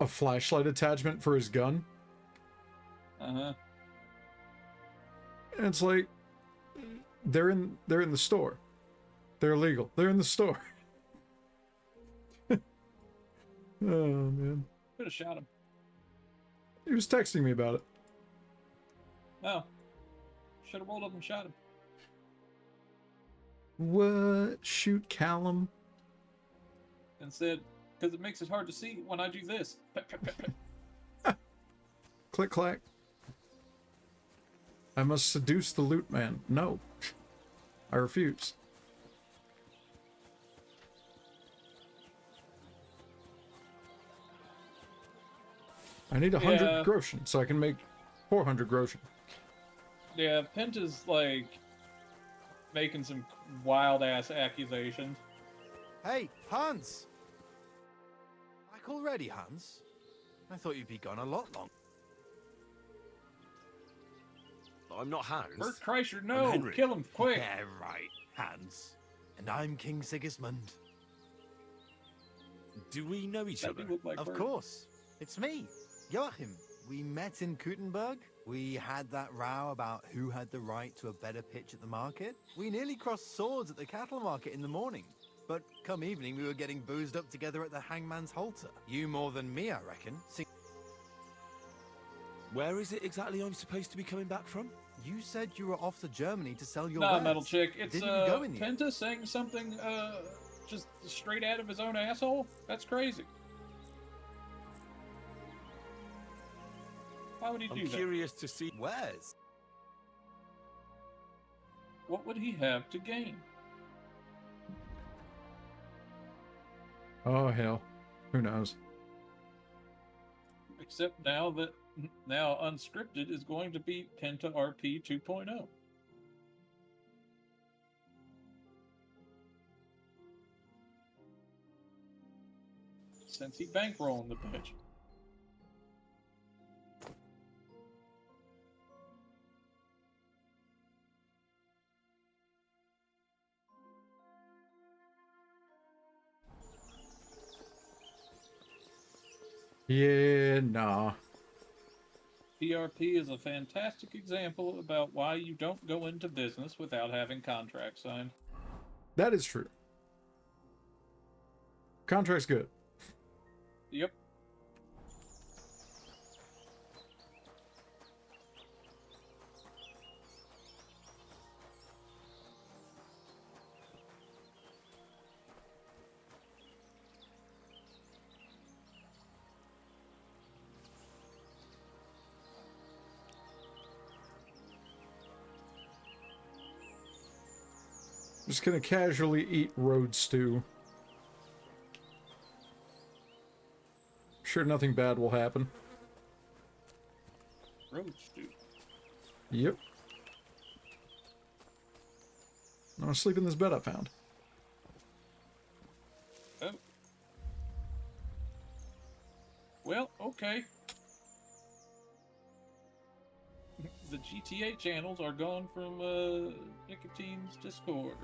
[SPEAKER 1] a flashlight attachment for his gun.
[SPEAKER 15] Uh-huh.
[SPEAKER 1] And it's like they're in the store. They're illegal. They're in the store. Oh man.
[SPEAKER 15] Could have shot him.
[SPEAKER 1] He was texting me about it.
[SPEAKER 15] Oh. Should have rolled up and shot him.
[SPEAKER 1] What? Shoot Callum?
[SPEAKER 15] And said, because it makes it hard to see when I do this.
[SPEAKER 1] Click clack. I must seduce the loot man. No. I refuse. I need 100
[SPEAKER 15] Yeah.
[SPEAKER 1] groschen so I can make 400 groschen.
[SPEAKER 15] Yeah, Penta's like making some wild ass accusations.
[SPEAKER 10] Hey, Hans! Back already, Hans? I thought you'd be gone a lot longer.
[SPEAKER 7] I'm not Hans.
[SPEAKER 15] Bert Kreischer,
[SPEAKER 7] I'm
[SPEAKER 15] no!
[SPEAKER 7] Henry.
[SPEAKER 15] Kill him, quick!
[SPEAKER 10] Yeah, right, Hans. And I'm King Sigismund.
[SPEAKER 7] Do we know each other?
[SPEAKER 10] Of course. It's me, Joachim. We met in Gutenberg. We had that row about who had the right to a better pitch at the market. We nearly crossed swords at the cattle market in the morning. But come evening, we were getting boozed up together at the hangman's halter. You more than me, I reckon.
[SPEAKER 7] Where is it exactly I'm supposed to be coming back from?
[SPEAKER 10] You said you were off to Germany to sell your
[SPEAKER 15] Nah,
[SPEAKER 10] wares.
[SPEAKER 15] Metal Chick, it's
[SPEAKER 10] Didn't you go in the end?
[SPEAKER 15] Penta saying something just straight out of his own asshole? That's crazy. Why would he do
[SPEAKER 7] I'm
[SPEAKER 15] that?
[SPEAKER 7] curious to see wares.
[SPEAKER 15] What would he have to gain?
[SPEAKER 1] Oh, hell. Who knows?
[SPEAKER 15] Except now that Unscripted is going to be Penta RP 2.0. Since he bankrolling the bitch.
[SPEAKER 1] Yeah, nah.
[SPEAKER 15] PRP is a fantastic example about why you don't go into business without having contracts signed.
[SPEAKER 1] That is true. Contract's good.
[SPEAKER 15] Yep.
[SPEAKER 1] Just gonna casually eat road stew. Sure nothing bad will happen.
[SPEAKER 15] Road stew.
[SPEAKER 1] Yep. I'm gonna sleep in this bed I found.
[SPEAKER 15] Oh. Well, okay. The GTA channels are gone from Nicotine's Discord.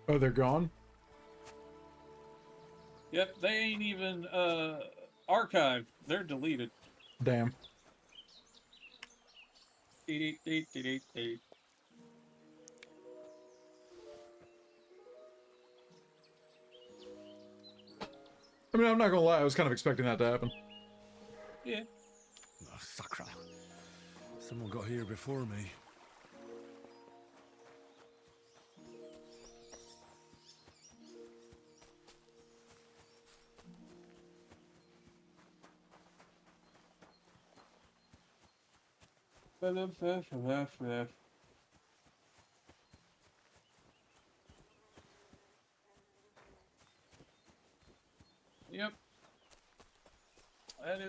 [SPEAKER 1] Oh, they're gone?
[SPEAKER 15] Yep, they ain't even archived. They're deleted.
[SPEAKER 1] Damn.
[SPEAKER 15] Deet.
[SPEAKER 1] I mean, I'm not gonna lie, I was kind of expecting that to happen.
[SPEAKER 15] Yeah.
[SPEAKER 7] Oh, sacra. Someone got here before me.
[SPEAKER 15] Yep. That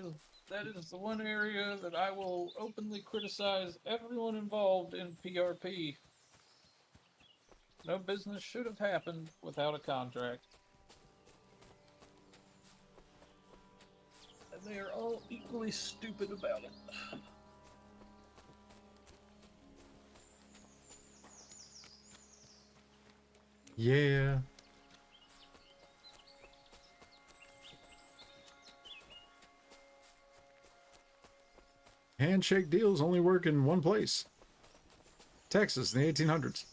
[SPEAKER 15] is the one area that I will openly criticize everyone involved in PRP. No business should have happened without a contract. And they are all equally stupid about it.
[SPEAKER 1] Yeah. Handshake deals only work in one place. Texas in the 1800s.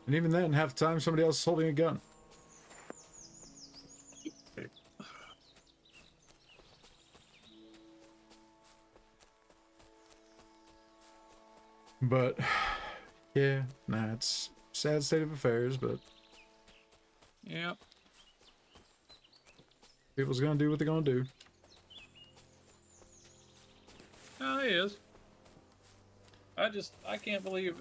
[SPEAKER 1] And even then, half the time, somebody else is holding a gun. But, yeah, nah, it's a sad state of affairs, but...
[SPEAKER 15] Yep.
[SPEAKER 1] People's gonna do what they're gonna do.
[SPEAKER 15] No, he is. I can't believe,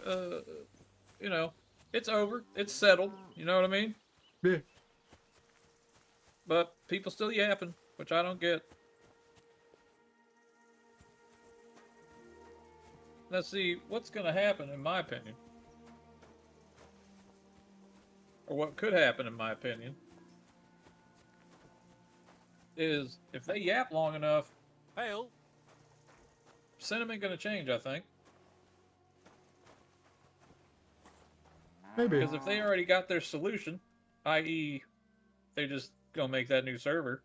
[SPEAKER 15] you know, it's over. It's settled. You know what I mean?
[SPEAKER 1] Yeah.
[SPEAKER 15] But people still yapping, which I don't get. Let's see, what's going to happen, in my opinion? Or what could happen, in my opinion, is if they yap long enough,
[SPEAKER 5] Hail.
[SPEAKER 15] sentiment going to change, I think.
[SPEAKER 1] Maybe.
[SPEAKER 15] Because if they already got their solution, i.e., they just gonna make that new server,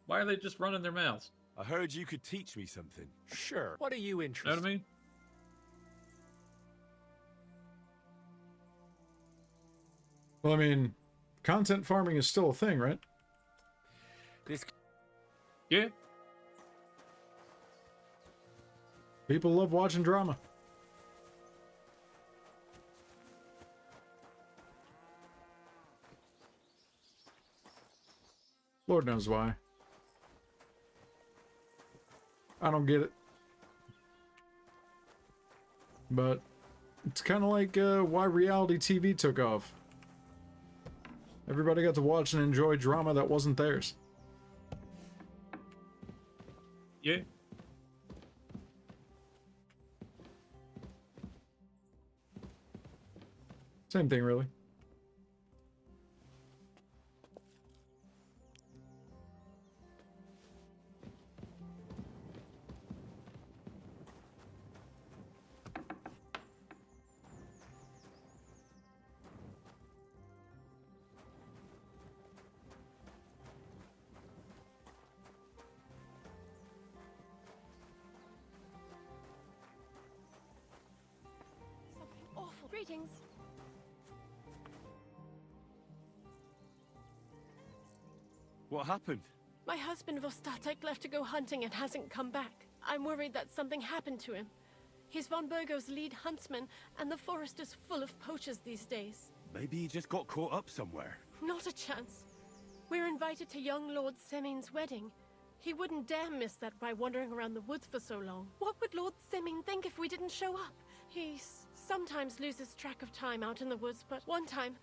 [SPEAKER 15] why are they just running their mouths?
[SPEAKER 7] I heard you could teach me something.
[SPEAKER 5] Sure. What are you
[SPEAKER 15] You
[SPEAKER 5] interested
[SPEAKER 15] know what I mean?
[SPEAKER 1] Well, I mean, content farming is still a thing, right?
[SPEAKER 5] This.
[SPEAKER 15] Yeah.
[SPEAKER 1] People love watching drama. Lord knows why. I don't get it. But it's kind of like why reality TV took off. Everybody got to watch and enjoy drama that wasn't theirs.
[SPEAKER 15] Yeah.
[SPEAKER 1] Same thing, really.
[SPEAKER 16] Something awful. Greetings.
[SPEAKER 7] What happened?
[SPEAKER 16] My husband Vostatek left to go hunting and hasn't come back. I'm worried that something happened to him. He's von Burgo's lead huntsman, and the forest is full of poachers these days.
[SPEAKER 7] Maybe he just got caught up somewhere.
[SPEAKER 16] Not a chance. We're invited to young Lord Semin's wedding. He wouldn't dare miss that by wandering around the woods for so long. What would Lord Semin think if we didn't show up? He sometimes loses track of time out in the woods, but one time...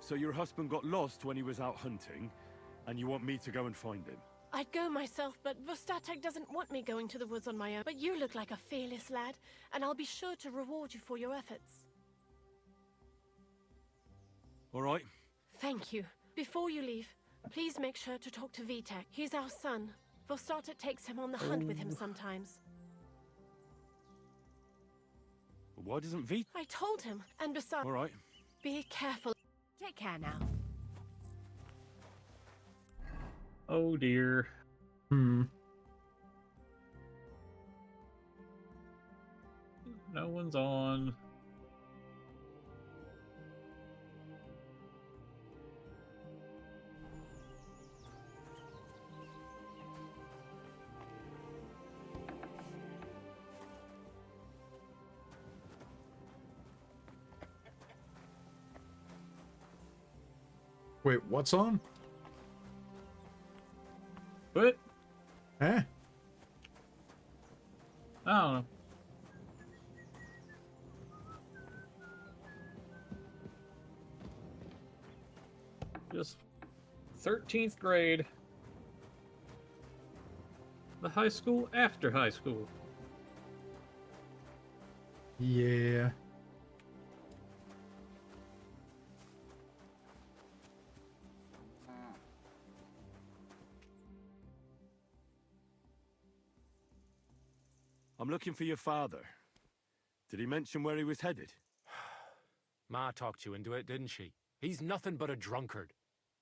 [SPEAKER 7] So your husband got lost when he was out hunting, and you want me to go and find him?
[SPEAKER 16] I'd go myself, but Vostatek doesn't want me going to the woods on my own. But you look like a fearless lad, and I'll be sure to reward you for your efforts.
[SPEAKER 7] All right.
[SPEAKER 16] Thank you. Before you leave, please make sure to talk to Vitek. He's our son. Vostatek takes him on the hunt with him sometimes.
[SPEAKER 7] Why doesn't V...
[SPEAKER 16] I told him, and besides...
[SPEAKER 7] All right.
[SPEAKER 16] Be careful.
[SPEAKER 2] Take care now.
[SPEAKER 15] Oh dear.
[SPEAKER 1] Hmm.
[SPEAKER 15] No one's on.
[SPEAKER 1] Wait, what's on?
[SPEAKER 15] What?
[SPEAKER 1] Eh?
[SPEAKER 15] I don't know. Just 13th grade. The high school after high school.
[SPEAKER 1] Yeah.
[SPEAKER 7] I'm looking for your father. Did he mention where he was headed?
[SPEAKER 6] Ma talked you into it, didn't she? He's nothing but a drunkard.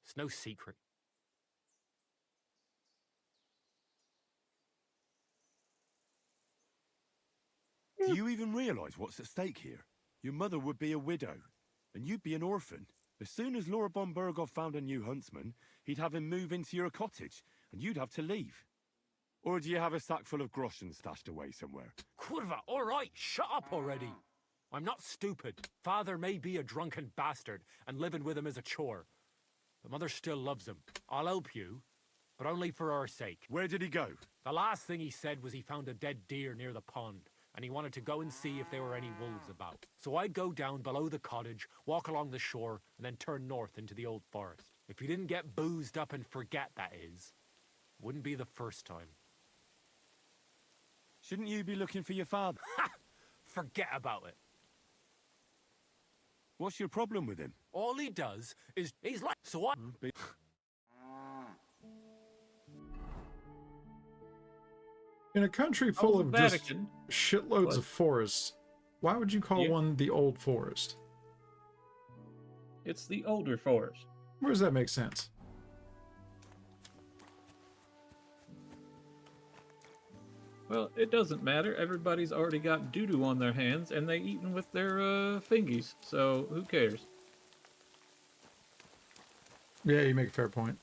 [SPEAKER 6] It's no secret.
[SPEAKER 7] Do you even realize what's at stake here? Your mother would be a widow, and you'd be an orphan. As soon as Lord von Burgov found a new huntsman, he'd have him move into your cottage, and you'd have to leave. Or do you have a sack full of groschen stashed away somewhere?
[SPEAKER 6] Kurva, all right, shut up already. I'm not stupid. Father may be a drunken bastard, and living with him is a chore. But Mother still loves him. I'll help you, but only for our sake.
[SPEAKER 7] Where did he go?
[SPEAKER 6] The last thing he said was he found a dead deer near the pond, and he wanted to go and see if there were any wolves about. So I'd go down below the cottage, walk along the shore, and then turn north into the old forest. If he didn't get boozed up and forget, that is, wouldn't be the first time.
[SPEAKER 7] Shouldn't you be looking for your father?
[SPEAKER 6] Ha! Forget about it.
[SPEAKER 7] What's your problem with him?
[SPEAKER 6] All he does is, he's like, so what?
[SPEAKER 1] In a country full of just shitloads of forests, why would you call one the Old Forest?
[SPEAKER 15] It's the older forest.
[SPEAKER 1] Where does that make sense?
[SPEAKER 15] Well, it doesn't matter. Everybody's already got doo-doo on their hands, and they eaten with their fingies, so who cares?
[SPEAKER 1] Yeah, you make a fair point.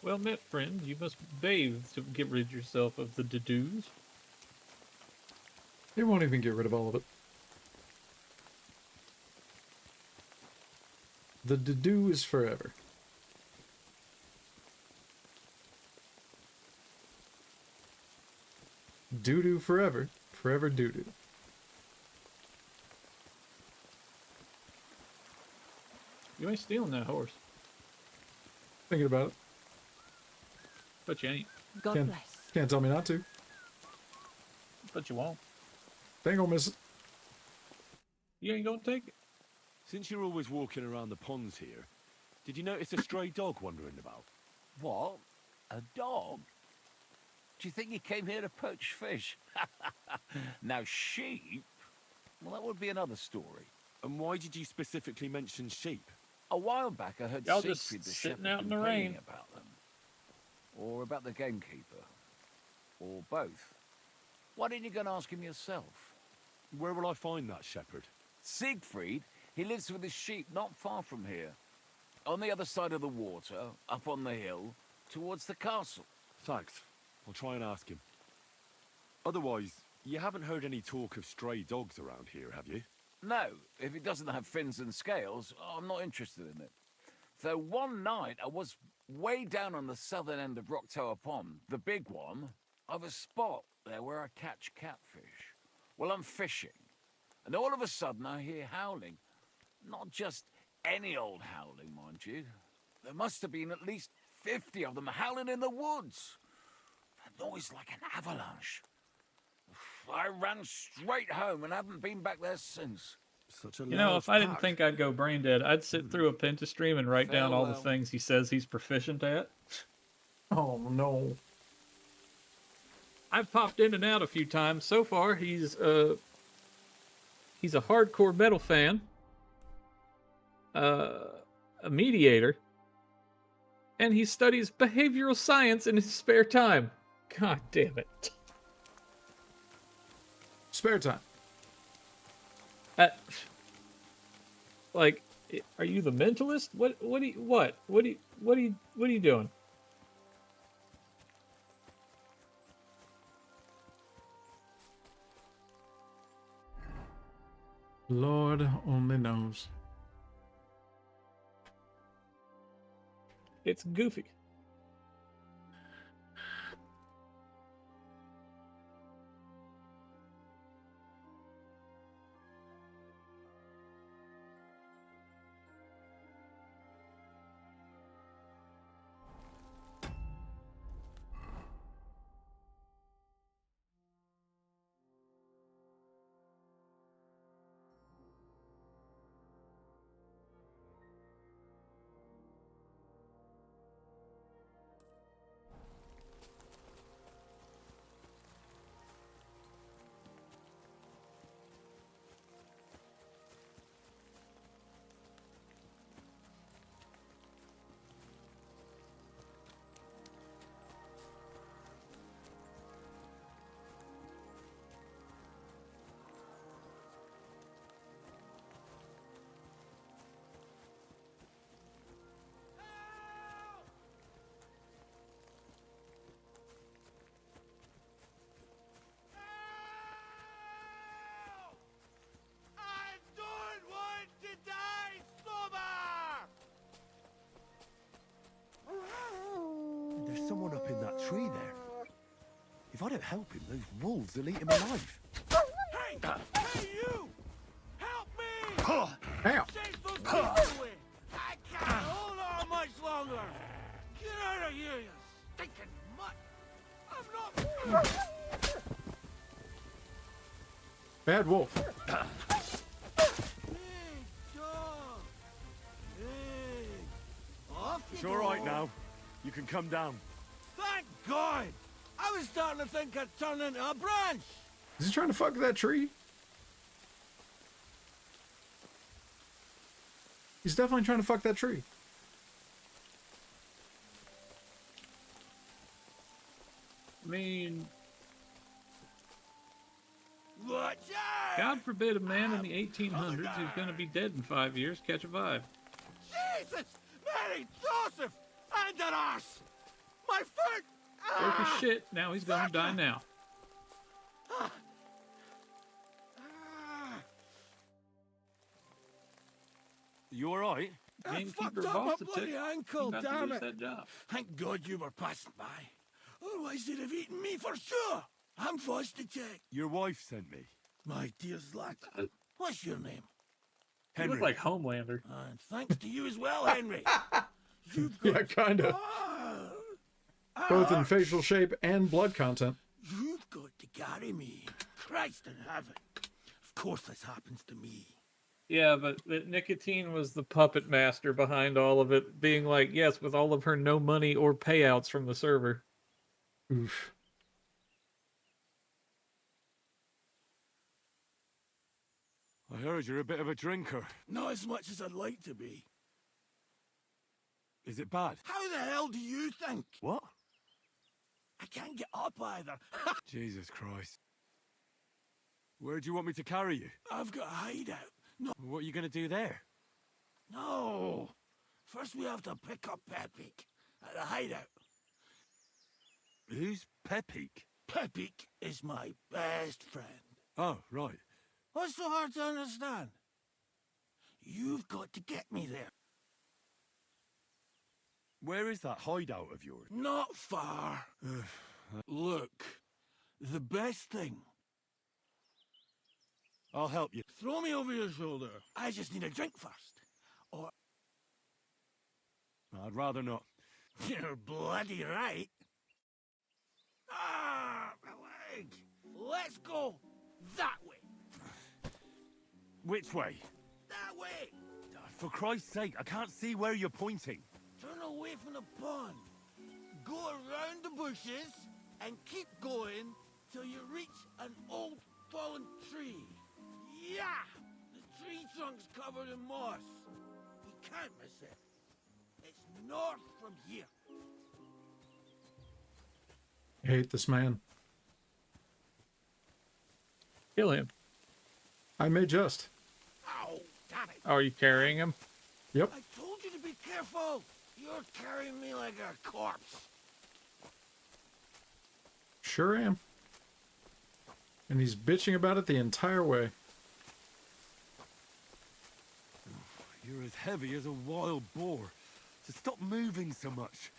[SPEAKER 15] Well met, friend. You must bathe to get rid of yourself of the doo-doos.
[SPEAKER 1] They won't even get rid of all of it. The doo is forever. Doo-doo forever. Forever doo-doo.
[SPEAKER 15] You ain't stealing that horse.
[SPEAKER 1] Thinking about it.
[SPEAKER 15] But you ain't.
[SPEAKER 1] Can't tell me not to.
[SPEAKER 15] But you won't.
[SPEAKER 1] They ain't gonna miss it.
[SPEAKER 15] You ain't gonna take it.
[SPEAKER 7] Since you're always walking around the ponds here, did you notice a stray dog wandering about?
[SPEAKER 10] What? A dog? Do you think he came here to poach fish? Now, sheep? Well, that would be another story.
[SPEAKER 7] And why did you specifically mention sheep?
[SPEAKER 10] A while back, I heard
[SPEAKER 15] Y'all just
[SPEAKER 10] Siegfried the
[SPEAKER 15] sitting
[SPEAKER 10] shepherd
[SPEAKER 15] out in the
[SPEAKER 10] complaining
[SPEAKER 15] rain.
[SPEAKER 10] about them. Or about the gamekeeper. Or both. Why didn't you go and ask him yourself?
[SPEAKER 7] Where will I find that shepherd?
[SPEAKER 10] Siegfried? He lives with his sheep not far from here. On the other side of the water, up on the hill, towards the castle.
[SPEAKER 7] Thanks. I'll try and ask him. Otherwise, you haven't heard any talk of stray dogs around here, have you?
[SPEAKER 10] No, if it doesn't have fins and scales, I'm not interested in it. Though one night I was way down on the southern end of Rock Tower Pond, the big one. I've a spot there where I catch catfish. Well, I'm fishing, and all of a sudden I hear howling. Not just any old howling, mind you. There must have been at least 50 of them howling in the woods. A noise like an avalanche. I ran straight home and haven't been back there since.
[SPEAKER 7] Such a
[SPEAKER 15] You know, if I didn't think I'd go brain dead, I'd sit through a pentastream and write down all the
[SPEAKER 10] Farewell.
[SPEAKER 15] things he says he's proficient at.
[SPEAKER 1] Oh no.
[SPEAKER 15] I've popped in and out a few times. So far, he's a hardcore metal fan, a mediator, and he studies behavioral science in his spare time. God damn it.
[SPEAKER 1] Spare time.
[SPEAKER 15] Like, are you the mentalist? What are you doing?
[SPEAKER 1] Lord only knows.
[SPEAKER 15] It's goofy.
[SPEAKER 7] tree there. If I don't help him, those wolves will eat him alive.
[SPEAKER 8] Hey! Hey, you! Help me!
[SPEAKER 1] Ow!
[SPEAKER 8] Chase those wolves away! I can't hold on much longer! Get out of here, you stinking mutt! I'm not...
[SPEAKER 1] Bad wolf.
[SPEAKER 8] Hey, dog! Hey! Off you
[SPEAKER 7] It's
[SPEAKER 8] go.
[SPEAKER 7] all right now. You can come down.
[SPEAKER 8] Thank God! I was starting to think I'd turned into a branch!
[SPEAKER 1] Is he trying to fuck that tree? He's definitely trying to fuck that tree.
[SPEAKER 15] I mean,
[SPEAKER 8] Watch out!
[SPEAKER 15] God forbid a man in the 1800s who's going to be dead in 5 years catch a vibe.
[SPEAKER 8] Jesus! Mary Joseph! And an arse! My foot!
[SPEAKER 15] Broke his shit, now he's going to die now.
[SPEAKER 7] You all right?
[SPEAKER 8] I
[SPEAKER 15] Gamekeeper
[SPEAKER 8] fucked up
[SPEAKER 15] boss
[SPEAKER 8] my
[SPEAKER 15] that
[SPEAKER 8] bloody
[SPEAKER 15] took
[SPEAKER 8] ankle,
[SPEAKER 15] about to
[SPEAKER 8] damn
[SPEAKER 15] lose
[SPEAKER 8] it!
[SPEAKER 15] that job.
[SPEAKER 8] Thank God you were passing by. Otherwise they'd have eaten me for sure. I'm forced to check.
[SPEAKER 7] Your wife sent me.
[SPEAKER 8] My dear Slack. What's your name?
[SPEAKER 15] You look like Homelander.
[SPEAKER 8] And thanks to you as well, Henry. You've
[SPEAKER 1] Yeah, kinda. Both in facial shape and blood content.
[SPEAKER 8] You've got to carry me. Christ in heaven. Of course this happens to me.
[SPEAKER 15] Yeah, but Nicotine was the puppet master behind all of it, being like, yes, with all of her no money or payouts from the server.
[SPEAKER 1] Oof.
[SPEAKER 7] I heard you're a bit of a drinker.
[SPEAKER 8] Not as much as I'd like to be.
[SPEAKER 7] Is it bad?
[SPEAKER 8] How the hell do you think?
[SPEAKER 7] What?
[SPEAKER 8] I can't get up either.
[SPEAKER 7] Jesus Christ. Where do you want me to carry you?
[SPEAKER 8] I've got a hideout. No.
[SPEAKER 7] What are you going to do there?
[SPEAKER 8] No. First we have to pick up Pepik at the hideout.
[SPEAKER 7] Who's Pepik?
[SPEAKER 8] Pepik is my best friend.
[SPEAKER 7] Oh, right.
[SPEAKER 8] What's so hard to understand? You've got to get me there.
[SPEAKER 7] Where is that hideout of yours?
[SPEAKER 8] Not far. Look, the best thing.
[SPEAKER 7] I'll help you.
[SPEAKER 8] Throw me over your shoulder. I just need a drink first. Or...
[SPEAKER 7] I'd rather not.
[SPEAKER 8] You're bloody right. Ah, my leg. Let's go that way.
[SPEAKER 7] Which way?
[SPEAKER 8] That way.
[SPEAKER 7] For Christ's sake, I can't see where you're pointing.
[SPEAKER 8] Turn away from the pond. Go around the bushes and keep going till you reach an old fallen tree. Yeah! The tree trunk's covered in moss. You can't miss it. It's north from here.
[SPEAKER 1] I hate this man.
[SPEAKER 15] Kill him.
[SPEAKER 1] I may just.
[SPEAKER 8] Ow, damn it.
[SPEAKER 15] Are you carrying him?
[SPEAKER 1] Yep.
[SPEAKER 8] I told you to be careful. You're carrying me like a corpse.
[SPEAKER 1] Sure am. And he's bitching about it the entire way.
[SPEAKER 7] You're as heavy as a wild boar. So stop moving so much.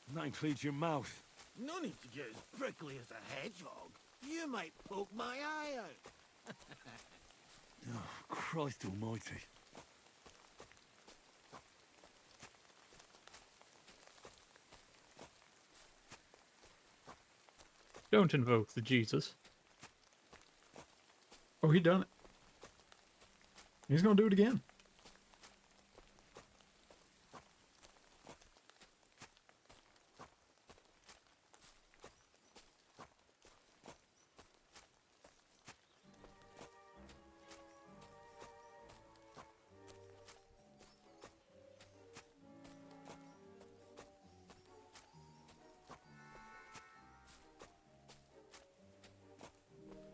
[SPEAKER 7] And that includes your mouth.
[SPEAKER 8] No need to get as prickly as a hedgehog. You might poke my eye out.
[SPEAKER 7] Oh, Christ almighty.
[SPEAKER 15] Don't invoke the Jesus.
[SPEAKER 1] Oh, he done it. He's gonna do it again.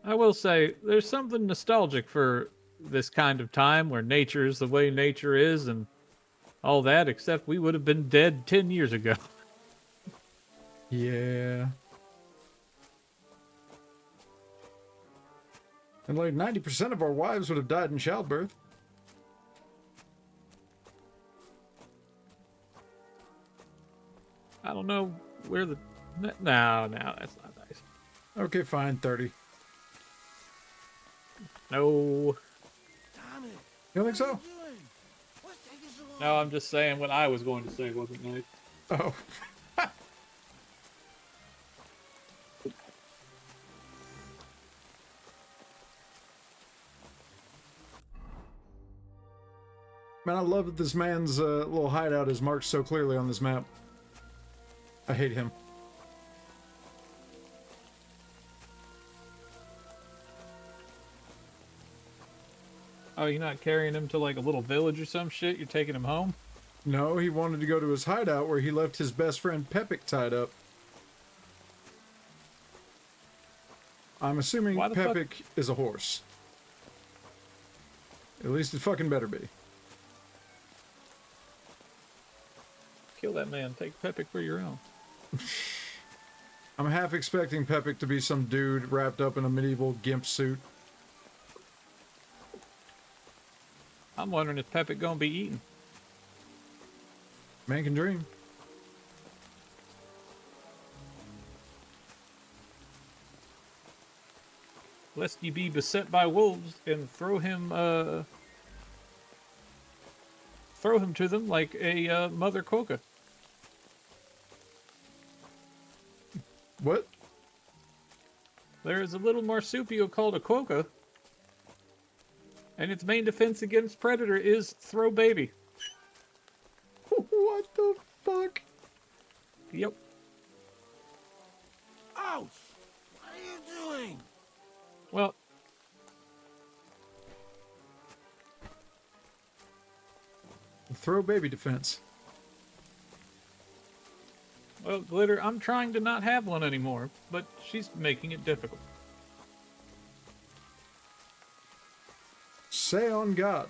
[SPEAKER 15] I will say, there's something nostalgic for this kind of time where nature is the way nature is and all that, except we would have been dead 10 years ago.
[SPEAKER 1] Yeah. And like 90% of our wives would have died in childbirth.
[SPEAKER 15] I don't know where the No, that's not nice.
[SPEAKER 1] Okay, fine, 30.
[SPEAKER 15] No.
[SPEAKER 1] You don't think so?
[SPEAKER 15] No, I'm just saying what I was going to say wasn't nice.
[SPEAKER 1] Oh. Man, I love that this man's little hideout is marked so clearly on this map. I hate him.
[SPEAKER 15] Oh, you're not carrying him to like a little village or some shit? You're taking him home?
[SPEAKER 1] No, he wanted to go to his hideout where he left his best friend Pepik tied up. I'm assuming Pepik is a horse. At least it fucking better be.
[SPEAKER 15] Kill that man. Take Pepik for your own.
[SPEAKER 1] I'm half expecting Pepik to be some dude wrapped up in a medieval gimp suit.
[SPEAKER 15] I'm wondering if Pepik gonna be eaten.
[SPEAKER 1] Man can dream.
[SPEAKER 15] Lest he be beset by wolves and throw him to them like a mother quokka.
[SPEAKER 1] What?
[SPEAKER 15] There is a little marsupial called a quokka, and its main defense against predator is throw baby.
[SPEAKER 1] What the fuck?
[SPEAKER 15] Yep.
[SPEAKER 10] Ouch! What are you doing?
[SPEAKER 15] Well,
[SPEAKER 1] throw baby defense.
[SPEAKER 15] Well, Glitter, I'm trying to not have one anymore, but she's making it difficult.
[SPEAKER 1] Say on God.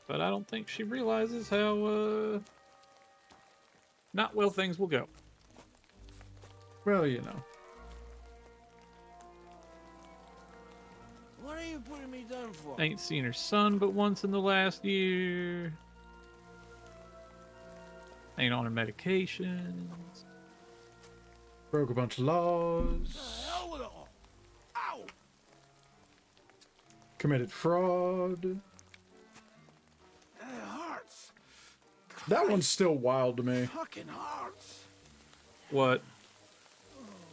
[SPEAKER 15] But I don't think she realizes how not well things will go.
[SPEAKER 1] Well, you know.
[SPEAKER 10] What are you putting me down for?
[SPEAKER 15] Ain't seen her son but once in the last year. Ain't on her medications.
[SPEAKER 1] Broke a bunch of laws.
[SPEAKER 10] Hell with it all. Ow!
[SPEAKER 1] Committed fraud.
[SPEAKER 10] It hurts.
[SPEAKER 1] That one's still wild to me.
[SPEAKER 10] Fucking hurts.
[SPEAKER 15] What?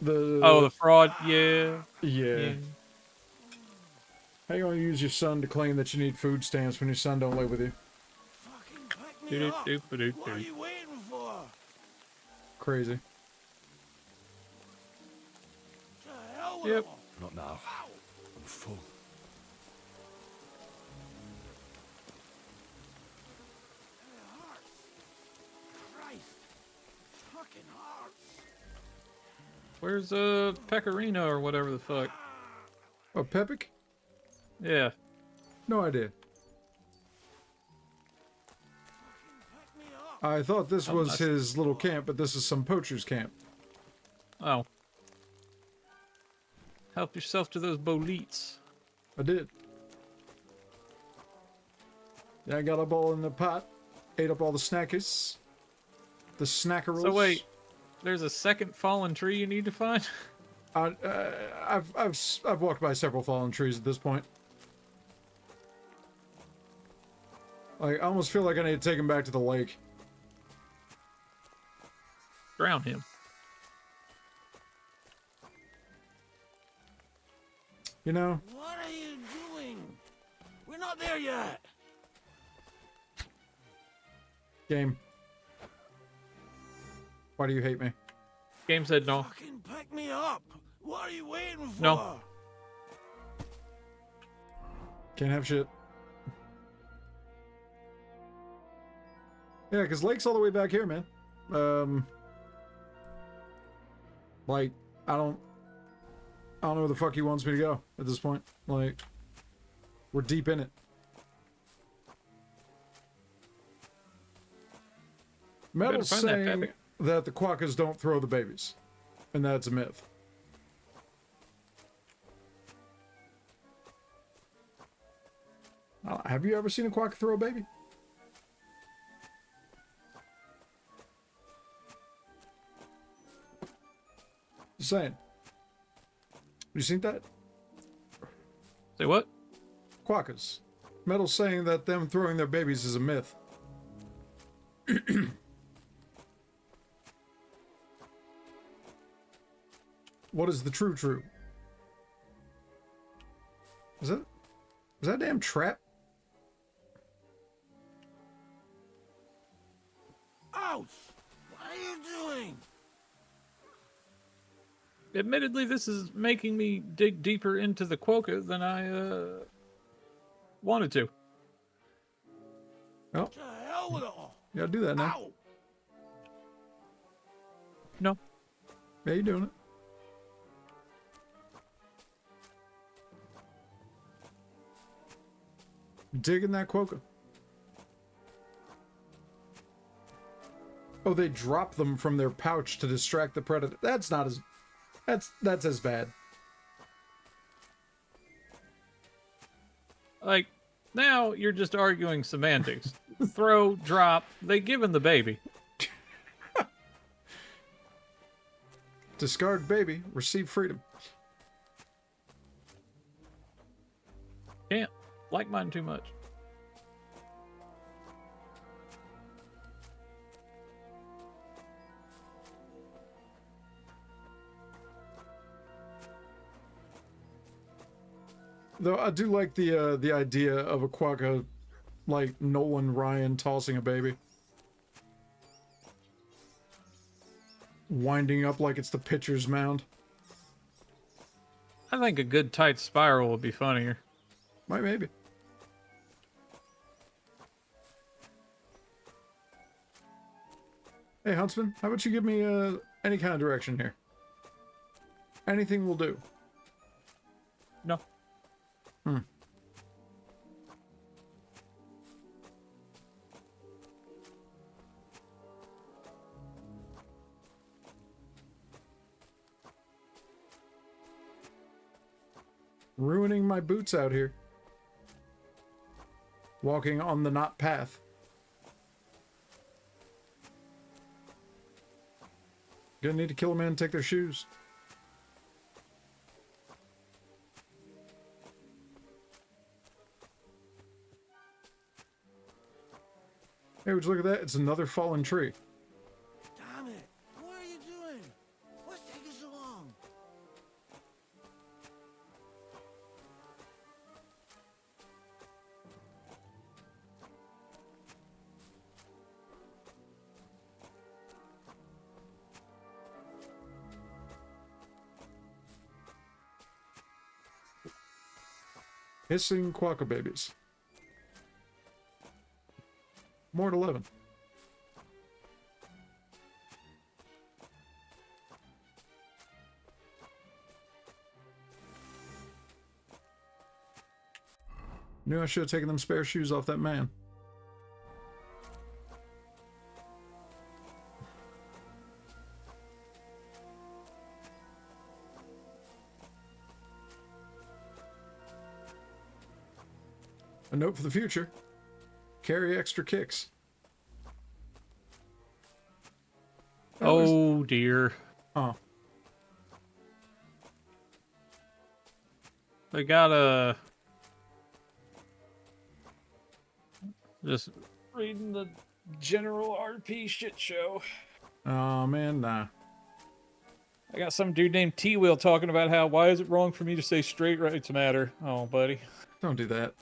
[SPEAKER 1] The
[SPEAKER 15] fraud, yeah.
[SPEAKER 1] Yeah. How you gonna use your son to claim that you need food stamps when your son don't live with you?
[SPEAKER 10] Fucking pick me up. What are you waiting for?
[SPEAKER 1] Crazy.
[SPEAKER 10] To hell with
[SPEAKER 15] Yep.
[SPEAKER 10] it all.
[SPEAKER 7] Not now. I'm full.
[SPEAKER 10] It hurts. Christ. Fucking hurts.
[SPEAKER 15] Where's Pecorino or whatever the fuck?
[SPEAKER 1] Oh, Pepik?
[SPEAKER 15] Yeah.
[SPEAKER 1] No idea. I thought this was his little camp, but this is some poacher's camp.
[SPEAKER 15] Oh. Help yourself to those bolites.
[SPEAKER 1] I did. Yeah, I got up all in the pot, ate up all the snackers, the snackerals.
[SPEAKER 15] So wait, there's a second fallen tree you need to find?
[SPEAKER 1] I've walked by several fallen trees at this point. Like, I almost feel like I need to take him back to the lake.
[SPEAKER 15] Drown him.
[SPEAKER 1] You know?
[SPEAKER 10] What are you doing? We're not there yet.
[SPEAKER 1] Game. Why do you hate me?
[SPEAKER 15] Game said no.
[SPEAKER 10] Fucking pick me up. What are you waiting for?
[SPEAKER 15] No.
[SPEAKER 1] Can't have shit. Yeah, because Lake's all the way back here, man. Like, I don't know where the fuck he wants me to go at this point. Like, we're deep in it. Metal's saying that the quokkas don't throw the babies. And that's a myth. Have you ever seen a quack throw a baby? Just saying. You seen that?
[SPEAKER 15] Say what?
[SPEAKER 1] Quackers. Metal's saying that them throwing their babies is a myth. What is the true? Is that a damn trap?
[SPEAKER 10] Ouch! What are you doing?
[SPEAKER 15] Admittedly, this is making me dig deeper into the quokka than I wanted to.
[SPEAKER 1] Oh.
[SPEAKER 10] To hell with it all.
[SPEAKER 1] You gotta do that now.
[SPEAKER 10] Ow!
[SPEAKER 15] No.
[SPEAKER 1] Yeah, you're doing it. Digging that quokka. Oh, they drop them from their pouch to distract the predator. That's not as... That's as bad.
[SPEAKER 15] Like, now you're just arguing semantics. Throw, drop, they given the baby.
[SPEAKER 1] Discard baby, receive freedom.
[SPEAKER 15] Can't like mine too much.
[SPEAKER 1] Though I do like the idea of a quokka like Nolan Ryan tossing a baby. Winding up like it's the pitcher's mound.
[SPEAKER 15] I think a good tight spiral would be funnier.
[SPEAKER 1] Maybe. Hey, Huntsman, how about you give me any kind of direction here? Anything will do.
[SPEAKER 15] No.
[SPEAKER 1] Ruining my boots out here. Walking on the not path. Gonna need to kill a man and take their shoes. Hey, would you look at that? It's another fallen tree.
[SPEAKER 10] Damn it! What are you doing? What's taking so long?
[SPEAKER 1] Hissing quokka babies. More at 11. Knew I should have taken them spare shoes off that man. A note for the future. Carry extra kicks.
[SPEAKER 15] Oh dear.
[SPEAKER 1] Oh.
[SPEAKER 15] They gotta... Just reading the general RP shit show.
[SPEAKER 1] Oh man, nah.
[SPEAKER 15] I got some dude named T-Wheel talking about how, why is it wrong for me to say straight rights matter? Oh, buddy.
[SPEAKER 1] Don't do that.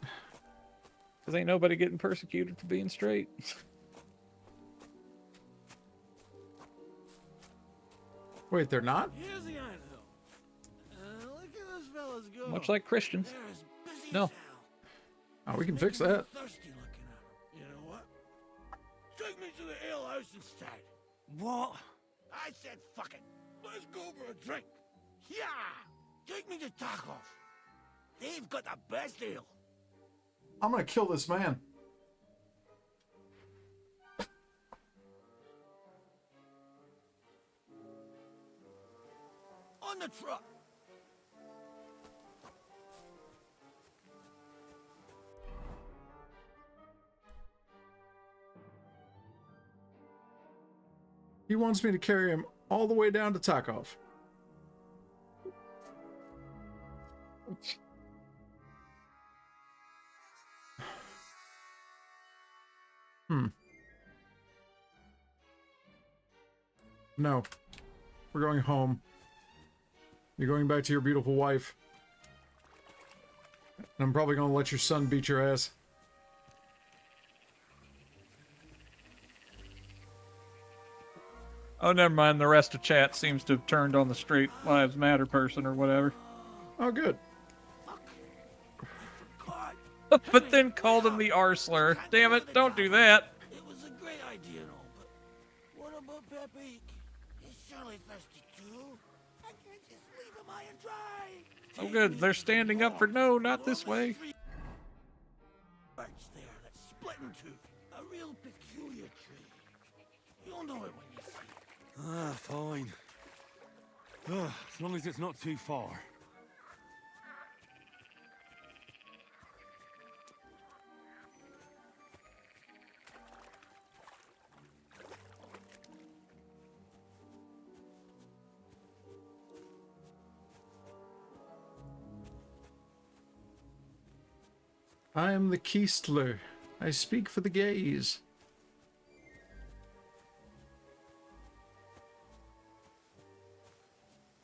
[SPEAKER 15] Because ain't nobody getting persecuted for being straight.
[SPEAKER 1] Wait, they're not?
[SPEAKER 10] Here's the anthill. Look at those fellas go.
[SPEAKER 15] Much like Christians.
[SPEAKER 10] They're as busy
[SPEAKER 15] No.
[SPEAKER 10] as hell.
[SPEAKER 1] Oh, we can fix that.
[SPEAKER 10] Thirsty looking at 'em. You know what? Take me to the ale house instead.
[SPEAKER 8] What?
[SPEAKER 10] I said fuck it. Let's go for a drink. Yeah. Take me to tacos. They've got the best ale.
[SPEAKER 1] I'm gonna kill this man.
[SPEAKER 10] On the truck.
[SPEAKER 1] He wants me to carry him all the way down to Tarkov. No. We're going home. You're going back to your beautiful wife. And I'm probably going to let your son beat your ass.
[SPEAKER 15] Oh, never mind. The rest of chat seems to have turned on the Straight Lives Matter person or whatever.
[SPEAKER 1] Oh, good.
[SPEAKER 15] But then called him the R-slur. Damn it, don't do that.
[SPEAKER 8] It was a great idea and all, but what about Pepe? He's surely thirsty too. I can't just leave him high and dry.
[SPEAKER 15] Oh, good. They're standing up for no, not this way.
[SPEAKER 8] Birch there that's split in two. A real peculiar tree. You'll know it when you see it.
[SPEAKER 7] Ah, fine. As long as it's not too far.
[SPEAKER 1] I am the Keistler. I speak for the gays.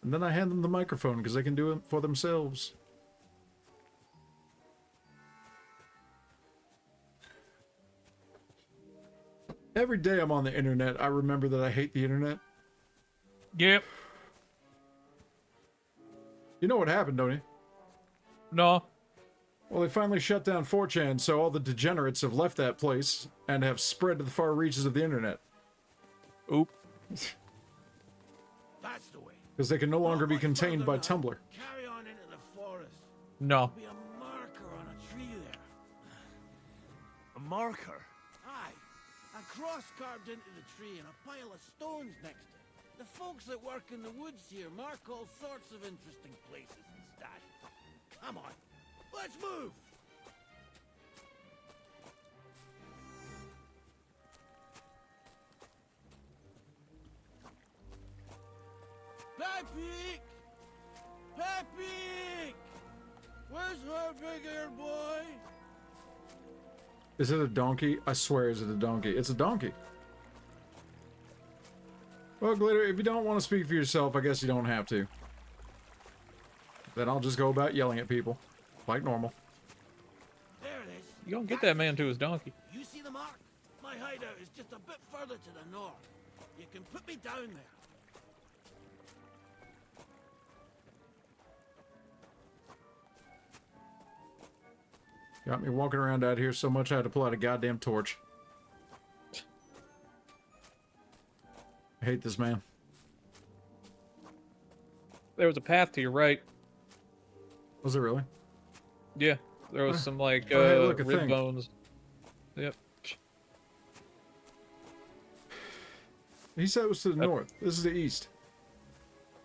[SPEAKER 1] And then I hand them the microphone because they can do it for themselves. Every day I'm on the internet, I remember that I hate the internet.
[SPEAKER 15] Yep.
[SPEAKER 1] You know what happened, don't you?
[SPEAKER 15] No.
[SPEAKER 1] Well, they finally shut down 4chan, so all the degenerates have left that place and have spread to the far reaches of the internet.
[SPEAKER 15] Oop.
[SPEAKER 8] That's the way.
[SPEAKER 1] Because they can no longer be contained by Tumblr.
[SPEAKER 8] Carry on into the forest.
[SPEAKER 15] No.
[SPEAKER 8] There'll be a marker on a tree there.
[SPEAKER 7] A marker?
[SPEAKER 8] Aye. A cross carved into the tree and a pile of stones next to it. The folks that work in the woods here mark all sorts of interesting places and stashes. Come on. Let's move! Pepe! Pepe! Where's her big-eared boy?
[SPEAKER 1] Is it a donkey? I swear, is it a donkey? It's a donkey. Well, Glitter, if you don't want to speak for yourself, I guess you don't have to. Then I'll just go about yelling at people. Like normal.
[SPEAKER 8] There it is.
[SPEAKER 15] You don't get that man to his donkey.
[SPEAKER 8] You see the mark? My hideout is just a bit further to the north. You can put me down there.
[SPEAKER 1] Got me walking around out here so much I had to pull out a goddamn torch. I hate this man.
[SPEAKER 15] There was a path to your right.
[SPEAKER 1] Was it really?
[SPEAKER 15] Yeah. There was some, like,
[SPEAKER 1] Oh, hey, look, a
[SPEAKER 15] rib
[SPEAKER 1] thing.
[SPEAKER 15] bones. Yep.
[SPEAKER 1] He said it was to the north. This is the east.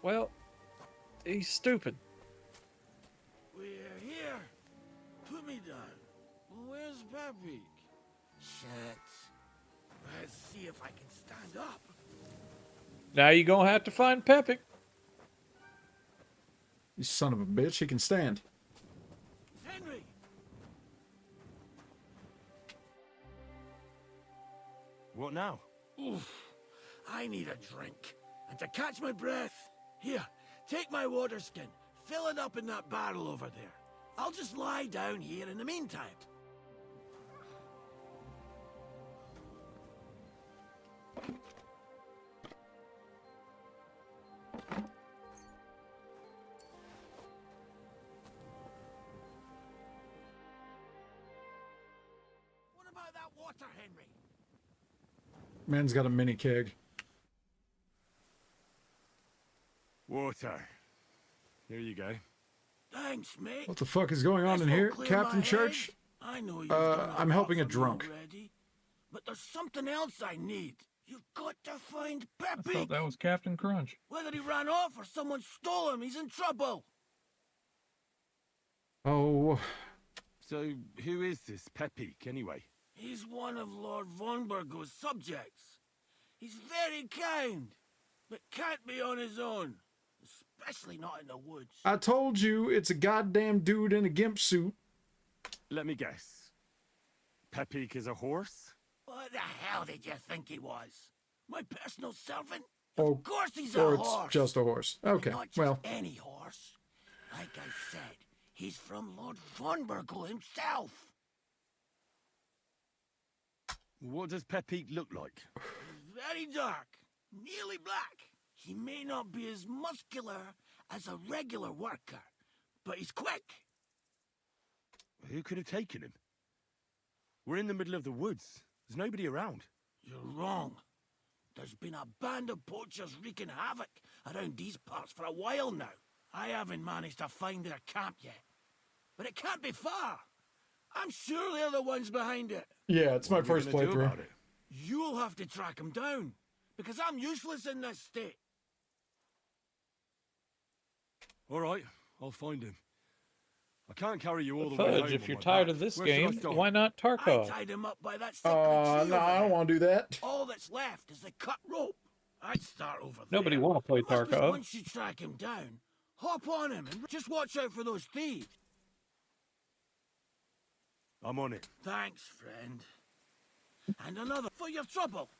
[SPEAKER 15] Well, he's stupid.
[SPEAKER 8] We're here. Put me down. Where's Pepe? Shit. Let's see if I can stand up.
[SPEAKER 15] Now you're gonna have to find Pepe.
[SPEAKER 1] You son of a bitch, he can stand.
[SPEAKER 8] Henry!
[SPEAKER 7] What now?
[SPEAKER 8] Oof. I need a drink. And to catch my breath, here, take my water skin. Fill it up in that barrel over there. I'll just lie down here in the meantime. What about that water, Henry?
[SPEAKER 1] Man's got a mini keg.
[SPEAKER 7] Water. Here you go.
[SPEAKER 8] Thanks, mate.
[SPEAKER 1] What the fuck is going on in
[SPEAKER 8] This will
[SPEAKER 1] here?
[SPEAKER 8] clear
[SPEAKER 1] Captain
[SPEAKER 8] my
[SPEAKER 1] Church?
[SPEAKER 8] head. I know you've done
[SPEAKER 1] I'm
[SPEAKER 8] lot
[SPEAKER 1] helping a
[SPEAKER 8] for me
[SPEAKER 1] drunk.
[SPEAKER 8] already, but there's something else I need. You've got to find
[SPEAKER 15] I
[SPEAKER 8] Pepe.
[SPEAKER 15] thought that was Captain Crunch.
[SPEAKER 8] Whether he ran off or someone stole him, he's in trouble.
[SPEAKER 1] Oh.
[SPEAKER 7] So, who is this Pepik, anyway?
[SPEAKER 8] He's one of Lord von Burgo's subjects.
[SPEAKER 17] He's very kind, but can't be on his own, especially not in the woods.
[SPEAKER 1] I told you it's a goddamn dude in a gimp suit.
[SPEAKER 7] Let me guess. Pepik is a horse?
[SPEAKER 17] What the hell did you think he was? My personal servant?
[SPEAKER 1] Oh,
[SPEAKER 17] Of course he's
[SPEAKER 1] or
[SPEAKER 17] a
[SPEAKER 1] it's
[SPEAKER 17] horse.
[SPEAKER 1] just a horse. Okay,
[SPEAKER 17] Not just
[SPEAKER 1] well.
[SPEAKER 17] any horse. Like I said, he's from Lord von Berkel himself.
[SPEAKER 7] What does Pepik look like?
[SPEAKER 17] He's very dark, nearly black. He may not be as muscular as a regular worker, but he's quick.
[SPEAKER 7] Who could have taken him? We're in the middle of the woods. There's nobody around.
[SPEAKER 17] You're wrong. There's been a band of poachers wreaking havoc around these parts for a while now. I haven't managed to find their camp yet. But it can't be far. I'm sure they're the ones behind it.
[SPEAKER 1] Yeah, it's my first playthrough.
[SPEAKER 17] You'll have to track them down, because I'm useless in this state.
[SPEAKER 7] All right, I'll find him. I can't carry you all the way home.
[SPEAKER 15] Fudge, if
[SPEAKER 7] on
[SPEAKER 15] you're
[SPEAKER 7] my
[SPEAKER 15] tired
[SPEAKER 7] back.
[SPEAKER 15] of this
[SPEAKER 7] Where should I
[SPEAKER 15] game,
[SPEAKER 7] start?
[SPEAKER 15] why not
[SPEAKER 17] I
[SPEAKER 15] Tarkov?
[SPEAKER 17] tied him up by that
[SPEAKER 1] No, I don't want to do that.
[SPEAKER 17] All that's left is the cut rope. I'd start over there.
[SPEAKER 15] Nobody want to play
[SPEAKER 17] But
[SPEAKER 15] Tarkov.
[SPEAKER 17] once you track him down, hop on him and just watch out for those thieves.
[SPEAKER 7] I'm on it.
[SPEAKER 17] Thanks, friend. And another for your trouble.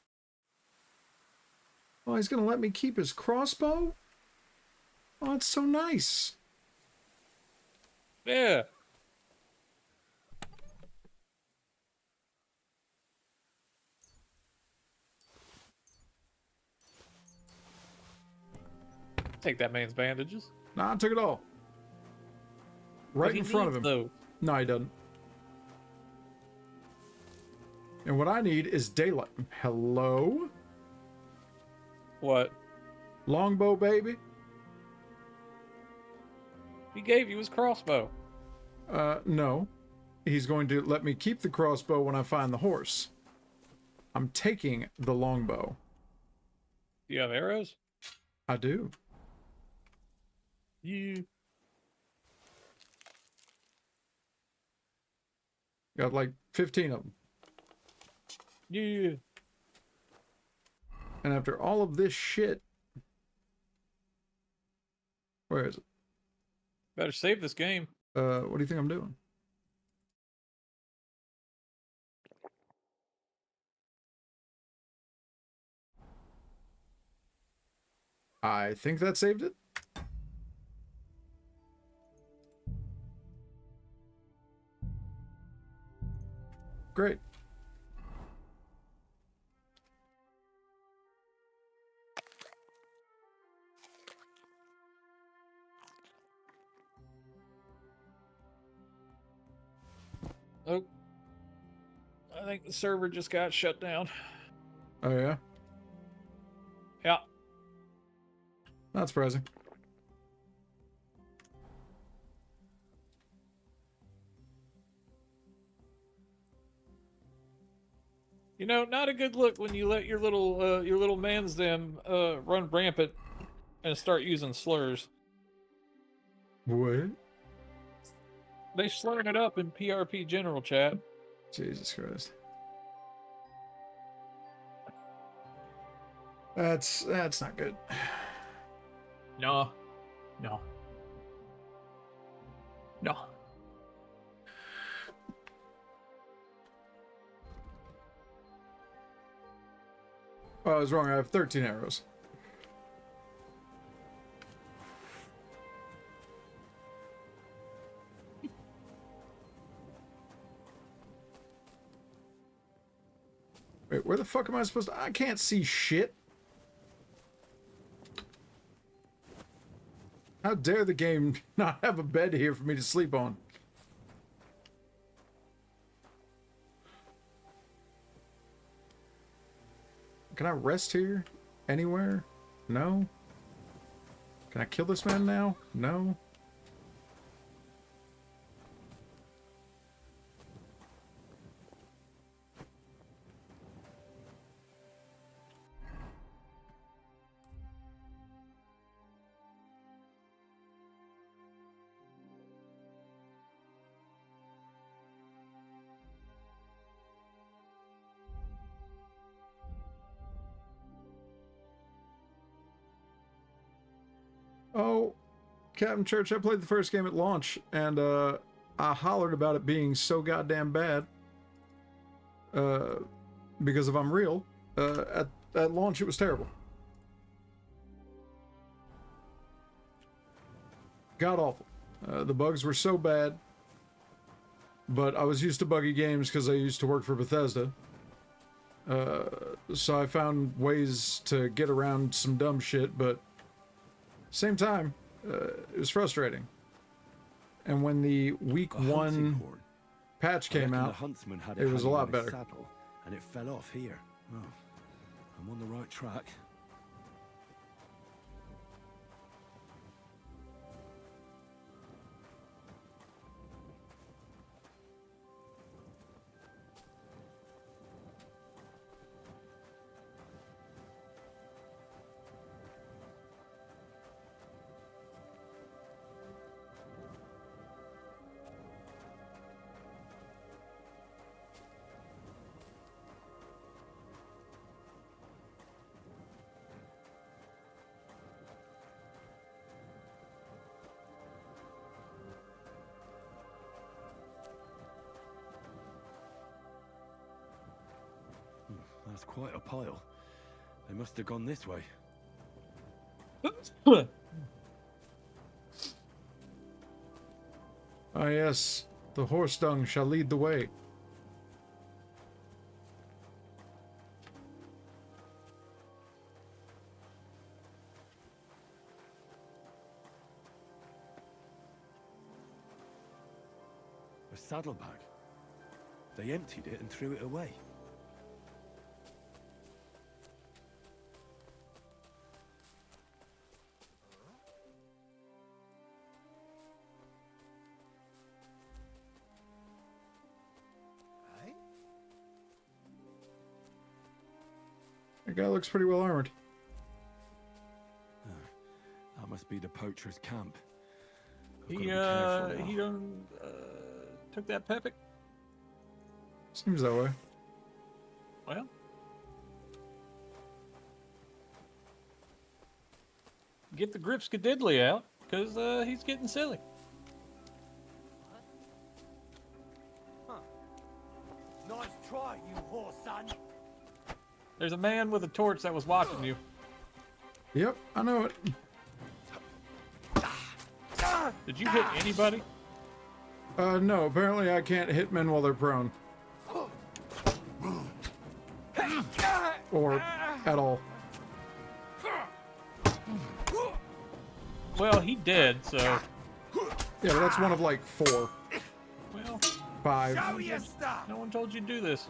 [SPEAKER 1] Oh, he's going to let me keep his crossbow? Oh, it's so nice.
[SPEAKER 15] Yeah. Take that man's bandages.
[SPEAKER 1] Nah, I took it all. Right
[SPEAKER 15] He
[SPEAKER 1] in front of
[SPEAKER 15] needs
[SPEAKER 1] him.
[SPEAKER 15] those.
[SPEAKER 1] No, he doesn't. And what I need is daylight. Hello?
[SPEAKER 15] What?
[SPEAKER 1] Longbow, baby?
[SPEAKER 15] He gave you his crossbow.
[SPEAKER 1] No. He's going to let me keep the crossbow when I find the horse. I'm taking the longbow.
[SPEAKER 15] You have arrows?
[SPEAKER 1] I do.
[SPEAKER 15] You.
[SPEAKER 1] Got like 15 of them.
[SPEAKER 15] Yeah.
[SPEAKER 1] And after all of this shit... Where is it?
[SPEAKER 15] Better save this game.
[SPEAKER 1] What do you think I'm doing? I think that saved it. Great.
[SPEAKER 15] Oh. I think the server just got shut down.
[SPEAKER 1] Oh, yeah?
[SPEAKER 15] Yeah.
[SPEAKER 1] Not surprising.
[SPEAKER 15] You know, not a good look when you let your little man's them run rampant and start using slurs.
[SPEAKER 1] What?
[SPEAKER 15] They slurring it up in PRP general chat.
[SPEAKER 1] Jesus Christ. That's not good.
[SPEAKER 15] No. No. No.
[SPEAKER 1] Oh, I was wrong. I have 13 arrows. Wait, where the fuck am I supposed to... I can't see shit. How dare the game not have a bed here for me to sleep on? Can I rest here? Anywhere? No? Can I kill this man now? No? Oh, Captain Church, I played the first game at launch, and I hollered about it being so goddamn bad. Because of Unreal. At launch, it was terrible. God awful. The bugs were so bad. But I was used to buggy games because I used to work for Bethesda. So I found ways to get around some dumb shit, but same time, it was frustrating. And when the week 1 patch came out, it was a lot better.
[SPEAKER 7] Saddle, and it fell off here. Oh, I'm on the right track. That's quite a pile. They must have gone this way.
[SPEAKER 1] Ah yes, the horse dung shall lead the way.
[SPEAKER 7] A saddlebag. They emptied it and threw it away.
[SPEAKER 1] That guy looks pretty well armored.
[SPEAKER 7] That must be the poacher's camp.
[SPEAKER 15] He done took that Pepic.
[SPEAKER 1] Seems that way.
[SPEAKER 15] Well, get the Gripskadiddly out, because he's getting silly.
[SPEAKER 17] Nice try, you whore son.
[SPEAKER 15] There's a man with a torch that was watching you.
[SPEAKER 1] Yep, I know it.
[SPEAKER 15] Did you hit anybody?
[SPEAKER 1] No, apparently I can't hit men while they're prone. Or at all.
[SPEAKER 15] Well, he did, so...
[SPEAKER 1] Yeah, but that's one of like 4.
[SPEAKER 15] Well...
[SPEAKER 1] 5.
[SPEAKER 15] No one told you to do this.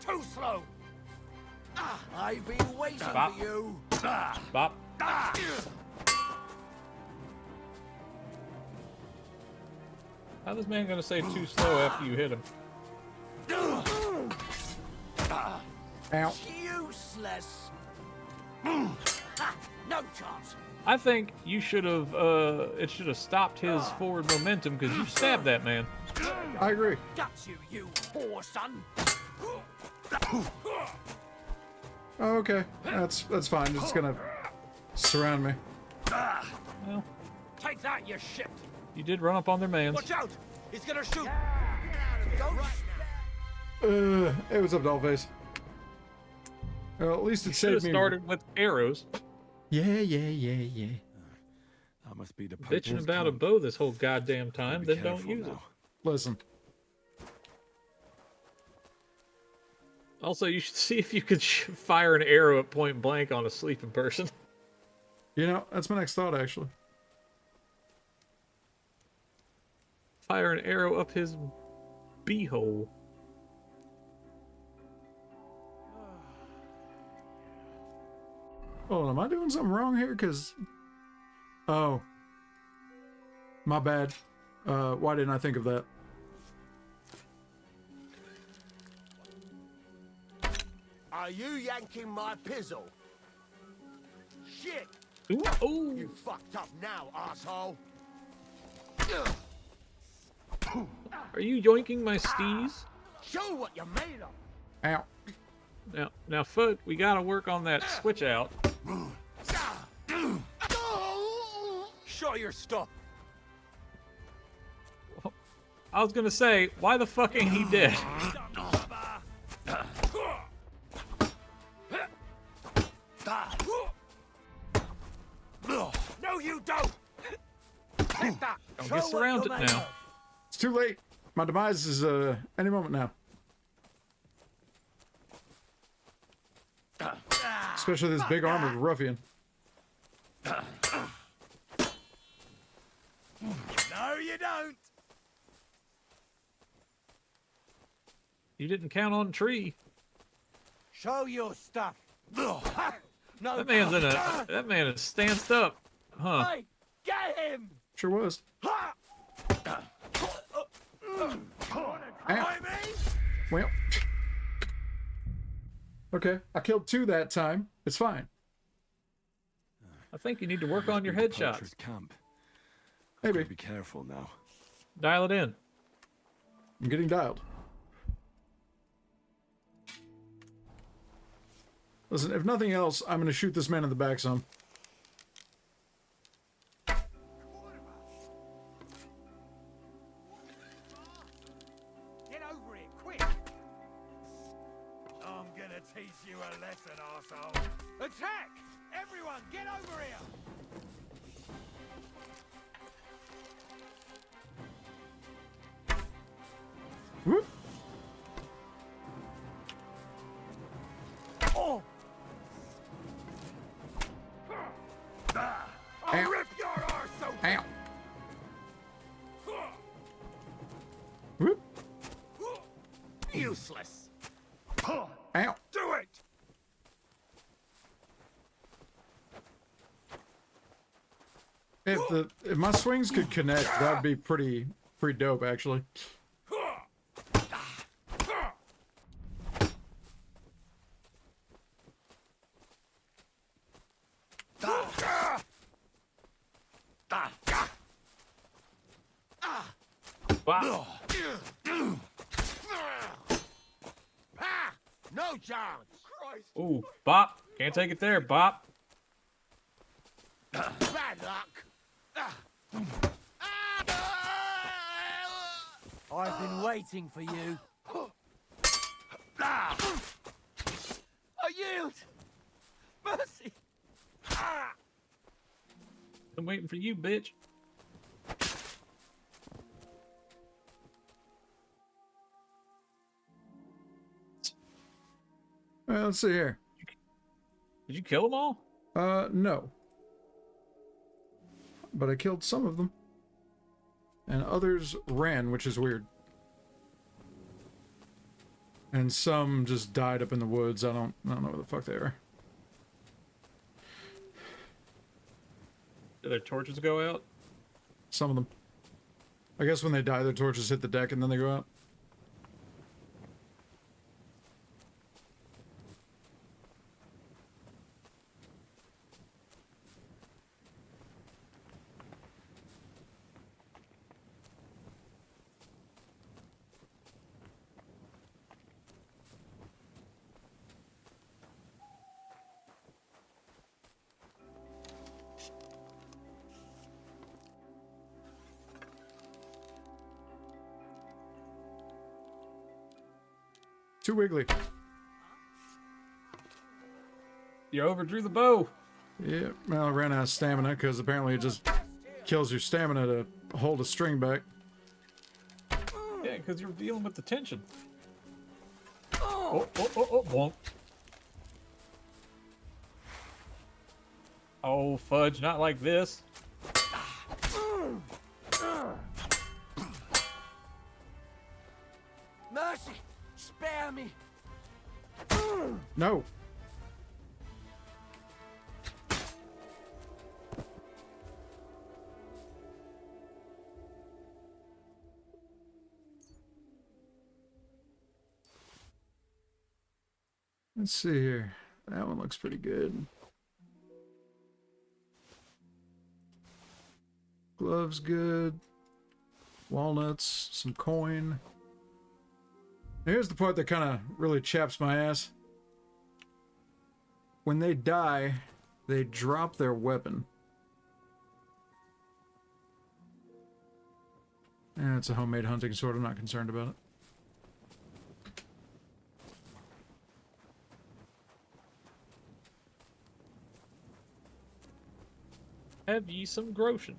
[SPEAKER 17] Too slow.
[SPEAKER 9] I've been waiting
[SPEAKER 15] Stop.
[SPEAKER 9] for you.
[SPEAKER 15] Stop. How this man gonna say too slow after you hit him?
[SPEAKER 1] Ow.
[SPEAKER 9] Useless. No chance.
[SPEAKER 15] I think you should have, it should have stopped his forward momentum because you stabbed that man.
[SPEAKER 1] I agree.
[SPEAKER 17] Got you, you whore son.
[SPEAKER 1] Oh, okay. That's fine. It's gonna surround me.
[SPEAKER 15] Well,
[SPEAKER 17] Take that, you shit.
[SPEAKER 15] you did run up on their mans.
[SPEAKER 17] Watch out. He's gonna shoot.
[SPEAKER 1] It was up Dollface. Well, at least it
[SPEAKER 15] You should
[SPEAKER 1] saved
[SPEAKER 15] have
[SPEAKER 1] me.
[SPEAKER 15] started with arrows.
[SPEAKER 1] Yeah.
[SPEAKER 7] That must be the
[SPEAKER 15] Bitching about a bow this whole goddamn time, then don't use it.
[SPEAKER 1] Listen.
[SPEAKER 15] Also, you should see if you could fire an arrow at point blank on a sleeping person.
[SPEAKER 1] You know, that's my next thought, actually.
[SPEAKER 15] Fire an arrow up his beehole.
[SPEAKER 1] Oh, am I doing something wrong here? Because... Oh. My bad. Why didn't I think of that?
[SPEAKER 17] Are you yanking my pizzle? Shit!
[SPEAKER 15] Ooh.
[SPEAKER 17] You fucked up now, asshole.
[SPEAKER 15] Are you yoinking my steez?
[SPEAKER 17] Show what you're made of.
[SPEAKER 1] Ow.
[SPEAKER 15] Now, Foot, we gotta work on that switch out.
[SPEAKER 5] Show your stuff.
[SPEAKER 15] I was gonna say, why the fuck ain't he dead?
[SPEAKER 17] No, you don't.
[SPEAKER 15] Don't get surrounded now.
[SPEAKER 1] It's too late. My demise is any moment now. Especially this big armored ruffian.
[SPEAKER 17] No, you don't.
[SPEAKER 15] You didn't count on Tree.
[SPEAKER 17] Show your stuff. No,
[SPEAKER 15] That man's in a. That man is stanced up, huh?
[SPEAKER 17] Hey, get him.
[SPEAKER 1] Sure was. Ow. Well. Okay, I killed 2 that time. It's fine.
[SPEAKER 15] I think you need to work on your headshots.
[SPEAKER 7] Camp.
[SPEAKER 1] Maybe.
[SPEAKER 7] Be careful now.
[SPEAKER 15] Dial it in.
[SPEAKER 1] I'm getting dialed. Listen, if nothing else, I'm going to shoot this man in the back some.
[SPEAKER 17] Get over here, quick. I'm gonna teach you a lesson, arsehole. Attack! Everyone, get over here!
[SPEAKER 1] Whoop.
[SPEAKER 17] Oh! I'll
[SPEAKER 1] Ow.
[SPEAKER 17] rip your arse open!
[SPEAKER 1] Ow. Whoop.
[SPEAKER 17] Useless.
[SPEAKER 1] Ow.
[SPEAKER 17] Do it!
[SPEAKER 1] If my swings could connect, that would be pretty dope, actually.
[SPEAKER 15] Bop.
[SPEAKER 17] No chance!
[SPEAKER 15] Ooh, Bop. Can't take it there, Bop.
[SPEAKER 17] Bad luck!
[SPEAKER 4] I've been waiting for you.
[SPEAKER 17] I yield! Mercy!
[SPEAKER 15] I'm waiting for you, bitch.
[SPEAKER 1] Well, let's see here.
[SPEAKER 15] Did you kill them all?
[SPEAKER 1] No. But I killed some of them. And others ran, which is weird. And some just died up in the woods. I don't know where the fuck they are.
[SPEAKER 15] Did their torches go out?
[SPEAKER 1] Some of them. I guess when they die, their torches hit the deck and then they go out. Too wiggly.
[SPEAKER 15] You overdrew the bow.
[SPEAKER 1] Yeah, well, I ran out of stamina because apparently it just kills your stamina to hold a string back.
[SPEAKER 15] Yeah, because you're dealing with the tension. Oh, bonk. Oh, fudge, not like this.
[SPEAKER 17] Mercy! Spare me!
[SPEAKER 1] No. Let's see here. That one looks pretty good. Gloves good. Walnuts, some coin. Here's the part that kind of really chaps my ass. When they die, they drop their weapon. It's a homemade hunting sword. I'm not concerned about it.
[SPEAKER 15] Have ye some groschen?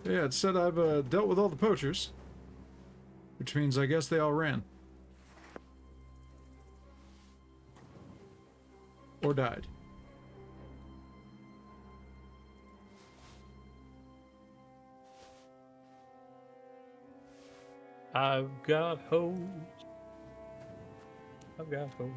[SPEAKER 1] Yeah, it said I've dealt with all the poachers. Which means I guess they all ran. Or died.
[SPEAKER 15] I've got hoes. I've got hoes.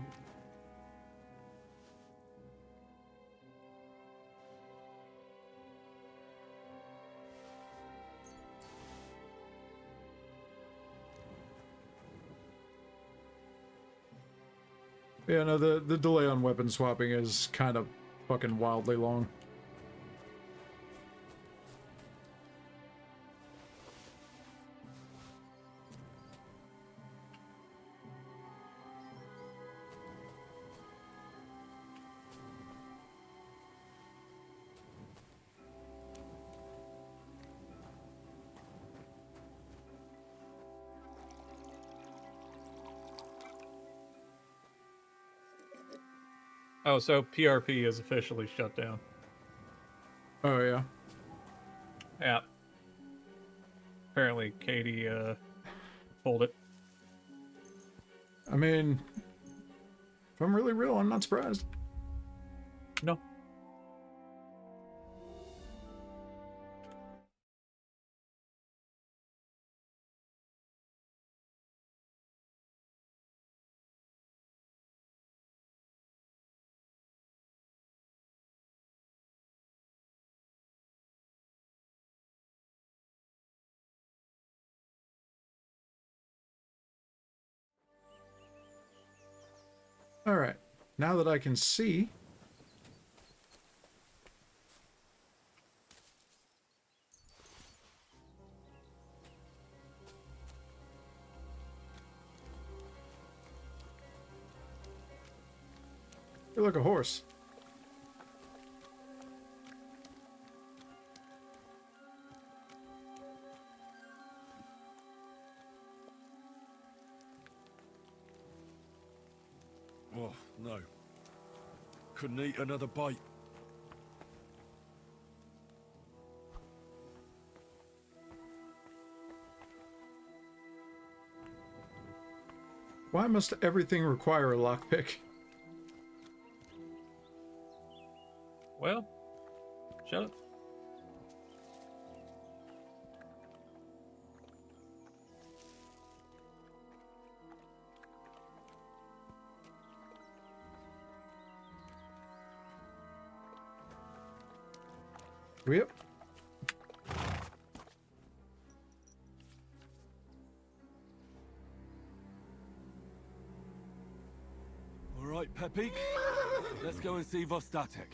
[SPEAKER 1] Yeah, no, the delay on weapon swapping is kind of fucking wildly long.
[SPEAKER 15] Oh, so PRP is officially shut down.
[SPEAKER 1] Oh, yeah?
[SPEAKER 15] Yeah. Apparently, Katie, pulled it.
[SPEAKER 1] I mean, if I'm really real, I'm not surprised.
[SPEAKER 15] No.
[SPEAKER 1] Alright, now that I can see... You're like a horse.
[SPEAKER 7] Oh, no. Couldn't eat another bite.
[SPEAKER 1] Why must everything require a lockpick?
[SPEAKER 15] Well, shut up.
[SPEAKER 1] Yep.
[SPEAKER 7] All right, Pepik. Let's go and see Vostatek.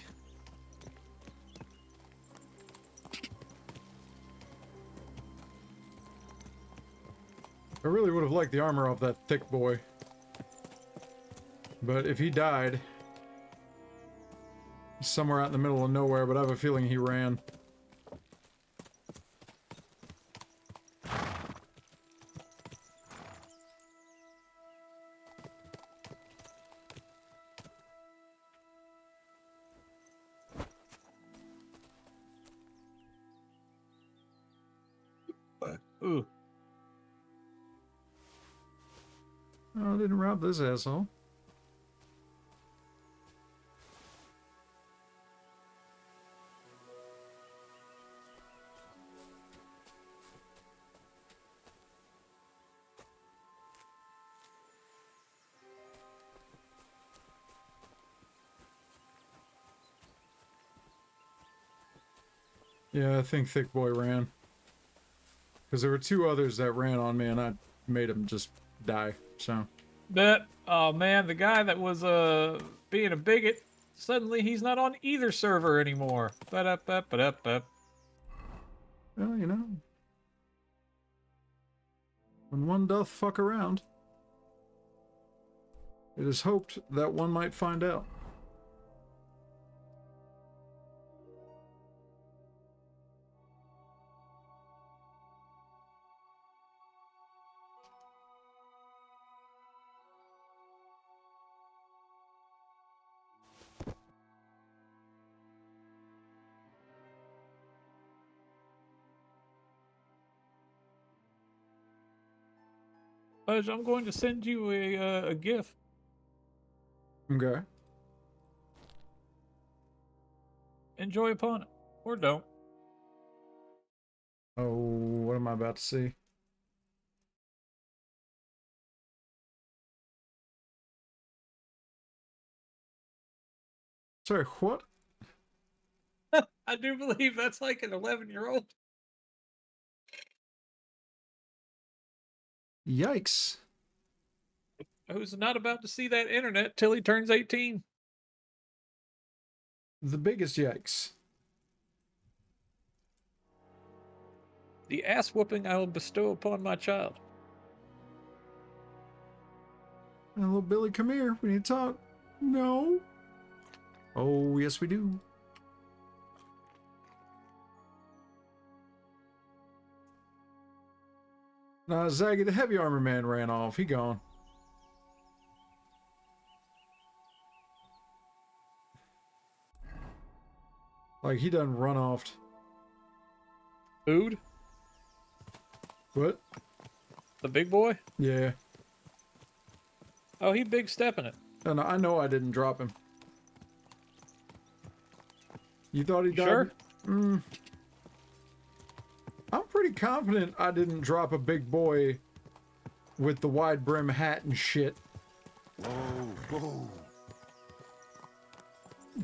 [SPEAKER 1] I really would have liked the armor off that thick boy. But if he died... he's somewhere out in the middle of nowhere, but I have a feeling he ran.
[SPEAKER 15] Ooh.
[SPEAKER 1] Oh, I didn't rob this asshole. Yeah, I think Thick Boy ran. Because there were two others that ran on me and I made him just die, so...
[SPEAKER 15] But, oh man, the guy that was, being a bigot, suddenly he's not on either server anymore. Ba-da-ba-ba-da-ba.
[SPEAKER 1] Well, you know. When one doth fuck around. It is hoped that one might find out.
[SPEAKER 15] Fudge, I'm going to send you a GIF.
[SPEAKER 1] Okay.
[SPEAKER 15] Enjoy upon it. Or don't.
[SPEAKER 1] Oh, what am I about to see? Sorry, what?
[SPEAKER 15] I do believe that's like an 11-year-old.
[SPEAKER 1] Yikes.
[SPEAKER 15] Who's not about to see that internet till he turns 18.
[SPEAKER 1] The biggest yikes.
[SPEAKER 15] The ass whooping I will bestow upon my child.
[SPEAKER 1] And little Billy, come here. We need to talk. No. Oh, yes, we do. Nah, Zaggy, the heavy armor man ran off. He gone. Like, he done run off.
[SPEAKER 15] Food?
[SPEAKER 1] What?
[SPEAKER 15] The big boy?
[SPEAKER 1] Yeah.
[SPEAKER 15] Oh, he big stepping it.
[SPEAKER 1] And I know I didn't drop him. You thought he died?
[SPEAKER 15] Sure.
[SPEAKER 1] I'm pretty confident I didn't drop a big boy with the wide brim hat and shit.
[SPEAKER 10] Whoa.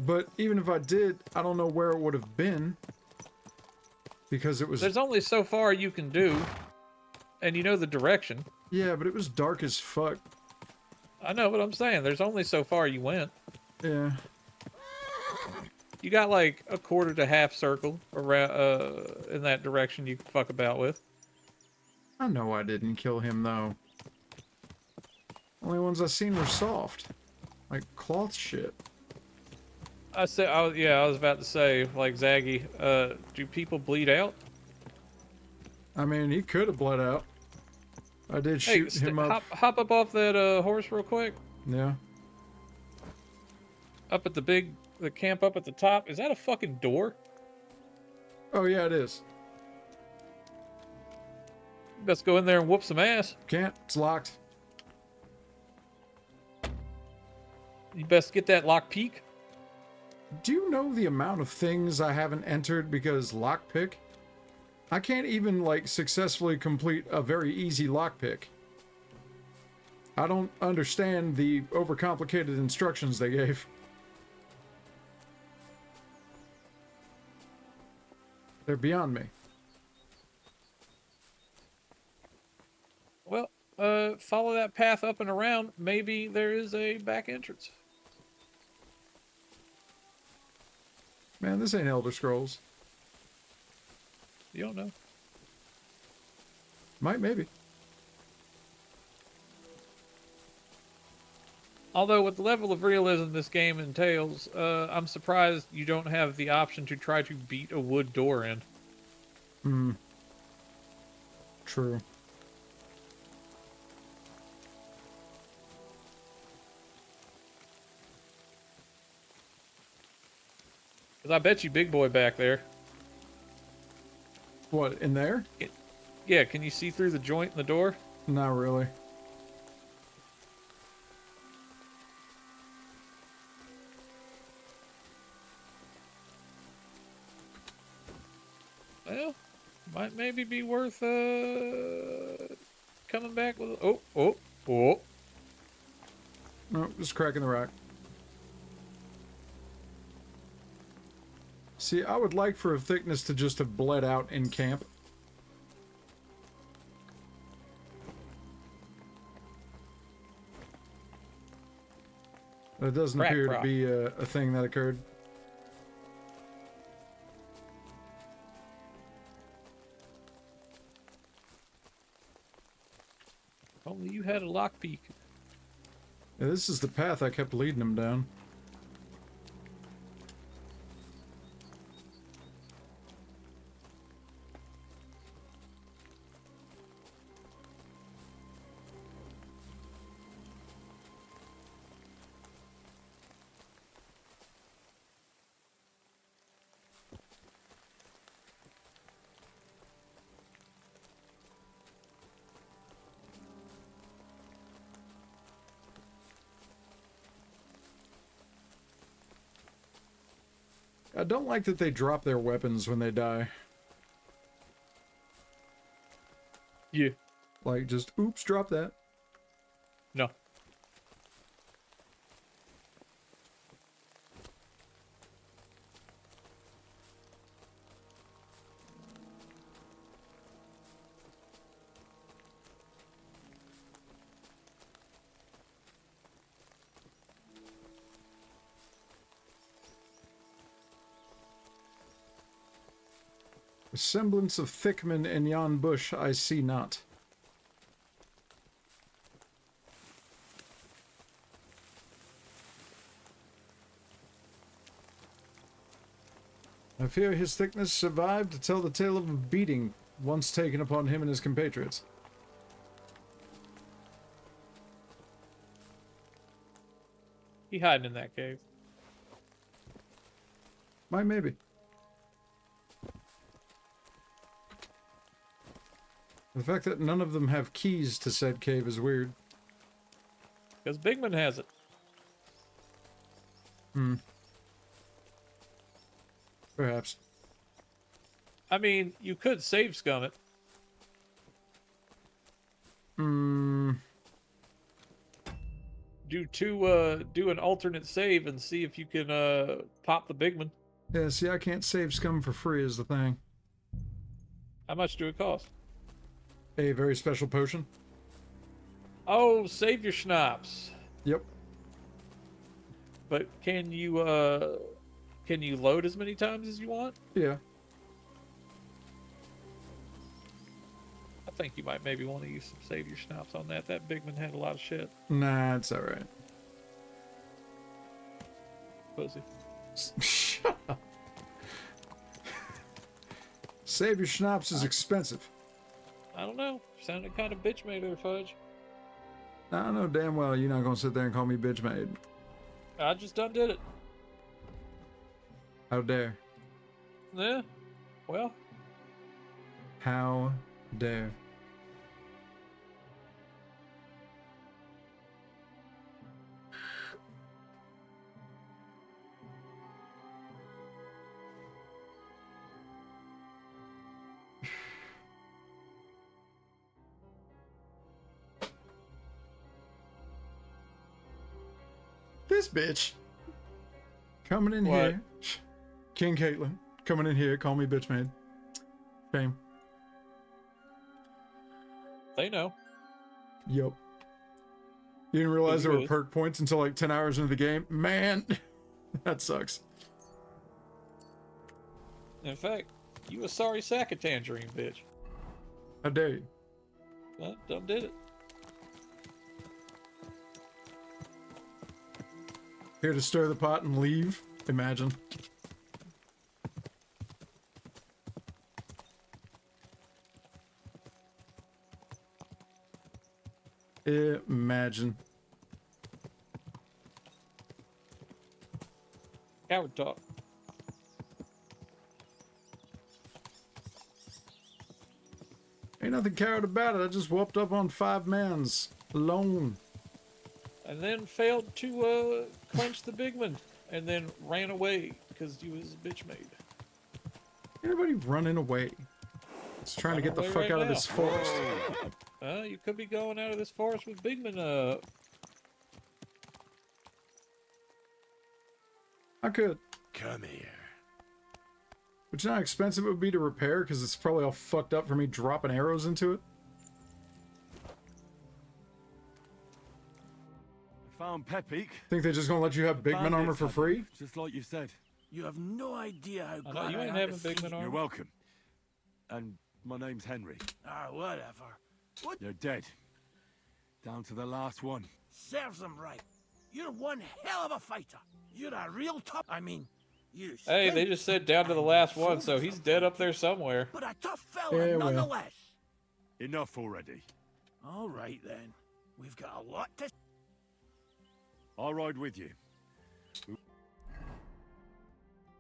[SPEAKER 1] But even if I did, I don't know where it would have been. Because it was...
[SPEAKER 15] There's only so far you can do. And you know the direction.
[SPEAKER 1] Yeah, but it was dark as fuck.
[SPEAKER 15] I know what I'm saying. There's only so far you went.
[SPEAKER 1] Yeah.
[SPEAKER 15] You got like a quarter to half circle around in that direction you can fuck about with.
[SPEAKER 1] I know I didn't kill him, though. Only ones I seen were soft. Like cloth shit.
[SPEAKER 15] I was about to say, like, Zaggy, do people bleed out?
[SPEAKER 1] I mean, he could have bled out. I did shoot him up.
[SPEAKER 15] Hop up off that horse real quick.
[SPEAKER 1] Yeah.
[SPEAKER 15] Up at the camp up at the top. Is that a fucking door?
[SPEAKER 1] Oh, yeah, it is.
[SPEAKER 15] Let's go in there and whoop some ass.
[SPEAKER 1] Can't. It's locked.
[SPEAKER 15] You best get that lock peek.
[SPEAKER 1] Do you know the amount of things I haven't entered because lockpick? I can't even, like, successfully complete a very easy lockpick. I don't understand the overcomplicated instructions they gave. They're beyond me.
[SPEAKER 15] Well, follow that path up and around. Maybe there is a back entrance.
[SPEAKER 1] Man, this ain't Elder Scrolls.
[SPEAKER 15] You don't know.
[SPEAKER 1] Might, maybe.
[SPEAKER 15] Although with the level of realism this game entails, I'm surprised you don't have the option to try to beat a wood door in.
[SPEAKER 1] True.
[SPEAKER 15] Because I bet you big boy back there.
[SPEAKER 1] What, in there?
[SPEAKER 15] Yeah, can you see through the joint in the door?
[SPEAKER 1] Not really.
[SPEAKER 15] Well, might maybe be worth coming back with... Oh.
[SPEAKER 1] No, just cracking the rock. See, I would like for a thickness to just have bled out in camp. It doesn't appear to be a thing that occurred.
[SPEAKER 15] Only you had a lockpick.
[SPEAKER 1] Yeah, this is the path I kept leading him down. I don't like that they drop their weapons when they die.
[SPEAKER 15] Yeah.
[SPEAKER 1] Like, just, oops, drop that.
[SPEAKER 15] No.
[SPEAKER 1] A semblance of Thickman in yon bush I see not. I fear his thickness survived to tell the tale of a beating once taken upon him and his compatriots.
[SPEAKER 15] He hiding in that cave.
[SPEAKER 1] Might maybe. The fact that none of them have keys to said cave is weird.
[SPEAKER 15] Because Bigman has it.
[SPEAKER 1] Hmm. Perhaps.
[SPEAKER 15] I mean, you could save scum it.
[SPEAKER 1] Hmm.
[SPEAKER 15] Do an alternate save and see if you can pop the Bigman.
[SPEAKER 1] Yeah, see, I can't save scum for free is the thing.
[SPEAKER 15] How much do it cost?
[SPEAKER 1] A very special potion.
[SPEAKER 15] Oh, save your schnapps.
[SPEAKER 1] Yep.
[SPEAKER 15] But can you load as many times as you want?
[SPEAKER 1] Yeah.
[SPEAKER 15] I think you might maybe want to use some save your schnapps on that. That Bigman had a lot of shit.
[SPEAKER 1] Nah, it's alright.
[SPEAKER 15] Pussy.
[SPEAKER 1] Shut up. Save your schnapps is expensive.
[SPEAKER 15] I don't know. Sounded kind of bitch made there, Fudge.
[SPEAKER 1] I know damn well you're not gonna sit there and call me bitch made.
[SPEAKER 15] I just done did it.
[SPEAKER 1] How dare.
[SPEAKER 15] Yeah. Well.
[SPEAKER 1] How dare. This bitch coming in
[SPEAKER 15] What?
[SPEAKER 1] here. King Caitlin coming in here, call me bitch made. Shame.
[SPEAKER 15] They know.
[SPEAKER 1] Yup. You didn't realize there were
[SPEAKER 15] Good.
[SPEAKER 1] perk points until like 10 hours into the game? Man, that sucks.
[SPEAKER 15] In fact, you a sorry sack of tangerine, bitch.
[SPEAKER 1] How dare you?
[SPEAKER 15] Well, done did it.
[SPEAKER 1] Here to stir the pot and leave? Imagine. Imagine.
[SPEAKER 15] Coward talk.
[SPEAKER 1] Ain't nothing coward about it. I just whooped up on 5 mans alone.
[SPEAKER 15] And then failed to quench the Bigman. And then ran away because you was a bitch made.
[SPEAKER 1] Anybody running away? It's trying to get the fuck out of this forest.
[SPEAKER 15] You could be going out of this forest with Bigman.
[SPEAKER 1] I could.
[SPEAKER 10] Come here.
[SPEAKER 1] But you know how expensive it would be to repair? Because it's probably all fucked up for me dropping arrows into it.
[SPEAKER 7] Found Pepik.
[SPEAKER 1] Think they're just gonna let you have Bigman armor for free?
[SPEAKER 7] Just like you said.
[SPEAKER 17] You have no idea how
[SPEAKER 15] I know
[SPEAKER 17] glad
[SPEAKER 15] you
[SPEAKER 17] I
[SPEAKER 15] ain't
[SPEAKER 17] am
[SPEAKER 15] having
[SPEAKER 17] to see
[SPEAKER 15] Bigman
[SPEAKER 17] you.
[SPEAKER 15] armor.
[SPEAKER 7] You're welcome. And my name's Henry.
[SPEAKER 17] Ah, whatever. What?
[SPEAKER 7] You're dead. Down to the last one.
[SPEAKER 17] Serves him right. You're one hell of a fighter. You're a real top. I mean, you.
[SPEAKER 15] Hey, they just said down to the last one, so he's dead up there somewhere.
[SPEAKER 17] But a tough fella nonetheless.
[SPEAKER 7] Enough already.
[SPEAKER 17] All right then. We've got a lot to.
[SPEAKER 7] I'll ride with you.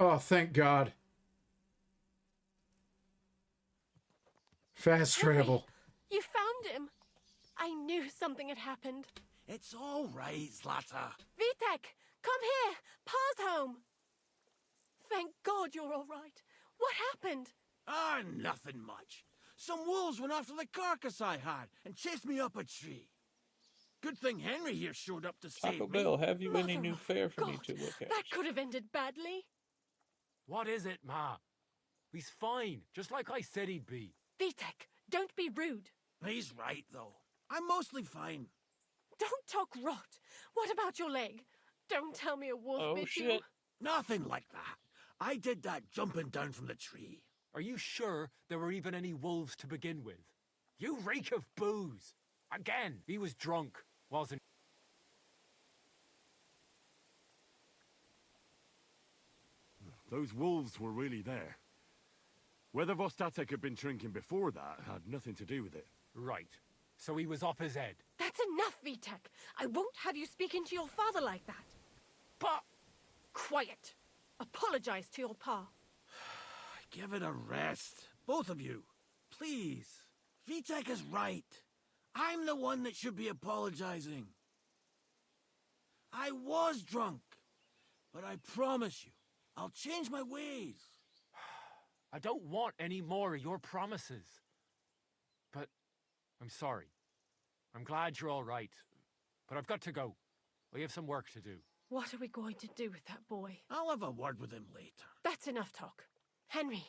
[SPEAKER 1] Oh, thank God. Fast travel.
[SPEAKER 16] You found him. I knew something had happened.
[SPEAKER 17] It's all right, Zlata.
[SPEAKER 16] Vitek, come here. Pa's home. Thank God you're all right. What happened?
[SPEAKER 17] Ah, nothing much. Some wolves went after the carcass I had and chased me up a tree. Good thing Henry here showed up to save me.
[SPEAKER 15] Taco Bell, have you any new fare for me to look at?
[SPEAKER 16] That could have ended badly.
[SPEAKER 6] What is it, Ma? He's fine, just like I said he'd be.
[SPEAKER 16] Vitek, don't be rude.
[SPEAKER 17] He's right, though. I'm mostly fine.
[SPEAKER 16] Don't talk rot. What about your leg? Don't tell me a wolf bit you.
[SPEAKER 17] Nothing like that. I did that jumping down from the tree.
[SPEAKER 6] Are you sure there were even any wolves to begin with? You reek of booze. Again, he was drunk, wasn't
[SPEAKER 7] Those wolves were really there. Whether Vostatek had been drinking before that had nothing to do with it.
[SPEAKER 6] Right. So he was off his head.
[SPEAKER 16] That's enough, Vitek. I won't have you speaking to your father like that.
[SPEAKER 17] Pa!
[SPEAKER 16] Quiet. Apologize to your pa.
[SPEAKER 17] Give it a rest. Both of you. Please. Vitek is right. I'm the one that should be apologizing. I was drunk. But I promise you, I'll change my ways.
[SPEAKER 6] I don't want any more of your promises. But I'm sorry. I'm glad you're all right. But I've got to go. We have some work to do.
[SPEAKER 16] What are we going to do with that boy?
[SPEAKER 17] I'll have a word with him later.
[SPEAKER 16] That's enough talk. Henry,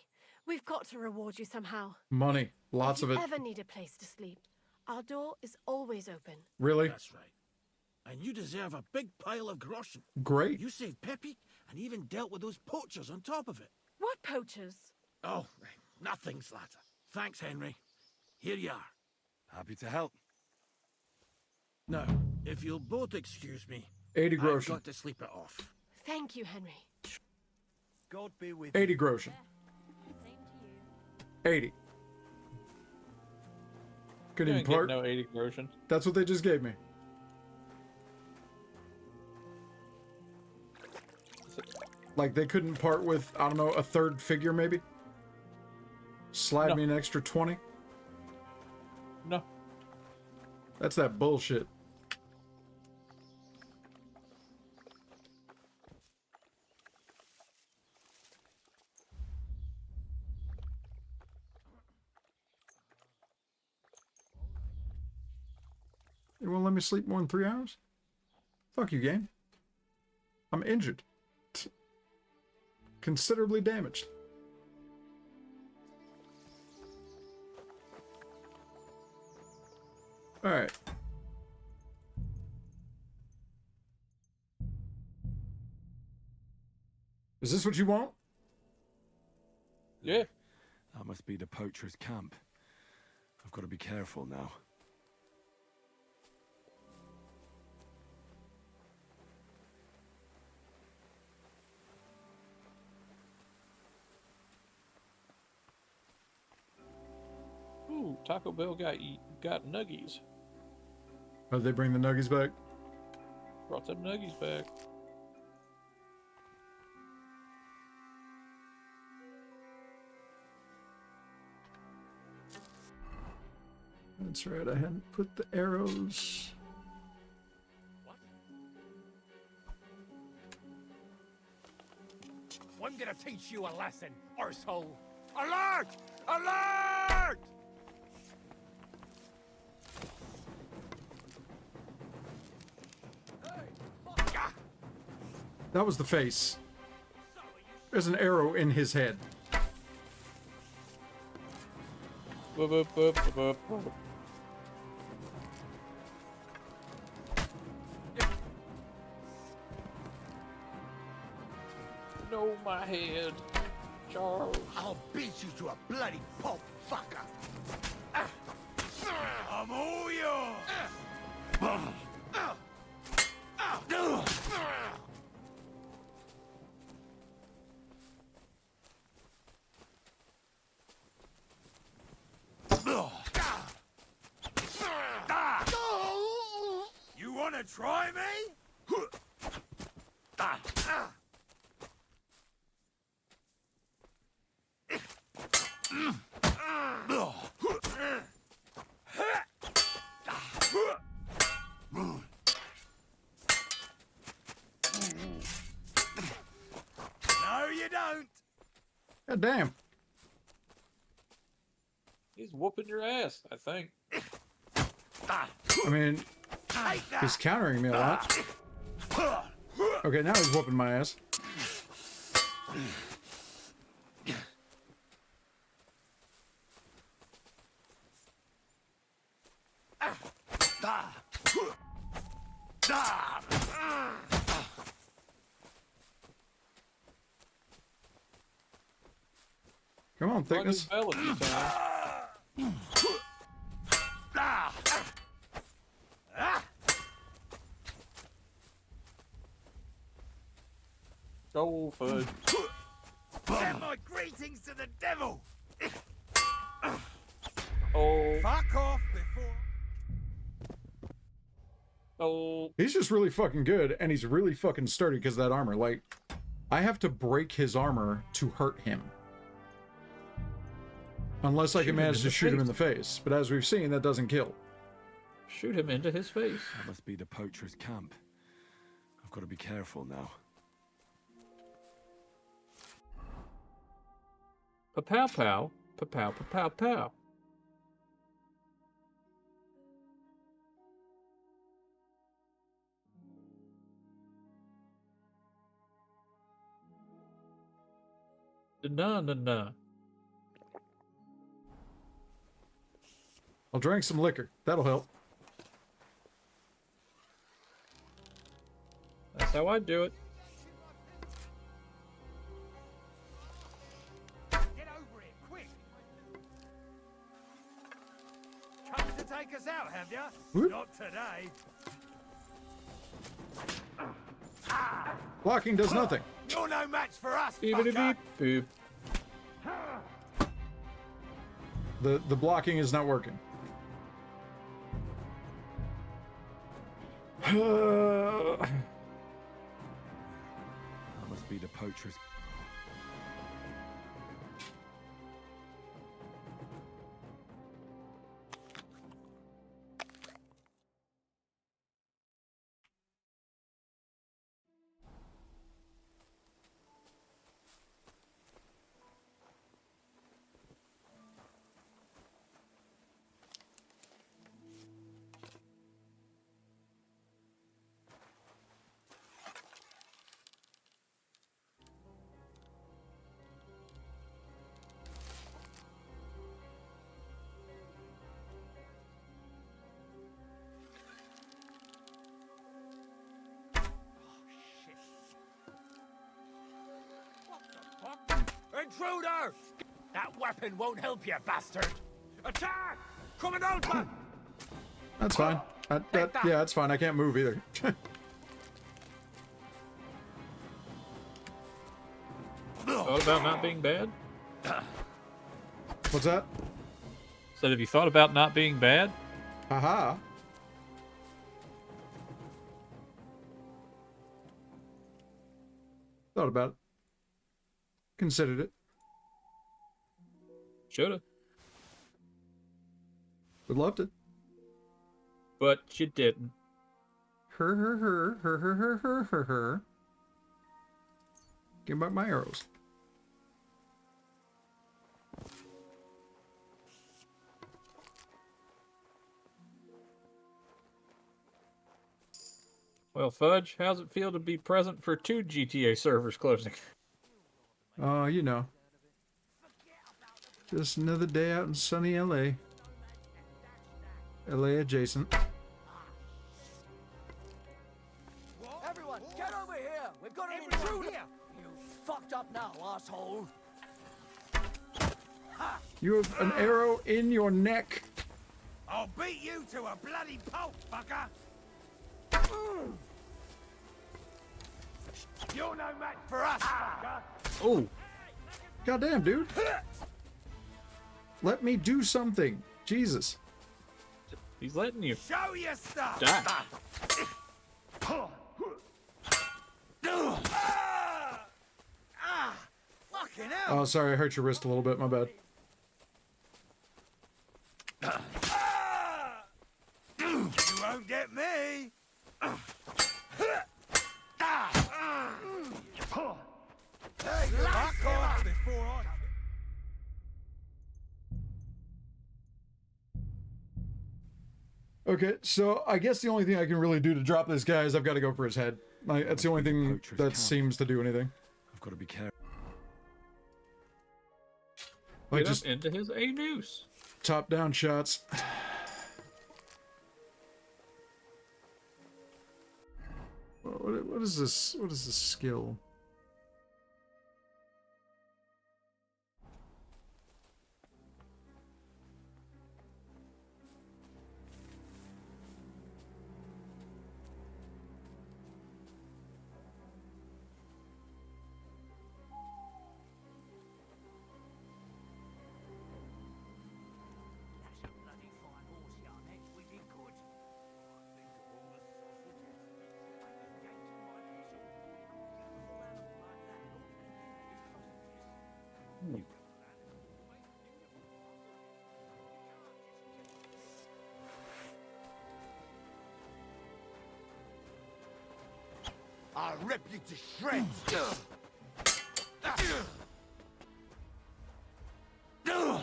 [SPEAKER 16] we've got to reward you somehow.
[SPEAKER 1] Money. Lots of it.
[SPEAKER 16] If you ever need a place to sleep, our door is always open.
[SPEAKER 1] Really?
[SPEAKER 17] That's right. And you deserve a big pile of groschen.
[SPEAKER 1] Great.
[SPEAKER 17] You saved Peppy and even dealt with those poachers on top of it.
[SPEAKER 16] What poachers?
[SPEAKER 17] Oh, nothing, Zlata. Thanks, Henry. Here you are.
[SPEAKER 7] Happy to help.
[SPEAKER 17] Now, if you'll both excuse me,
[SPEAKER 1] 80
[SPEAKER 17] I've
[SPEAKER 1] groschen.
[SPEAKER 17] got to sleep it off.
[SPEAKER 16] Thank you, Henry.
[SPEAKER 14] God be with
[SPEAKER 1] 80 groschen. 80. Couldn't
[SPEAKER 15] You
[SPEAKER 1] even
[SPEAKER 15] ain't getting
[SPEAKER 1] part.
[SPEAKER 15] no 80 groschen.
[SPEAKER 1] That's what they just gave me. Like they couldn't part with, I don't know, a third figure maybe? Slide me an extra 20?
[SPEAKER 15] No.
[SPEAKER 1] That's that bullshit. You won't let me sleep more than 3 hours? Fuck you, game. I'm injured. Considerably damaged. Alright. Is this what you want?
[SPEAKER 15] Yeah.
[SPEAKER 7] That must be the poacher's camp. I've got to be careful now.
[SPEAKER 15] Ooh, Taco Bell got nuggies.
[SPEAKER 1] Oh, did they bring the nuggies back?
[SPEAKER 15] Brought them nuggies back.
[SPEAKER 1] That's right, I hadn't put the arrows.
[SPEAKER 6] I'm gonna teach you a lesson, arsehole. Alert! Alert!
[SPEAKER 1] That was the face. There's an arrow in his head.
[SPEAKER 15] Boop, boop, boop, boop, boop. No, my head. Charles.
[SPEAKER 17] I'll beat you to a bloody pulp, fucker. I'm all yours.
[SPEAKER 10] gonna try me? No, you don't.
[SPEAKER 1] God damn.
[SPEAKER 15] He's whooping your ass, I think.
[SPEAKER 1] I mean, he's countering me a lot. Okay, now he's whooping my ass. Come on, thickness.
[SPEAKER 15] Go, Fudge.
[SPEAKER 10] Send my greetings to the devil.
[SPEAKER 15] Oh.
[SPEAKER 10] Fuck off before.
[SPEAKER 15] Oh.
[SPEAKER 1] He's just really fucking good, and he's really fucking sturdy because of that armor. Like, I have to break his armor to hurt him. Unless I can manage to shoot him in the face. But as we've seen, that doesn't kill.
[SPEAKER 15] Shoot him into his face.
[SPEAKER 7] That must be the poacher's camp. I've got to be careful now.
[SPEAKER 15] Pa-pow pow. Pa-pow pa-pow pow. Na-na-na.
[SPEAKER 1] I'll drink some liquor. That'll help.
[SPEAKER 15] That's how I do it.
[SPEAKER 10] Get over it, quick. Come to take us out, have ya?
[SPEAKER 1] Whoop.
[SPEAKER 10] Not today.
[SPEAKER 1] Blocking does nothing.
[SPEAKER 10] You're no match for us,
[SPEAKER 15] Beep-a-dee-beep,
[SPEAKER 10] fucker.
[SPEAKER 15] boop.
[SPEAKER 1] The blocking is not working.
[SPEAKER 7] That must be the poacher's.
[SPEAKER 10] Intruder! That weapon won't help you, bastard! Attack! Commandant!
[SPEAKER 1] That's fine. Yeah, that's fine. I can't move either.
[SPEAKER 15] Thought about not being bad?
[SPEAKER 1] What's that?
[SPEAKER 15] Said, have you thought about not being bad?
[SPEAKER 1] Haha. Thought about it. Considered it.
[SPEAKER 15] Shoulda.
[SPEAKER 1] Would love to.
[SPEAKER 15] But you didn't.
[SPEAKER 1] Her. Give back my arrows.
[SPEAKER 15] Well, Fudge, how's it feel to be present for 2 GTA servers closing?
[SPEAKER 1] Oh, you know. Just another day out in sunny LA. LA adjacent.
[SPEAKER 9] Everyone, get over here! We've got an intruder! You fucked up now, asshole!
[SPEAKER 1] You have an arrow in your neck.
[SPEAKER 10] I'll beat you to a bloody pulp, fucker! You're no match for us, fucker!
[SPEAKER 1] Oh. Goddamn, dude. Let me do something. Jesus.
[SPEAKER 15] He's letting you.
[SPEAKER 10] Show your stuff!
[SPEAKER 15] Die.
[SPEAKER 17] Fucking hell!
[SPEAKER 1] Oh, sorry, I hurt your wrist a little bit. My bad.
[SPEAKER 17] You won't get me! Hey, back off before I...
[SPEAKER 1] Okay, so I guess the only thing I can really do to drop this guy is I've got to go for his head. Like, that's the only thing that seems to do anything.
[SPEAKER 7] I've got to be careful.
[SPEAKER 1] Like,
[SPEAKER 15] Get
[SPEAKER 1] just
[SPEAKER 15] up into his anus.
[SPEAKER 1] top-down shots. What is this? What is this skill?
[SPEAKER 17] I'll rip you to shreds!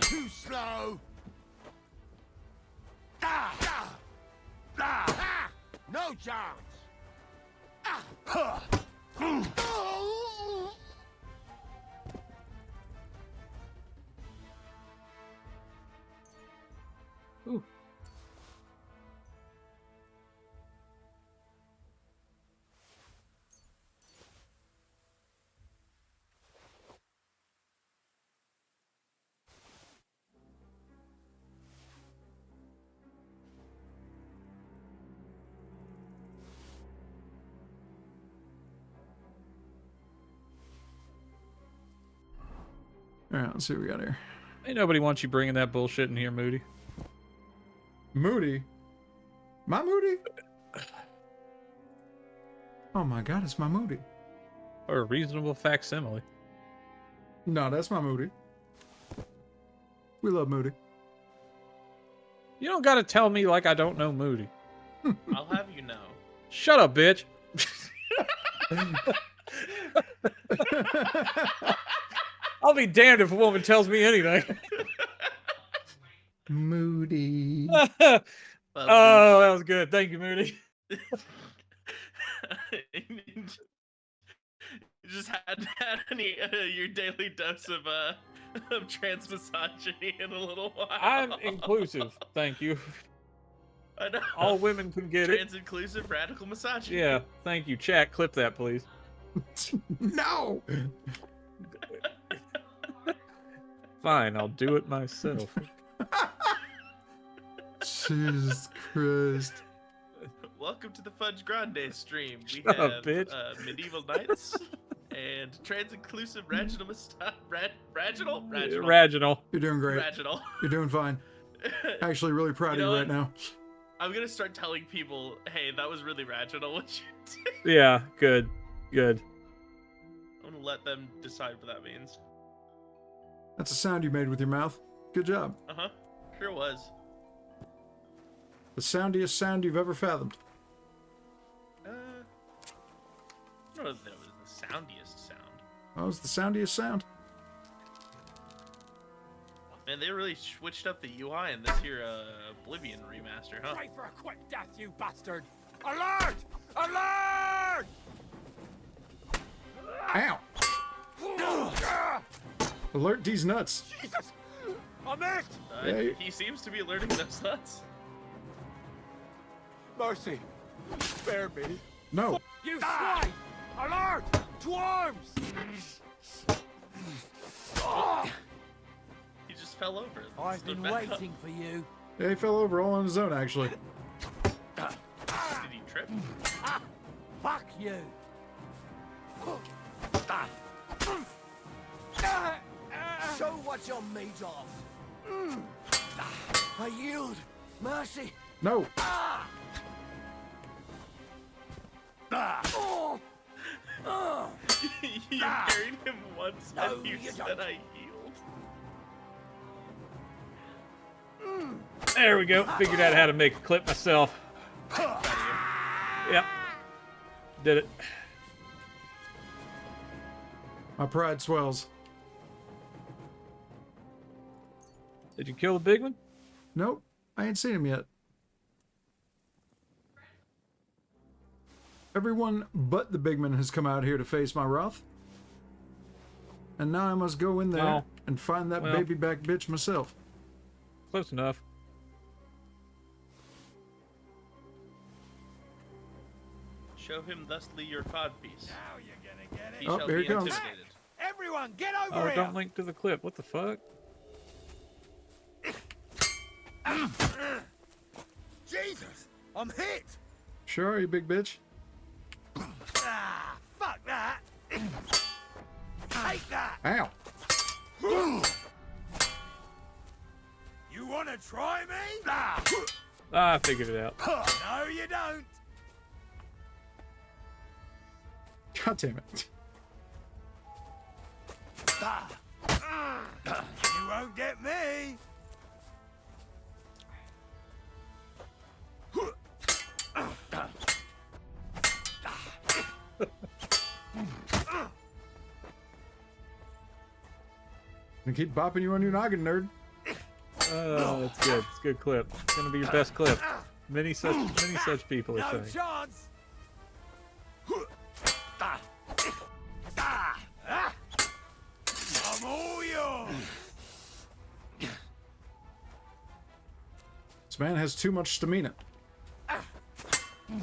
[SPEAKER 17] Too slow! No chance!
[SPEAKER 15] Ooh.
[SPEAKER 1] Alright, let's see what we got here.
[SPEAKER 15] Ain't nobody wants you bringing that bullshit in here, Moody.
[SPEAKER 1] Moody? My Moody? Oh my god, it's my Moody.
[SPEAKER 15] Or a reasonable facsimile.
[SPEAKER 1] No, that's my Moody. We love Moody.
[SPEAKER 15] You don't gotta tell me like I don't know Moody.
[SPEAKER 18] I'll have you know.
[SPEAKER 15] Shut up, bitch. I'll be damned if a woman tells me anything.
[SPEAKER 1] Moody.
[SPEAKER 15] Oh, that was good. Thank you, Moody.
[SPEAKER 18] You just hadn't had any your daily dose of trans misogyny in a little while.
[SPEAKER 15] I'm inclusive. Thank you.
[SPEAKER 18] I know.
[SPEAKER 15] All women can get it.
[SPEAKER 18] Trans-inclusive radical misogyny.
[SPEAKER 15] Yeah, thank you. Chat, clip that, please.
[SPEAKER 1] No!
[SPEAKER 15] Fine, I'll do it myself.
[SPEAKER 1] Jesus Christ.
[SPEAKER 18] Welcome to the Fudge Grande stream. We
[SPEAKER 15] Shut
[SPEAKER 18] have
[SPEAKER 15] up, bitch.
[SPEAKER 18] medieval knights and trans-inclusive raginal raginal?
[SPEAKER 15] Raginal.
[SPEAKER 1] You're doing great.
[SPEAKER 18] Raginal.
[SPEAKER 1] You're doing fine. Actually, really proud of you right now.
[SPEAKER 18] I'm gonna start telling people, hey, that was really raginal what you did.
[SPEAKER 15] Yeah, good. Good.
[SPEAKER 18] I'm gonna let them decide what that means.
[SPEAKER 1] That's a sound you made with your mouth. Good job.
[SPEAKER 18] Uh-huh. Sure was.
[SPEAKER 1] The soundiest sound you've ever fathomed.
[SPEAKER 18] I don't know if that was the soundiest sound.
[SPEAKER 1] That was the soundiest sound.
[SPEAKER 18] Man, they really switched up the UI in this here Oblivion remaster, huh?
[SPEAKER 6] Pray for a quick death, you bastard! Alert! Alert!
[SPEAKER 1] Ow! Alert these nuts.
[SPEAKER 6] Jesus! I'm it!
[SPEAKER 1] Hey.
[SPEAKER 18] He seems to be alerting those nuts.
[SPEAKER 6] Mercy! Spare me!
[SPEAKER 1] No.
[SPEAKER 6] You swine! Alert! To arms!
[SPEAKER 18] He just fell over.
[SPEAKER 9] I've
[SPEAKER 18] Stood
[SPEAKER 9] been
[SPEAKER 18] back up.
[SPEAKER 9] waiting for you.
[SPEAKER 1] Yeah, he fell over all on his own, actually.
[SPEAKER 18] Did he trip?
[SPEAKER 9] Fuck you. Show what you're made of. I yield. Mercy.
[SPEAKER 1] No.
[SPEAKER 18] You carried him once
[SPEAKER 11] No,
[SPEAKER 18] and you
[SPEAKER 11] you
[SPEAKER 18] said
[SPEAKER 11] don't.
[SPEAKER 18] I healed.
[SPEAKER 15] There we go. Figured out how to make a clip myself. Yep. Did it.
[SPEAKER 1] My pride swells.
[SPEAKER 15] Did you kill the big one?
[SPEAKER 1] Nope, I ain't seen him yet. Everyone but the big man has come out here to face my wrath. And now I must go in there
[SPEAKER 15] Well,
[SPEAKER 1] and find that
[SPEAKER 15] well.
[SPEAKER 1] baby back bitch myself.
[SPEAKER 15] Close enough.
[SPEAKER 18] Show him thusly your codpiece.
[SPEAKER 7] Now you're gonna get it.
[SPEAKER 18] He
[SPEAKER 1] Oh,
[SPEAKER 18] shall
[SPEAKER 1] here
[SPEAKER 18] be
[SPEAKER 1] he comes.
[SPEAKER 18] intimidated.
[SPEAKER 7] Everyone, get over
[SPEAKER 15] Oh,
[SPEAKER 7] here!
[SPEAKER 15] don't link to the clip. What the fuck?
[SPEAKER 7] Jesus, I'm hit!
[SPEAKER 1] Sure are you, big bitch?
[SPEAKER 7] Ah, fuck that! Take that!
[SPEAKER 1] Ow!
[SPEAKER 7] You wanna try me?
[SPEAKER 15] Ah, I figured it out.
[SPEAKER 7] No, you don't!
[SPEAKER 1] God damn it.
[SPEAKER 7] You won't get me!
[SPEAKER 1] And keep bopping you on your noggin, nerd.
[SPEAKER 15] Oh, that's good. It's a good clip. It's gonna be your best clip. Many such people are
[SPEAKER 7] No
[SPEAKER 15] saying.
[SPEAKER 7] chance! I'm all yours!
[SPEAKER 1] This man has too much stamina. And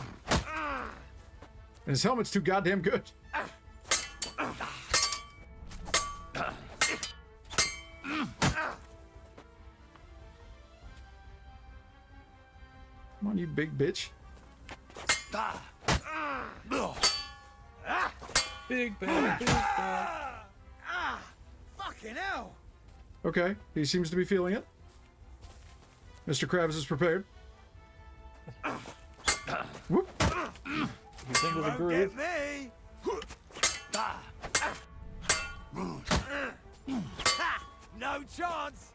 [SPEAKER 1] his helmet's too goddamn good. Come on, you big bitch.
[SPEAKER 15] Big bad, big bad.
[SPEAKER 7] Fucking hell!
[SPEAKER 1] Okay, he seems to be feeling it. Mr. Krabs is prepared. Whoop.
[SPEAKER 15] He's into the
[SPEAKER 7] Won't
[SPEAKER 15] groove.
[SPEAKER 7] get me! No chance!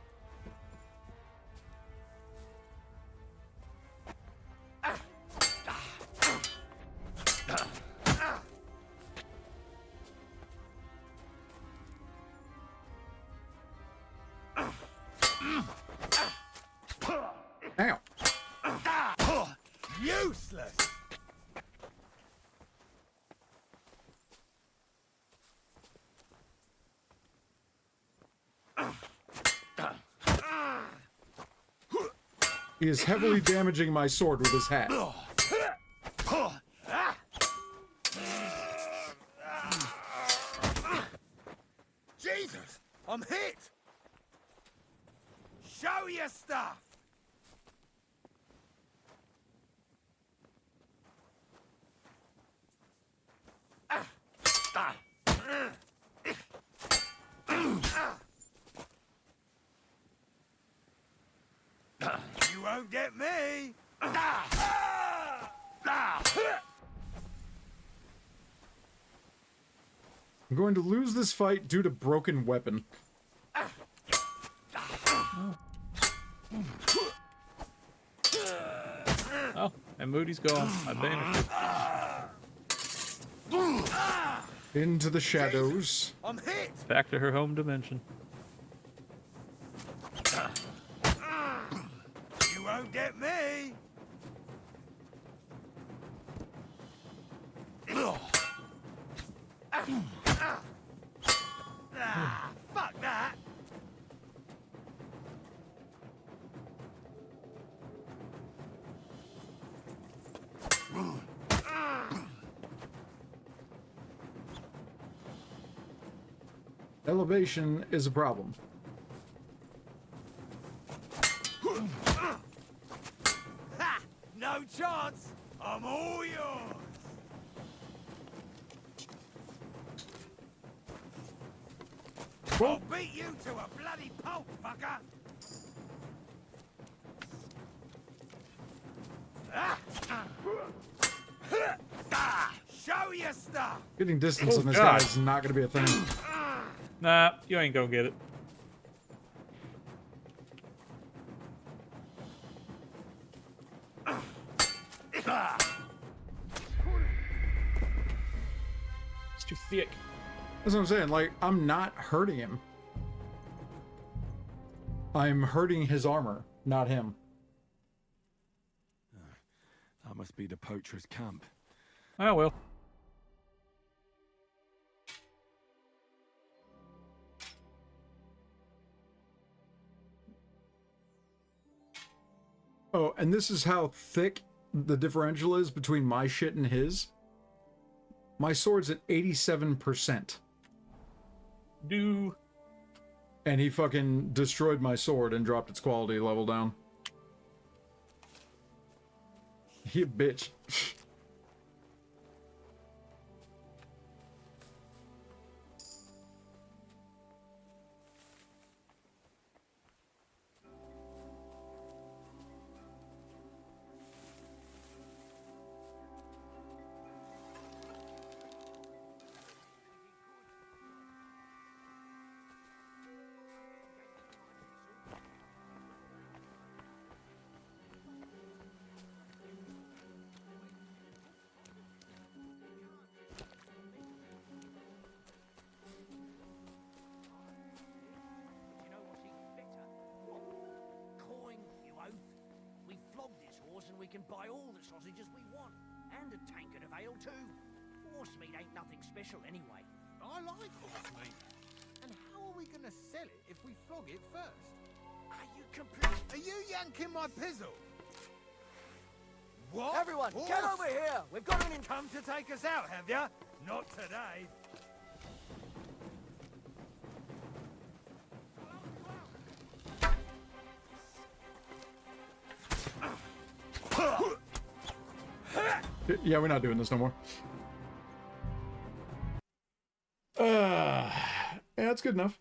[SPEAKER 1] Ow.
[SPEAKER 7] Useless!
[SPEAKER 1] He is heavily damaging my sword with his hat.
[SPEAKER 7] Jesus! I'm hit! Show your stuff! You won't get me!
[SPEAKER 1] I'm going to lose this fight due to broken weapon.
[SPEAKER 15] Oh, and Moody's gone. I banished it.
[SPEAKER 1] Into the shadows.
[SPEAKER 7] I'm hit!
[SPEAKER 15] Back to her home dimension.
[SPEAKER 7] You won't get me! Fuck that!
[SPEAKER 1] Elevation is a problem.
[SPEAKER 7] Ha! No chance! I'm all yours! I'll beat you to a bloody pulp, fucker!
[SPEAKER 17] your stuff.
[SPEAKER 1] Getting distance
[SPEAKER 15] Oh,
[SPEAKER 1] on this
[SPEAKER 15] God.
[SPEAKER 1] guy is not going to be a thing.
[SPEAKER 15] Nah, you ain't gonna get it. It's too thick.
[SPEAKER 1] That's what I'm saying. Like, I'm not hurting him. I'm hurting his armor, not him.
[SPEAKER 7] That must be the poacher's camp.
[SPEAKER 15] Oh well.
[SPEAKER 1] Oh, and this is how thick the differential is between my shit and his. My sword's at 87%.
[SPEAKER 15] Do.
[SPEAKER 1] And he fucking destroyed my sword and dropped its quality level down. He a bitch.
[SPEAKER 9] Coin, you oaf. We flog this horse and we can buy all the sausages we want. And a tankard of ale too. Horse meat ain't nothing special anyway.
[SPEAKER 20] I like horse meat. And how are we gonna sell it if we flog it first?
[SPEAKER 9] Are you complete?
[SPEAKER 20] Are you yanking my pizzle?
[SPEAKER 17] What?
[SPEAKER 9] Everyone,
[SPEAKER 17] Horse?
[SPEAKER 9] get over here! We've got an
[SPEAKER 17] Come to take us out, have ya? Not today.
[SPEAKER 1] Yeah, we're not doing this no more. Yeah, that's good enough.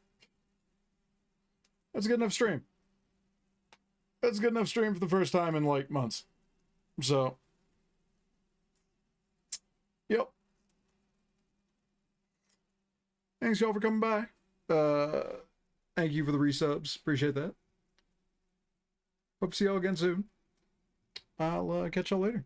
[SPEAKER 1] That's a good enough stream. That's a good enough stream for the first time in like months. So, yep. Thanks y'all for coming by. Thank you for the resubs. Appreciate that. Hope to see y'all again soon. I'll catch y'all later.